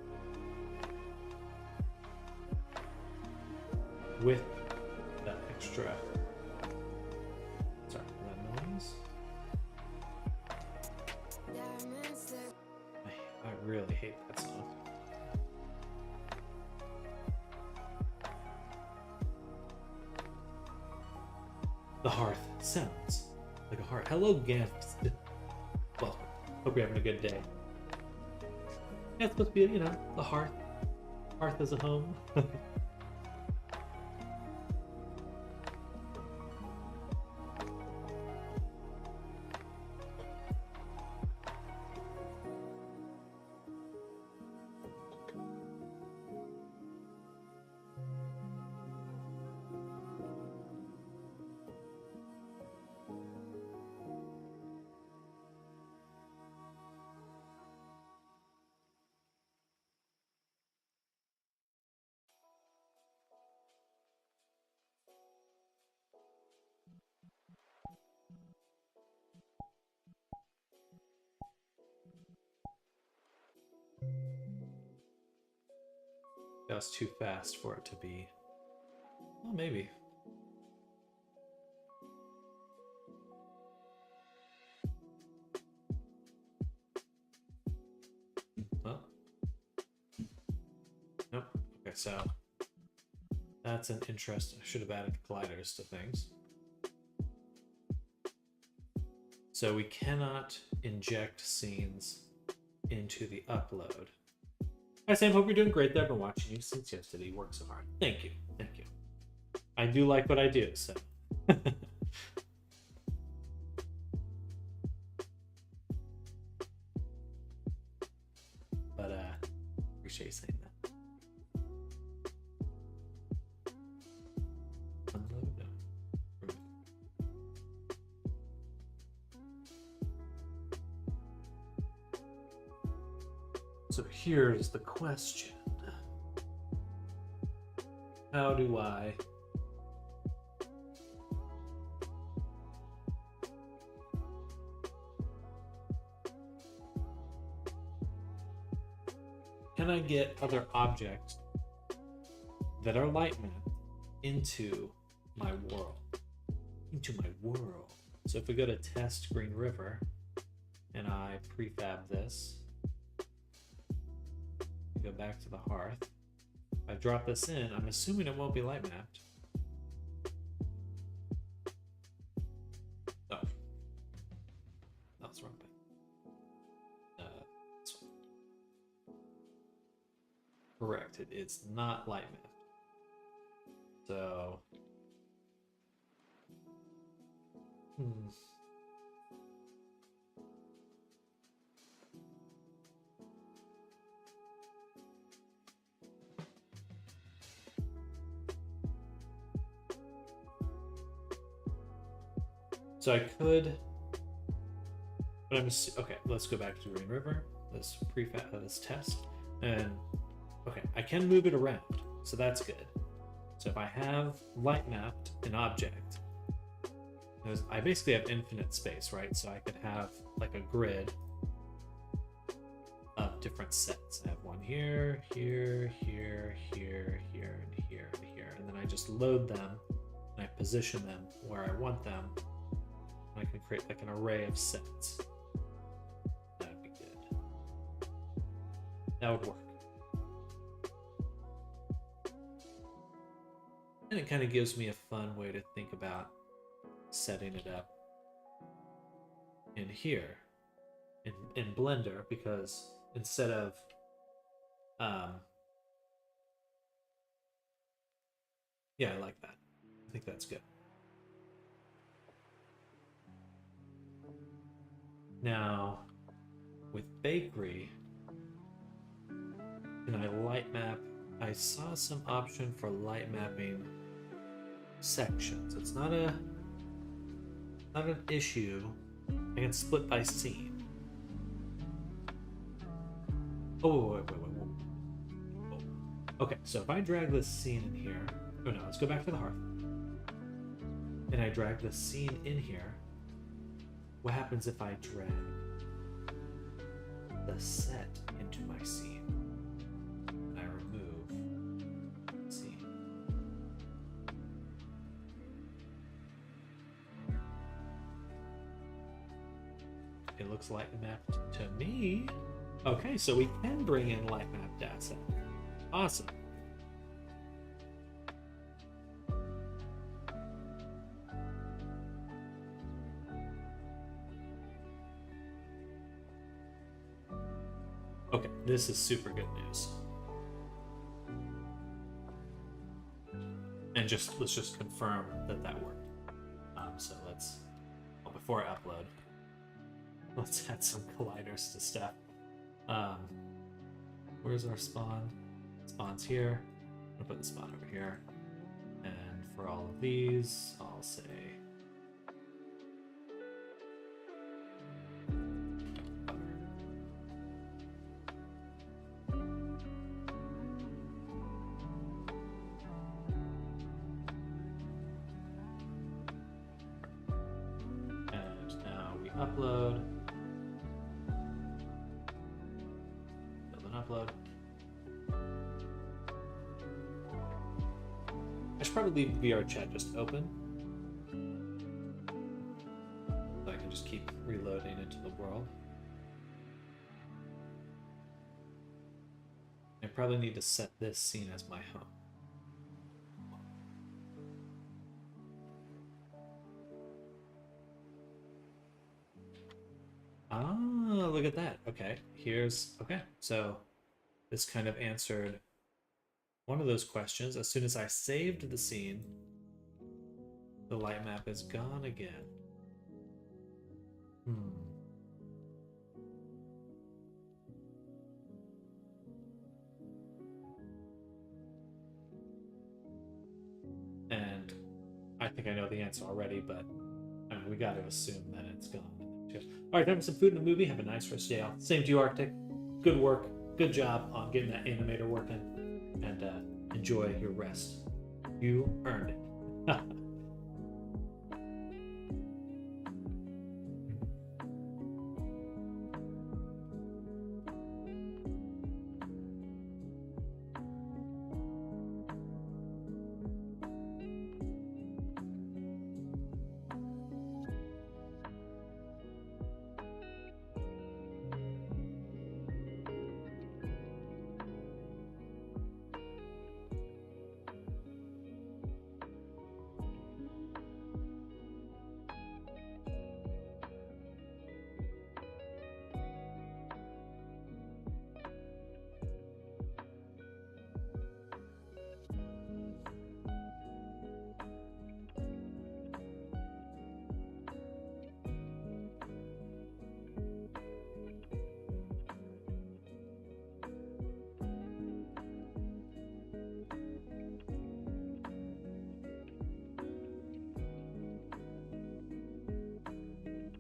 with that extra, sorry for that noise. I really hate that song. The hearth sounds like a heart. Hello, guests. Welcome. Hope you're having a good day. Yeah, it's supposed to be, you know, the hearth. Hearth is a home. That was too fast for it to be. Well, maybe. Well. Nope. Okay, so that's an interest. I should have added gliders to things. So we cannot inject scenes into the upload. Hi Sam, hope you're doing great there. I've been watching you since yesterday. You work so hard. Thank you. Thank you. I do like what I do, so. But appreciate you saying that. Unload? No. So here's the question. How do I can I get other objects that are light mapped into my world? Into my world. So if we go to test Green River and I prefab this, go back to the hearth. If I drop this in, I'm assuming it won't be light mapped. Oh. That's the wrong thing. This one. Correct, it's not light mapped. So So I could, but I'm okay. Let's go back to Green River. Let's let's test, and okay, I can move it around, so that's good. So if I have light mapped an object, I basically have infinite space, right? So I could have like a grid of different sets. I have one here, here, here, here, here, and here, and here, and then I just load them and I position them where I want them. I can create like an array of sets. That would be good. That would work. And it kind of gives me a fun way to think about setting it up in here, in Blender, because instead of yeah, I like that. I think that's good. Now, with bakery, can I light map? I saw some option for light mapping sections. It's not an issue. I can split by scene. Oh, wait. Okay, so if I drag this scene in here, oh no, let's go back to the hearth. And I drag the scene in here. What happens if I drag the set into my scene? And I remove scene. It looks light mapped to me. Okay, so we can bring in light mapped asset. Awesome. Okay, this is super good news. And let's just confirm that that worked. So before I upload, let's add some colliders to stuff. Where's our spawn? Spawn's here. I'm gonna put the spawn over here. And for all of these, I'll say upload. Build an upload. I should probably leave VR chat just open. So I can just keep reloading into the world. I probably need to set this scene as my home. Ah, look at that. Okay, okay. So this kind of answered one of those questions. As soon as I saved the scene, the light map is gone again. And I think I know the answer already, but I mean, we got to assume that it's gone. All right, time for some food in the movie. Have a nice rest of the day. Same to you, Arctic. Good work. Good job on getting that animator working. And enjoy your rest. You earned it.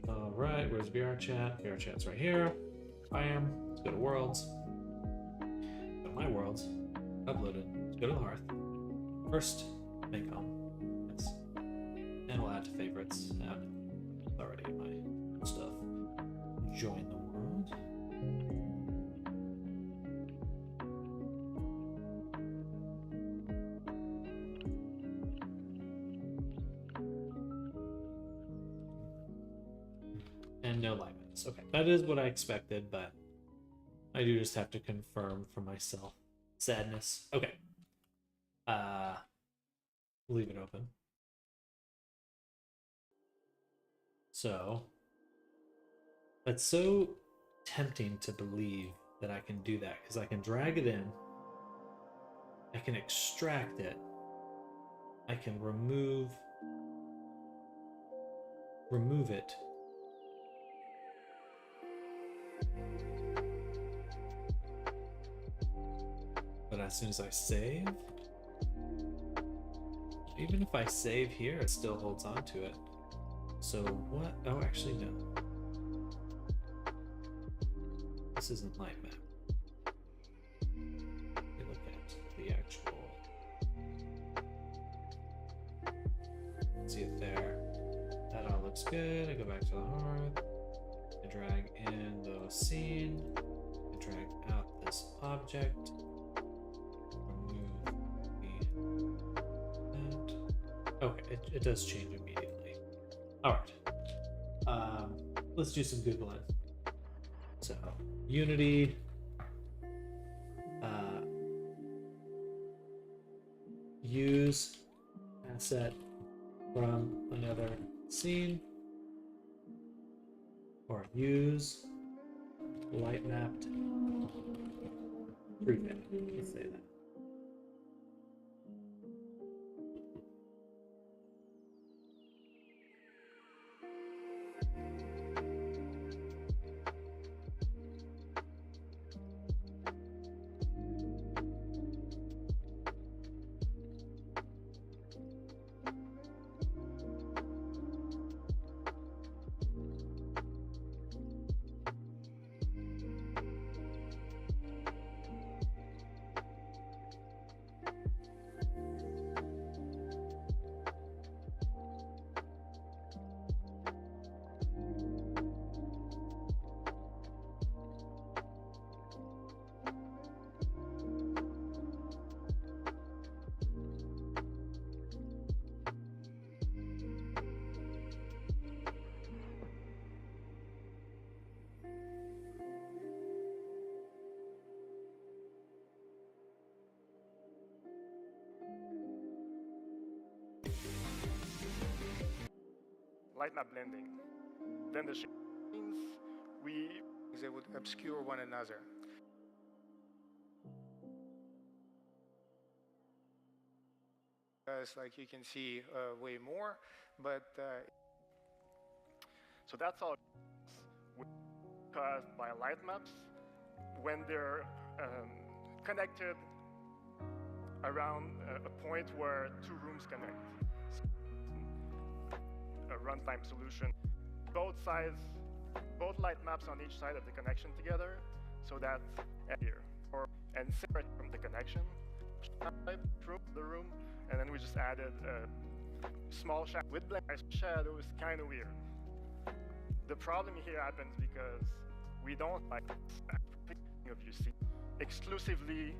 Alright, where's VR chat? VR chat's right here. Bam. Let's go to worlds. Go to my worlds. Uploaded. Let's go to the hearth. First, make home. Yes. And we'll add to favorites. It's already in my stuff. Join the world. And no light maps. Okay, that is what I expected, but I do just have to confirm for myself. Sadness. Okay. Leave it open. So that's so tempting to believe that I can do that, because I can drag it in, I can extract it, I can remove it. But as soon as I save, even if I save here, it still holds on to it. So what? Oh, actually, no. This isn't light map. Let me look at the actual. See it there. That all looks looks good. I go back to the hearth. I drag in the scene. I drag out this object. Remove that. Okay, it does change immediately. All right. Let's do some Googling. So, Unity. Use asset from another scene, or use light mapped prefix. Let's say that. Light map blending. Then the shades they would obscure one another. As like you can see way more, but so that's all caused by light maps when they're connected around a point where two rooms connect. A runtime solution. Both sides, both light maps on each side of the connection together, so that here and separate from the connection through the room, and then we just added a small shadow with black shadow is kind of weird. The problem here happens because we don't like of you see exclusively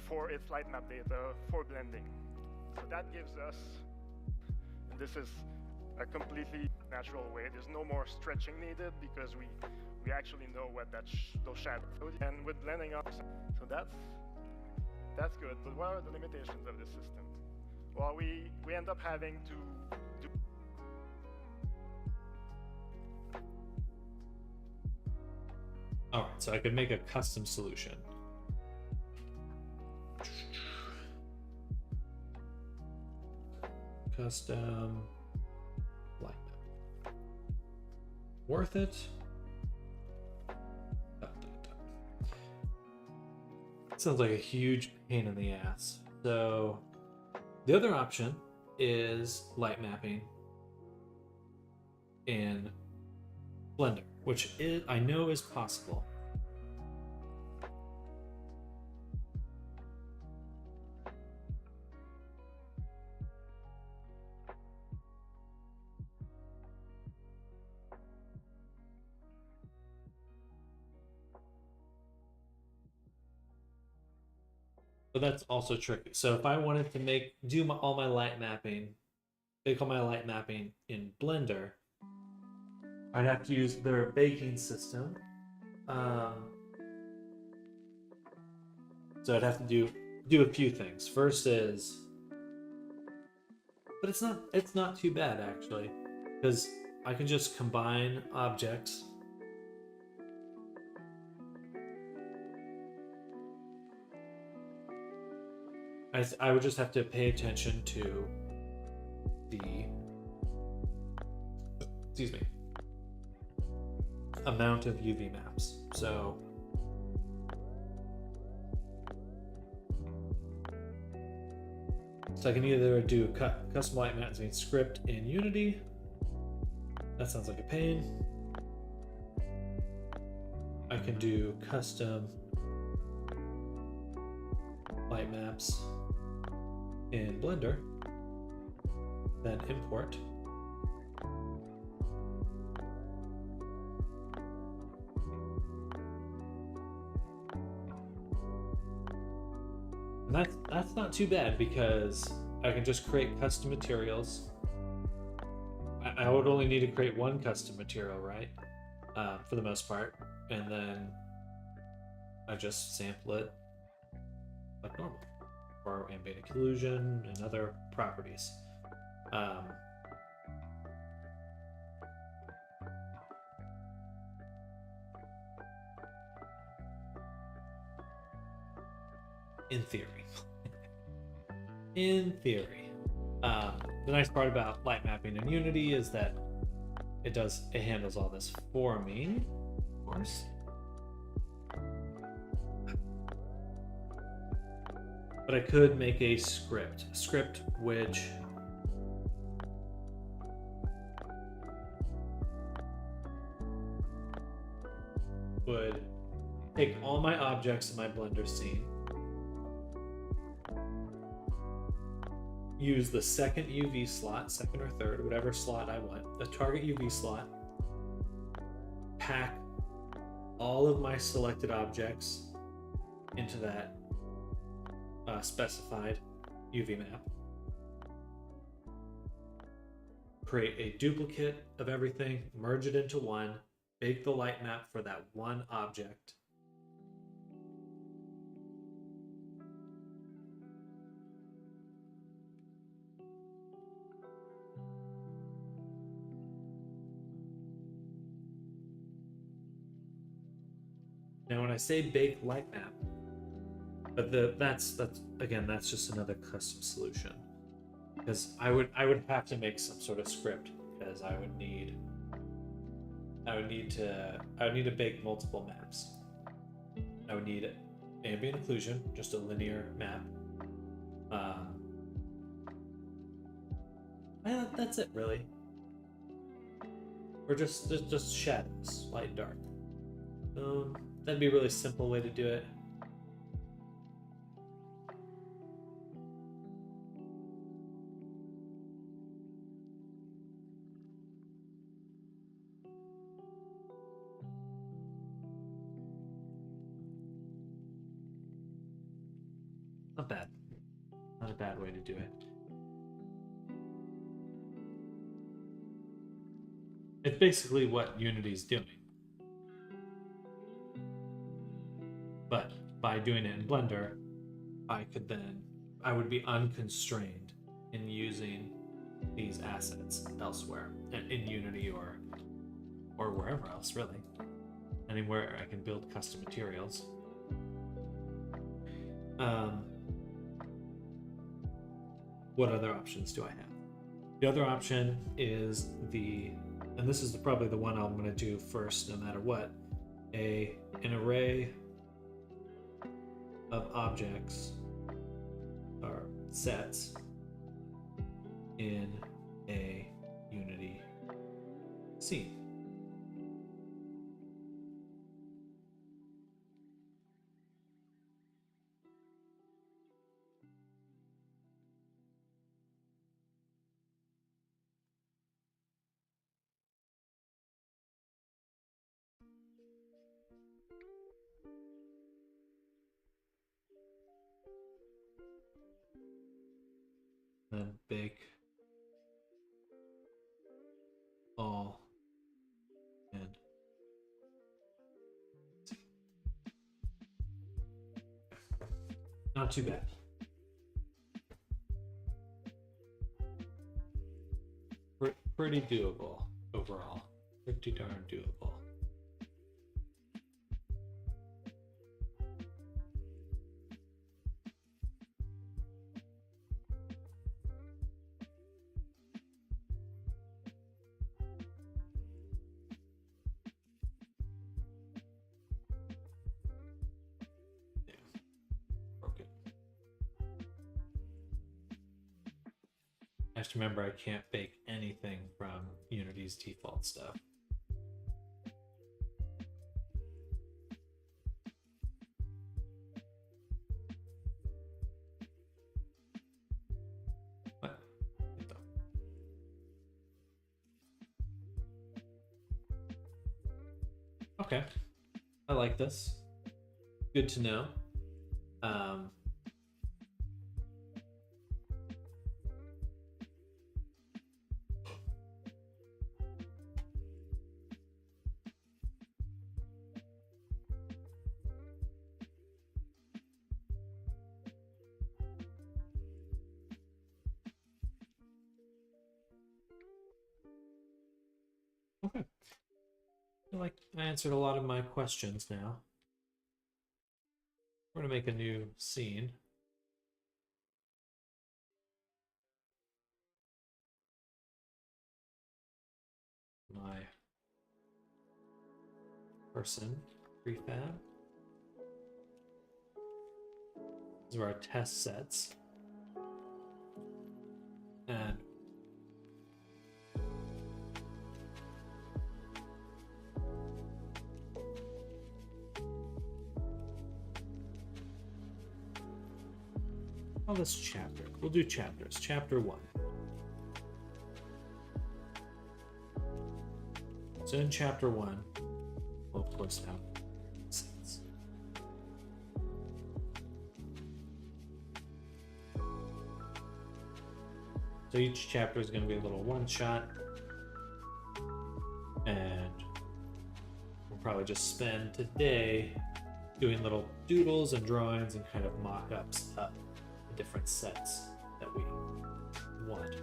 for its light map data for blending. So that gives us, and this is a completely natural way. There's no more stretching needed because we actually know what that those shadows and with blending up. So that's good. But what are the limitations of this system? Well, we end up having to do. All right, so I could make a custom solution. Custom light map. Worth it? Sounds like a huge pain in the ass. So the other option is light mapping in Blender, which is, I know is possible. But that's also tricky. So if I wanted to make all my light mapping in Blender, I'd have to use their baking system. So I'd have to do a few things. First is, but it's not too bad actually, because I can just combine objects. I would just have to pay attention to the, excuse me, amount of UV maps. So I can either do custom light mapping script in Unity. That sounds like a pain. I can do custom light maps in Blender, then import. that's not too bad because I can just create custom materials. I would only need to create one custom material, right? For the most part. And then I just sample it like normal for ambient occlusion and other properties. In theory. In theory. The nice part about light mapping in Unity is that it handles all this for me, of course. But I could make a script which would take all my objects in my Blender scene, use the second UV slot, second or third, whatever slot I want, the target UV slot, pack all of my selected objects into that specified UV map, create a duplicate of everything, merge it into one, bake the light map for that one object, now when I say bake light map, but that's just another custom solution, because I would have to make some sort of script, because I would need to bake multiple maps. I would need ambient occlusion, just a linear map. That's it really. Or just shadows, light and dark. That'd be a really simple way to do it. Not bad. Not a bad way to do it. It's basically what Unity's doing. But by doing it in Blender, I would be unconstrained in using these assets elsewhere, in Unity or wherever else, really. Anywhere I can build custom materials. What other options do I have? The other option is and this is probably the one I'm going to do first no matter what, an array of objects or sets in a Unity scene. And bake all in. Not too bad. Pretty doable overall. Pretty darn doable. I have to remember I can't bake anything from Unity's default stuff. What? Okay, I like this. Good to know. Okay. I feel like I answered a lot of my questions now. We're gonna make a new scene. My person prefab. These are our test sets. And call this chapter. We'll do chapters. Chapter 1. So in chapter 1, we'll of course have sets. So each chapter is going to be a little one shot, and we'll probably just spend today doing little doodles and drawings and kind of mock-ups of the different sets that we want.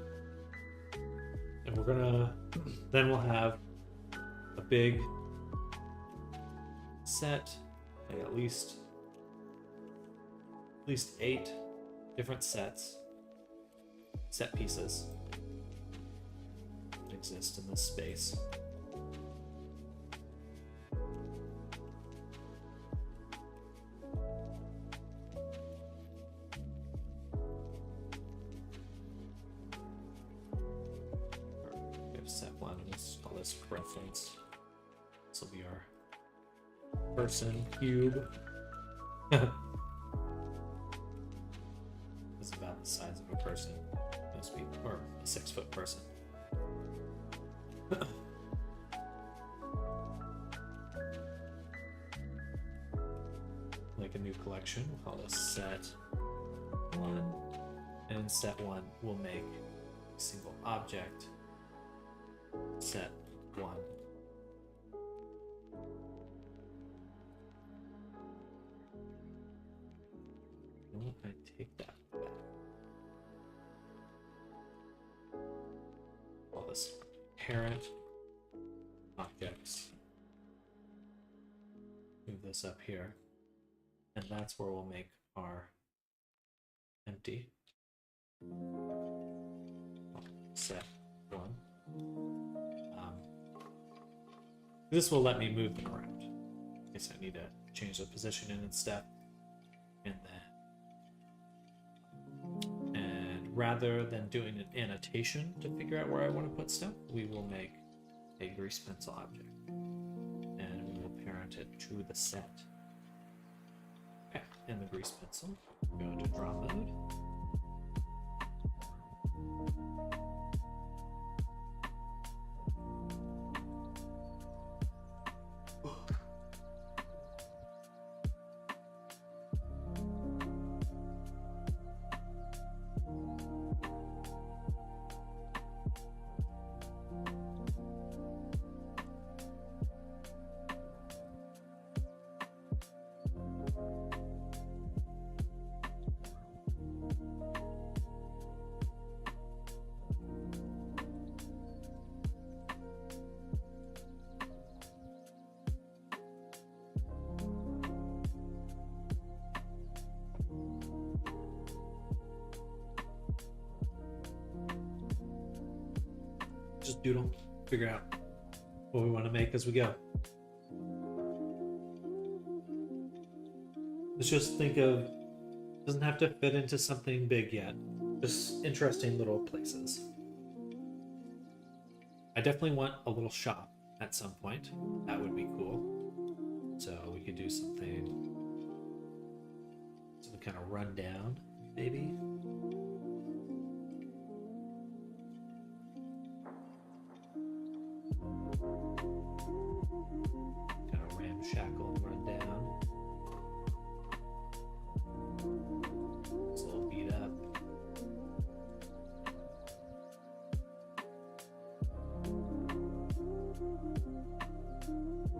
And we're gonna then we'll have a big set, like at least 8 different set pieces that exist in this space. We have set 1, and let's call this reference. This will be our person cube. It's about the size of a person. Must be, or a 6-foot person. Make a new collection. We'll call this set 1. And set 1 will make a single object. Set 1. Why don't I take that back? Call this parent objects. Move this up here. And that's where we'll make our empty set 1. This will let me move them around. I guess I need to change the position in and stuff. And rather than doing an annotation to figure out where I want to put stuff, we will make a grease pencil object. And we will parent it to the set. Okay, and the grease pencil, go into draw mode. Just doodle, figure out what we want to make as we go. Let's just think of, doesn't have to fit into something big yet, just interesting little places. I definitely want a little shop at some point. That would be cool. So we could do some kind of rundown, maybe. Kind of ramshackle rundown. It's a little beat up.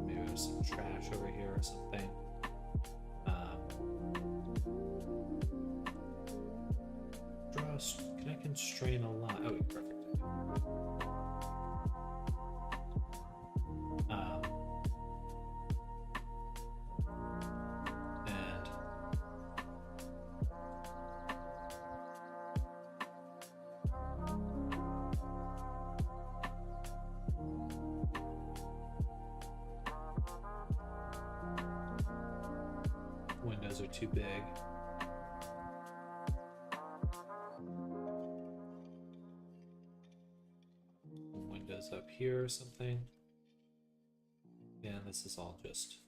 Maybe there's some trash over here or something. Can I constrain a lot? Oh, perfect. windows are too big. Windows up here or something. Yeah, this is all just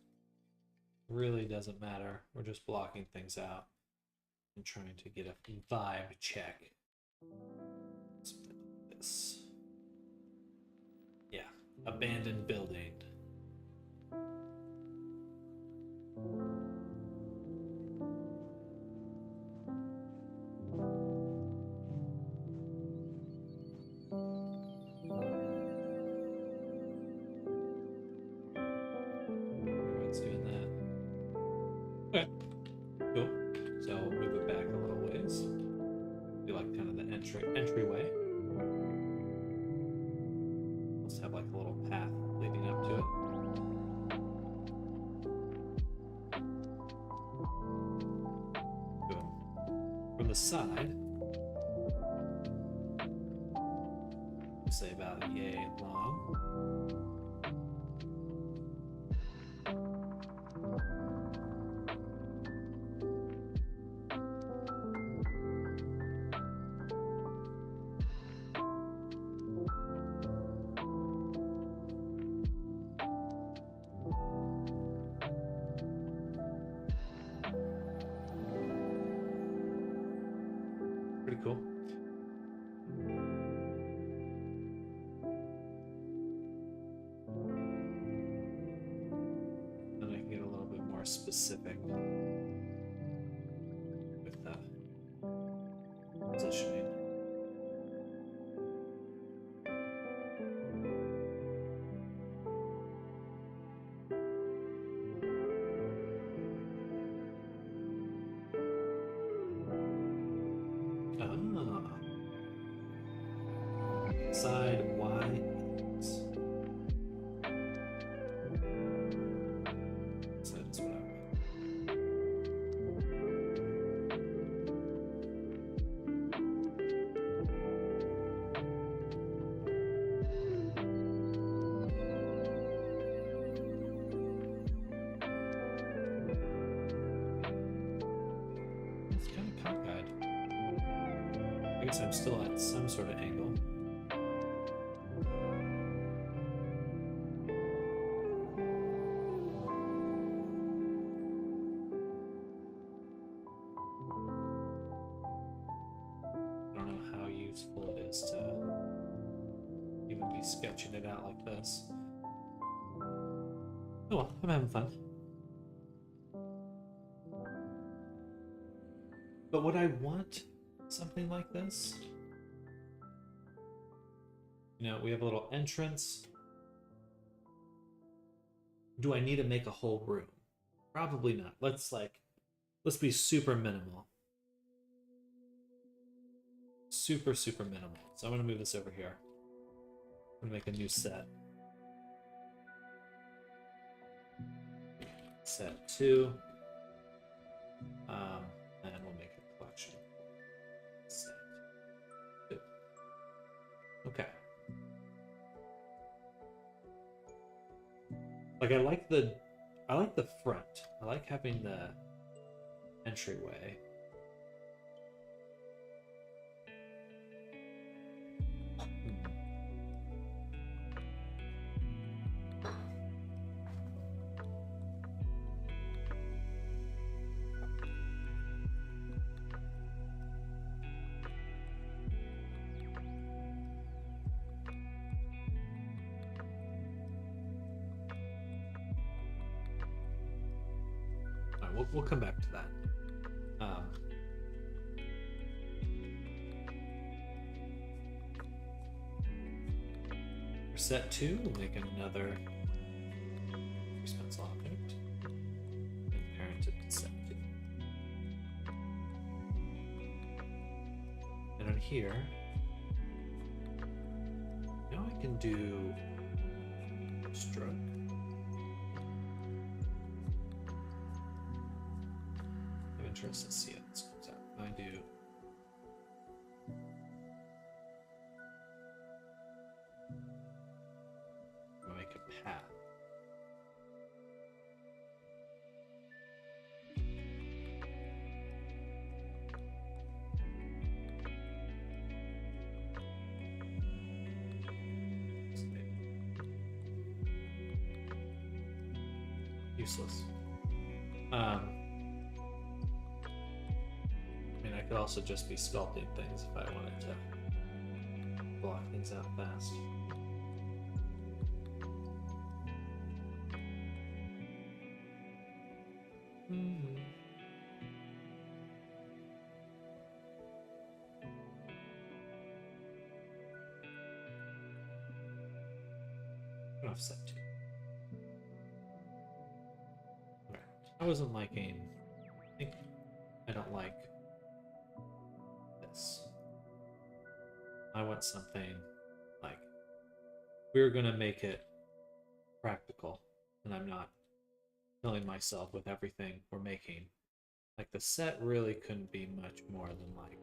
really doesn't matter. We're just blocking things out and trying to get a vibe check. Something like this. Yeah, abandoned building. Everyone's doing that. Okay, cool. So we'll move it back a little ways. Do like kind of the entryway. Let's have like a little path leading up to it. Cool. From the side, we'll say about yay long. Pretty cool. Then I can get a little bit more specific with the positioning. Side Y X. So that's what I want. It's kind of cockeyed. I guess I'm still at some sort of angle. I don't know how useful it is to even be sketching it out like this. Oh well, I'm having fun. But would I want something like this? You know, we have a little entrance. Do I need to make a whole room? Probably not. Let's be super minimal. Super minimal. So I'm gonna move this over here. I'm gonna make a new set. Set 2. And we'll make a collection. Set 2. Okay. Like I like the front. I like having the entryway. We'll come back to that. For set 2, we'll make another response object and parent it to set 2. And on here, now I can do stroke. Interested to see how this comes out. I do make a path. useless. I mean, I could also just be sculpting things if I wanted to block things out fast. Offset 2. Alright. I wasn't liking. I think I don't like this. I want something like we're gonna make it practical, and I'm not killing myself with everything we're making. Like the set really couldn't be much more than like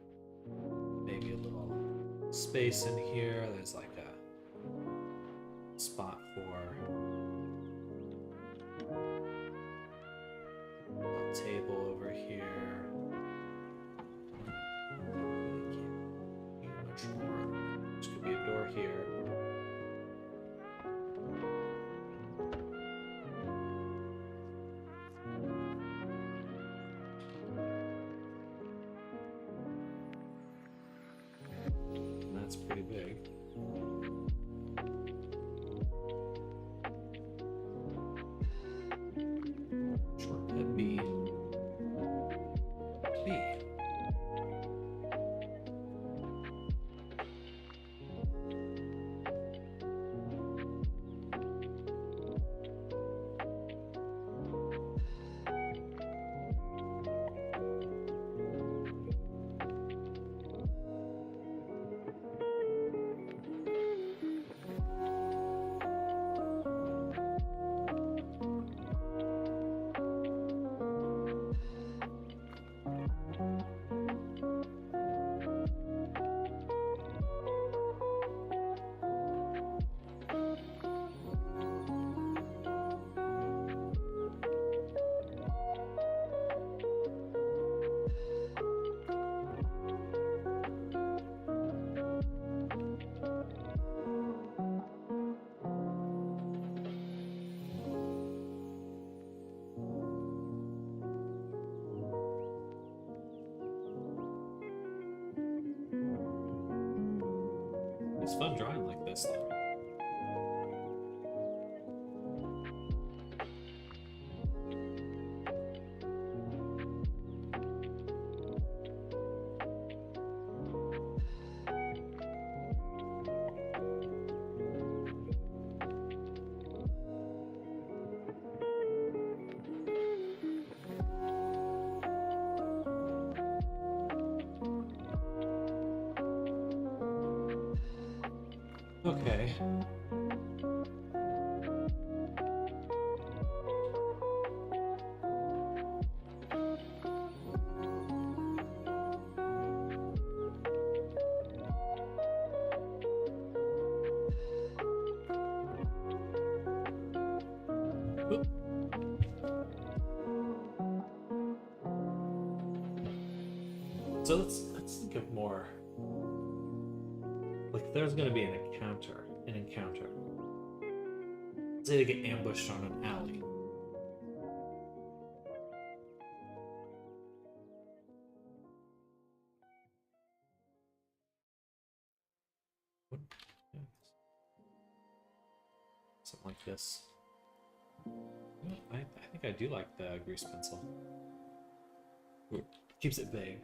maybe a little space in here. There's like a spot for a table over here. Really can't do much more. This could be a door here. And that's pretty big. Shortcut B. B. It's fun drawing like this, though. Okay. Oop. So let's think of more. Like there's gonna be an encounter. Say they get ambushed on an alley. What? Something like this. I think I do like the grease pencil. Keeps it vague.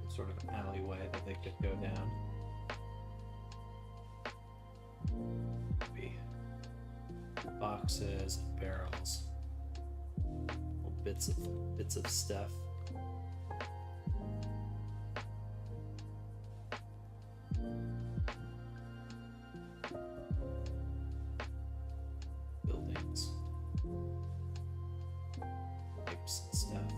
Sort of alleyway that they could go down. Maybe boxes and barrels. Little bits of stuff. Buildings. Pipes and stuff.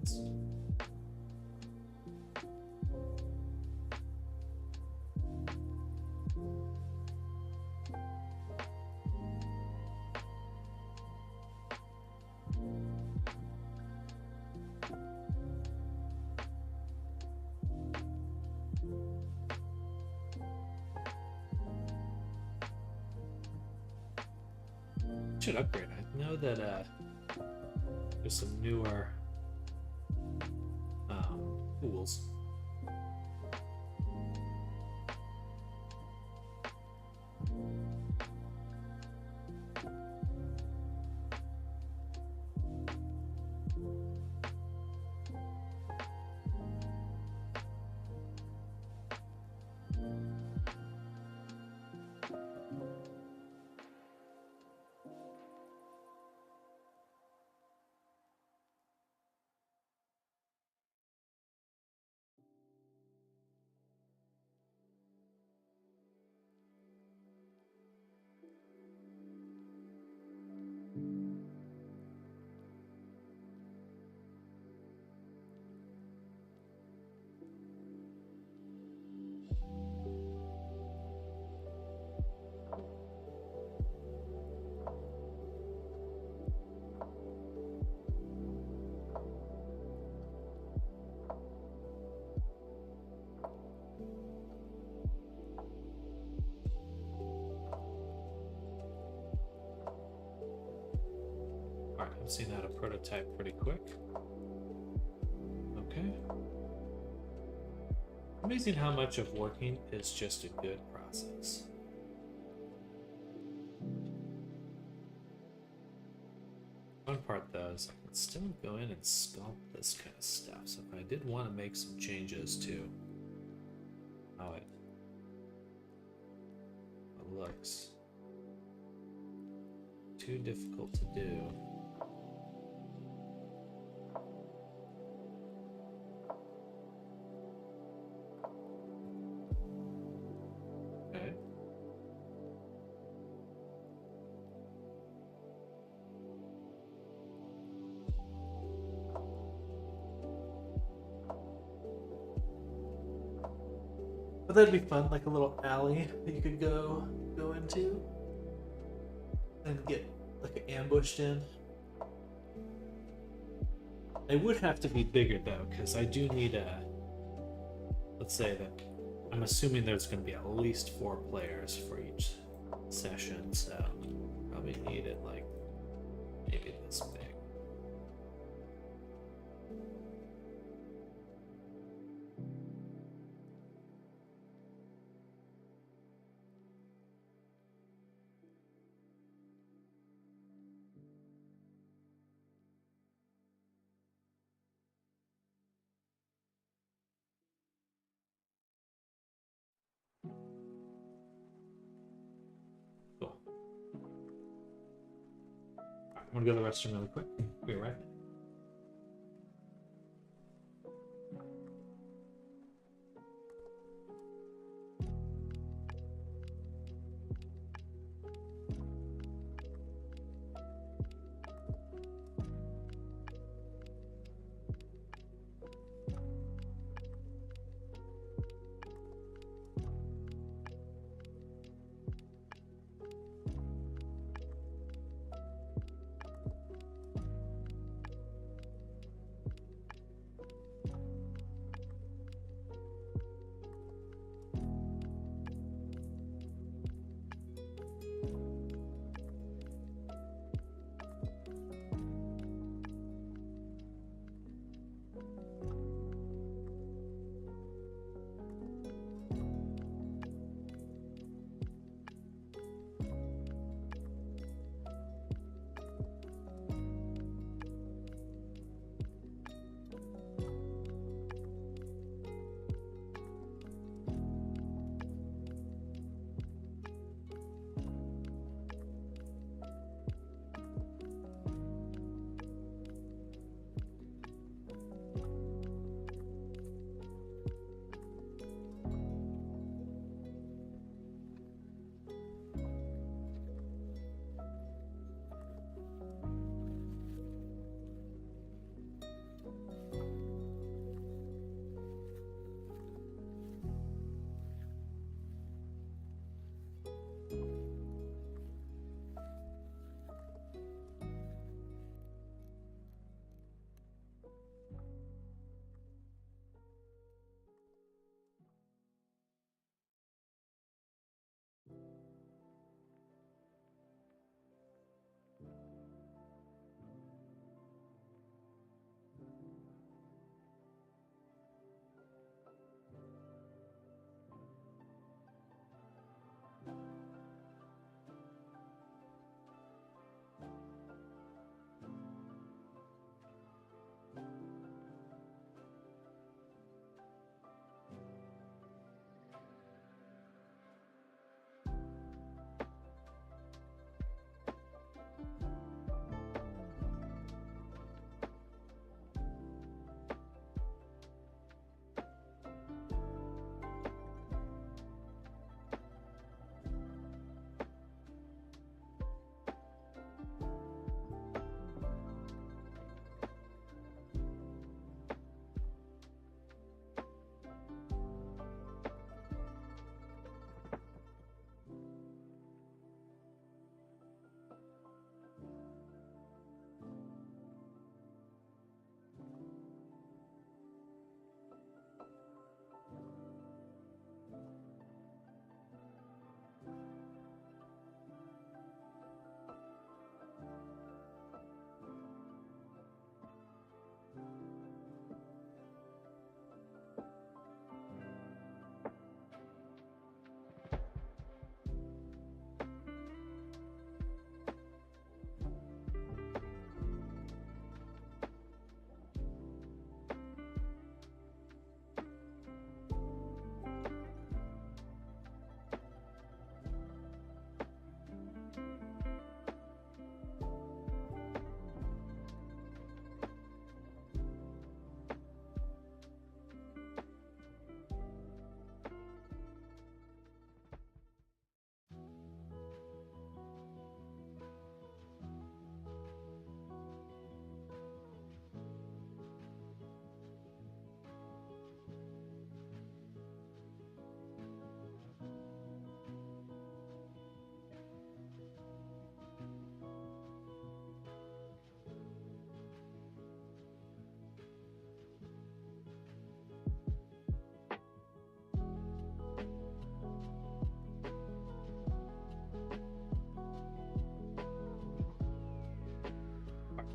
sense. Should upgrade. I know that there's some newer tools. Alright, I'm seeing how to prototype pretty quick. Okay. Amazing how much of working is just a good process. One part though is I can still go in and sculpt this kind of stuff. So if I did want to make some changes to how it looks, too difficult to do. Okay. But that'd be fun, like a little alley that you could go into and get like ambushed in. It would have to be bigger though, because I do need a. Let's say that I'm assuming there's going to be at least 4 players for each session, so probably need it like maybe this big. Cool. Alright, I'm gonna go to the restroom really quick. Be right back.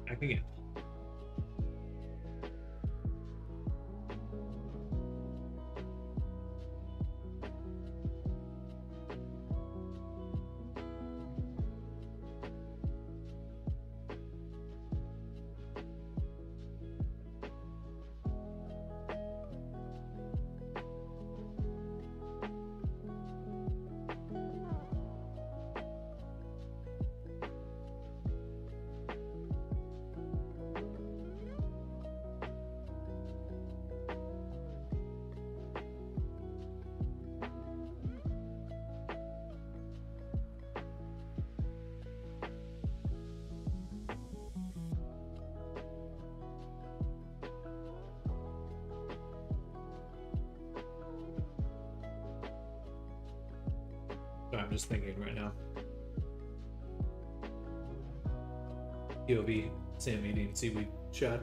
Back again. I'm just thinking right now. POV, Sam eating seaweed shot.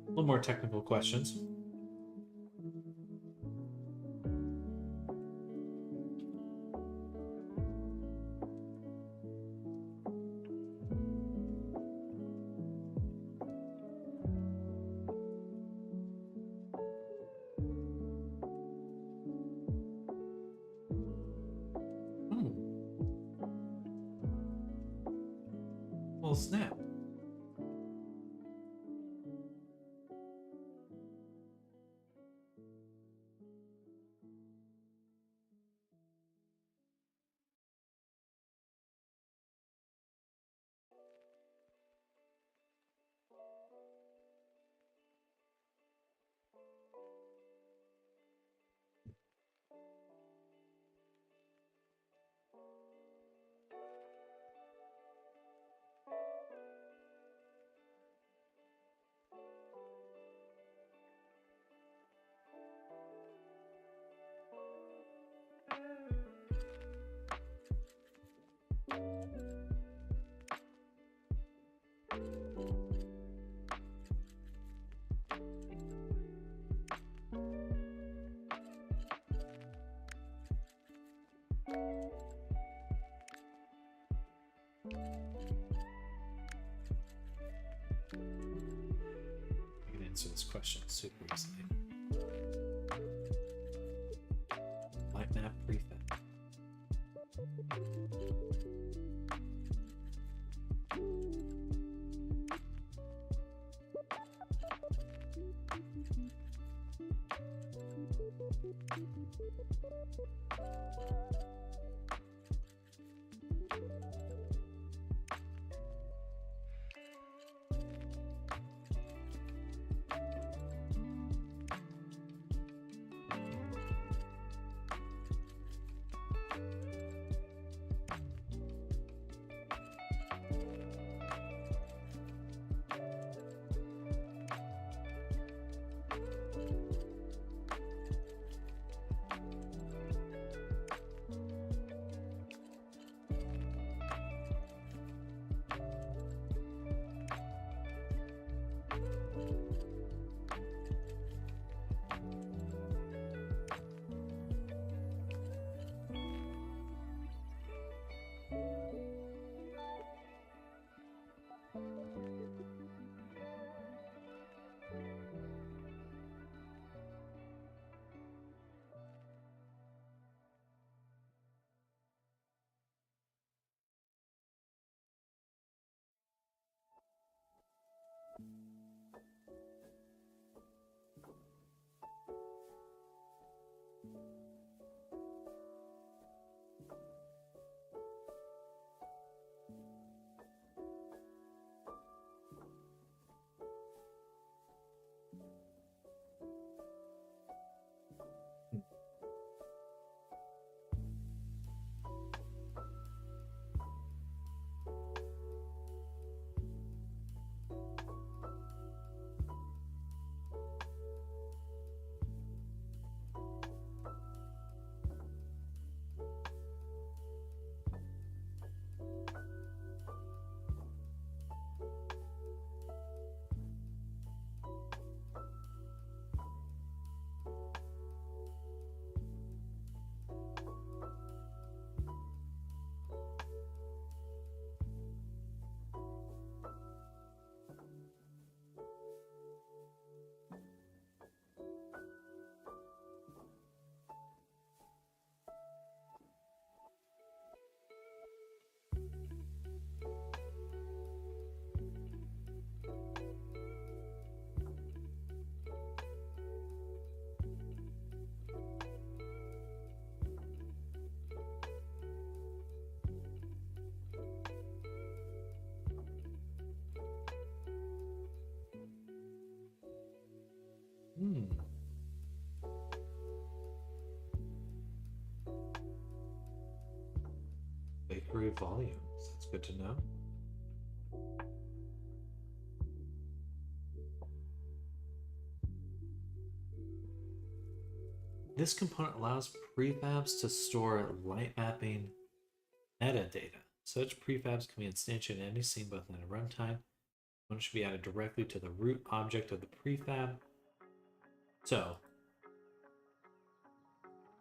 A little more technical questions. Well, snap. I can answer this question super easily. Light map prefab. Hmm. Bakery volumes. That's good to know. This component allows prefabs to store light mapping metadata. Such prefabs can be instantiated in any scene both in a runtime. One should be added directly to the root object of the prefab. So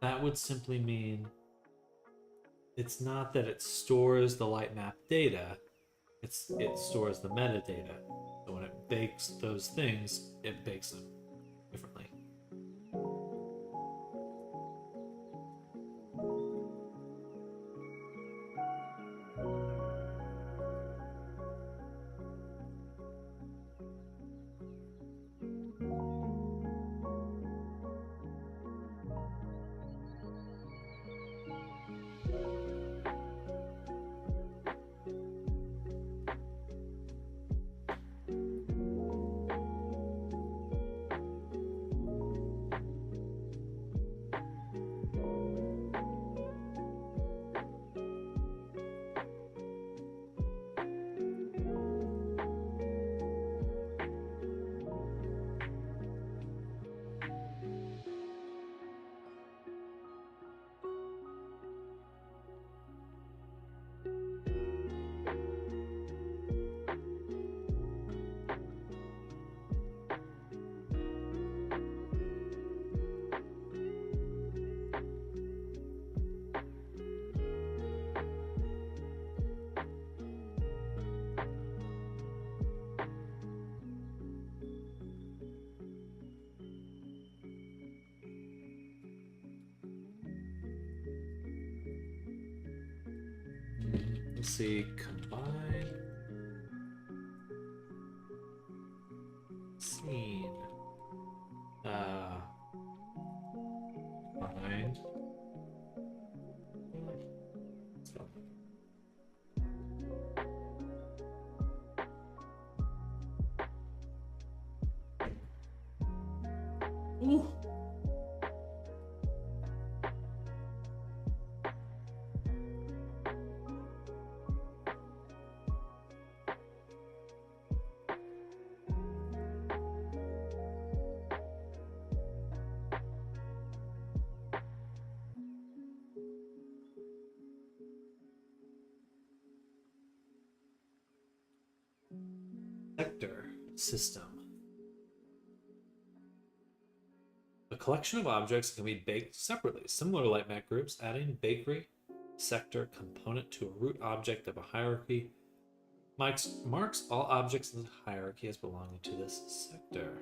that would simply mean it's not that it stores the light map data, it stores the metadata. So when it bakes those things, it bakes them differently. Let's see, combine scene. Combine. Ooh. Sector system. A collection of objects can be baked separately, similar to light map groups. Adding bakery sector component to a root object of a hierarchy marks all objects in the hierarchy as belonging to this sector.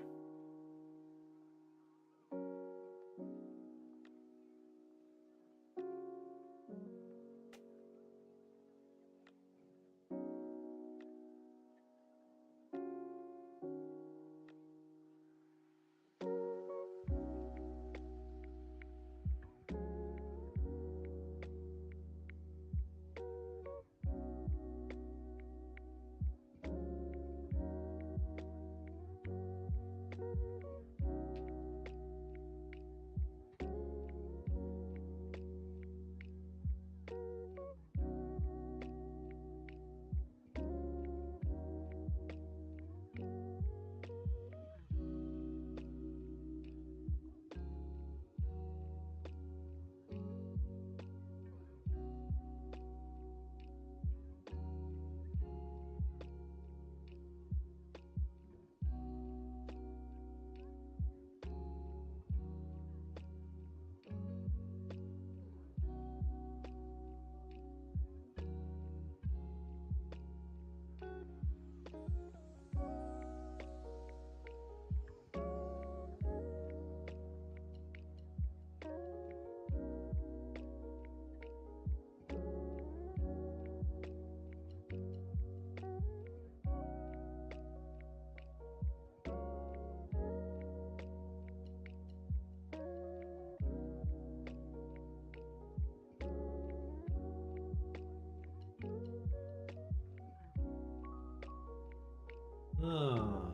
Oh.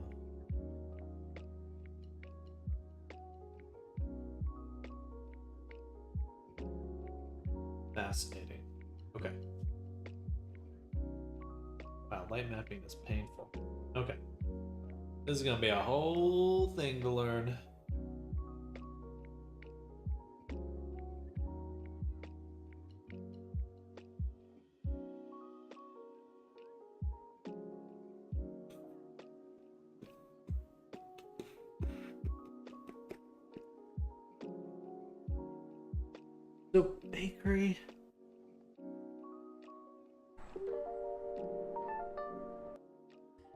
Fascinating. Okay. Wow, light mapping is painful. Okay. This is gonna be a whole thing to learn. So, bakery.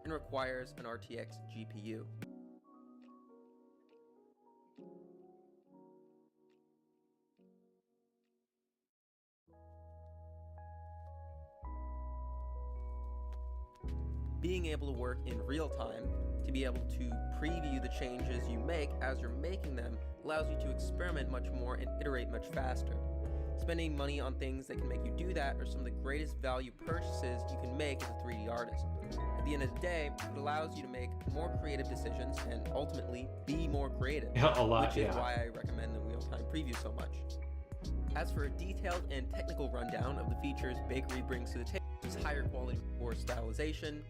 And requires an RTX GPU. Being able to work in real time, to be able to preview the changes you make as you're making them, allows you to experiment much more and iterate much faster. Spending money on things that can make you do that are some of the greatest value purchases you can make as a 3D artist. At the end of the day, it allows you to make more creative decisions and ultimately be more creative, which is why I recommend the real-time preview so much. As for a detailed and technical rundown of the features Bakery brings to the table, is higher quality for stylization,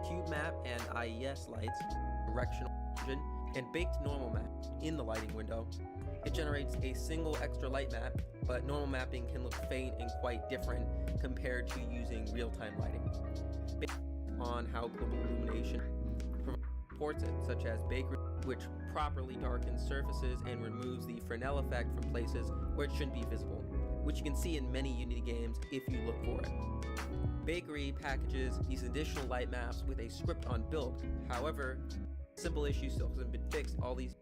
cube map and IES lights, directional vision, and baked normal map in the lighting window. It generates a single extra light map, but normal mapping can look faint and quite different compared to using real-time lighting. Based on how global illumination supports it, such as Bakery, which properly darkens surfaces and removes the Fresnel effect from places where it shouldn't be visible, which you can see in many Unity games if you look for it. Bakery packages these additional light maps with a script on build. However, simple issue still hasn't been fixed. All these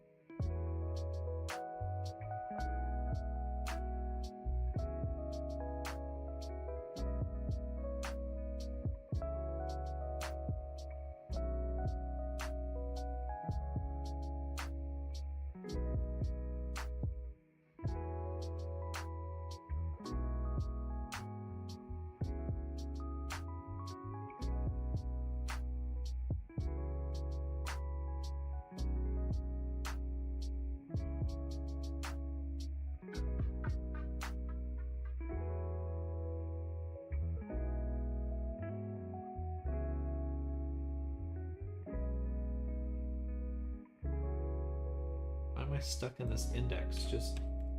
Why am I stuck in this index? Just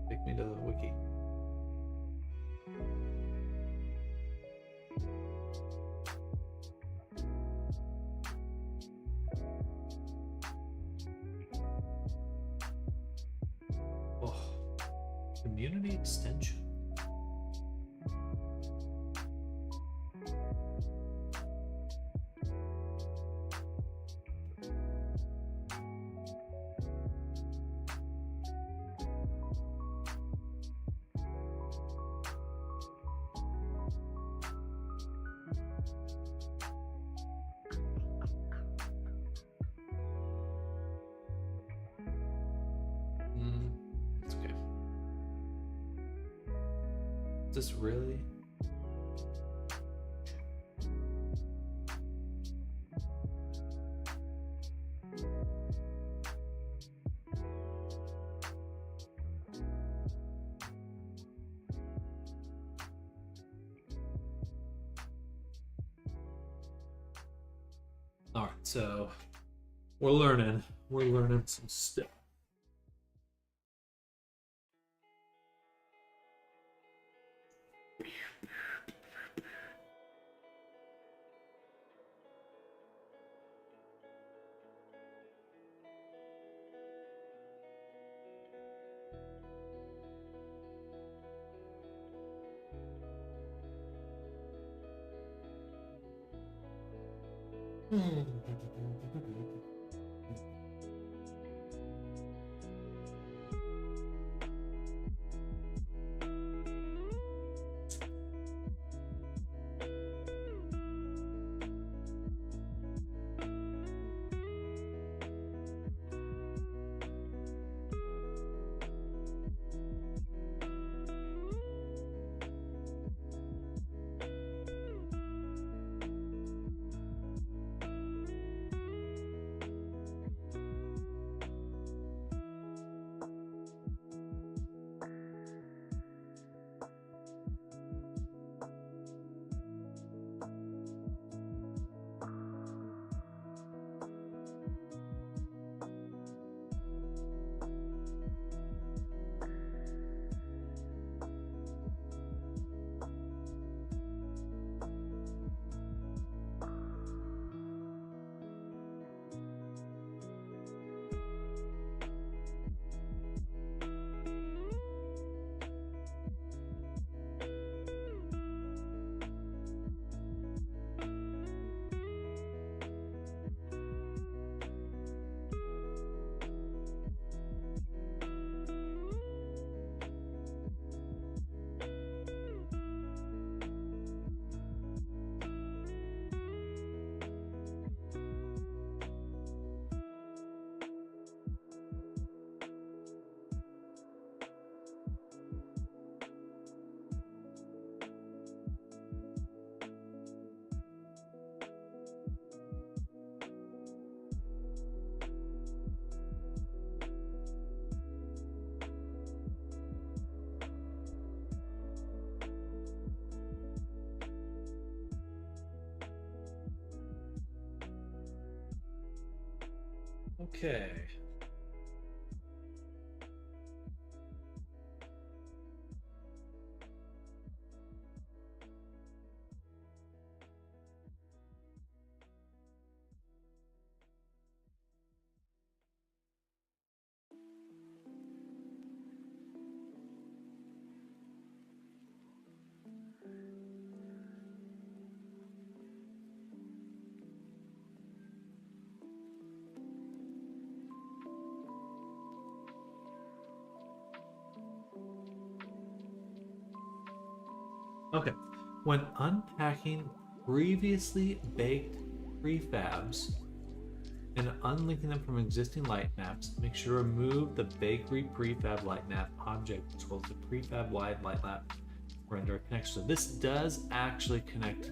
take me to the wiki. Oh, community extension. It's okay. Is this really? All right, so we're learning some stuff. Okay. Okay. When unpacking previously baked prefabs and unlinking them from existing light maps, make sure to remove the bakery prefab light map object as well as the prefab wide light map render connection. So this does actually connect.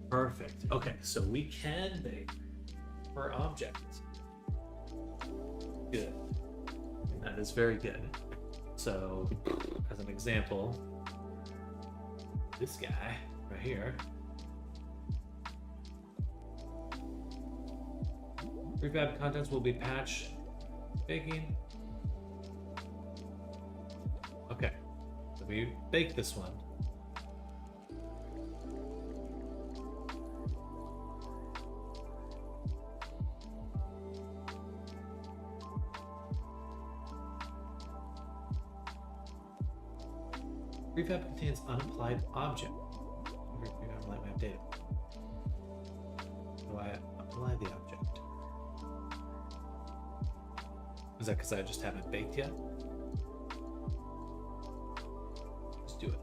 Perfect. Okay, so we can bake per object. Good. That is very good. So, as an example, this guy right here. Prefab contents will be patch baking. Okay, so we bake this one. Prefab contains unapplied object. Every prefab light map data. Do I apply the object? Is that because I just haven't baked yet? Just do it.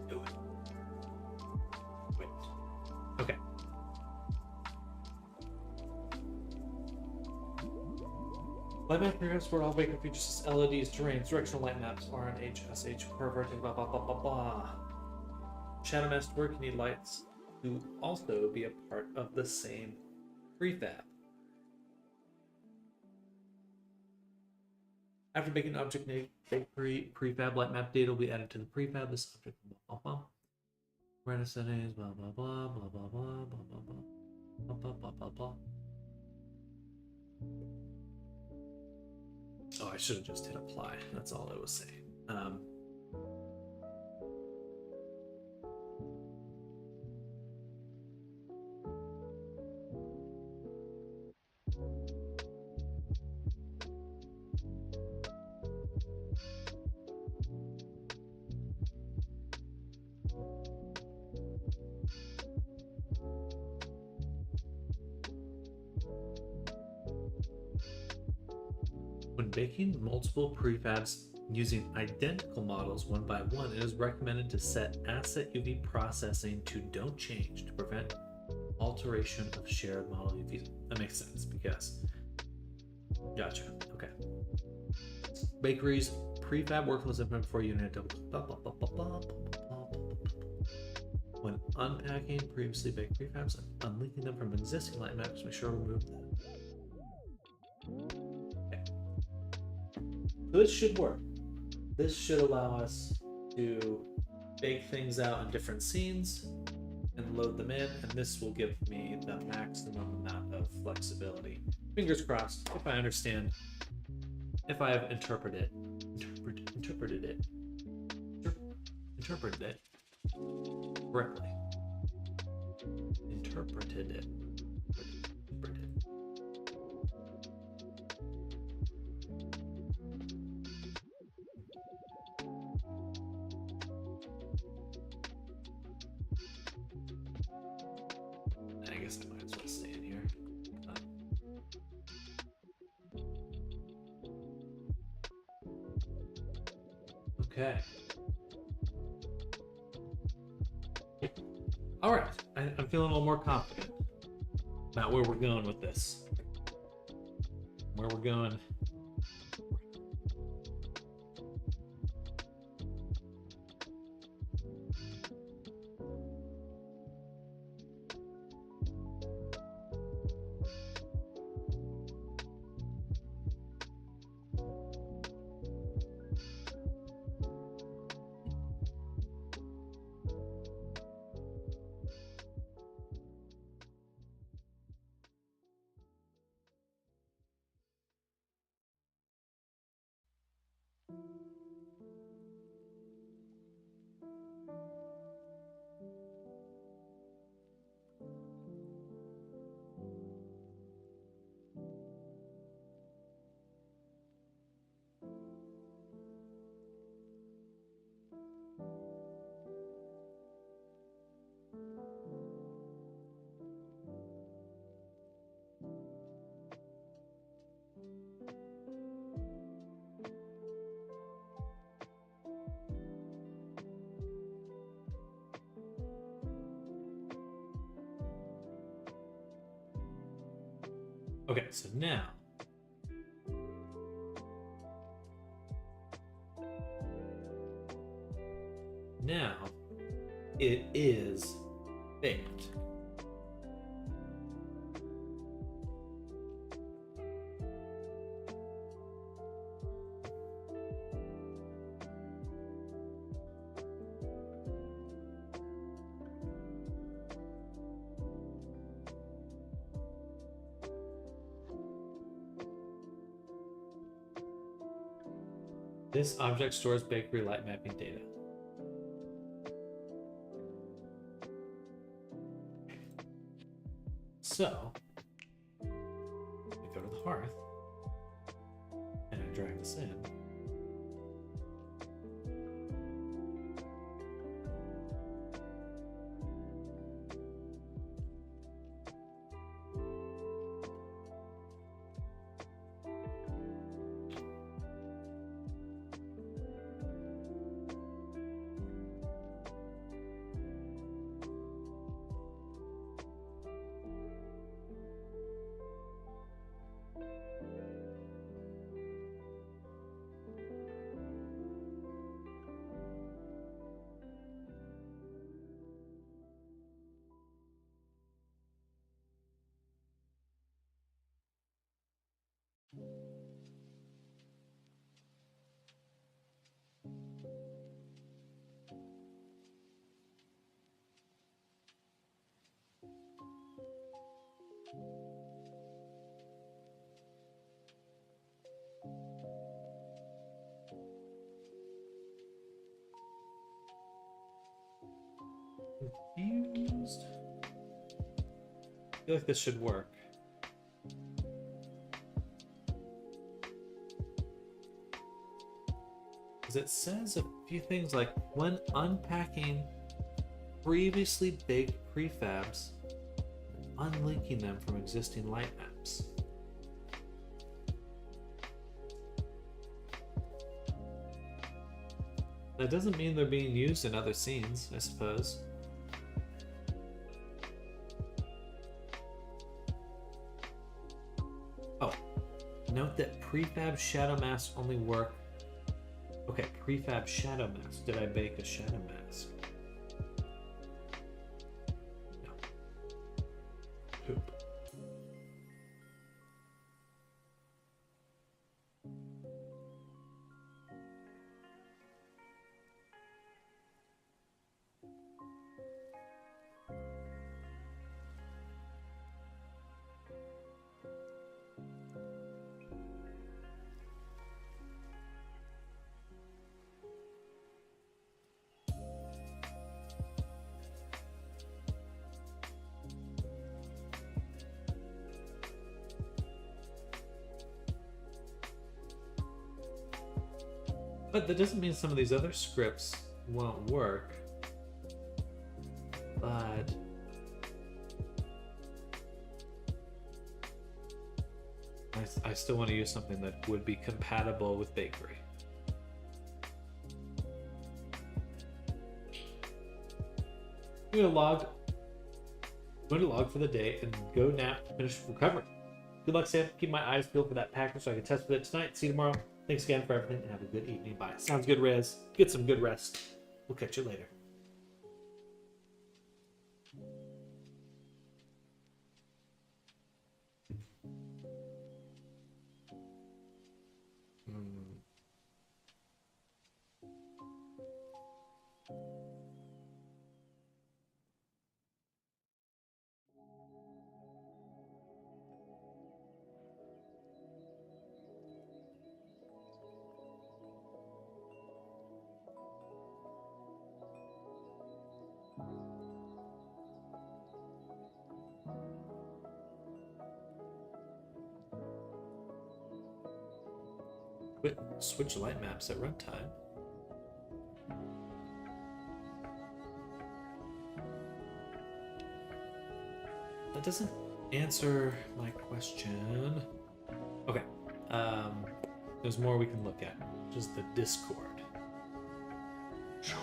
Do it. Wait. Okay. Light map prefabs for all baker features LEDs, terrains, directional light maps, RNH, SH, perverting, blah blah blah blah blah. Shadow masked work, you need lights to also be a part of the same prefab. After baking an object, bakery prefab light map data will be added to the prefab. This object, blah blah blah. Random settings, blah blah blah blah blah blah blah blah blah blah blah blah blah. Oh, I should have just hit apply. That's all I was saying. When baking multiple prefabs using identical models one by one, it is recommended to set asset UV processing to don't change to prevent alteration of shared model UVs. That makes sense because, gotcha, okay. Bakeries prefab workflows implement before unit blah, blah, blah, blah, blah, blah, blah, blah. When unpacking previously baked prefabs and unlinking them from existing light maps, make sure to remove that. So this should work. This should allow us to bake things out in different scenes and load them in, and this will give me the maximum amount of flexibility. Fingers crossed, if I understand, if I have interpreted it correctly. Interpreted it. I guess I might as well stay in here. Okay. All right, I'm feeling a little more confident about where we're going with this. Where we're going. Okay, so now it is baked. This object stores bakery light mapping data. So, we go to the hearth, and I drag this in. Confused. I feel like this should work. Because it says a few things like when unpacking previously baked prefabs, unlinking them from existing light maps. That doesn't mean they're being used in other scenes, I suppose. Oh, note that prefab shadow masks only work. Okay, prefab shadow mask. Did I bake a shadow mask? No. Poop. But that doesn't mean some of these other scripts won't work. But I still want to use something that would be compatible with bakery. I'm going to log for the day and go nap to finish recovering. Good luck, Sam. Keep my eyes peeled for that package so I can test with it tonight. See you tomorrow. Thanks again for everything and have a good evening. Bye. Sounds good, Rez. Get some good rest. We'll catch you later. Switch light maps at runtime. That doesn't answer my question. Okay. There's more we can look at. Just the Discord. Show me.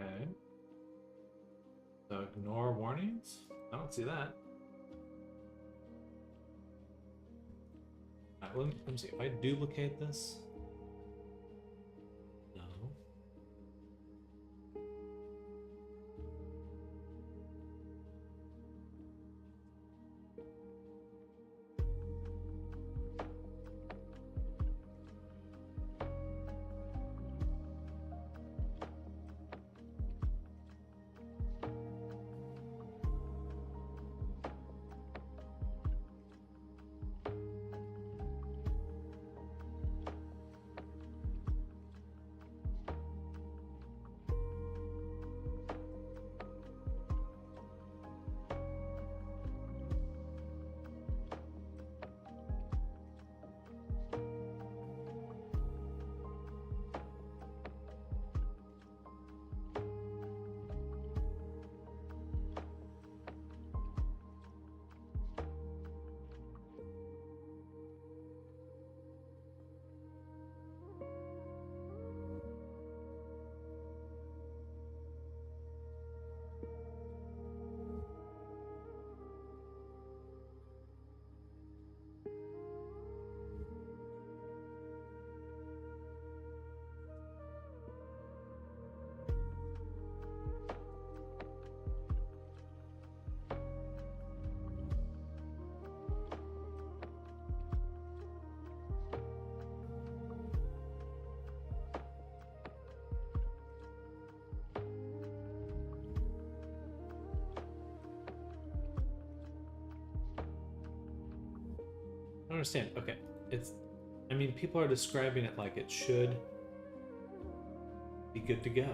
Okay. So ignore warnings? I don't see that. Alright, let me see. If I duplicate this. No. I don't understand. Okay. I mean, people are describing it like it should be good to go.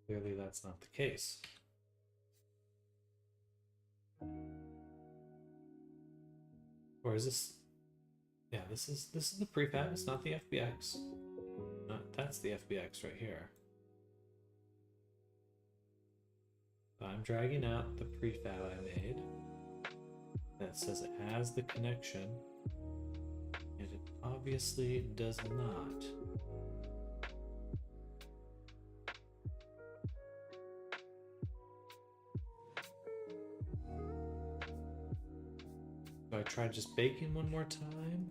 Clearly, that's not the case. Or is this? Yeah, this is the prefab. It's not the FBX. That's the FBX right here. So I'm dragging out the prefab I made. That says it has the connection, and it obviously does not. So I tried just baking one more time.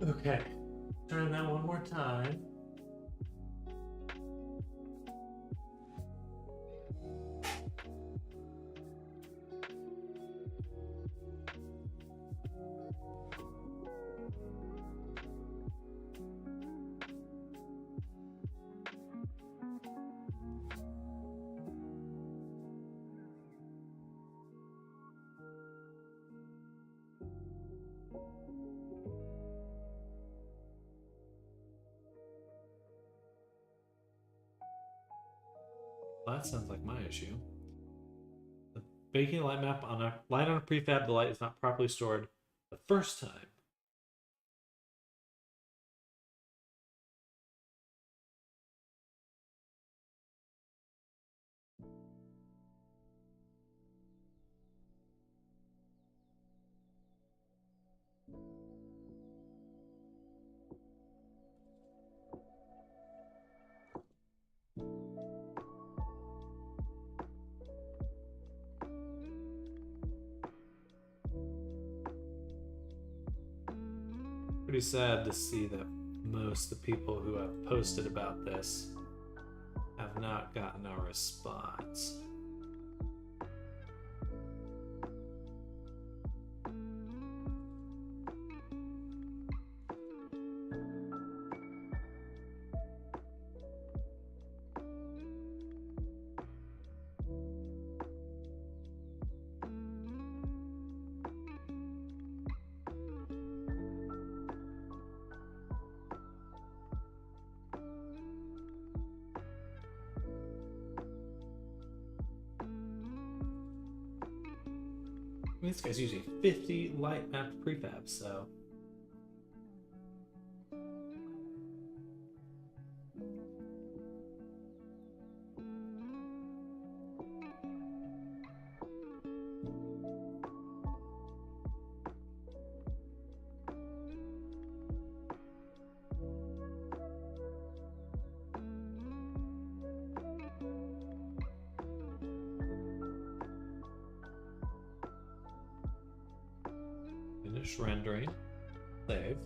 Okay, try that one more time. Well, that sounds like my issue. The baking a light map on a light on a prefab, the light is not properly stored the first time. Pretty sad to see that most of the people who have posted about this have not gotten a response. This guy's using 50 light map prefabs, so. Finish rendering. Save.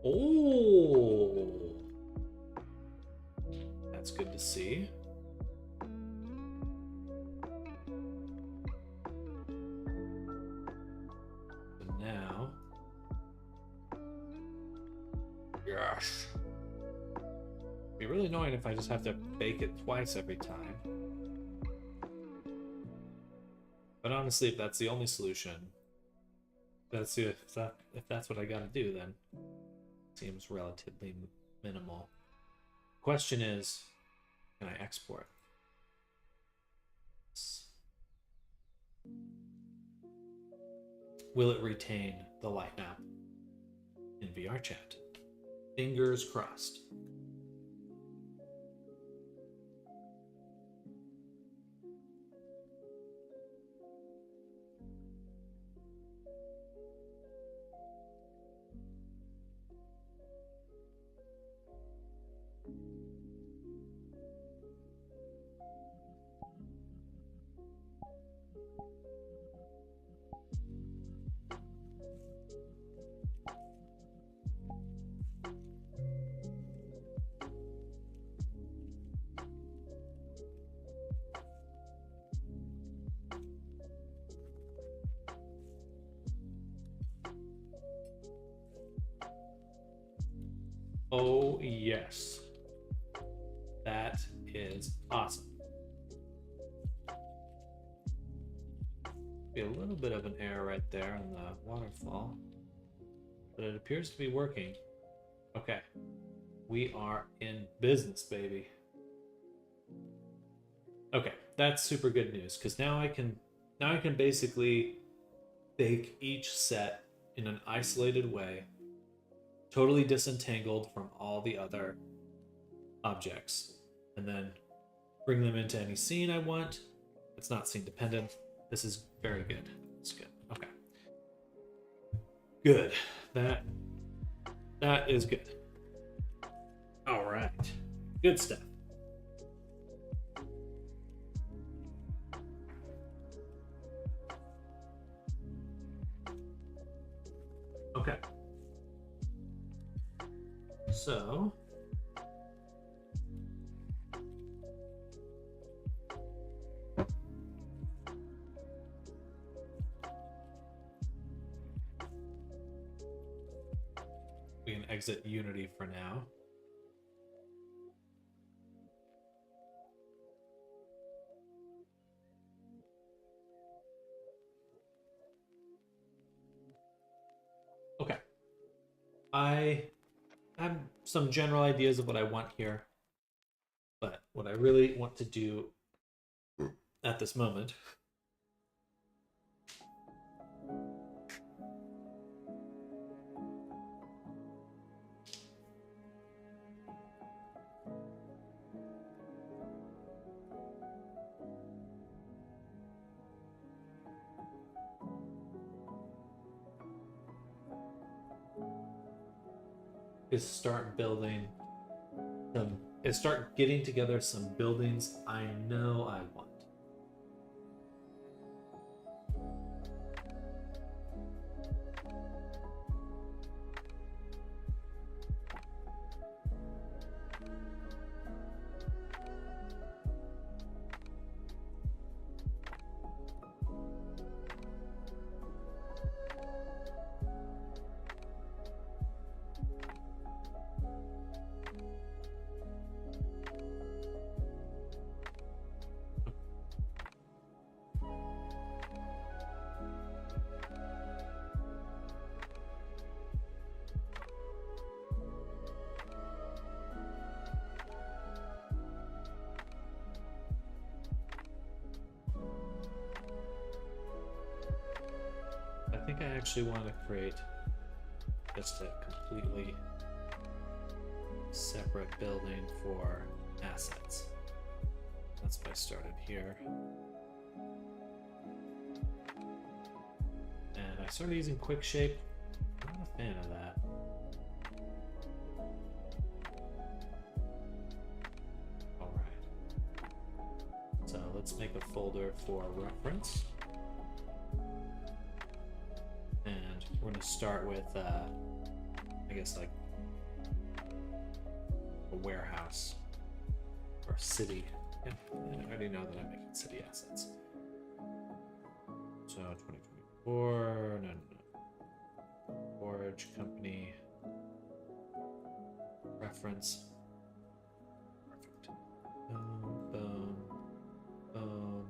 Oh, that's good to see. So now, yes. Be really annoying if I just have to bake it twice every time. But honestly, if that's the only solution, if that's what I gotta do, then it seems relatively minimal. Question is, can I export? Will it retain the light map in VR chat? Fingers crossed. Oh, yes. That is awesome. Be a little bit of an error right there on the waterfall, but it appears to be working. Okay. We are in business, baby. Okay, that's super good news, because now I can basically bake each set in an isolated way, totally disentangled from all the other objects, and then bring them into any scene I want. It's not scene dependent. This is very good. It's good. Okay. Good. That is good. All right. Good stuff. Okay. So we can exit Unity for now. Okay. I have some general ideas of what I want here, but what I really want to do at this moment is start getting together some buildings I know I want. eventually want to create just a completely separate building for assets. That's why I started here. And I started using quick shape. I'm not a fan of that. Alright. So let's make a folder for reference. And we're going to start with, I guess, like a warehouse or city. Yeah, I already know that I'm making city assets. So 2024, no. Forage company reference. Perfect. Boom, boom, boom.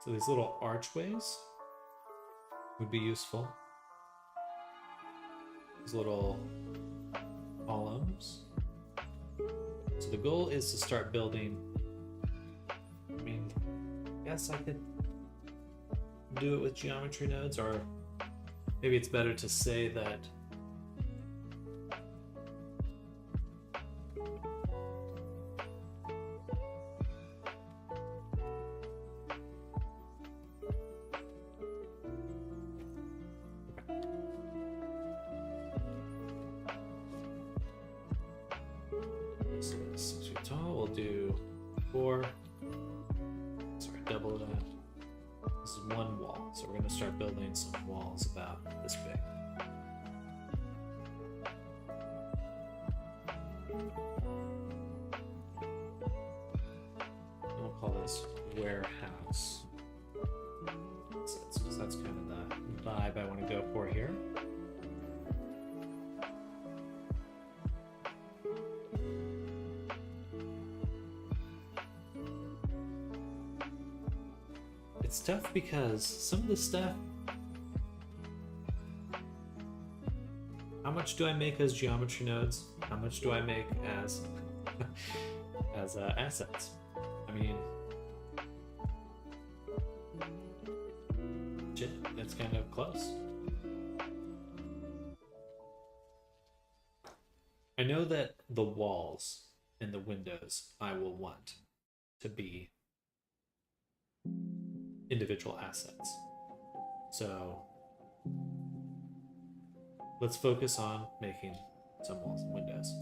So these little archways would be useful. These little columns. So the goal is to start building. I mean, yes, I could do it with geometry nodes, or maybe it's better to say that this is 6 feet tall. We'll do 4. Sorry, double that. This is one wall, so we're going to start building some walls about this big. And we'll call this warehouse. So that's kind of the vibe I want to go for here. It's tough because some of the stuff, how much do I make as geometry nodes? How much do I make as as assets? I mean, shit, it's kind of close. I know that the walls and the windows I will want to be individual assets. So let's focus on making some walls and windows.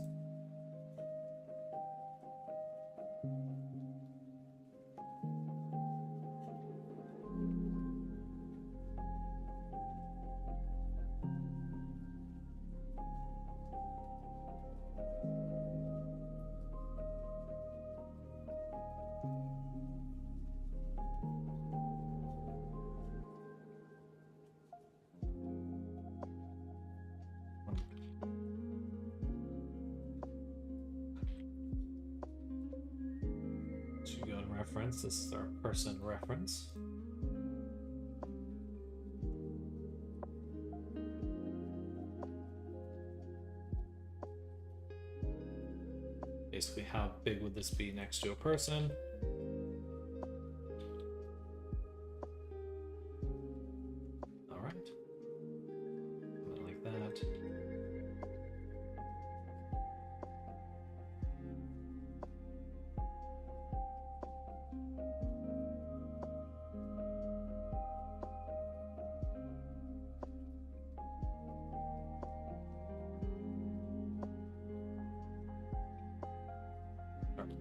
Should go in reference. This is our person reference. Basically, how big would this be next to a person? All right. Something like that.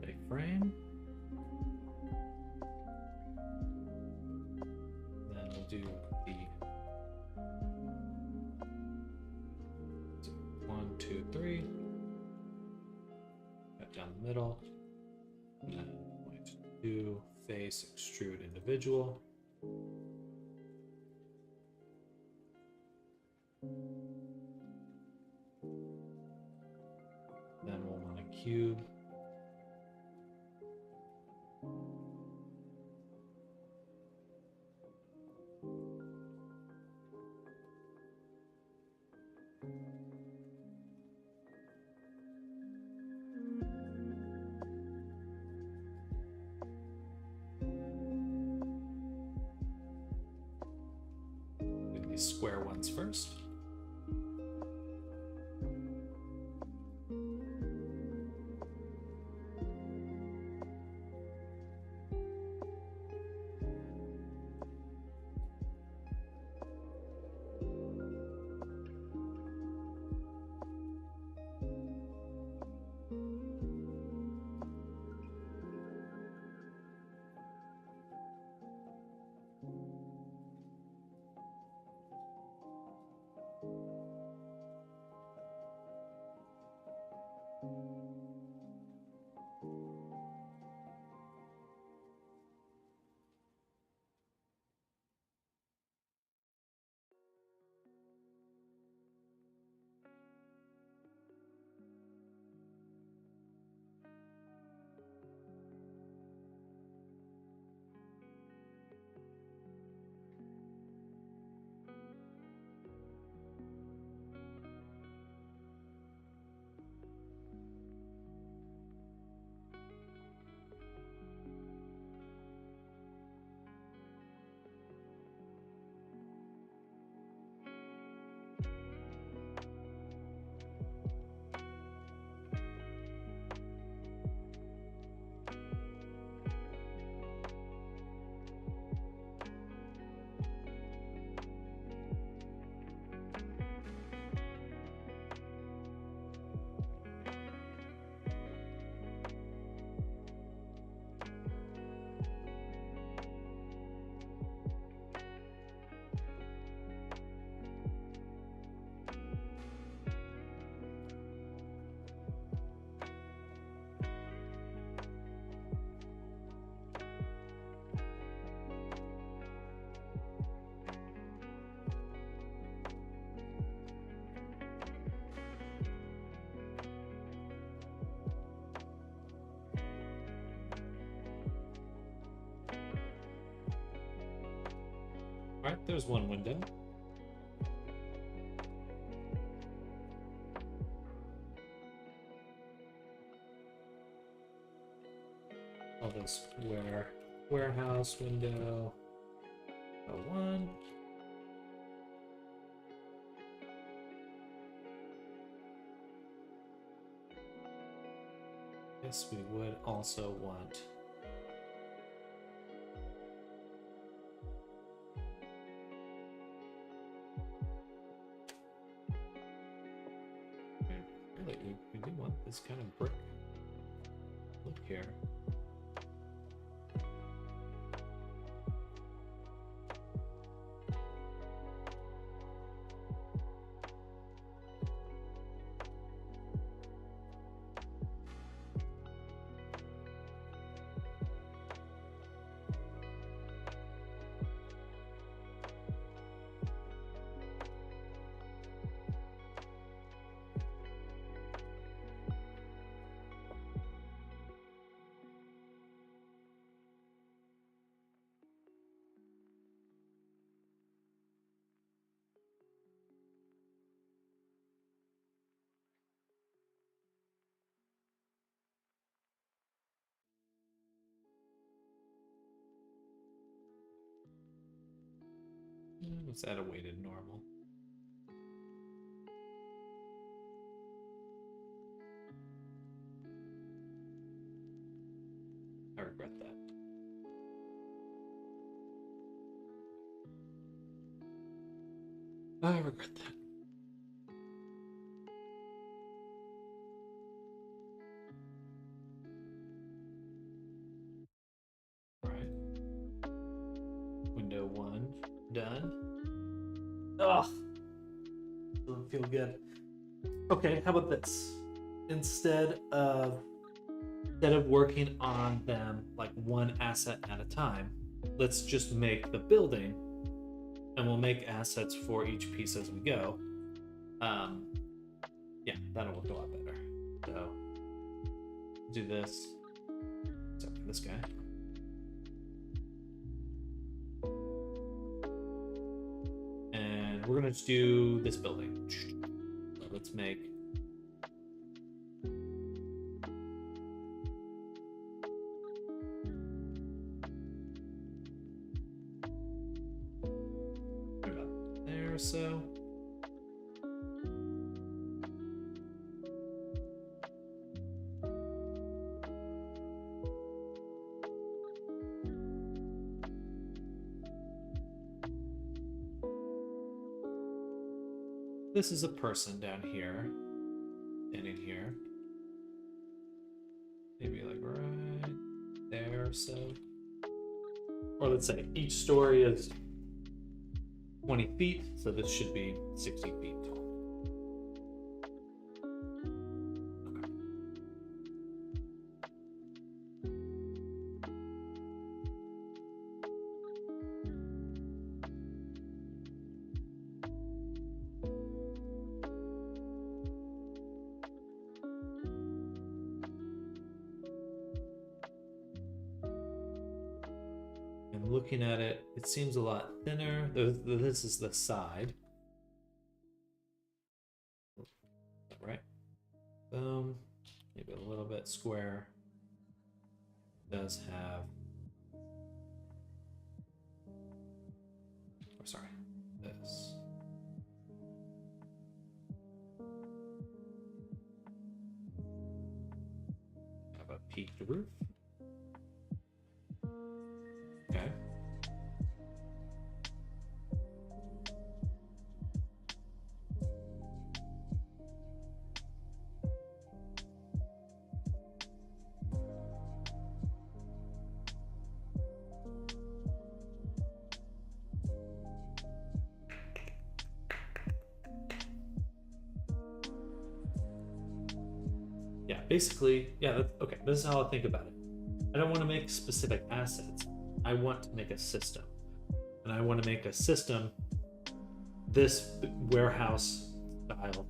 Big frame. Then we'll do the 1, 2, 3. Cut down the middle. And then point 2, face, extrude individual. Then we'll these square ones first. All right, there's one window. I'll just warehouse window. One. Yes, we would also want really, we do want this kind of brick look here. Let's add a weighted normal. I regret that. I regret that. All right. Window one done. Ugh. Doesn't feel good. Okay, how about this? Instead of working on them like one asset at a time, let's just make the building, and we'll make assets for each piece as we go. Yeah, that'll work a lot better. So do this. Except for this guy. And we're gonna do this building. So let's make there. or so. This is a person down here, standing here. Maybe like right there or so. Or let's say each story is 20 feet, so this should be 60 feet tall. Okay. And looking at it, it seems a lot thinner. This is the side. Right? Boom. Maybe a little bit square. Does have... Oh, sorry. This. Have a peaked roof. Okay. Yeah, basically, yeah, okay, this is how I think about it. I don't want to make specific assets. I want to make a system. And I want to make a system, this warehouse style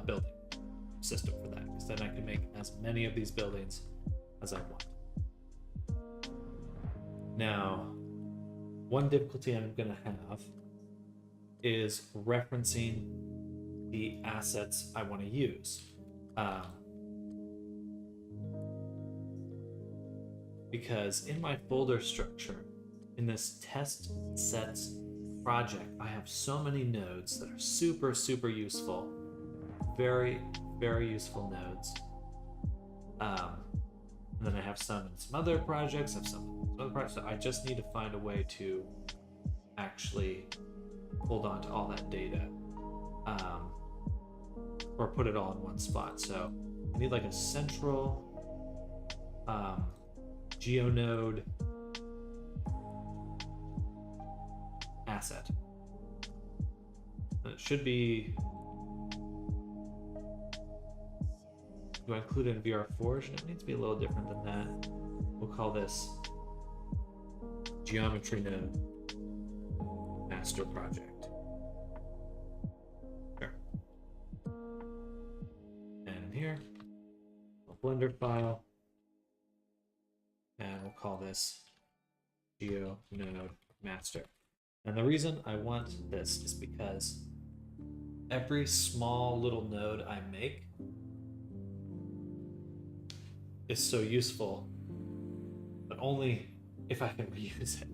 building system for that. Because then I can make as many of these buildings as I want. Now, one difficulty I'm going to have is referencing the assets I want to use. Because in my folder structure, in this test sets project, I have so many nodes that are super, super useful. Very, very useful nodes. And then I have some in some other projects, so I just need to find a way to actually hold on to all that data. Or put it all in one spot. So I need like a central GeoNode asset. And it should be... Do I include it in VR Forge? It needs to be a little different than that. We'll call this Geometry Node Master Project. Sure. And in here, a Blender file. And we'll call this GeoNode Master. And the reason I want this is because every small little node I make is so useful, but only if I can reuse it.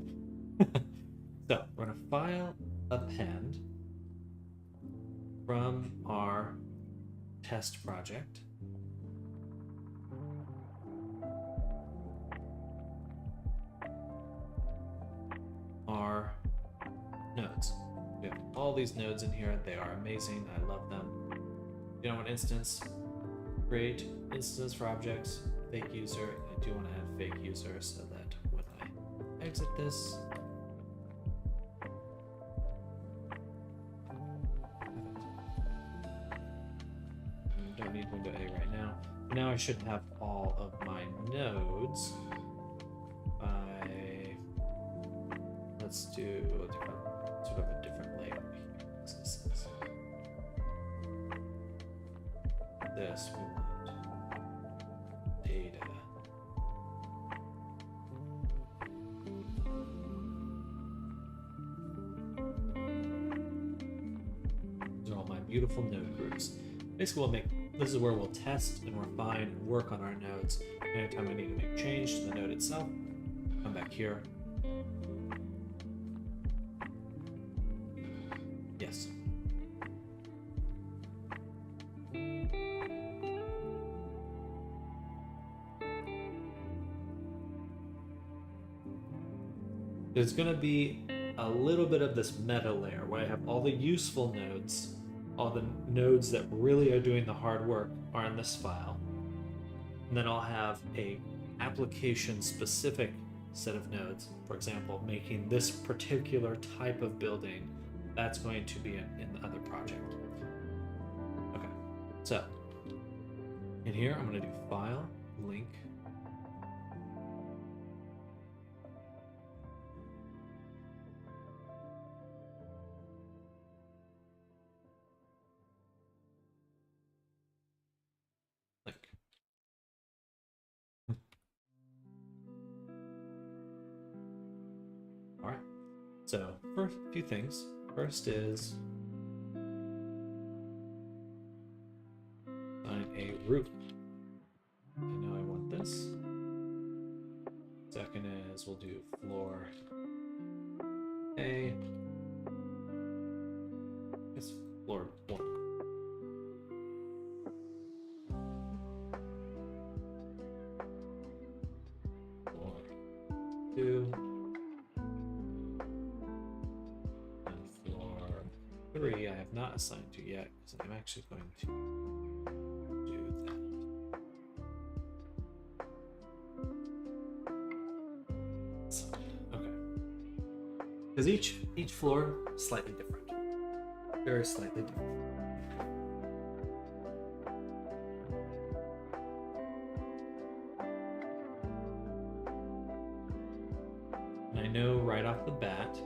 So we're gonna file append from our test project. Our nodes. We have all these nodes in here. They are amazing. I love them. You know what instance? Create instance for objects, fake user. I do want to add fake user so that when I exit this, I don't need window A right now. Now I should have all of my nodes. Let's do sort of a different layout here. This we want data. These are all my beautiful node groups. Basically, this is where we'll test and refine and work on our nodes. Anytime I need to make change to the node itself, come back here. Yes. There's going to be a little bit of this meta layer where I have all the useful nodes, all the nodes that really are doing the hard work are in this file. And then I'll have a application specific set of nodes. For example, making this particular type of building, that's going to be in the other project. Okay, so in here, I'm going to do file, link. Link. All right. So first, a few things. First is assign a roof. I know I want this. Second is we'll do floor A. It's floor 1. Floor 2. And floor 3 I have not assigned to yet because I'm actually going to do that. So, okay. Because each floor is slightly different. Very slightly different. And I know right off the bat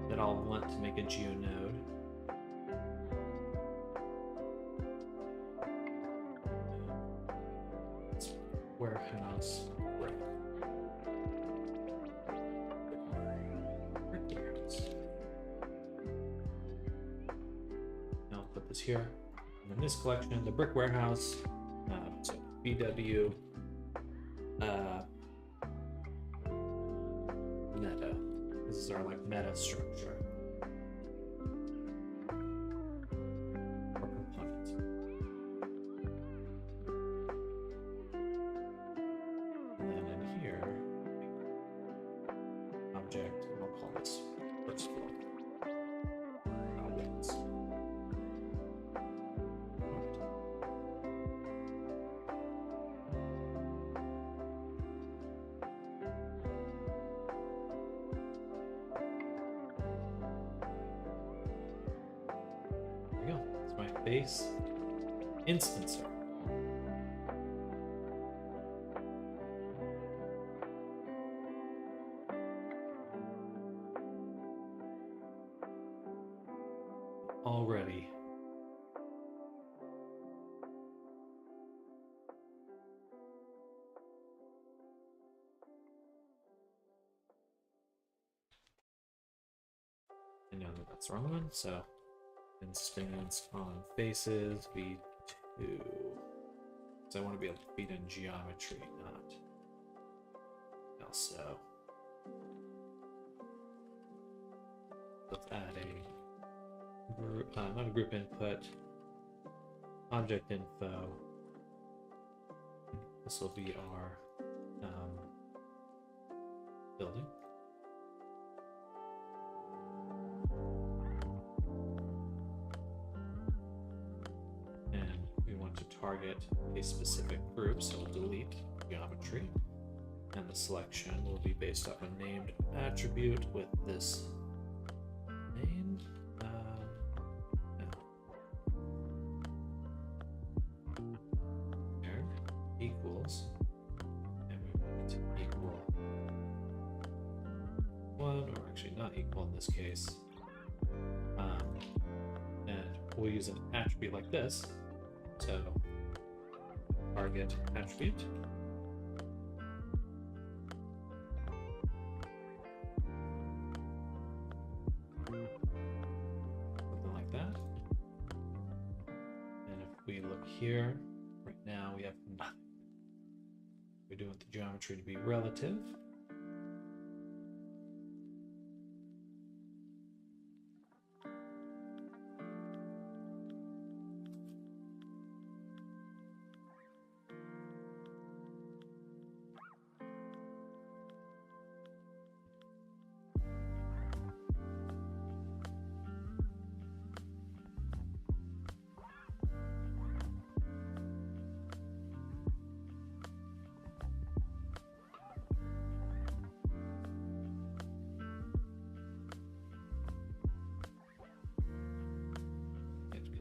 that I'll want to make a geonode. It's warehouse brick. Brick warehouse. Now I'll put this here. And in this collection, the brick warehouse, so BW meta. This is our like meta structure. Or component. And then in here, object, and we'll call this first floor. Objects. There we go. It's my base instancer. Already. I know that that's the wrong one, so instance on faces v2. Because I want to be able to feed in geometry, not also. Let's add a group, not a group input, object info. This will be our building. And we want to target a specific group, so we'll delete geometry. And the selection will be based off a named attribute with this name. There, equals, and we want it to equal 1, or actually not equal in this case. And we'll use an attribute like this. So target attribute. Something like that. And if we look here, right now we have nothing. We do want the geometry to be relative.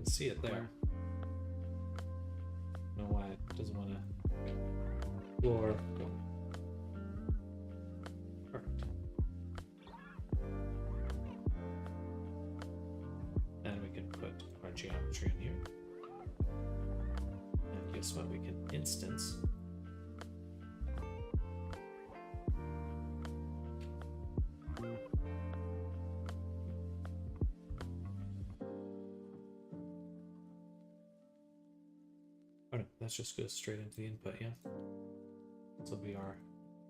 see it there. I don't know why it doesn't want to floor. Perfect. And we can put our geometry in here. And guess what? We can instance oh no, that's just goes straight into the input, yeah. This will be our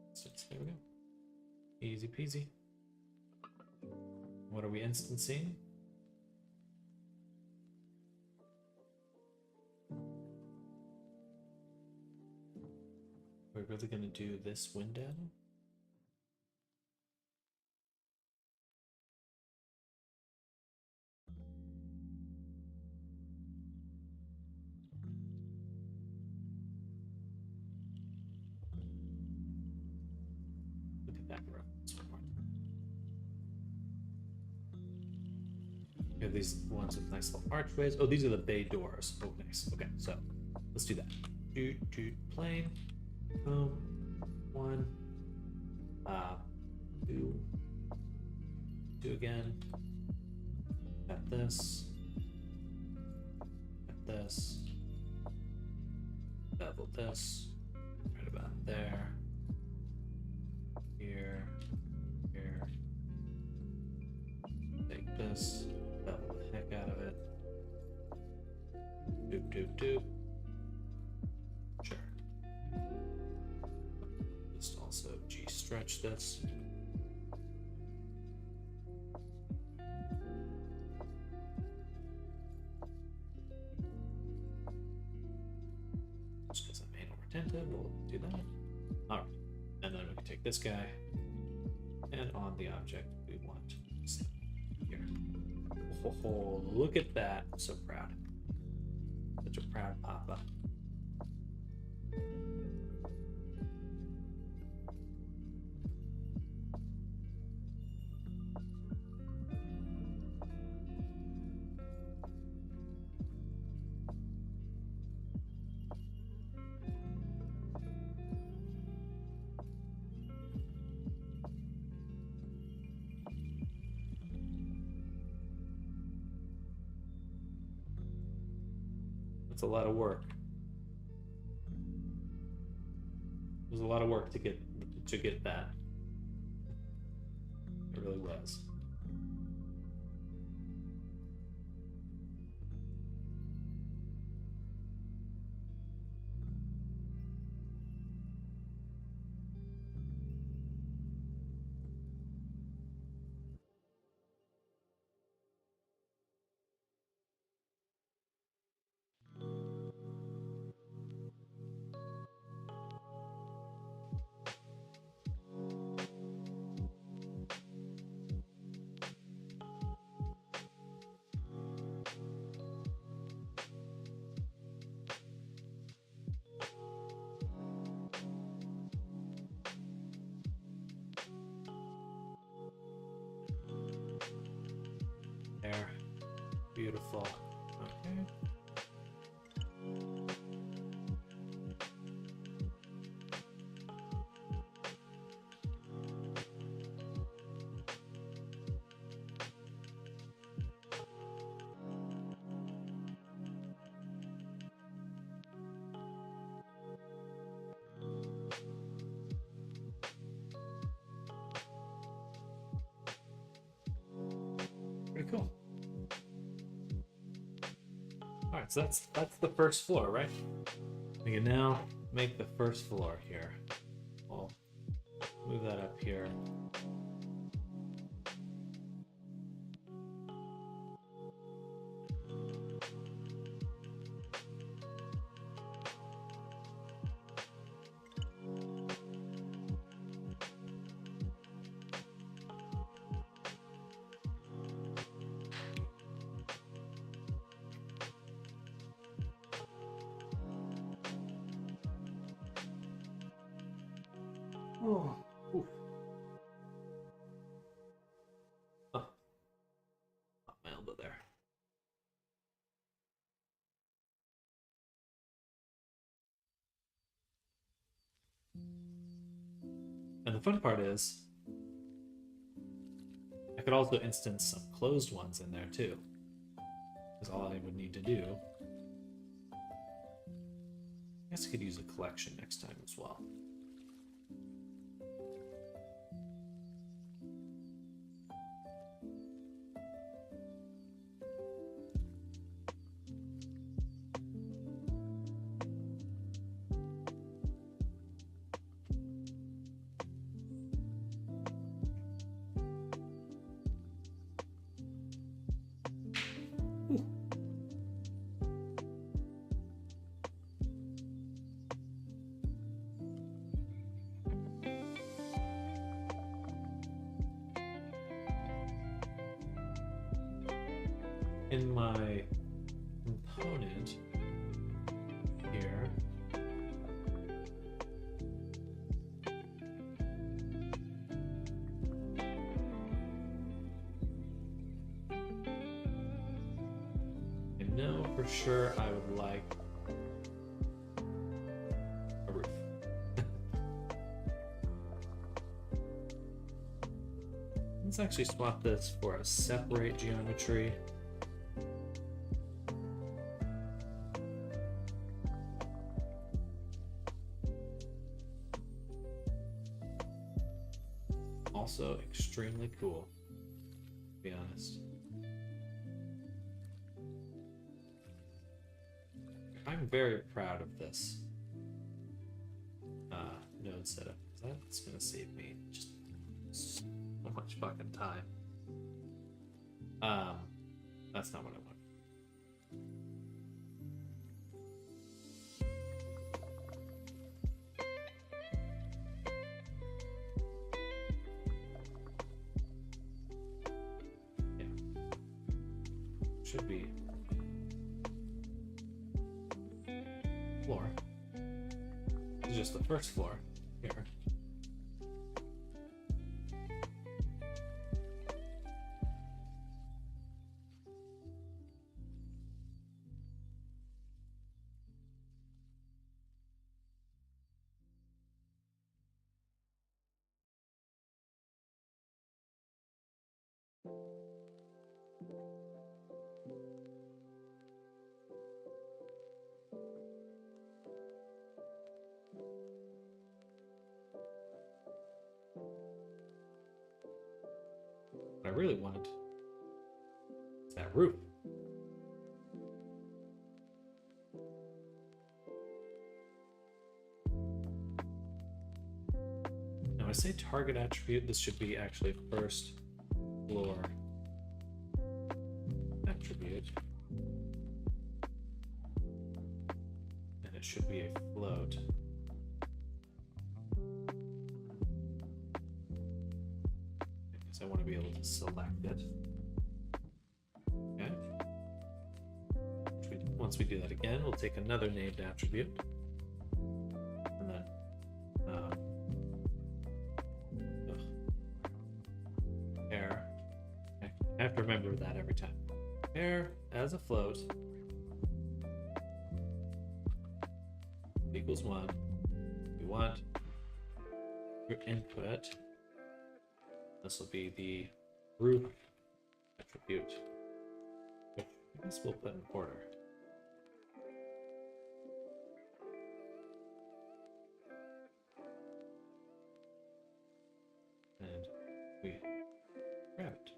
instance. There we go. Easy peasy. What are we instancing? We're really going to do this window. Look at that reference one. We have these ones with nice little archways. Oh, these are the bay doors. Oh, nice. Okay, so let's do that. Plane. Boom. 1. 2. 2 again. Got this. Got this. Bevel this. Right about there. Here. Here. Take this. Bevel the heck out of it. Doop doop doop. Sure. Just also G-stretch this. Just because I'm anal retentive, we'll do that. Alright. And then we can take this guy, and on the object we want here. Oh, look at that. I'm so proud. Such a proud papa. That's a lot of work. It was a lot of work to get that. It really was. There. Beautiful. Okay. Pretty cool. Alright, so that's the first floor, right? We can now make the first floor here. We'll move that up here. Oh, oof. Oh, my elbow there. And the funny part is, I could also instance some closed ones in there too. Because all I would need to do... I guess I could use a collection next time as well. In my component here, I know for sure I would like a roof. Let's actually swap this for a separate geometry. Also extremely cool, to be honest. I'm very proud of this node setup. That's going to save me just so much fucking time. That's not what I want. Should be floor. This is just the first floor here. What I really want is that roof. Now I say target attribute, this should be actually first floor attribute. And it should be a float. I want to be able to select it. Okay. Once we do that again, we'll take another named attribute. And then air. Okay. I have to remember that every time. Air as a float equals 1. We want your input. This will be the roof attribute, which I guess we'll put in order. And we grab it.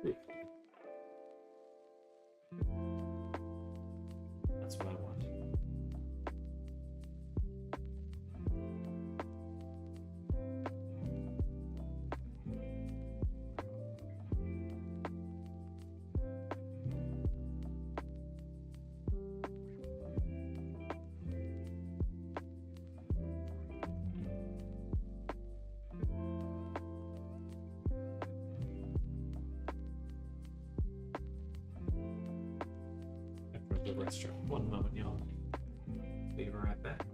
Roof. That's what I want. The restroom. One moment, y'all. Be right back.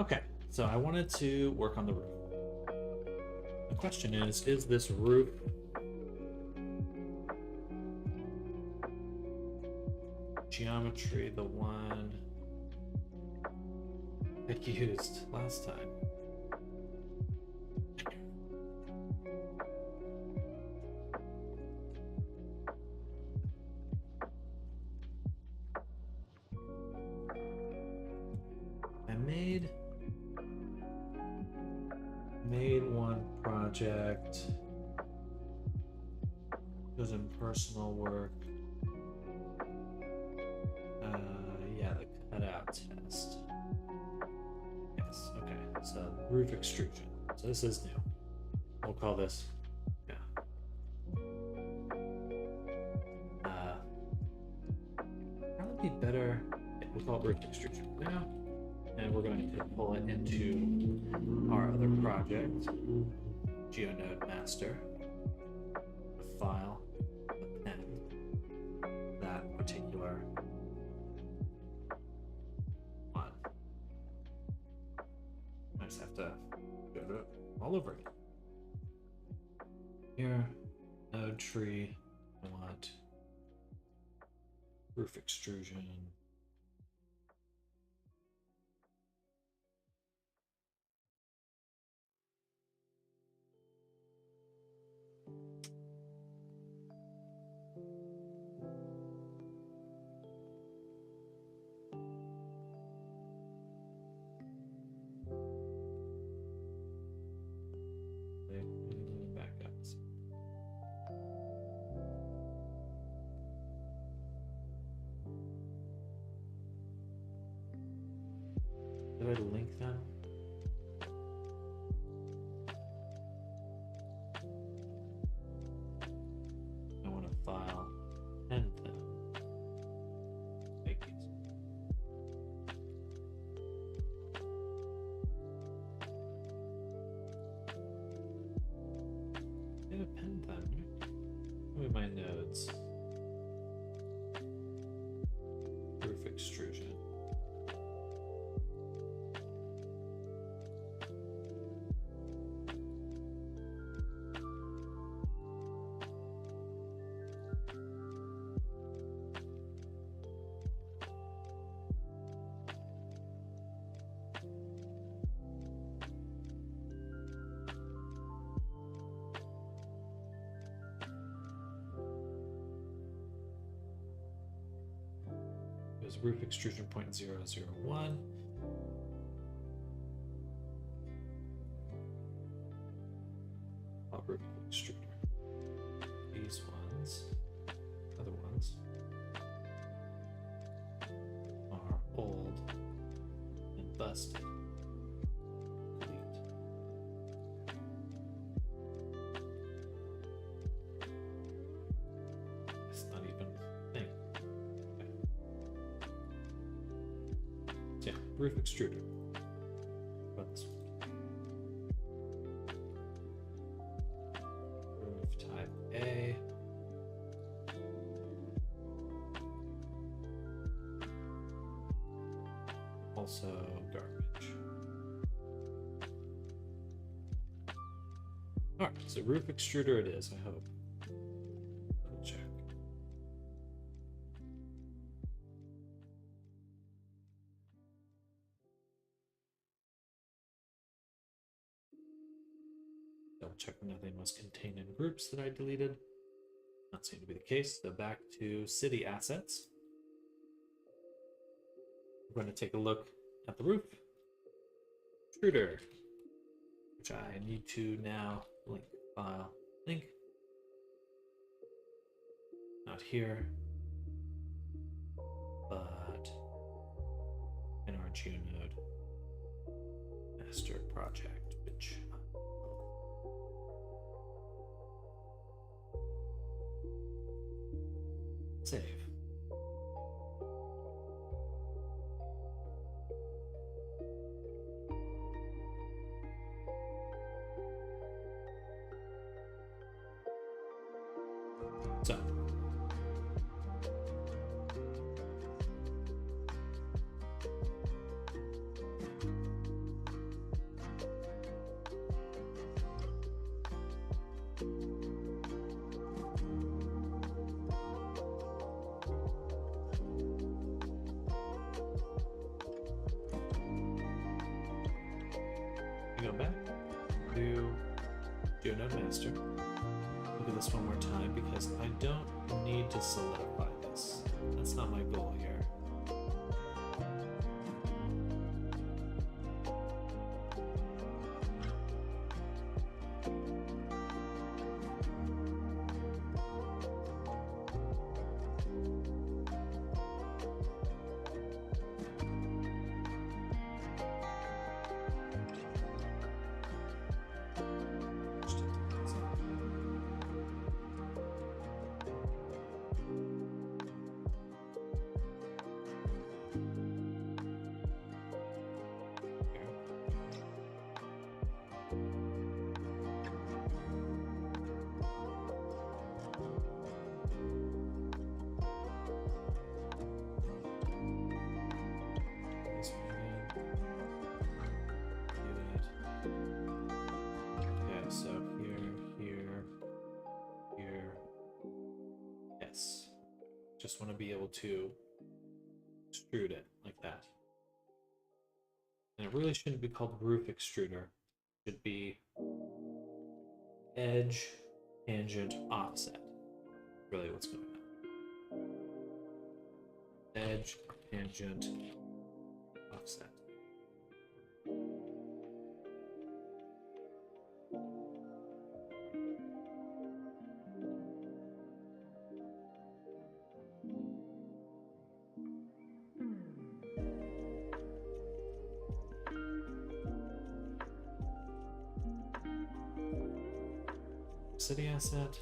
Okay, so I wanted to work on the roof. The question is this roof geometry the one I used last time? I made one project. It was in personal work. Yeah, the cutout test. Yes, okay. So roof extrusion. So this is new. We'll call this, yeah. Probably be better. Yeah, we'll call it roof extrusion now. And we're going to pull it into our other project, GeoNode Master, the file, append that particular one. I just have to go to it all over again. Here, node tree, I want roof extrusion. Backups. Did I link them? I want to file and them. Make these. I have a pen them. Move my nodes. Roof extrusion. Roof extrusion 0.001. Roof extruder. These ones, other ones, are old and busted. Delete. It's not even a thing. Yeah, roof extruder. What this one? Roof type A. Also garbage. Alright, so roof extruder it is, I hope. Double check. Double check nothing was contained in groups that I deleted. Not seem to be the case. So back to city assets. We're going to take a look at the roof. Extruder, which I need to now link file. Link. Not here, but in our GeoNode master project, which save. So do Node Master. Look at this one more time because I don't need to solidify this. That's not my goal here. Just want to be able to extrude it like that. And it really shouldn't be called roof extruder. It should be edge, tangent, offset. Really what's going on. Edge, tangent, offset. City asset.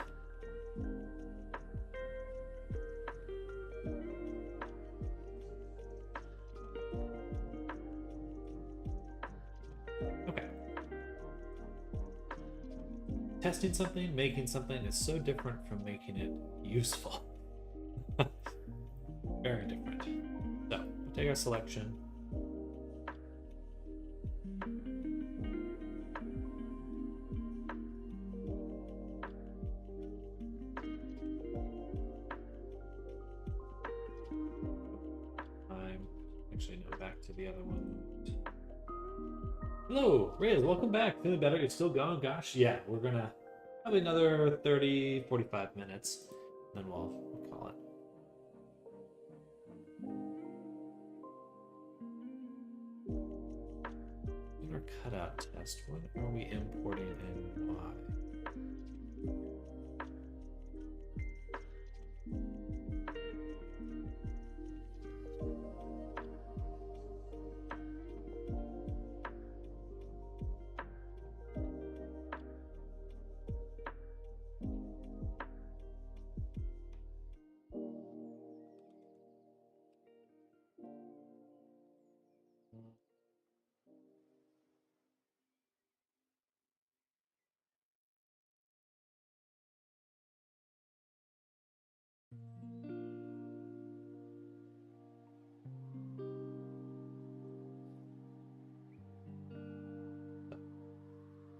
Okay. Testing something, making something is so different from making it useful. Very different. So, we'll take our selection. The other one. Hello, Riz, welcome back. Feeling better? You're still going? Gosh, yeah, we're gonna have another 30, 45 minutes, then we'll call it. In our cutout test, what are we importing and why?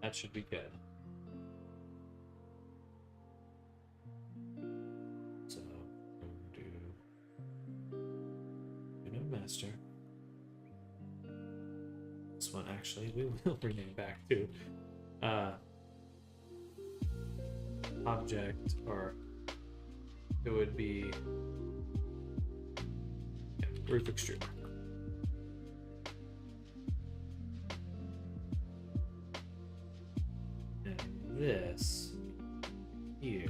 That should be good. So, do Node Master. This one actually we will rename back to object, or it would be roof extruder. This here.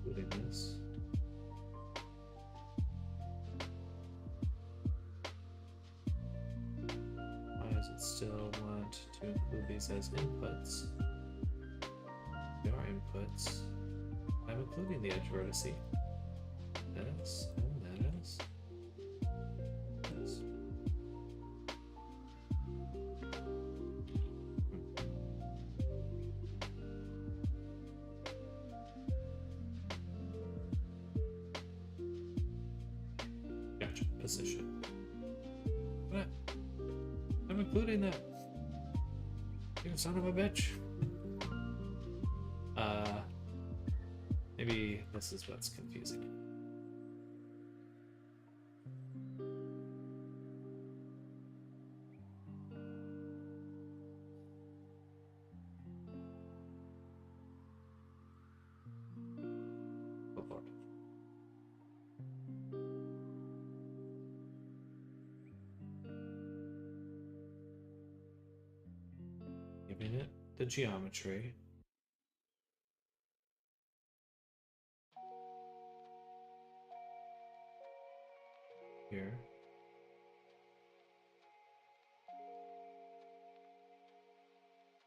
Including this. Why does it still want to include these as inputs? They are inputs. I'm including the edge vertice. This and this. This. Gotcha. Position. What? I'm including that. You son of a bitch. Maybe this is what's confusing. Oh Lord. Giving it the geometry. Here.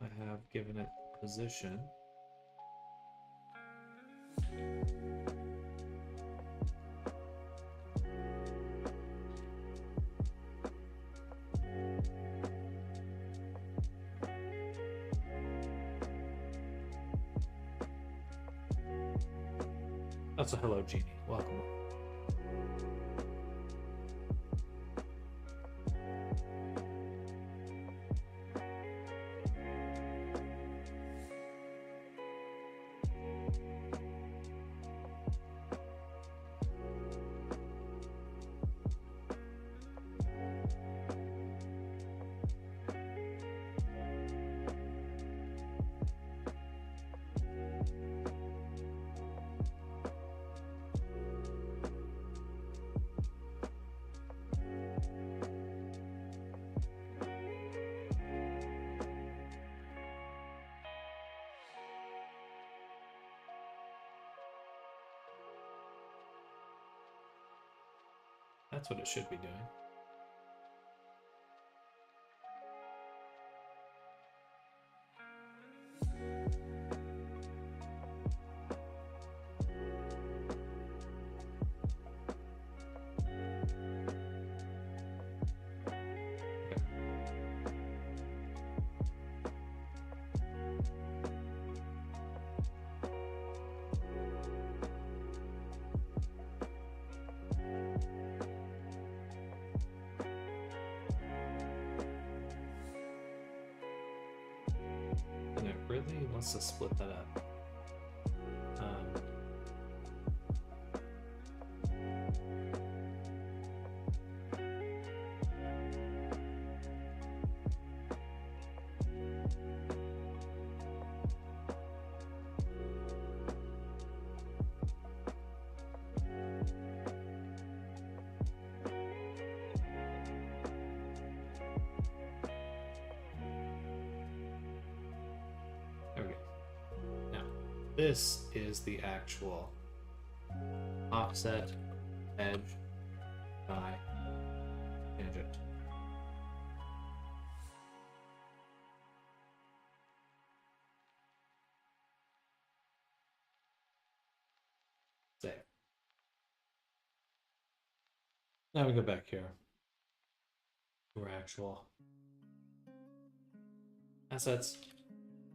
I have given it position. That's a hello, Genie. Welcome. That's what it should be doing. And it really wants to split that up. There we go. Now, this is the actual offset, edge, by tangent. Save. Now we go back here to our actual assets,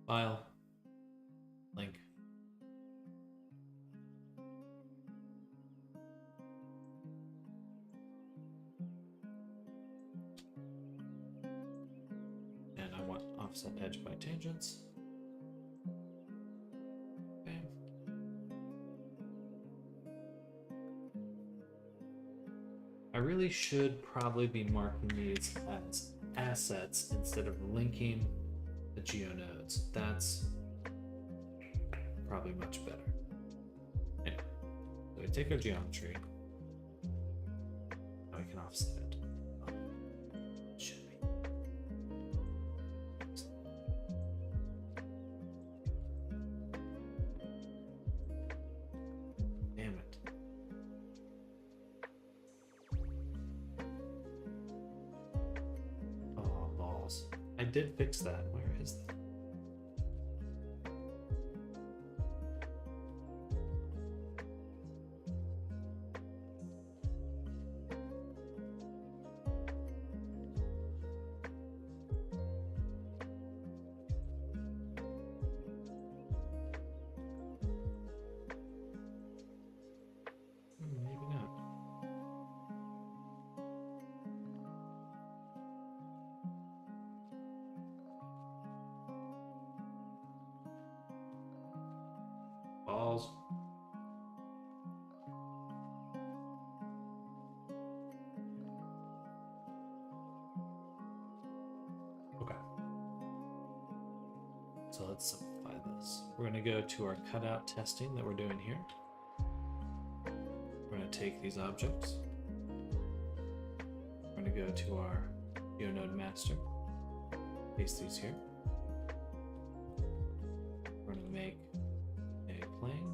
file, link. And I want offset edge by tangents. Okay. I really should probably be marking these as assets instead of linking the geonodes. That's probably much better. Anyway, so we take our geometry. Now we can offset it. Should be. Damn it. Oh, balls. I did fix that. Where is that? Maybe not. So let's simplify this. We're going to go to our cutout testing that we're doing here. We're going to take these objects. We're going to go to our GeoNode master. Paste these here. We're going to make a plane.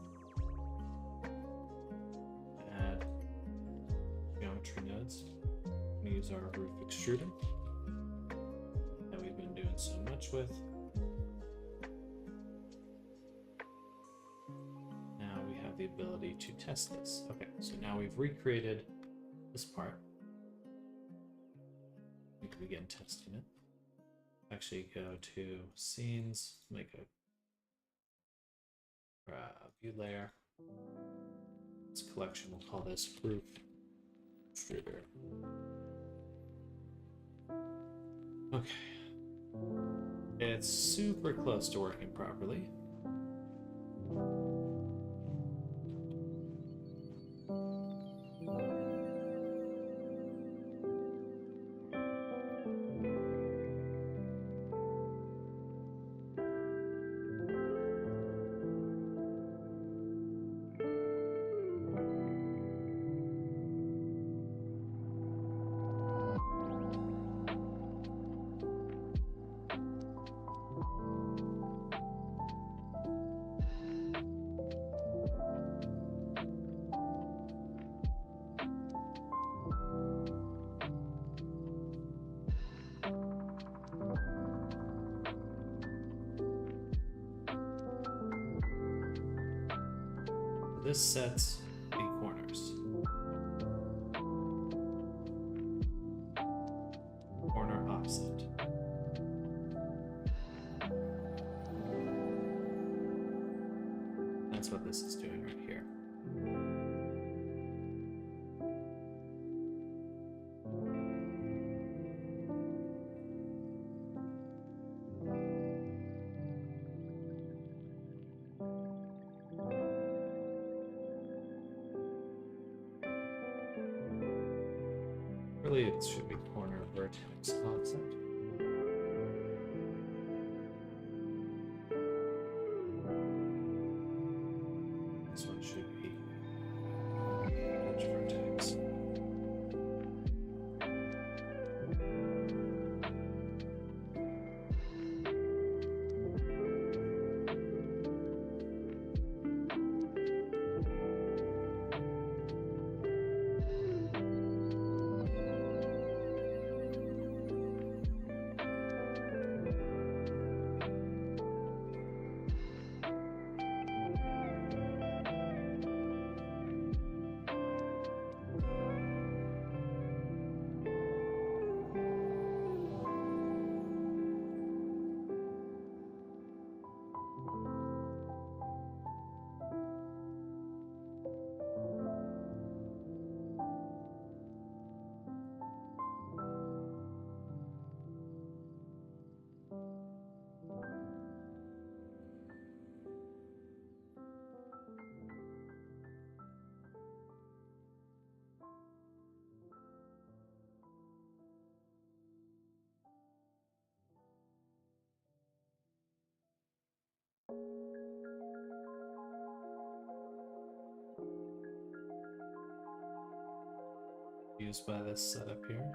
Add geometry nodes. We're going to use our roof extruder that we've been doing so much with. Now we have the ability to test this. Okay, so now we've recreated this part. We can begin testing it. Actually go to scenes, make a view layer. This collection, we'll call this roof extruder. Okay. It's super close to working properly. This sets the corners. Corner offset. That's what this is doing right here. Really, it should be corner vertex offset. This one should be edge vertex. Used by this setup here.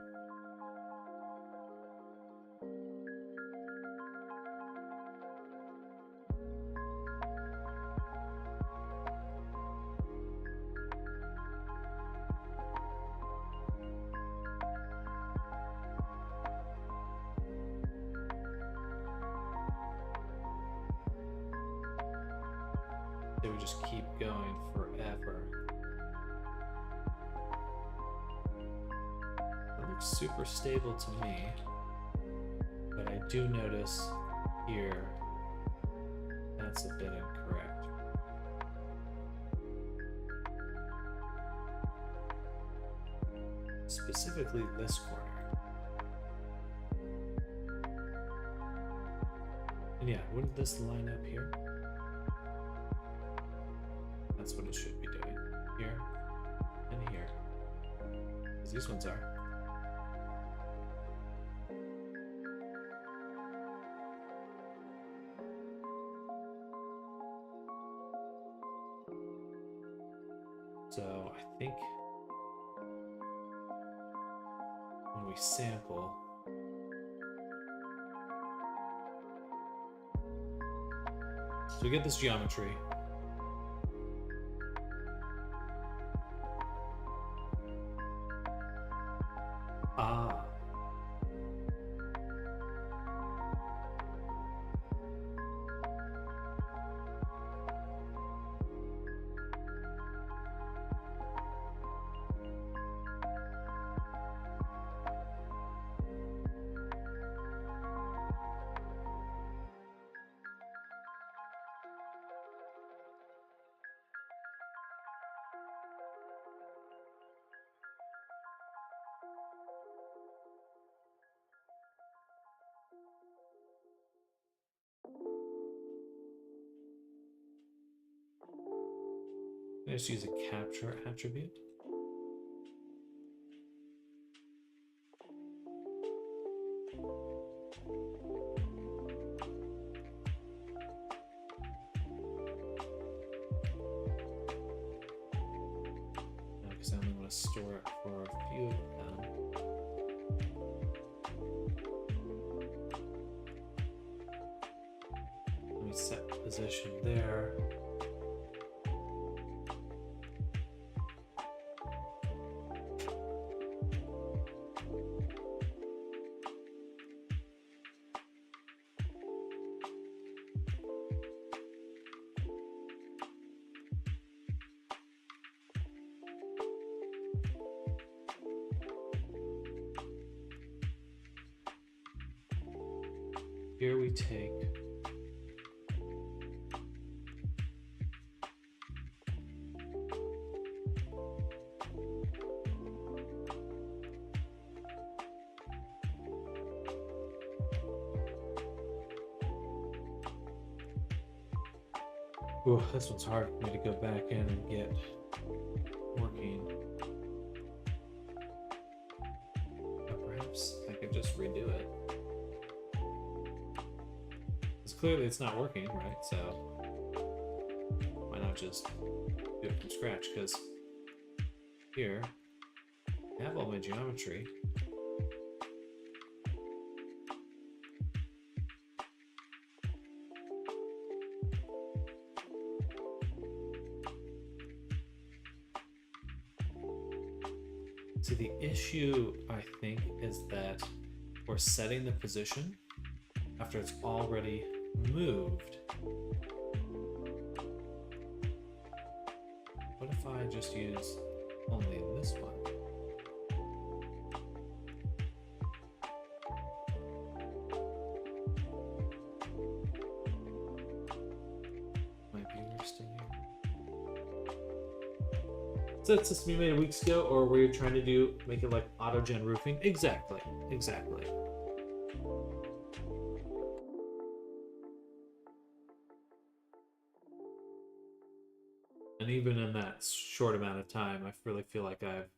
They would just keep going forever. It looks super stable to me, but I do notice here that's a bit incorrect. Specifically this corner. And yeah, wouldn't this line up here? That's what it should be doing. Here and here. Because these ones are. we sample. So we get this geometry. Ah. Let's use a capture attribute. No, because I only want to store it for a few of them. Let me set position there. Here we take ooh, this one's hard for me to go back in and get working. But perhaps I could just redo it. Clearly it's not working, right? So why not just do it from scratch? Because here I have all my geometry. So the issue, I think, is that we're setting the position after it's already moved. What if I just use only this one? My viewer's still here. So that system you made weeks ago, or were you trying to make it like auto-gen roofing? Exactly. And even in that short amount of time, I really feel like I've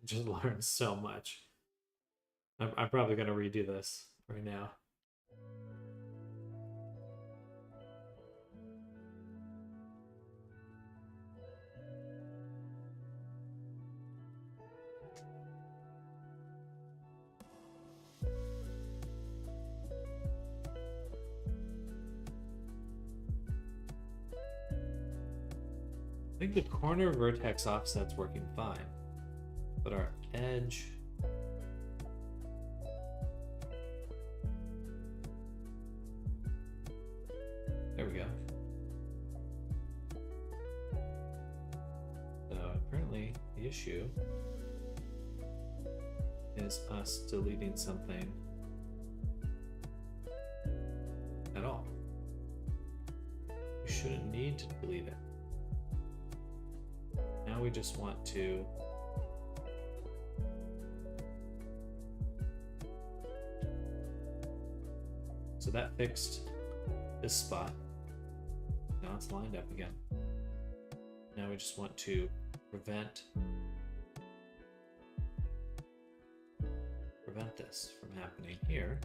just learned so much. I'm probably going to redo this right now. I think the corner vertex offset's working fine, but our edge, there we go. So apparently the issue is us deleting something at all. We shouldn't need to delete it. Now we just want to so that fixed this spot. Now it's lined up again. Now we just want to prevent this from happening here.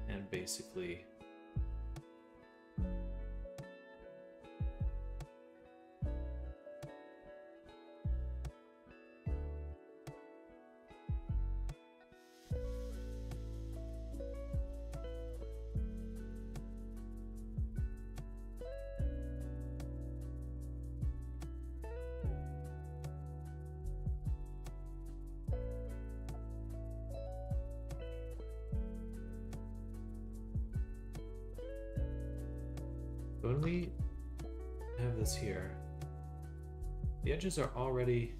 And basically when we have this here, the edges are already...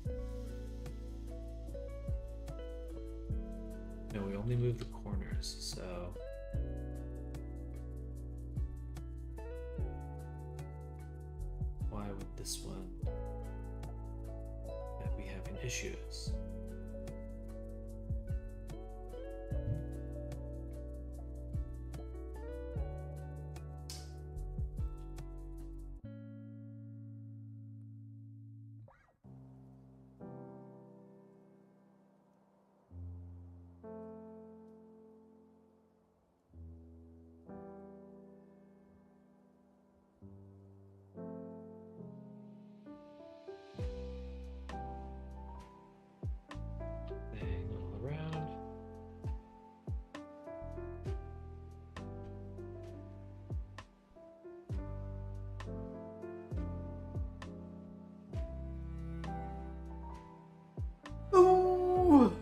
No, we only move the corners, so... Why would this one be having issues? Thing all around. Ooh.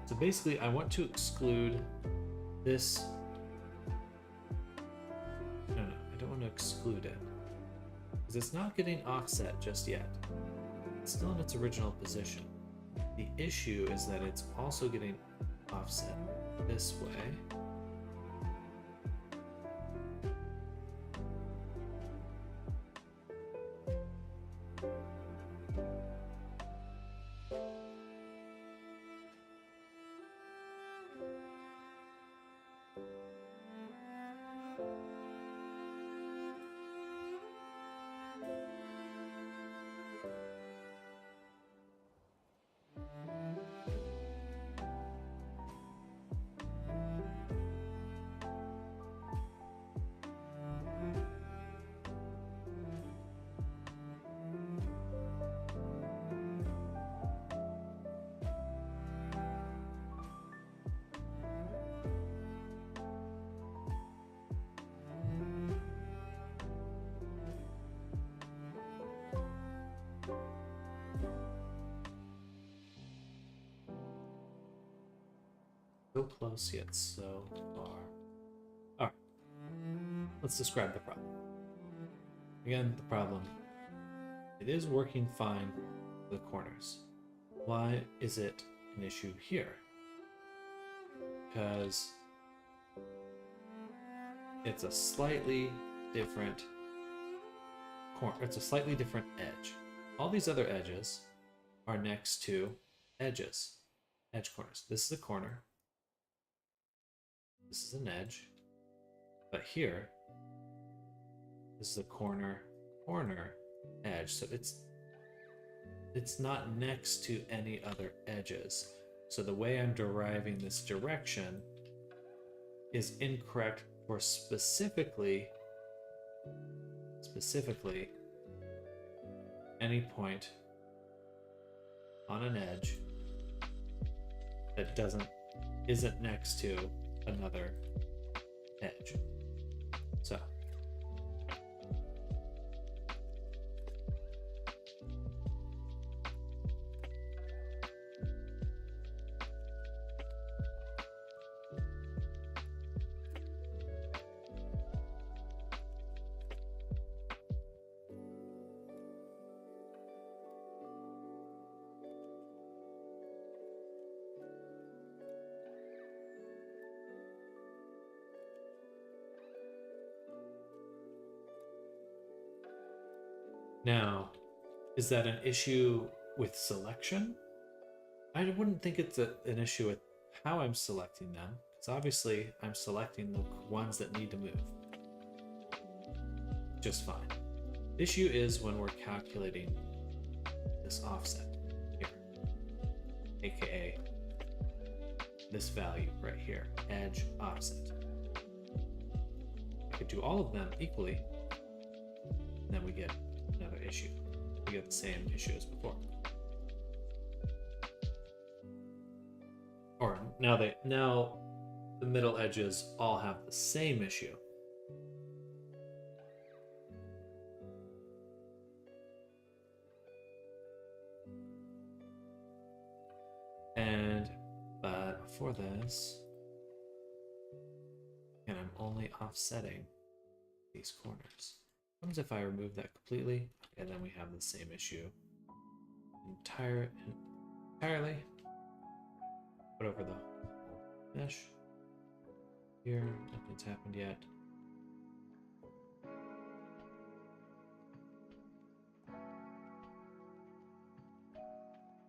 So basically, I want to exclude this. No, I don't want to exclude it because it's not getting offset just yet. It's still in its original position. The issue is that it's also getting offset this way. So close yet so far. Alright. Let's describe the problem. Again, the problem. It is working fine for the corners. Why is it an issue here? Because it's a slightly different it's a slightly different edge. All these other edges are next to edges, edge corners. This is a corner. This is an edge, but here, this is a corner edge. So it's not next to any other edges. So the way I'm deriving this direction is incorrect for specifically any point on an edge that isn't next to another edge. So now, is that an issue with selection? I wouldn't think it's an issue with how I'm selecting them, because obviously I'm selecting the ones that need to move. Just fine. The issue is when we're calculating this offset here, aka this value right here, edge offset. I could do all of them equally, and then we get another issue. We get the same issue as before. Or now the middle edges all have the same issue. But for this, and I'm only offsetting these corners. What happens if I remove that completely? And then we have the same issue entirely. Put over the mesh. Here, nothing's happened yet.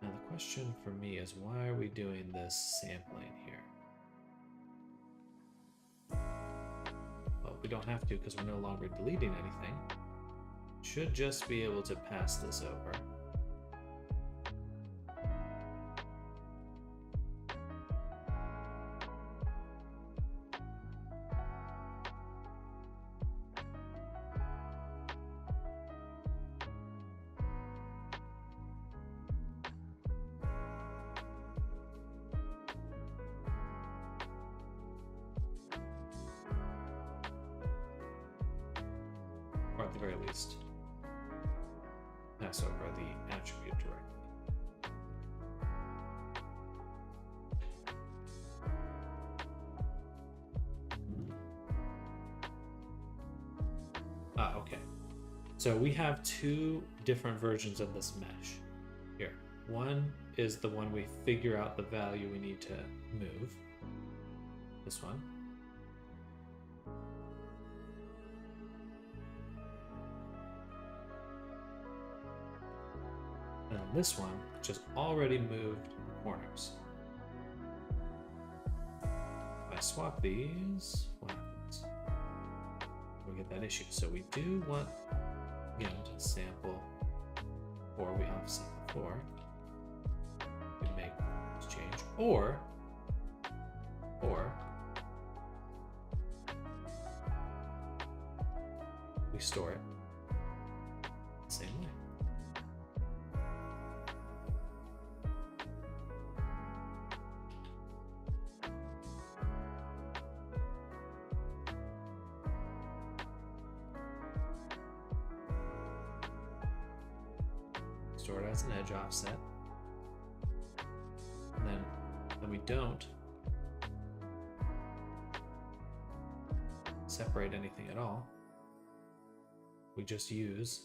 Now the question for me is, why are we doing this sampling here? Well, we don't have to because we're no longer deleting anything. Should just be able to pass this over. Or at the very least, pass over the attribute directly. Okay. So we have two different versions of this mesh here. One is the one we figure out the value we need to move. This one. And then this one, which has already moved the corners. If I swap these, what happens? We get that issue. So we do want, again, to sample before we offset the floor. We make this change, or we store it the same way. Store it as an edge offset. And then when we don't separate anything at all, we just use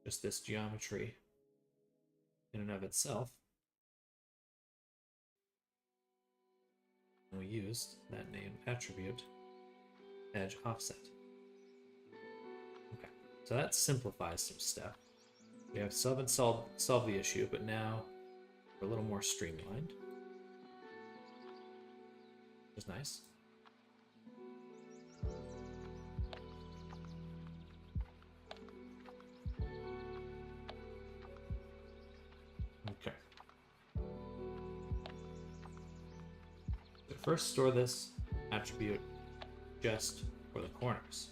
just this geometry in and of itself. And we used that name attribute edge offset. Okay, so that simplifies some stuff. We have still haven't solved the issue, but now we're a little more streamlined, which is nice. Okay. So first, store this attribute just for the corners.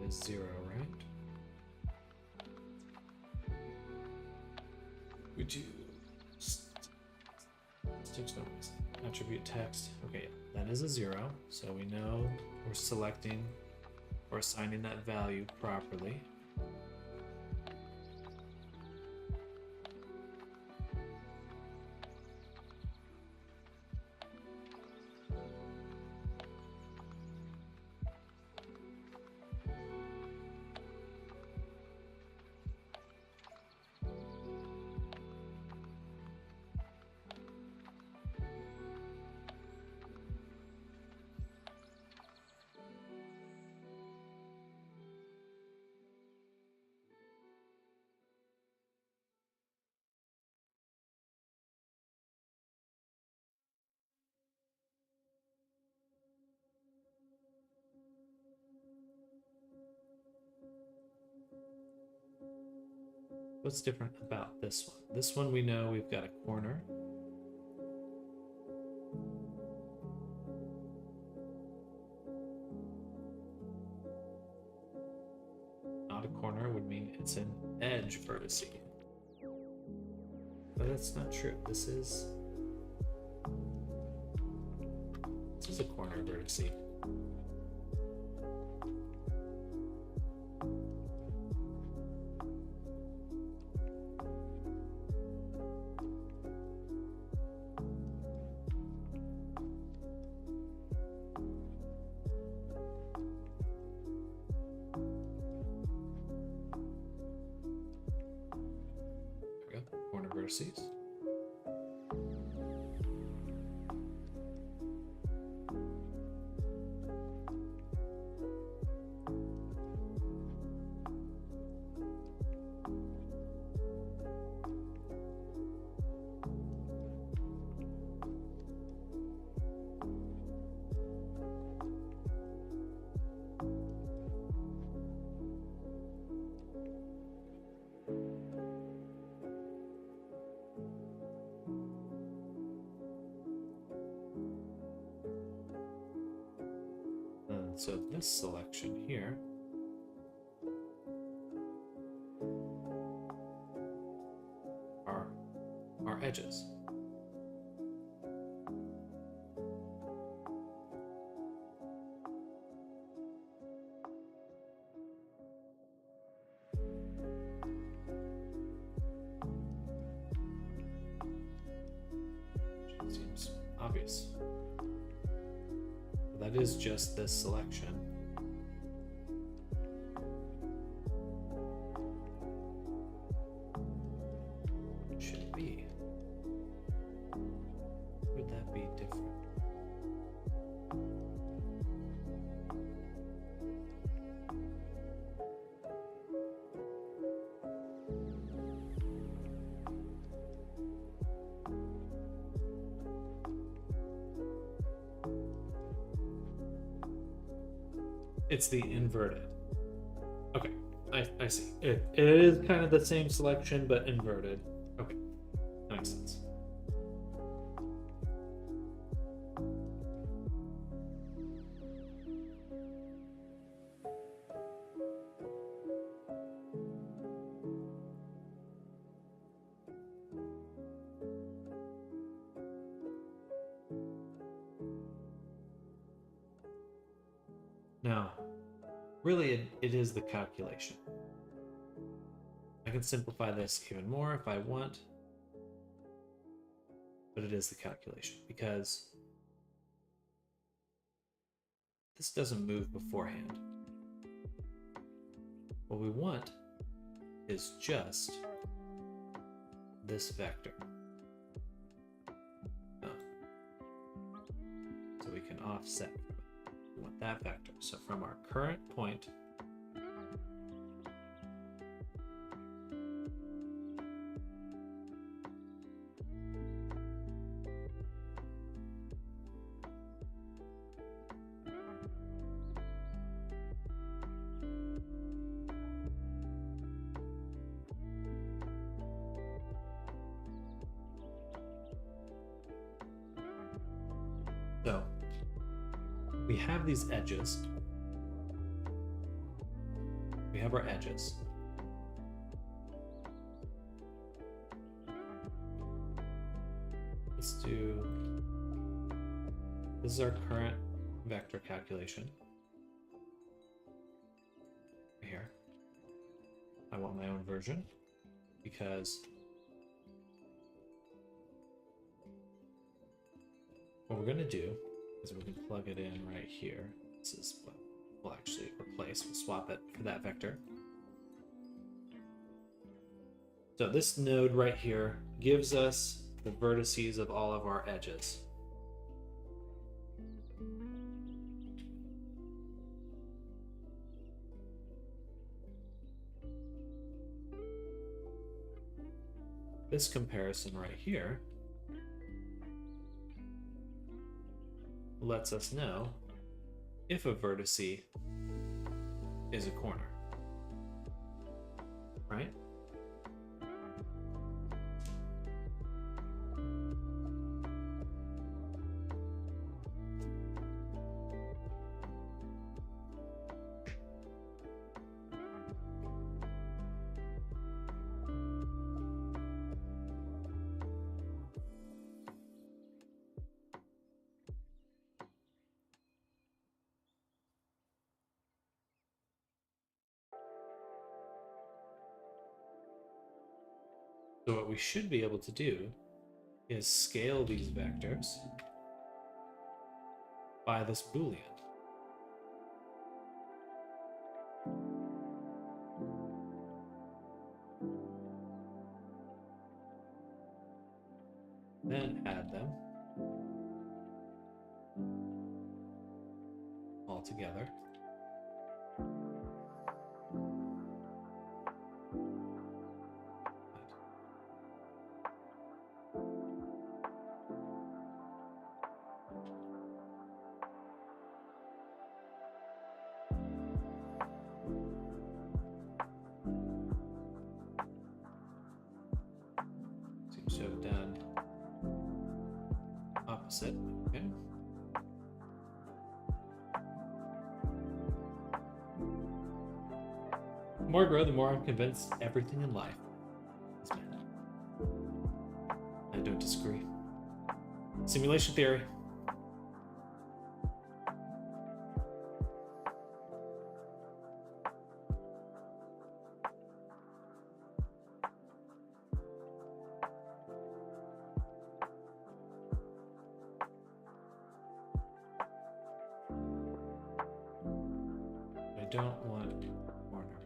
Is 0, right? We do sticks numbers. Attribute text. Okay, that is a 0, so we know we're selecting or assigning that value properly. What's different about this one? This one we know we've got a corner. Not a corner would mean it's an edge vertice. But that's not true. This is a corner vertice. There we go. Corner vertices. And so this selection here are our edges. Seems obvious. That is just this selection. What should it be? Would that be different? It's the inverted. Okay, I see. It is kind of the same selection, but inverted. Okay, that makes sense. Now, really, it is the calculation. I can simplify this even more if I want, but it is the calculation because this doesn't move beforehand. What we want is just this vector. So we can offset. We want that vector. So from our current point so we have these edges. We have our edges. Let's do, this is our current vector calculation. Here. I want my own version because what we're going to do is we can plug it in right here. This is what we'll actually replace. We'll swap it for that vector. So this node right here gives us the vertices of all of our edges. This comparison right here lets us know if a vertice is a corner, right? So what we should be able to do is scale these vectors by this Boolean. Then add them all together. Seems to have done opposite. Okay. The more I grow, the more I'm convinced everything in life is meant. I don't disagree. Simulation theory. I don't want corner.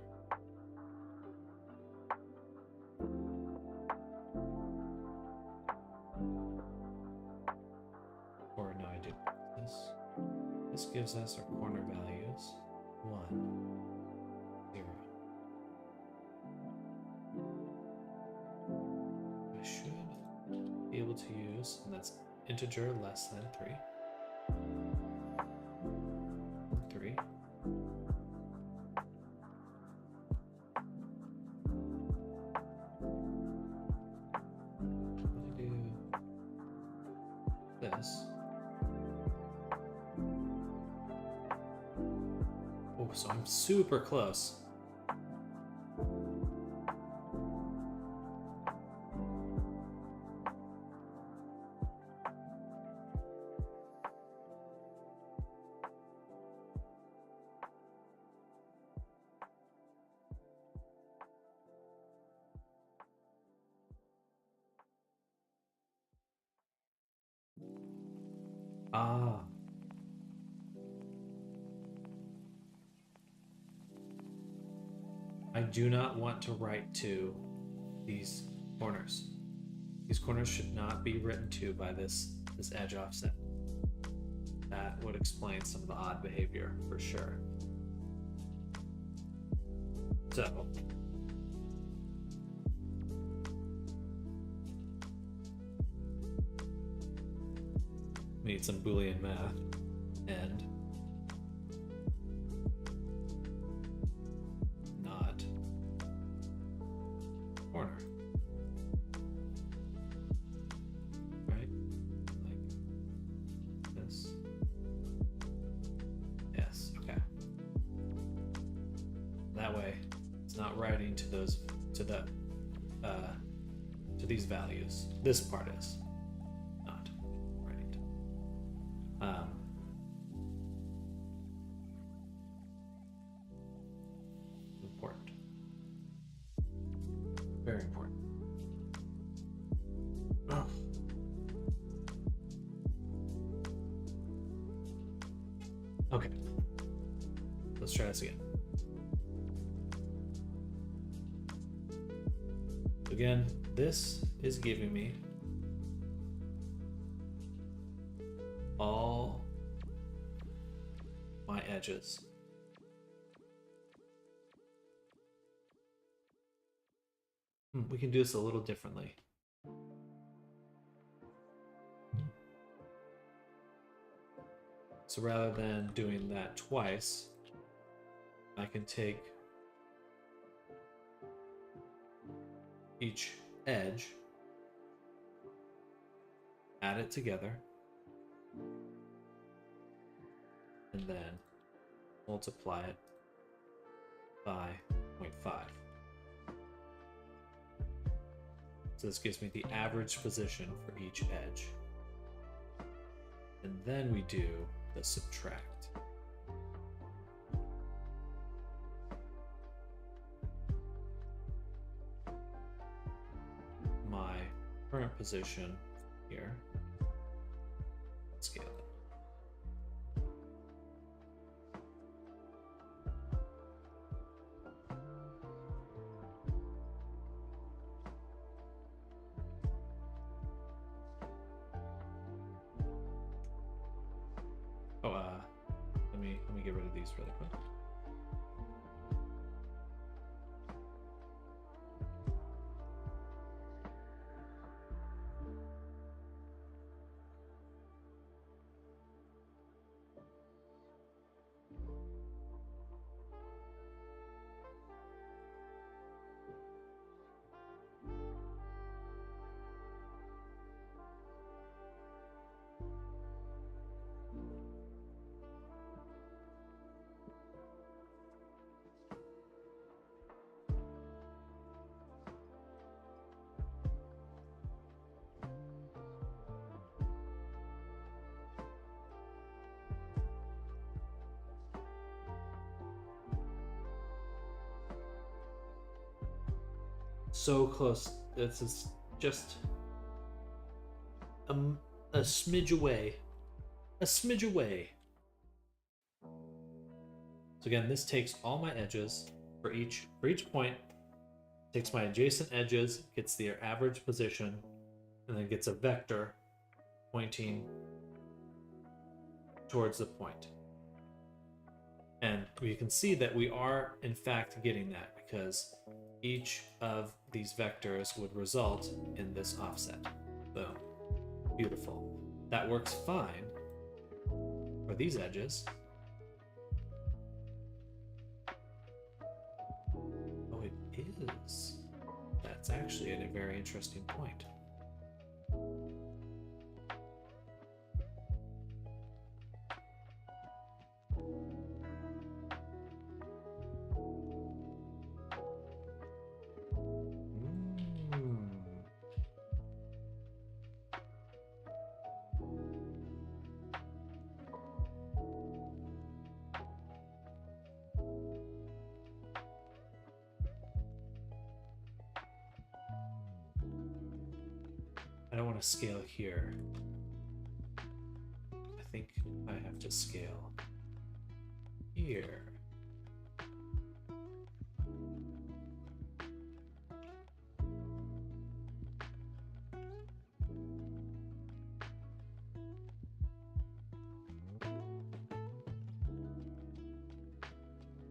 Or no, I do this. This gives us our corner values 1, 0. I should be able to use, and that's integer less than 3. 3. This. Oh, so I'm super close. Ah. I do not want to write to these corners. These corners should not be written to by this edge offset. That would explain some of the odd behavior for sure. So we need some Boolean math and not corner. Right? Like this. Yes, okay. That way it's not writing to those to these values. This part is not writing to. Important. Very important. Oh. Okay. Let's try this again. Again, this is giving me all my edges. We can do this a little differently. So rather than doing that twice, I can take each edge, add it together, and then multiply it by 0.5. So this gives me the average position for each edge. And then we do the subtract. current position here. Scale it. Oh, let me get rid of these really quick. So close. This is just a smidge away. A smidge away. So again, this takes all my edges for each point, takes my adjacent edges, gets their average position, and then gets a vector pointing towards the point. And you can see that we are in fact getting that because each of these vectors would result in this offset. Boom. Beautiful. That works fine for these edges. Oh, it is. That's actually a very interesting point. I don't want to scale here. I think I have to scale here.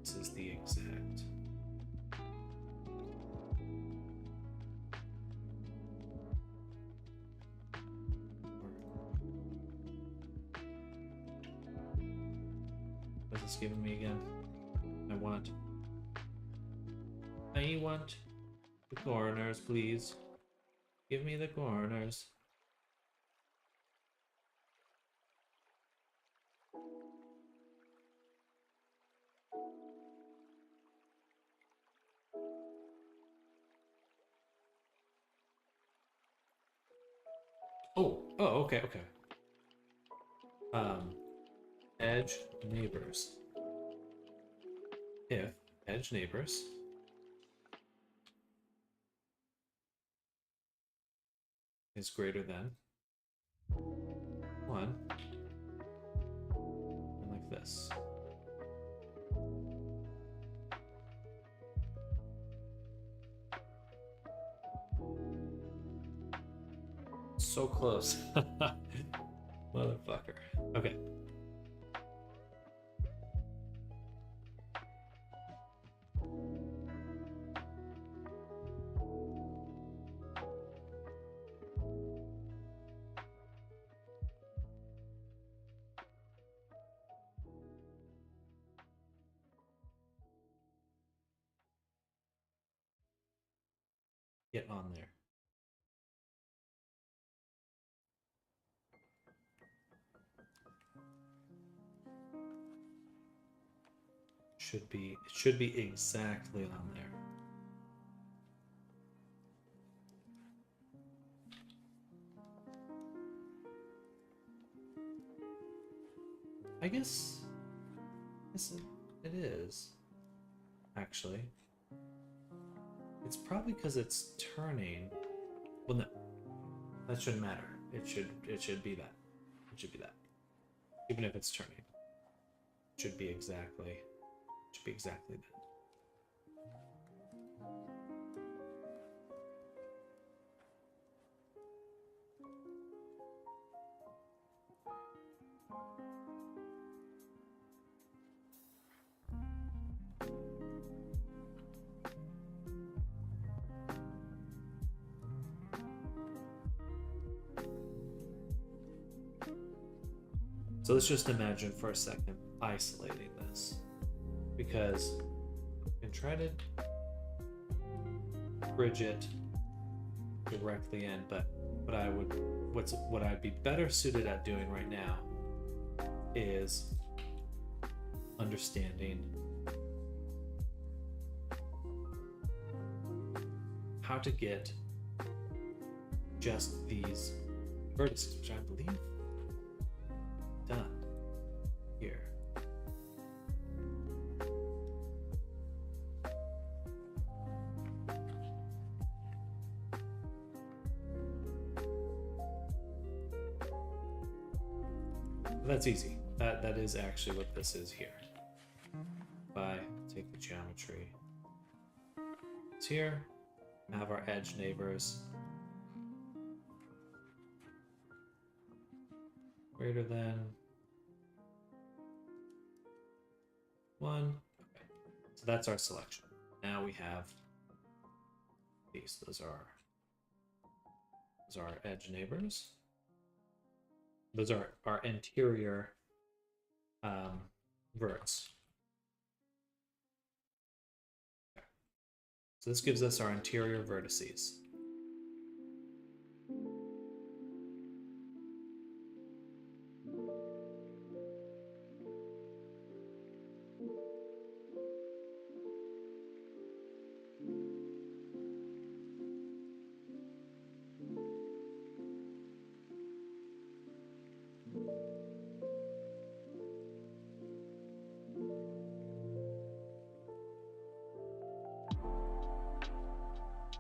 This is the exact. What's this giving me again? I want the corners, please. Give me the corners. Oh, okay. Edge neighbors. If edge neighbors is greater than 1, and like this. So close. Motherfucker. Okay. Get on there. It should be exactly on there. I guess it is actually. It's probably because it's turning. Well, no. That shouldn't matter. It should be that. It should be that. Even if it's turning. It should be exactly that. So let's just imagine for a second isolating this, because I can try to bridge it directly in, but what I'd be better suited at doing right now is understanding how to get just these vertices, which I believe done here. That's easy. That is actually what this is here. If I take the geometry, it's here. Have our edge neighbors greater than 1. Okay. So that's our selection. Now we have these. Those are our edge neighbors. Those are our interior verts. Okay. So this gives us our interior vertices.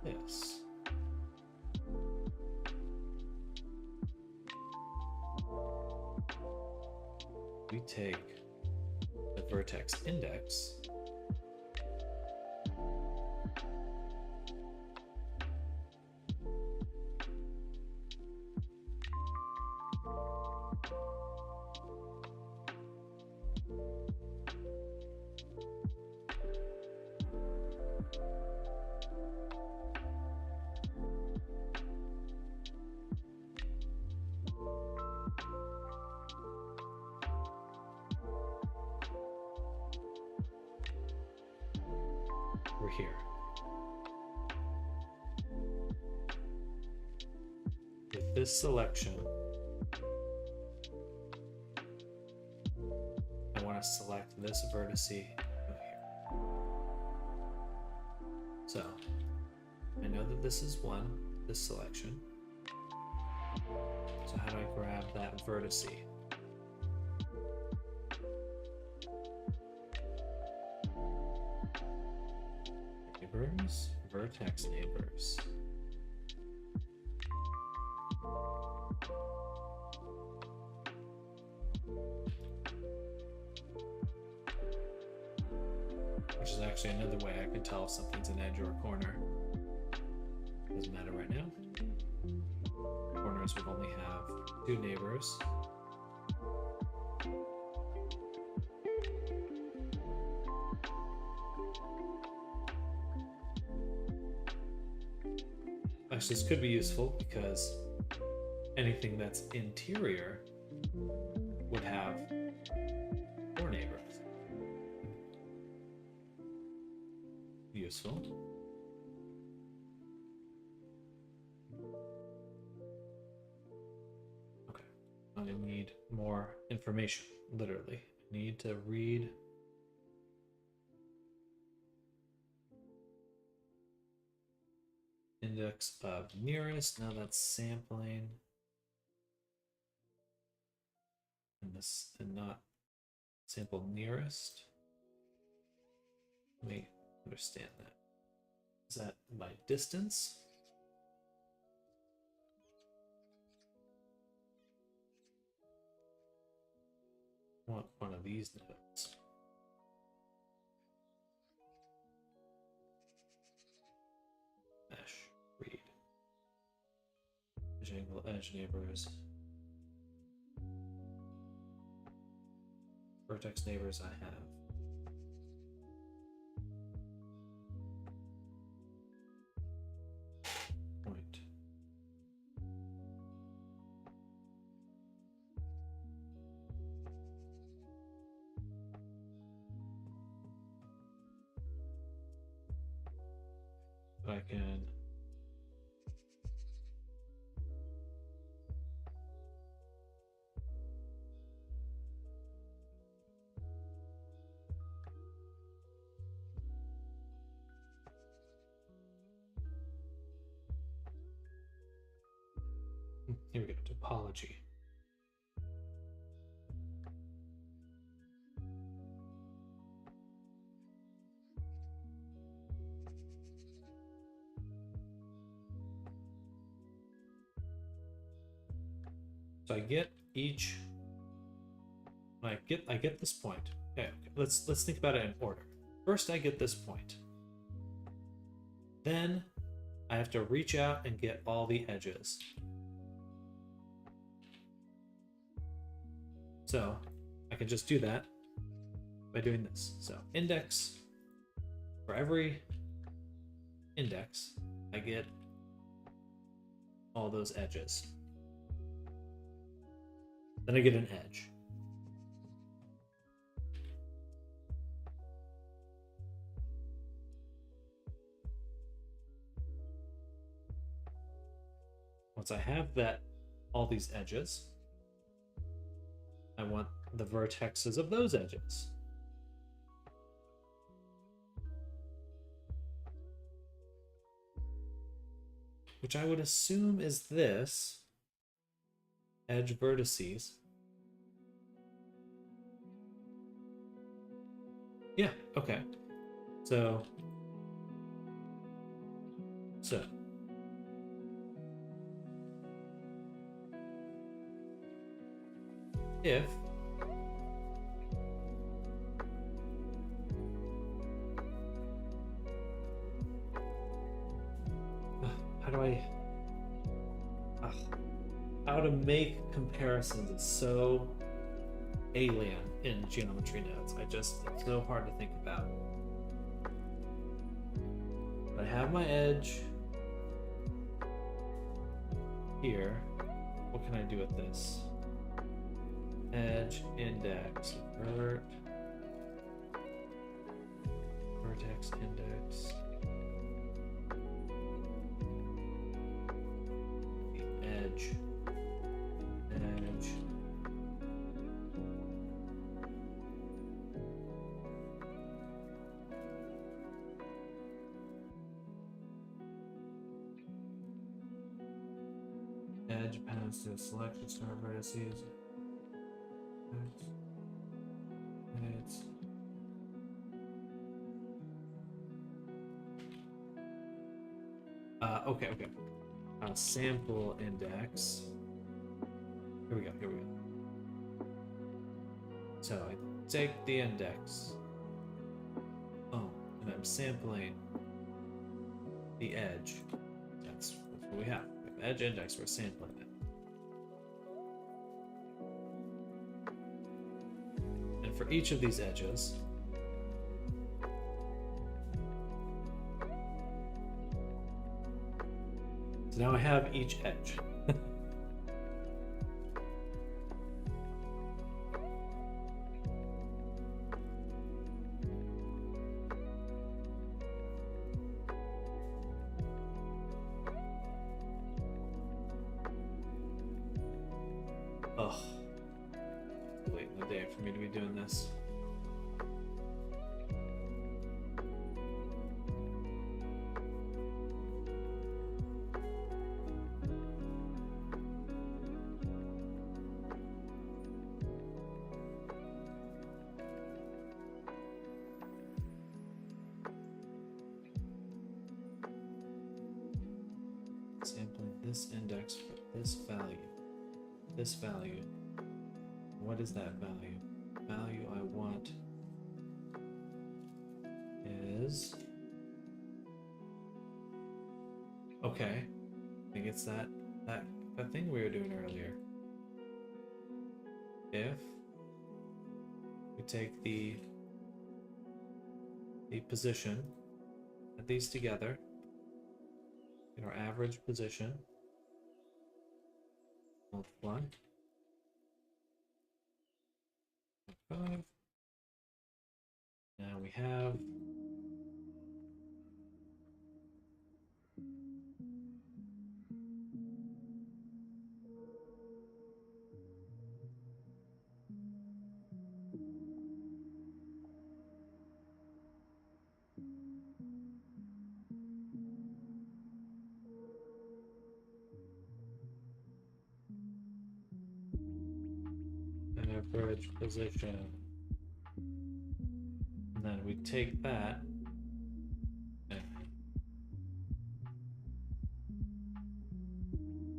This. We take the vertex index over here. With this selection, I want to select this vertice over here. So I know that this is 1, this selection. So how do I grab that vertice? Neighbors, vertex neighbors. Which is actually another way I can tell if something's an edge or a corner. Doesn't matter right now. Corners would only have 2 neighbors. Actually, this could be useful because anything that's interior would have 4 neighbors. Useful. Okay, I need more information, literally. I need to read index of nearest. Now that's sampling. And not sample nearest. Let me understand that. Is that by distance? want one of these nodes. Mesh, read. Edge angle, edge neighbors. Vertex neighbors I have. Point. But I can here we go, topology. So I get each. I get this point. Okay, let's think about it in order. First, I get this point. Then I have to reach out and get all the edges. So I can just do that by doing this. So index, for every index, I get all those edges. Then I get an edge. Once I have that, all these edges, I want the vertexes of those edges. Which I would assume is this edge vertices. Yeah, okay. So if how to make comparisons is so alien in geometry nodes. It's so hard to think about. But I have my edge here. What can I do with this? Edge, index, vertex, index. Edge. Edge paths to selection star vertices. It's okay. Sample index. Here we go. So I take the index. Oh, and I'm sampling the edge. That's what we have. We have edge index, we're sampling it. And for each of these edges, so now I have each edge. Ugh. Late in the day for me to be doing this. Sampling this index for this value. This value. What is that value? value I want is, okay, I think it's that thing we were doing earlier. If we take the position, add these together, get our average position, multiply 5. Now we have average position. And then we take that and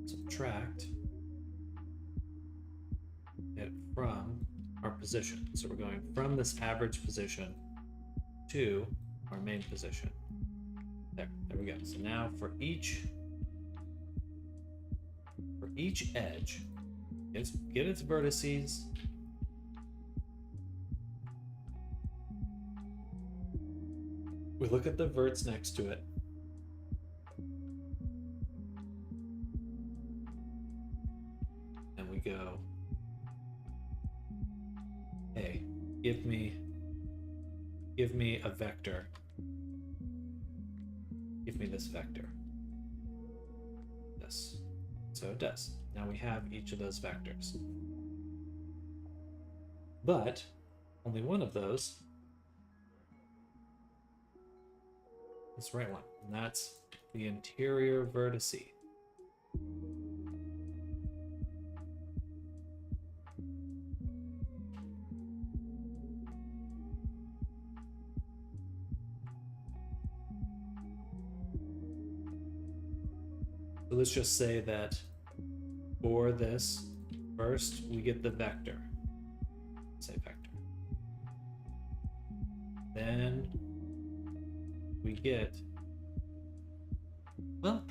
subtract it from our position. So we're going from this average position to our main position. There we go. So now for each edge, get its vertices. We look at the verts next to it. And we go, hey, give me a vector. Give me this vector. This. So it does. Now we have each of those vectors. But only one of those is the right one, and that's the interior vertice. So let's just say that for this, first we get the vector. Say vector. Then we get, well,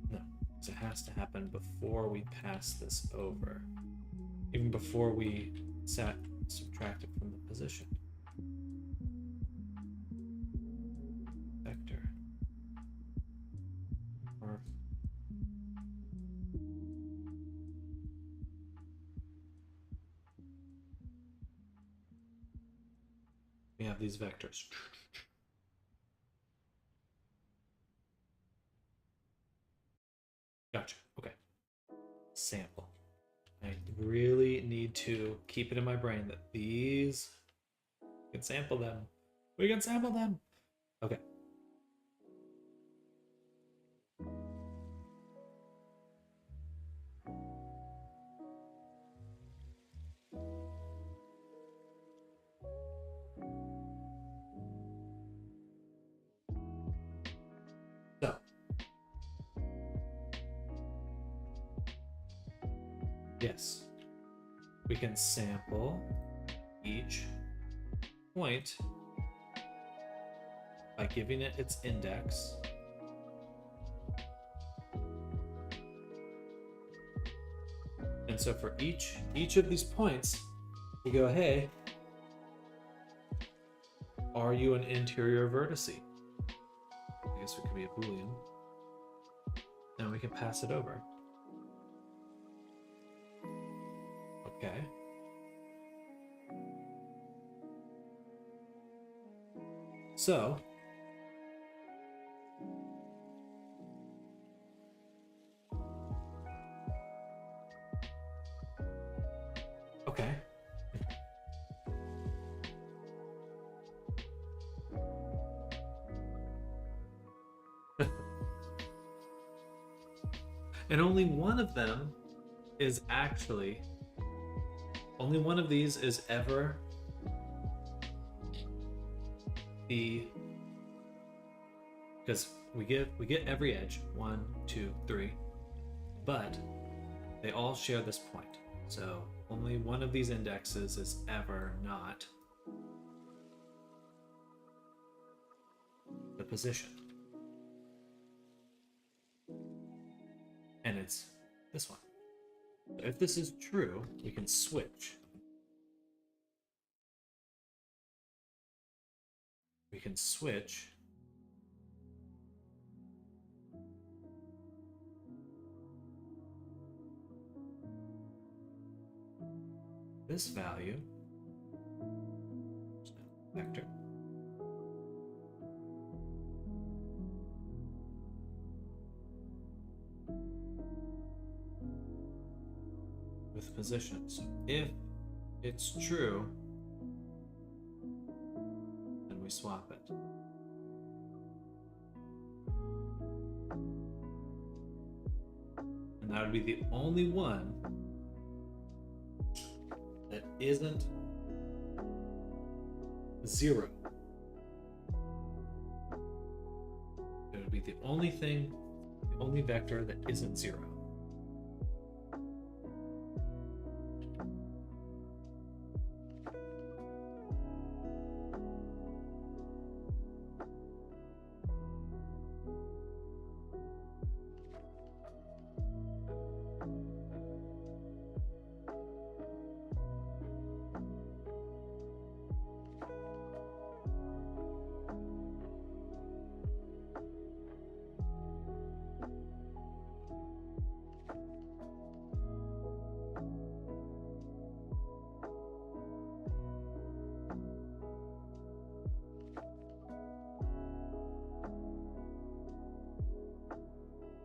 no, because it has to happen before we pass this over, even before we subtract it from the position. Vector. Or we have these vectors. Gotcha. Okay. Sample. I really need to keep it in my brain that these, we can sample them. We can sample them. Okay. So, yes, we can sample each point by giving it its index. And so for each of these points, we go, hey, are you an interior vertice? I guess it could be a Boolean. Now we can pass it over. Okay. So, okay. And only one of them is actually, only one of these is ever the, because we get every edge, 1, 2, 3, but they all share this point. So Only one of these indexes is ever not the position. And it's this one. So if this is true, we can switch. We can switch this value, vector, with position. So if it's true, then we swap it. And that would be the only one that isn't 0. It would be the only thing, the only vector that isn't 0.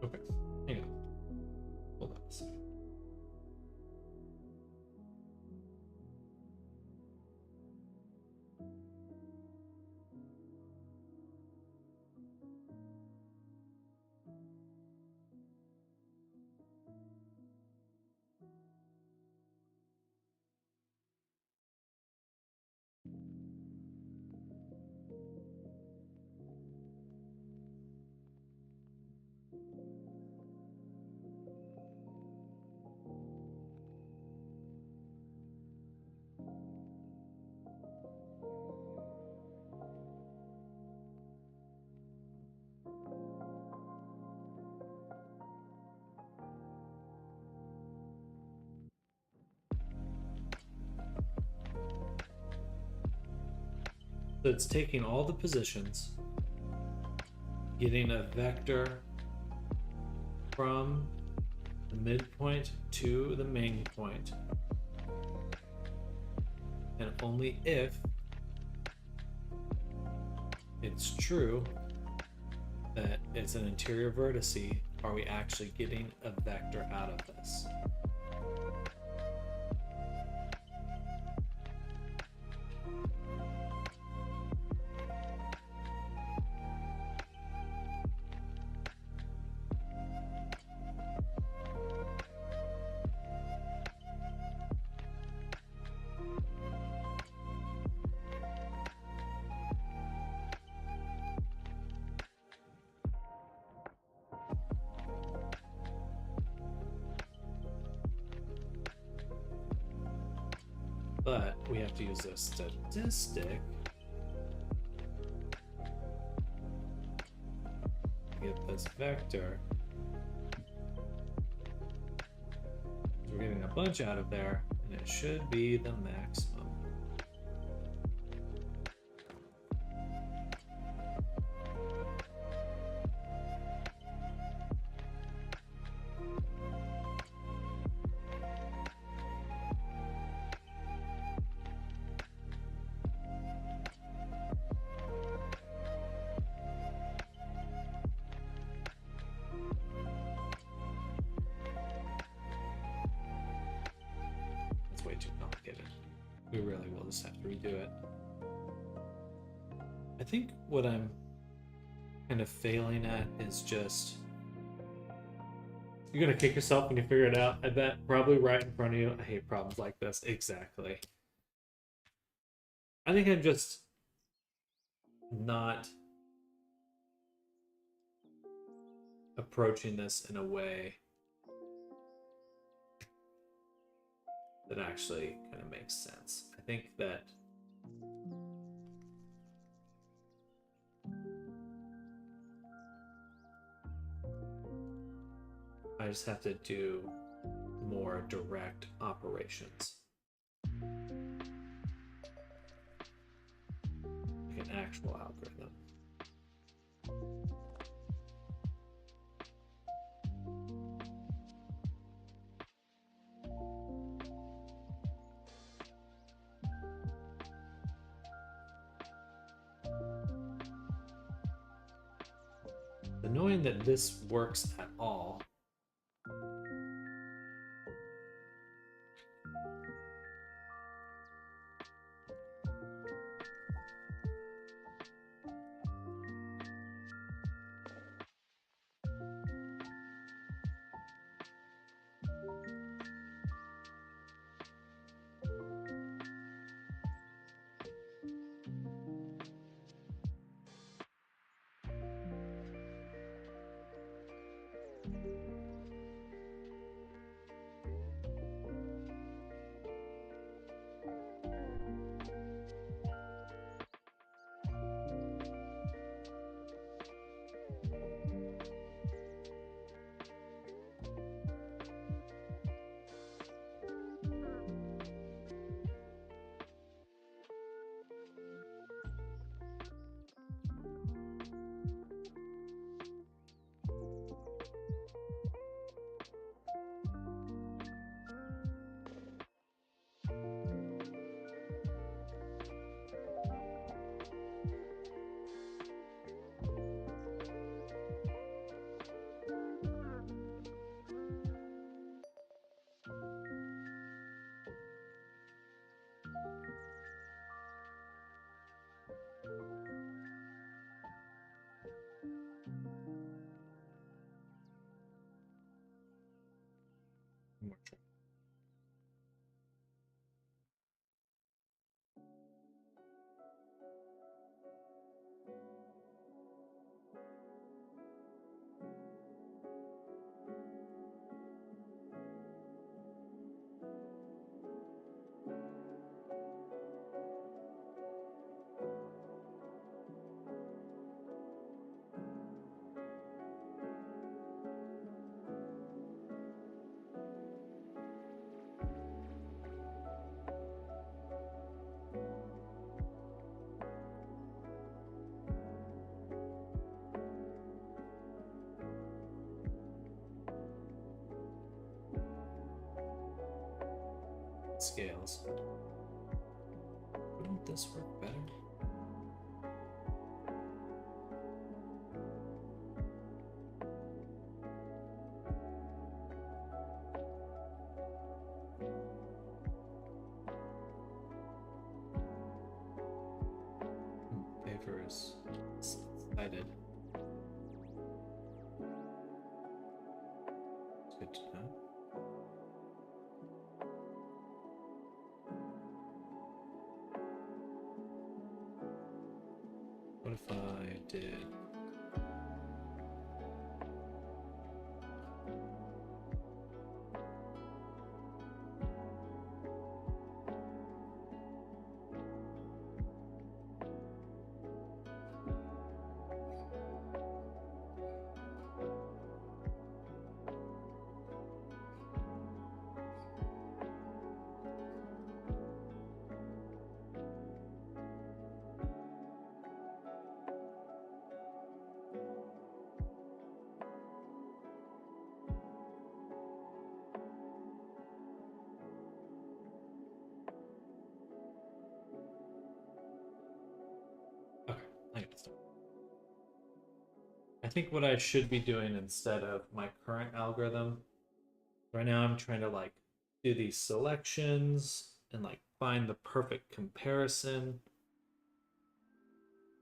Okay, hang on. Hold on a second. So it's taking all the positions, getting a vector from the midpoint to the main point, and only if it's true that it's an interior vertice are we actually getting a vector out of this. But we have to use a statistic to get this vector. We're getting a bunch out of there, and it should be the maximum. Way too complicated. We really will just have to redo it. I think what I'm kind of failing at is just you're gonna kick yourself when you figure it out. I bet probably right in front of you. I hate problems like this. Exactly. I think I'm just not approaching this in a way that actually kind of makes sense. I think that I just have to do more direct operations. Like an actual algorithm. Annoying that this works at all. Scales. Wouldn't this work better? Paper is cited. It's good to know. What if I did I think what I should be doing instead of my current algorithm, right now I'm trying to like do these selections and like find the perfect comparison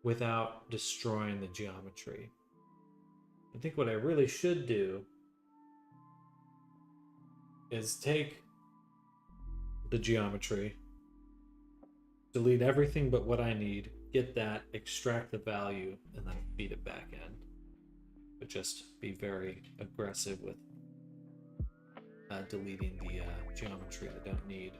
without destroying the geometry. I think what I really should do is take the geometry, delete everything but what I need, get that, extract the value, and then feed it back in. But just be very aggressive with deleting the geometry I don't need.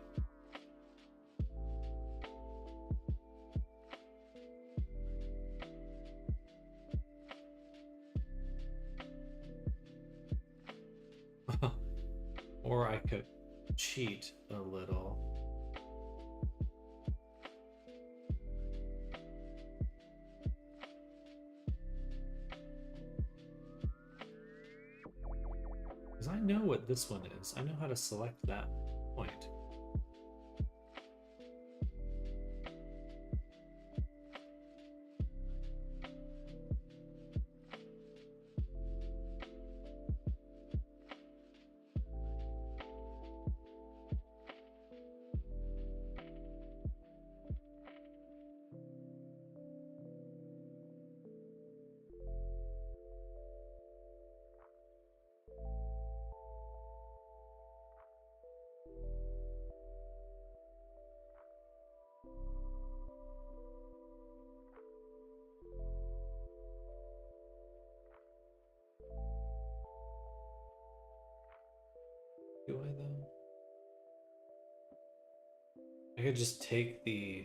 Or I could cheat a little. Because I know what this one is. I know how to select that point. Do I though? I could just take the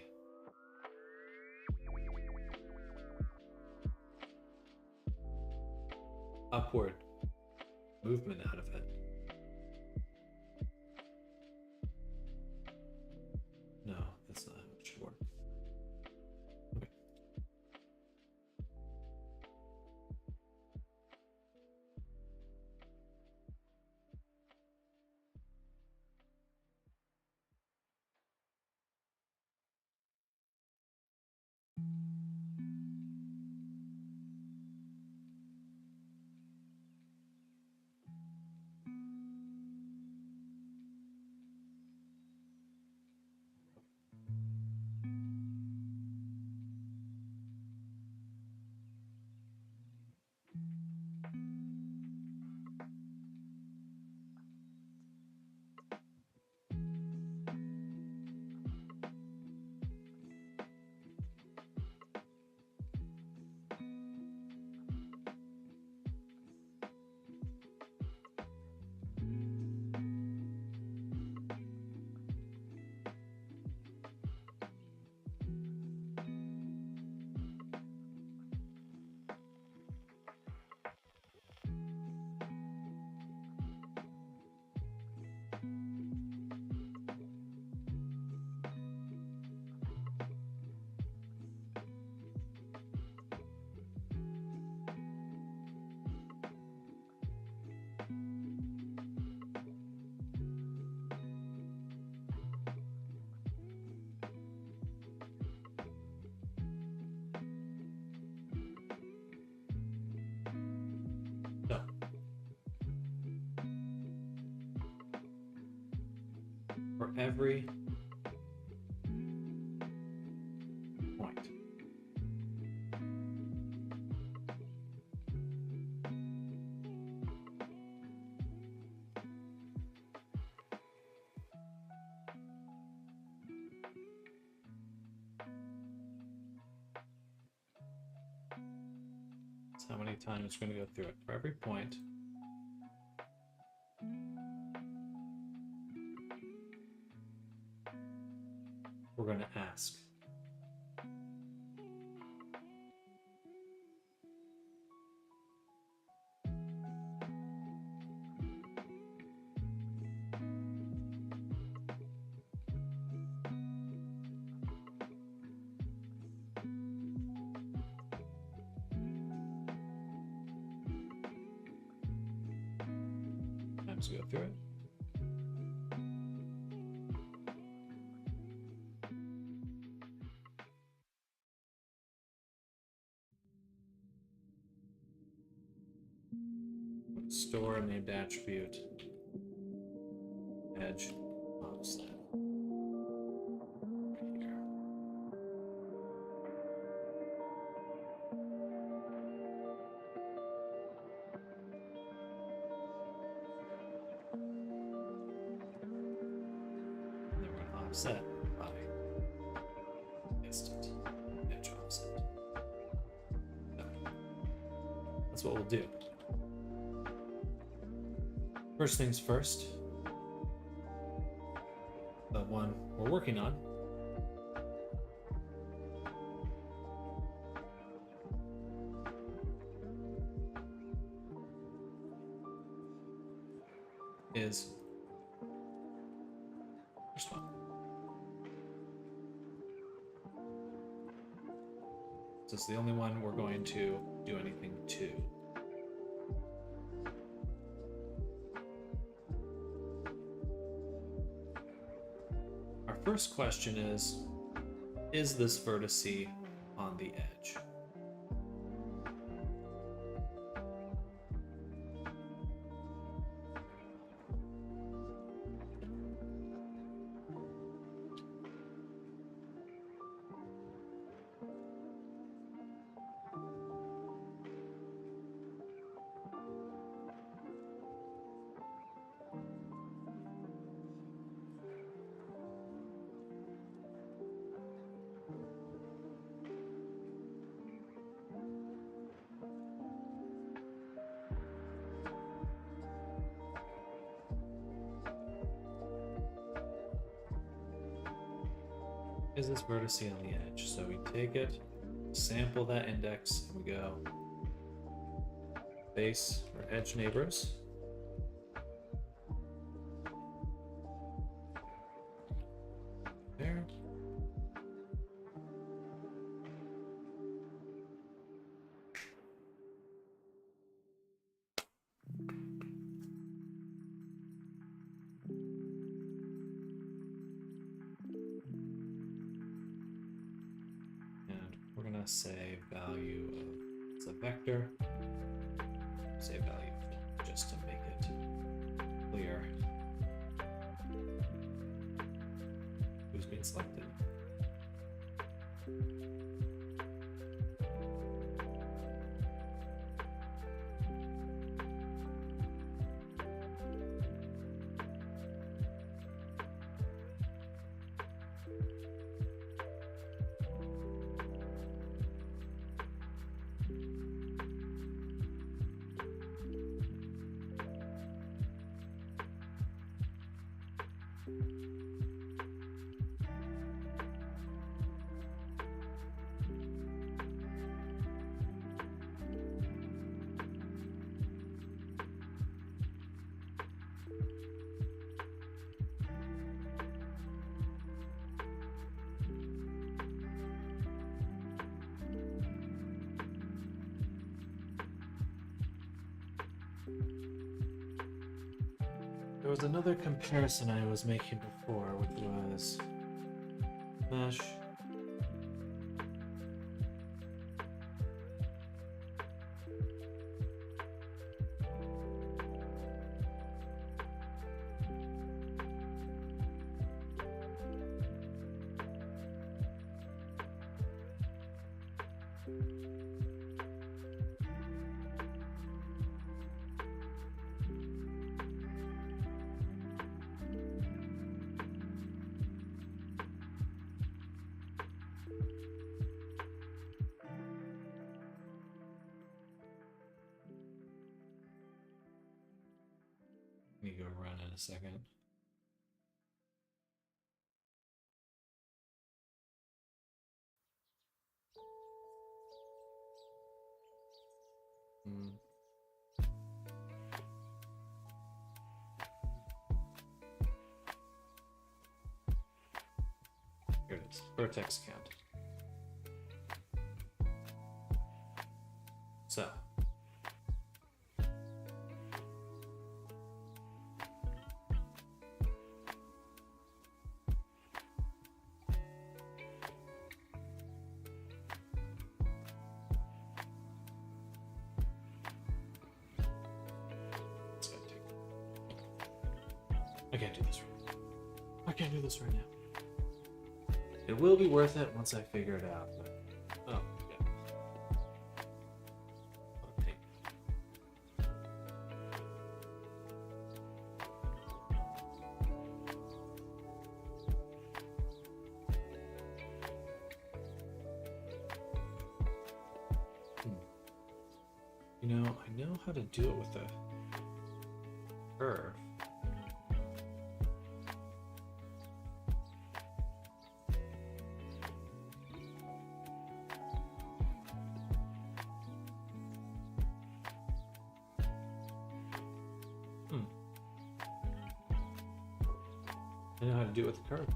upward movement out of it. No, that's not how it should work. Okay. So for every point, that's how many times we're going to go through it. For every point, we're going to ask. Times we go through it. Store named attribute edge offset right here. And then we're going to offset by instant edge offset. So that's what we'll do. First things first, one we're working on. Is first one. This is the only one we're going to do anything to. Our first question is this vertice on the edge? Is this vertice on the edge? So we take it, sample that index, and we go base or edge neighbors. There. We're gonna say value of, it's a vector, say value just to make it clear who's being selected. There was another comparison I was making before, which was mesh Let me go run in a second. Here it is, vertex count. So it's gonna take. I can't do this right now. I can't do this right now. It will be worth it once I figure it out, but oh yeah. Okay. You know, I know how to do it with a curve. I know how to do it with the curve.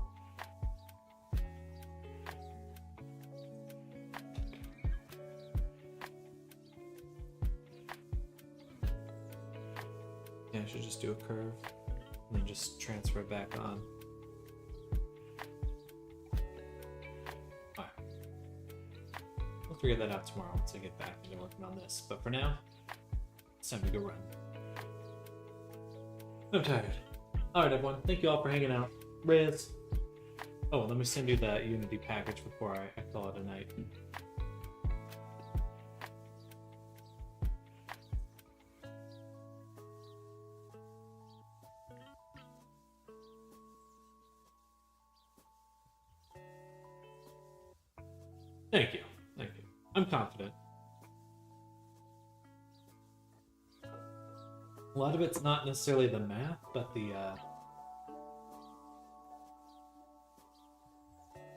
Yeah, I should just do a curve and then just transfer it back on. Alright. We'll figure that out tomorrow once I get back into working on this. But for now, it's time to go run. I'm tired. Alright, everyone. Thank you all for hanging out. Riz. Oh, let me send you that Unity package before I call it a night. Thank you. Thank you. I'm confident. A lot of it's not necessarily the math, but the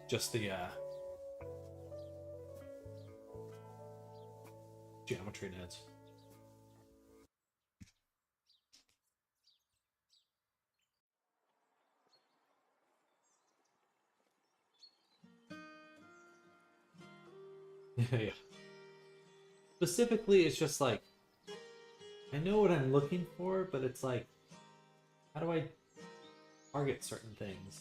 just the geometry nets. Yeah. Specifically, it's just like, I know what I'm looking for, but it's like, how do I target certain things?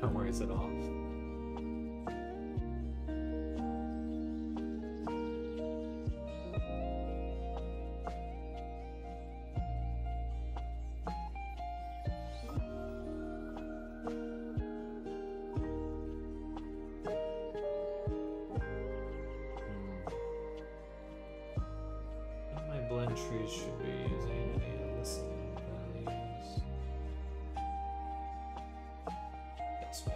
No worries at all. My blend trees should be using any of this values. This way.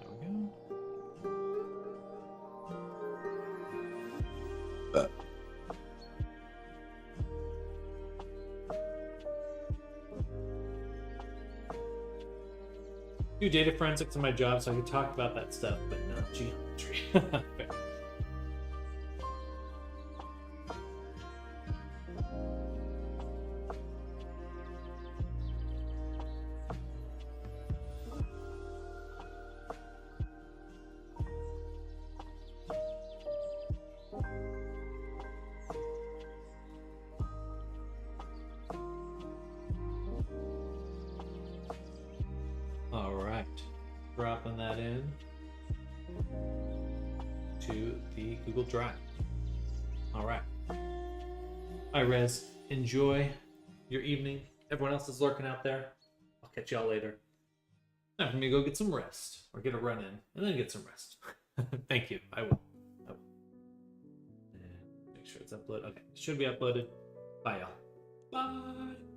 There we go. Do data forensics in my job, so I can talk about that stuff, but not geometry. Fair. All right, dropping that in to the Google Drive. All right. All right, Rez, enjoy your evening. Everyone else is lurking out there. I'll catch y'all later. Time for me to go get some rest, or get a run in, and then get some rest. Thank you. I will. And make sure it's uploaded. Okay, it should be uploaded. Bye, y'all. Bye.